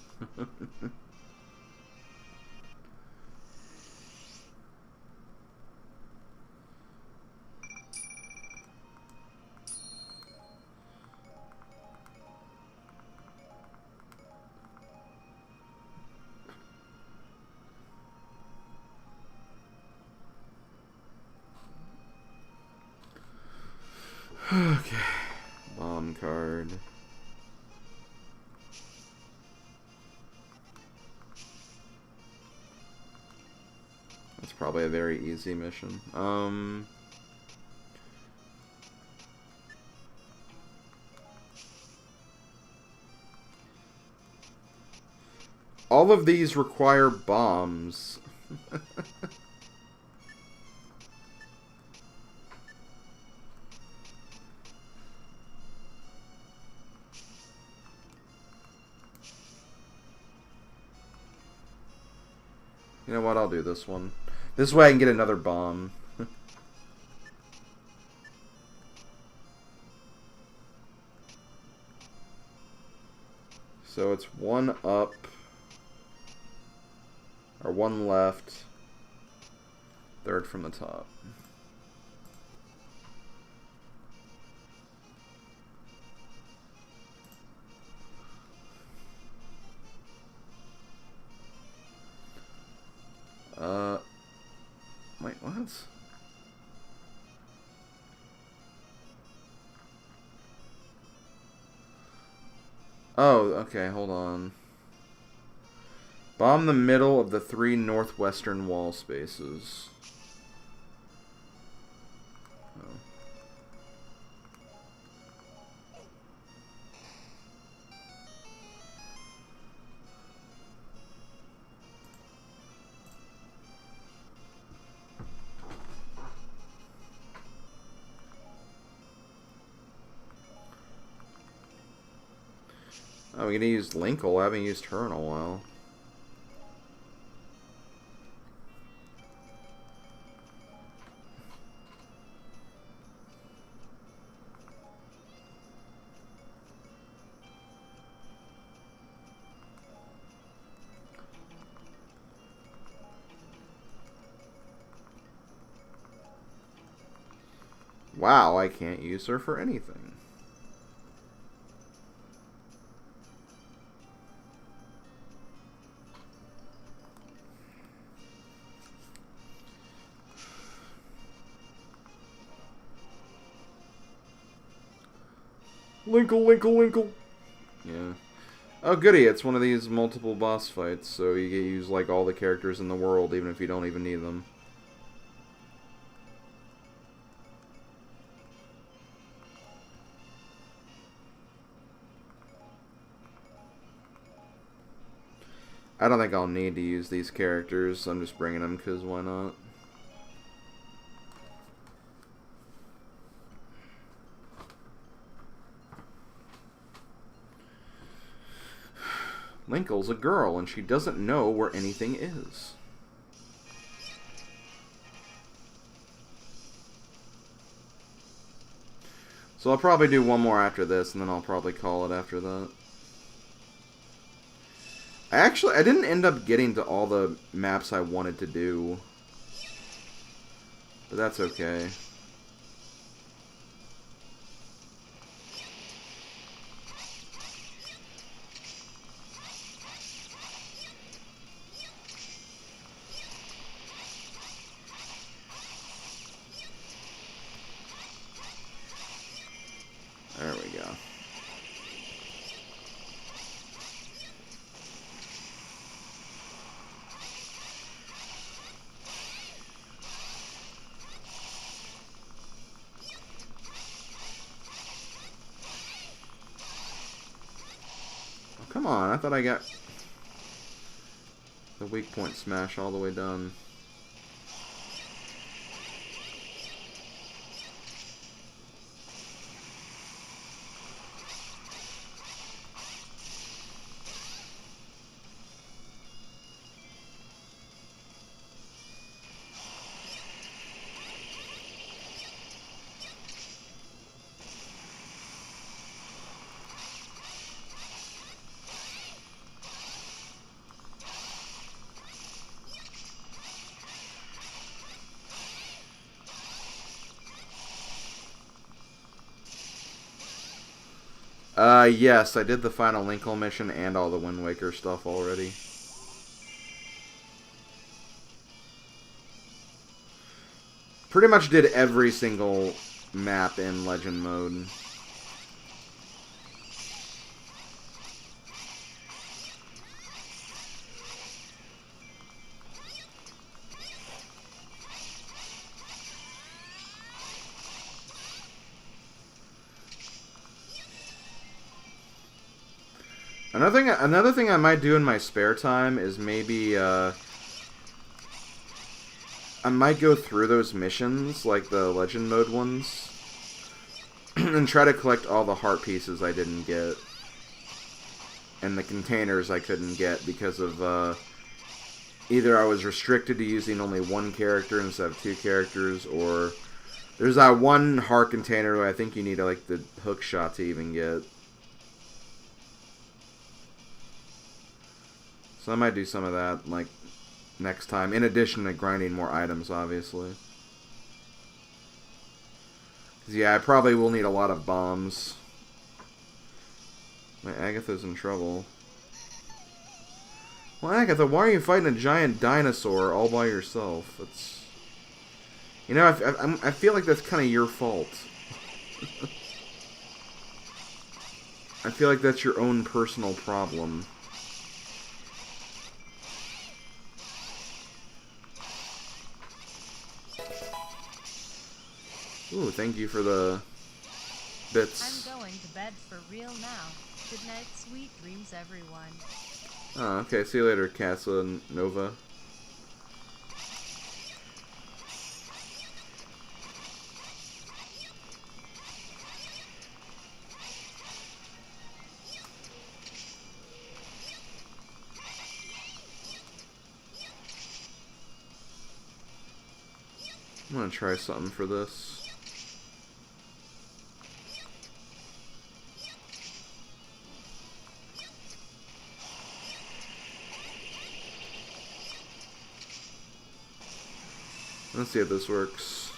[SPEAKER 1] Okay. Bomb card. That's probably a very easy mission. All of these require bombs. You know what? I'll do this one. This way I can get another bomb. So it's one up. Or one left. Third from the top. Wait, what? Oh, okay, hold on. Bomb the middle of the 3 northwestern wall spaces. Oh. Oh, we're gonna use Linkle. I haven't used her in a while. Wow, I can't use her for anything. Linkle, Linkle, Linkle. Yeah. Oh, goody, it's one of these multiple boss fights, so you get to use, like, all the characters in the world, even if you don't even need them. I don't think I'll need to use these characters. I'm just bringing them because why not? Linkle's a girl and she doesn't know where anything is. So I'll probably do one more after this and then I'll probably call it after that. I didn't end up getting to all the maps I wanted to do. But that's okay. There we go. Come on, I thought I got the weak point smash all the way done. Yes, I did the final Linkle mission and all the Wind Waker stuff already. Pretty much did every single map in Legend mode. Another thing I might do in my spare time is maybe I might go through those missions, like the Legend mode ones, and try to collect all the heart pieces I didn't get, and the containers I couldn't get because of either I was restricted to using only one character instead of two characters, or there's that one heart container where I think you need like the hook shot to even get. So I might do some of that, like, next time, in addition to grinding more items, obviously. 'Cause, yeah, I probably will need a lot of bombs. My Agatha's in trouble. Well, Agatha, why are you fighting a giant dinosaur all by yourself? It's... You know, I feel like that's kind of your fault. I feel like that's your own personal problem. Ooh, thank you for the bits.
[SPEAKER 2] I'm going to bed for real now. Good night, sweet dreams, everyone.
[SPEAKER 1] Oh, okay. See you later, Casanova. I'm gonna try something for this. Let's see if this works.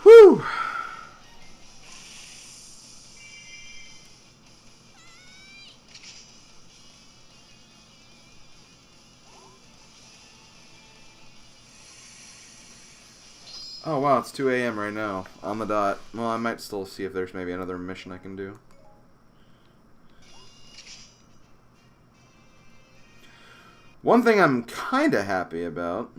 [SPEAKER 1] Whew! Oh wow, it's 2 a.m. right now, on the dot. Well, I might still see if there's maybe another mission I can do. One thing I'm kinda happy about...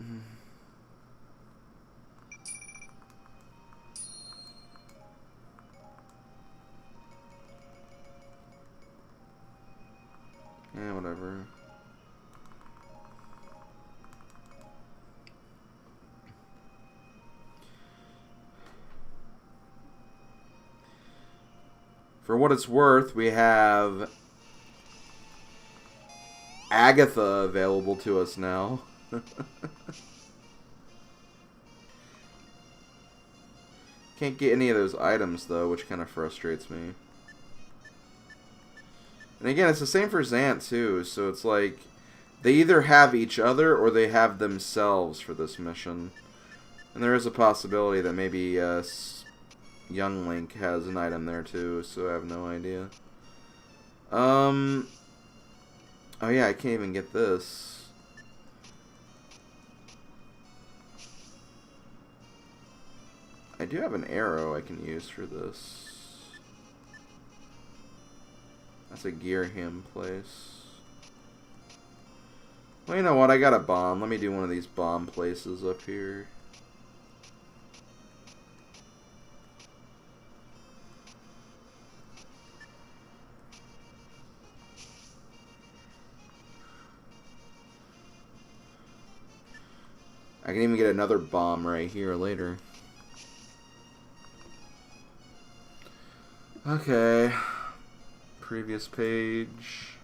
[SPEAKER 1] Yeah, whatever. For what it's worth, we have Agatha available to us now. Can't get any of those items, though, which kind of frustrates me. And again, it's the same for Zant, too, so it's like they either have each other or they have themselves for this mission. And there is a possibility that maybe Young Link has an item there too, so I have no idea. Oh yeah, I can't even get this. I do have an arrow I can use for this. That's a gear him place. Well, you know what? I got a bomb. Let me do one of these bomb places up here. I can even get another bomb right here later. Okay. Previous page.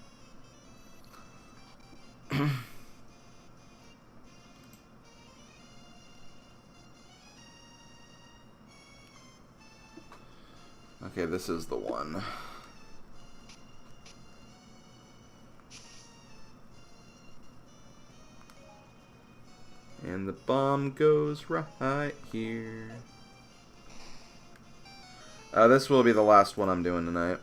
[SPEAKER 1] Okay, this is the one. And And the bomb goes right here. This will be the last one I'm doing tonight.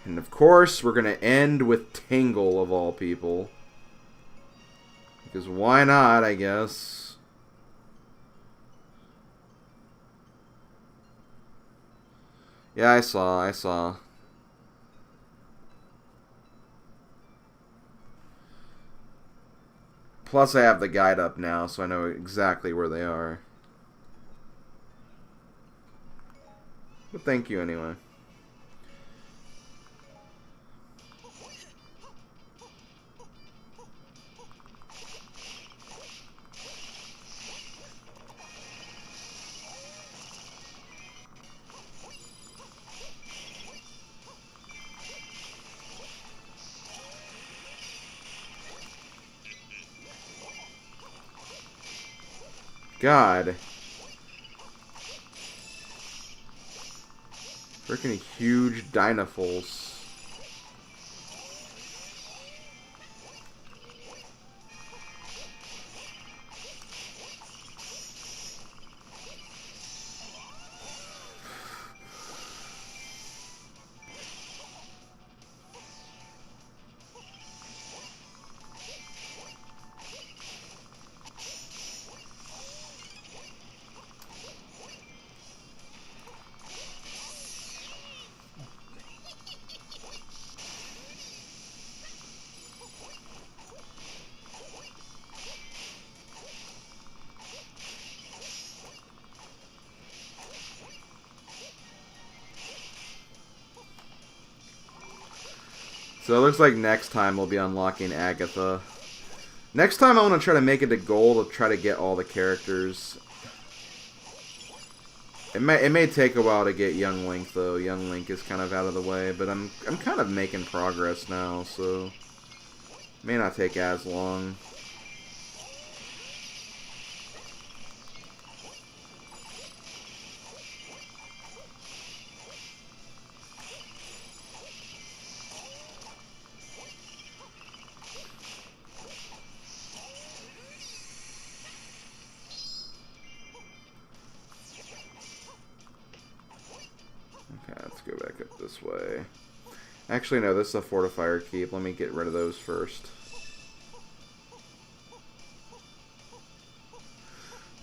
[SPEAKER 1] And of course, we're going to end with Tingle of all people. Because why not, I guess. Yeah, I saw. Plus, I have the guide up now, so I know exactly where they are. But thank you anyway. God. Freaking huge Dynafulls. So it looks like next time we'll be unlocking Agatha. Next time I want to try to make it a goal to try to get all the characters. It may take a while to get Young Link though. Young Link is kind of out of the way, but I'm kind of making progress now, so it may not take as long. Okay, let's go back up this way. Actually, no, this is a fortifier keep. Let me get rid of those first.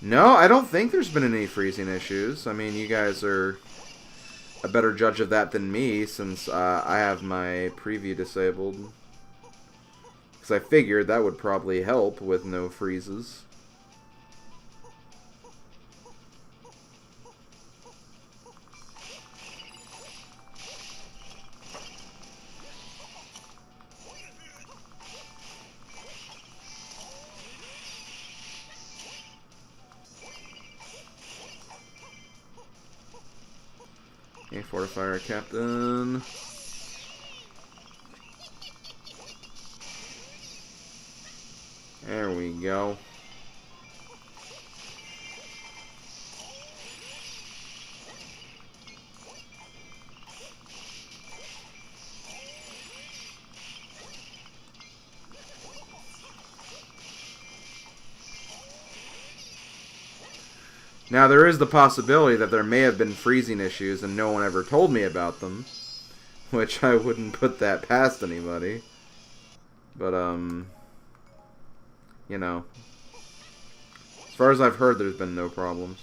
[SPEAKER 1] No, I don't think there's been any freezing issues. I mean, you guys are a better judge of that than me, since I have my preview disabled. Because I figured that would probably help with no freezes. Okay, fortifier captain. There we go. Now, there is the possibility that there may have been freezing issues and no one ever told me about them. Which I wouldn't put that past anybody. But, you know. As far as I've heard, there's been no problems.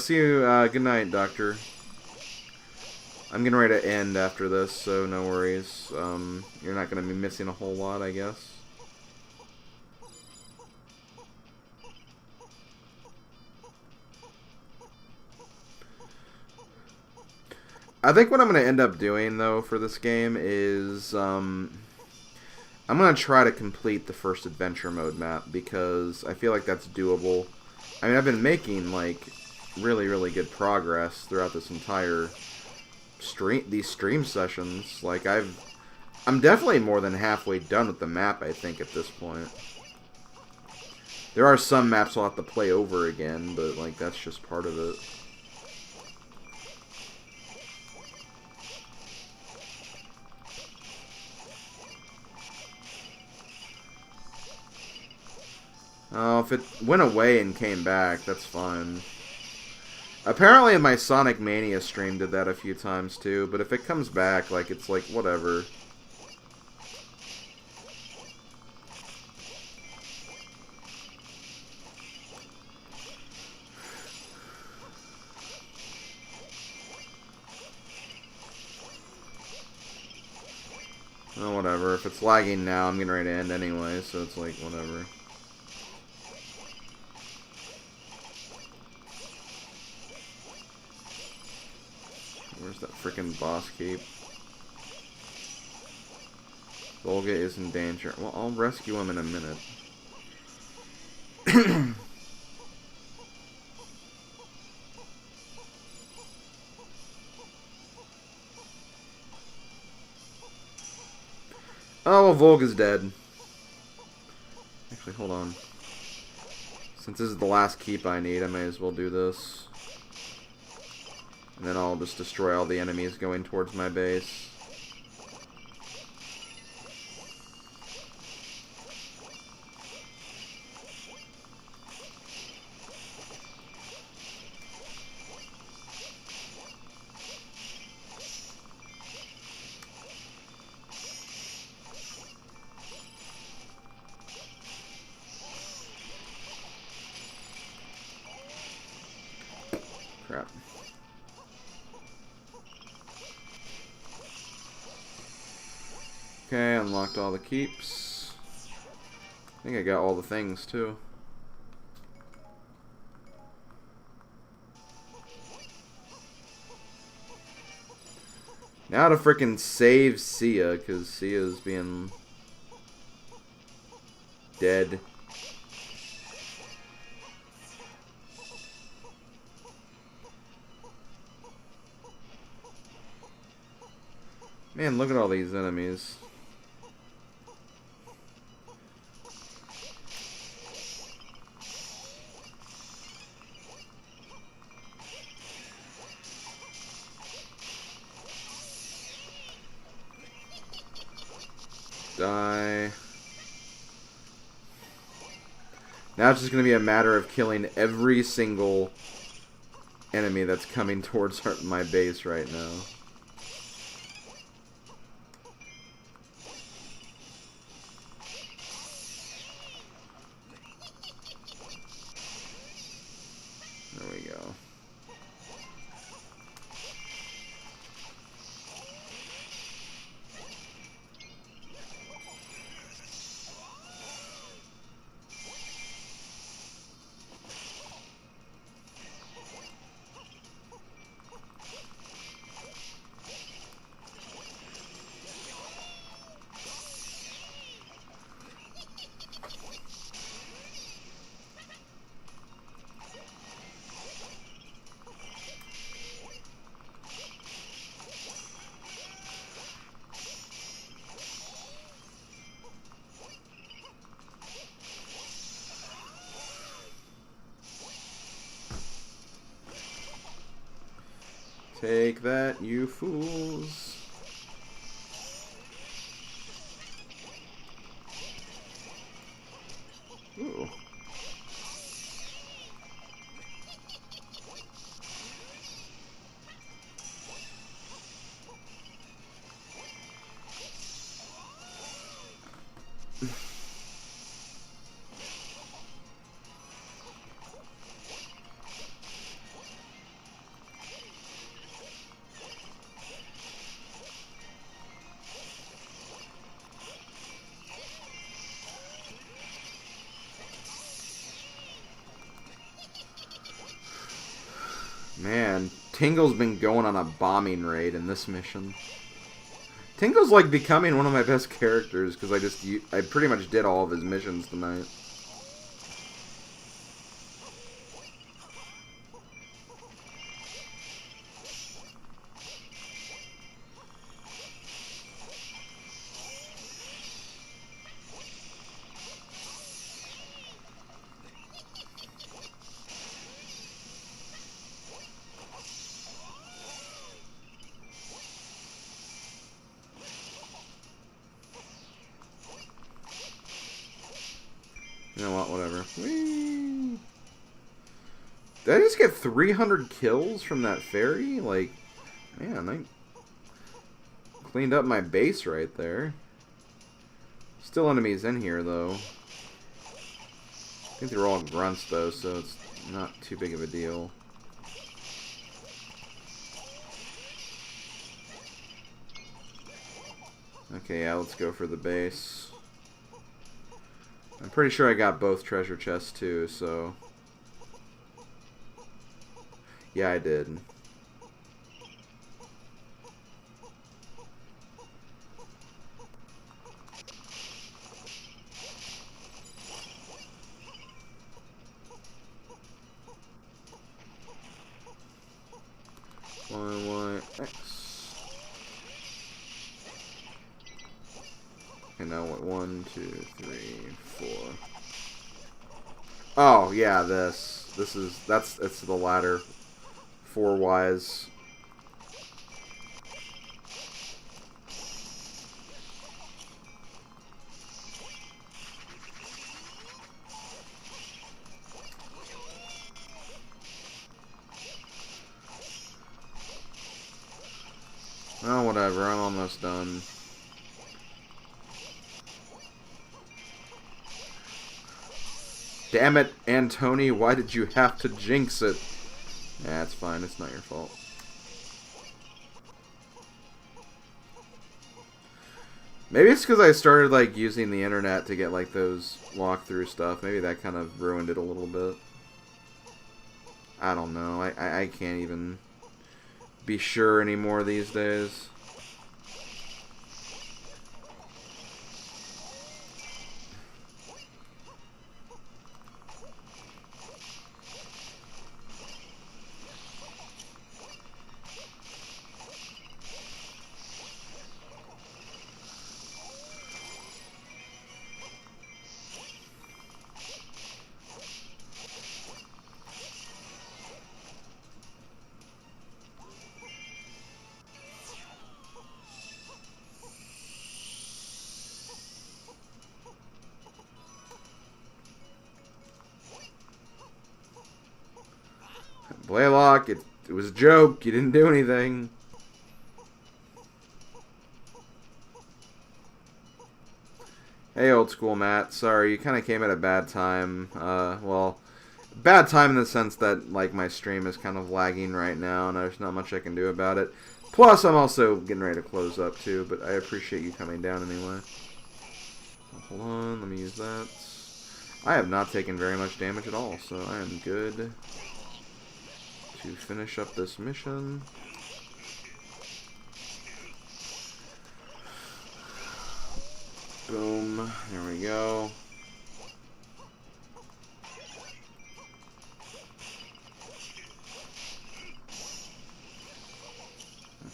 [SPEAKER 1] See you, good night, Doctor. I'm getting ready to end after this, so no worries. You're not going to be missing a whole lot, I guess. I think what I'm going to end up doing, though, for this game is, I'm going to try to complete the first adventure mode map, because I feel like that's doable. I mean, I've been making, like, really, really good progress throughout this entire these stream sessions. Like, I'm definitely more than halfway done with the map, I think, at this point. There are some maps I'll have to play over again, but, like, that's just part of it. Oh, if it went away and came back, that's fine. Apparently my Sonic Mania stream did that a few times too, but if it comes back, like, it's like, whatever. Oh, whatever. If it's lagging now, I'm getting ready to end anyway, so it's like, whatever. Where's that freaking boss keep? Volga is in danger. Well, I'll rescue him in a minute. Oh, well, Volga's dead. Actually, hold on. Since this is the last keep I need, I may as well do this. And then I'll just destroy all the enemies going towards my base. Crap. Okay, unlocked all the keeps. I think I got all the things, too. Now to frickin' save Sia, because Sia's being dead. Man, look at all these enemies. Die. Now it's just going to be a matter of killing every single enemy that's coming towards my base right now. There we go. Take that, you fools. Ooh. Man, Tingle's been going on a bombing raid in this mission. Tingle's like becoming one of my best characters because I pretty much did all of his missions tonight. You know what? Whatever. Whee! Did I just get 300 kills from that fairy? Like, man, I cleaned up my base right there. Still enemies in here, though. I think they're all grunts, though, so it's not too big of a deal. Okay, yeah, let's go for the base. I'm pretty sure I got both treasure chests, too, so... Yeah, I did. X. Okay, now what? 1, 2, 3, 4. Oh yeah, it's the ladder. 4 Ys. Oh, whatever. I'm almost done. Damn it, Antony, why did you have to jinx it? Yeah, it's fine. It's not your fault. Maybe it's because I started, like, using the internet to get, like, those walkthrough stuff. Maybe that kind of ruined it a little bit. I don't know. I can't even be sure anymore these days. Blaylock, it was a joke. You didn't do anything. Hey, old school Matt. Sorry, you kind of came at a bad time. Well, bad time in the sense that, like, my stream is kind of lagging right now, and there's not much I can do about it. Plus, I'm also getting ready to close up, too, but I appreciate you coming down anyway. Hold on, let me use that. I have not taken very much damage at all, so I am good to finish up this mission. Boom. There we go.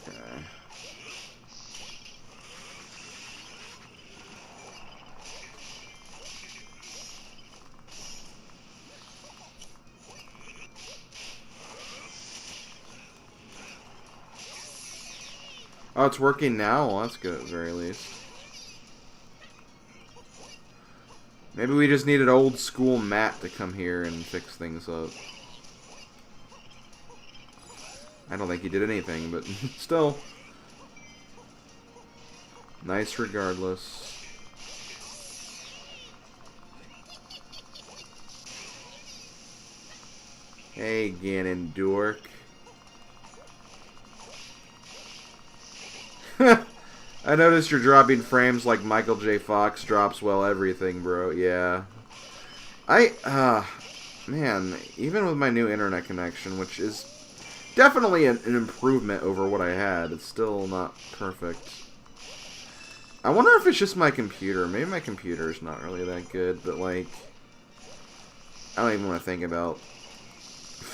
[SPEAKER 1] Okay. Oh, it's working now? Well, that's good at the very least. Maybe we just needed old school Matt to come here and fix things up. I don't think he did anything, but still. Nice regardless. Hey, Ganondorf. I noticed you're dropping frames like Michael J. Fox drops everything, bro. Yeah. Man, even with my new internet connection, which is definitely an improvement over what I had, it's still not perfect. I wonder if it's just my computer. Maybe my computer is not really that good, but, like, I don't even want to think about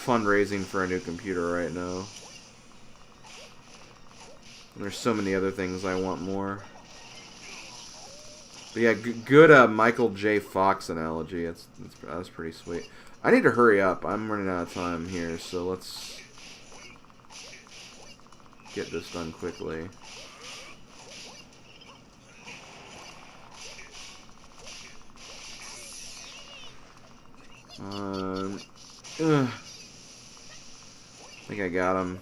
[SPEAKER 1] fundraising for a new computer right now. There's so many other things I want more. But yeah, good Michael J. Fox analogy. That's pretty sweet. I need to hurry up. I'm running out of time here, so let's get this done quickly. I think I got him.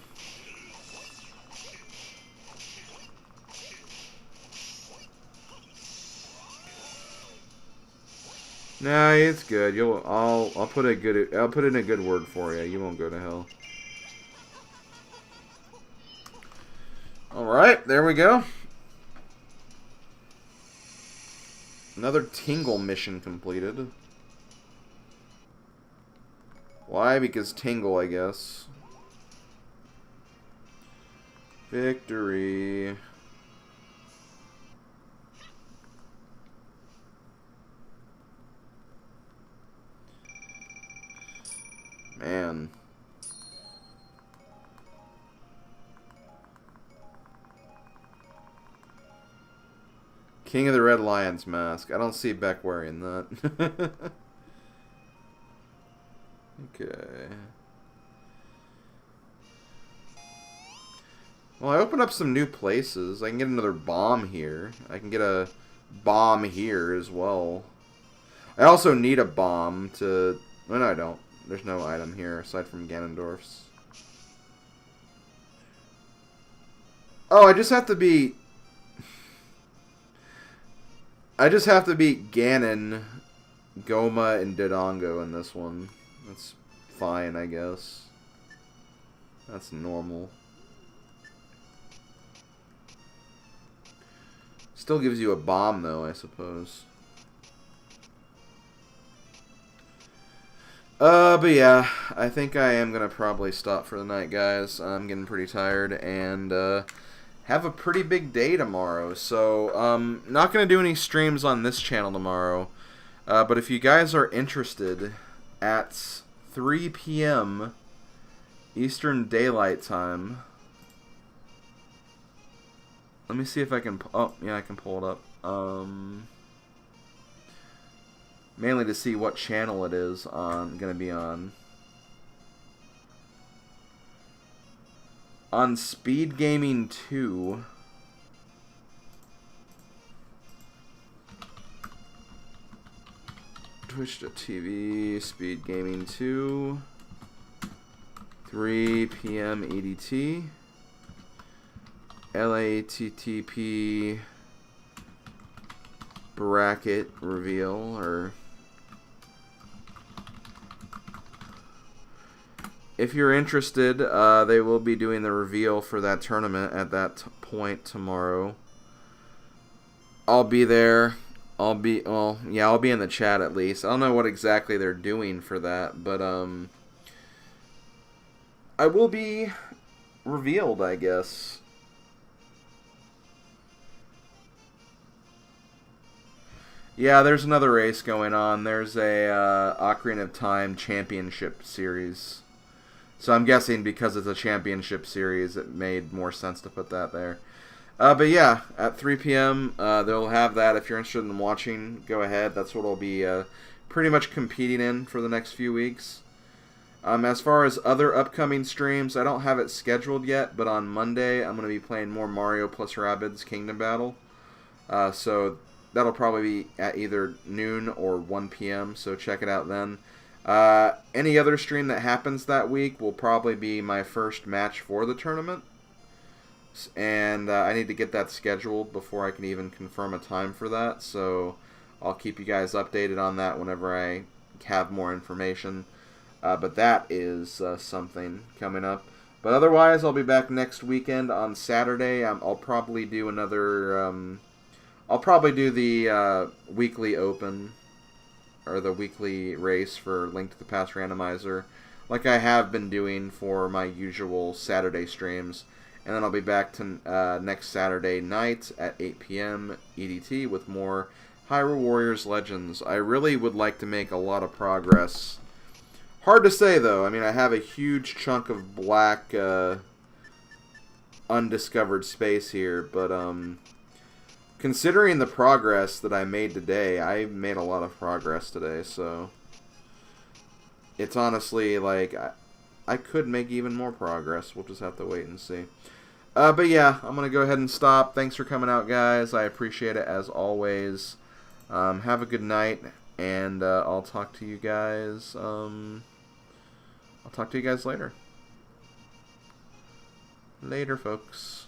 [SPEAKER 1] Nah, it's good. I'll put in a good word for you. You won't go to hell. All right, there we go. Another Tingle mission completed. Why? Because Tingle, I guess. Victory. Man. King of the Red Lion's mask. I don't see Beck wearing that. Okay. Well, I opened up some new places. I can get another bomb here. I can get a bomb here as well. I also need a bomb to... Oh, no, I don't. There's no item here aside from Ganondorf's. Oh, I just have to be... I just have to beat Ganon, Goma, and Dodongo in this one. That's fine, I guess. That's normal. Still gives you a bomb, though, I suppose. But yeah, I think I am going to probably stop for the night, guys. I'm getting pretty tired, and, have a pretty big day tomorrow. So, not going to do any streams on this channel tomorrow. But if you guys are interested, at 3 p.m. Eastern Daylight Time... Let me see if I can... Oh, yeah, I can pull it up. Mainly to see what channel it is going to be on. On Speed Gaming 2. Twitch.tv, Speed Gaming 2. 3 p.m. EDT. LATTP bracket reveal, or if you're interested, they will be doing the reveal for that tournament at that point tomorrow. I'll be there. I'll be in the chat at least. I don't know what exactly they're doing for that, but I will be revealed, I guess. Yeah, there's another race going on. There's a Ocarina of Time Championship Series. So I'm guessing because it's a championship series, it made more sense to put that there. But yeah, at 3 p.m., they'll have that. If you're interested in watching, go ahead. That's what I'll be pretty much competing in for the next few weeks. As far as other upcoming streams, I don't have it scheduled yet, but on Monday, I'm going to be playing more Mario plus Rabbids Kingdom Battle. So that'll probably be at either noon or 1 p.m., so check it out then. Any other stream that happens that week will probably be my first match for the tournament. And I need to get that scheduled before I can even confirm a time for that. So I'll keep you guys updated on that whenever I have more information. But that is something coming up. But otherwise, I'll be back next weekend on Saturday. I'll probably do another... I'll probably do the weekly open, or the weekly race for Link to the Past randomizer, like I have been doing for my usual Saturday streams. And then I'll be back to next Saturday night at 8 p.m. EDT with more Hyrule Warriors Legends. I really would like to make a lot of progress. Hard to say, though. I mean, I have a huge chunk of black undiscovered space here, but considering the progress that I made today, I made a lot of progress today, so it's honestly like I could make even more progress. We'll just have to wait and see. But yeah, I'm going to go ahead and stop. Thanks for coming out, guys. I appreciate it as always. Have a good night, And I'll talk to you guys. I'll talk to you guys later. Later, folks.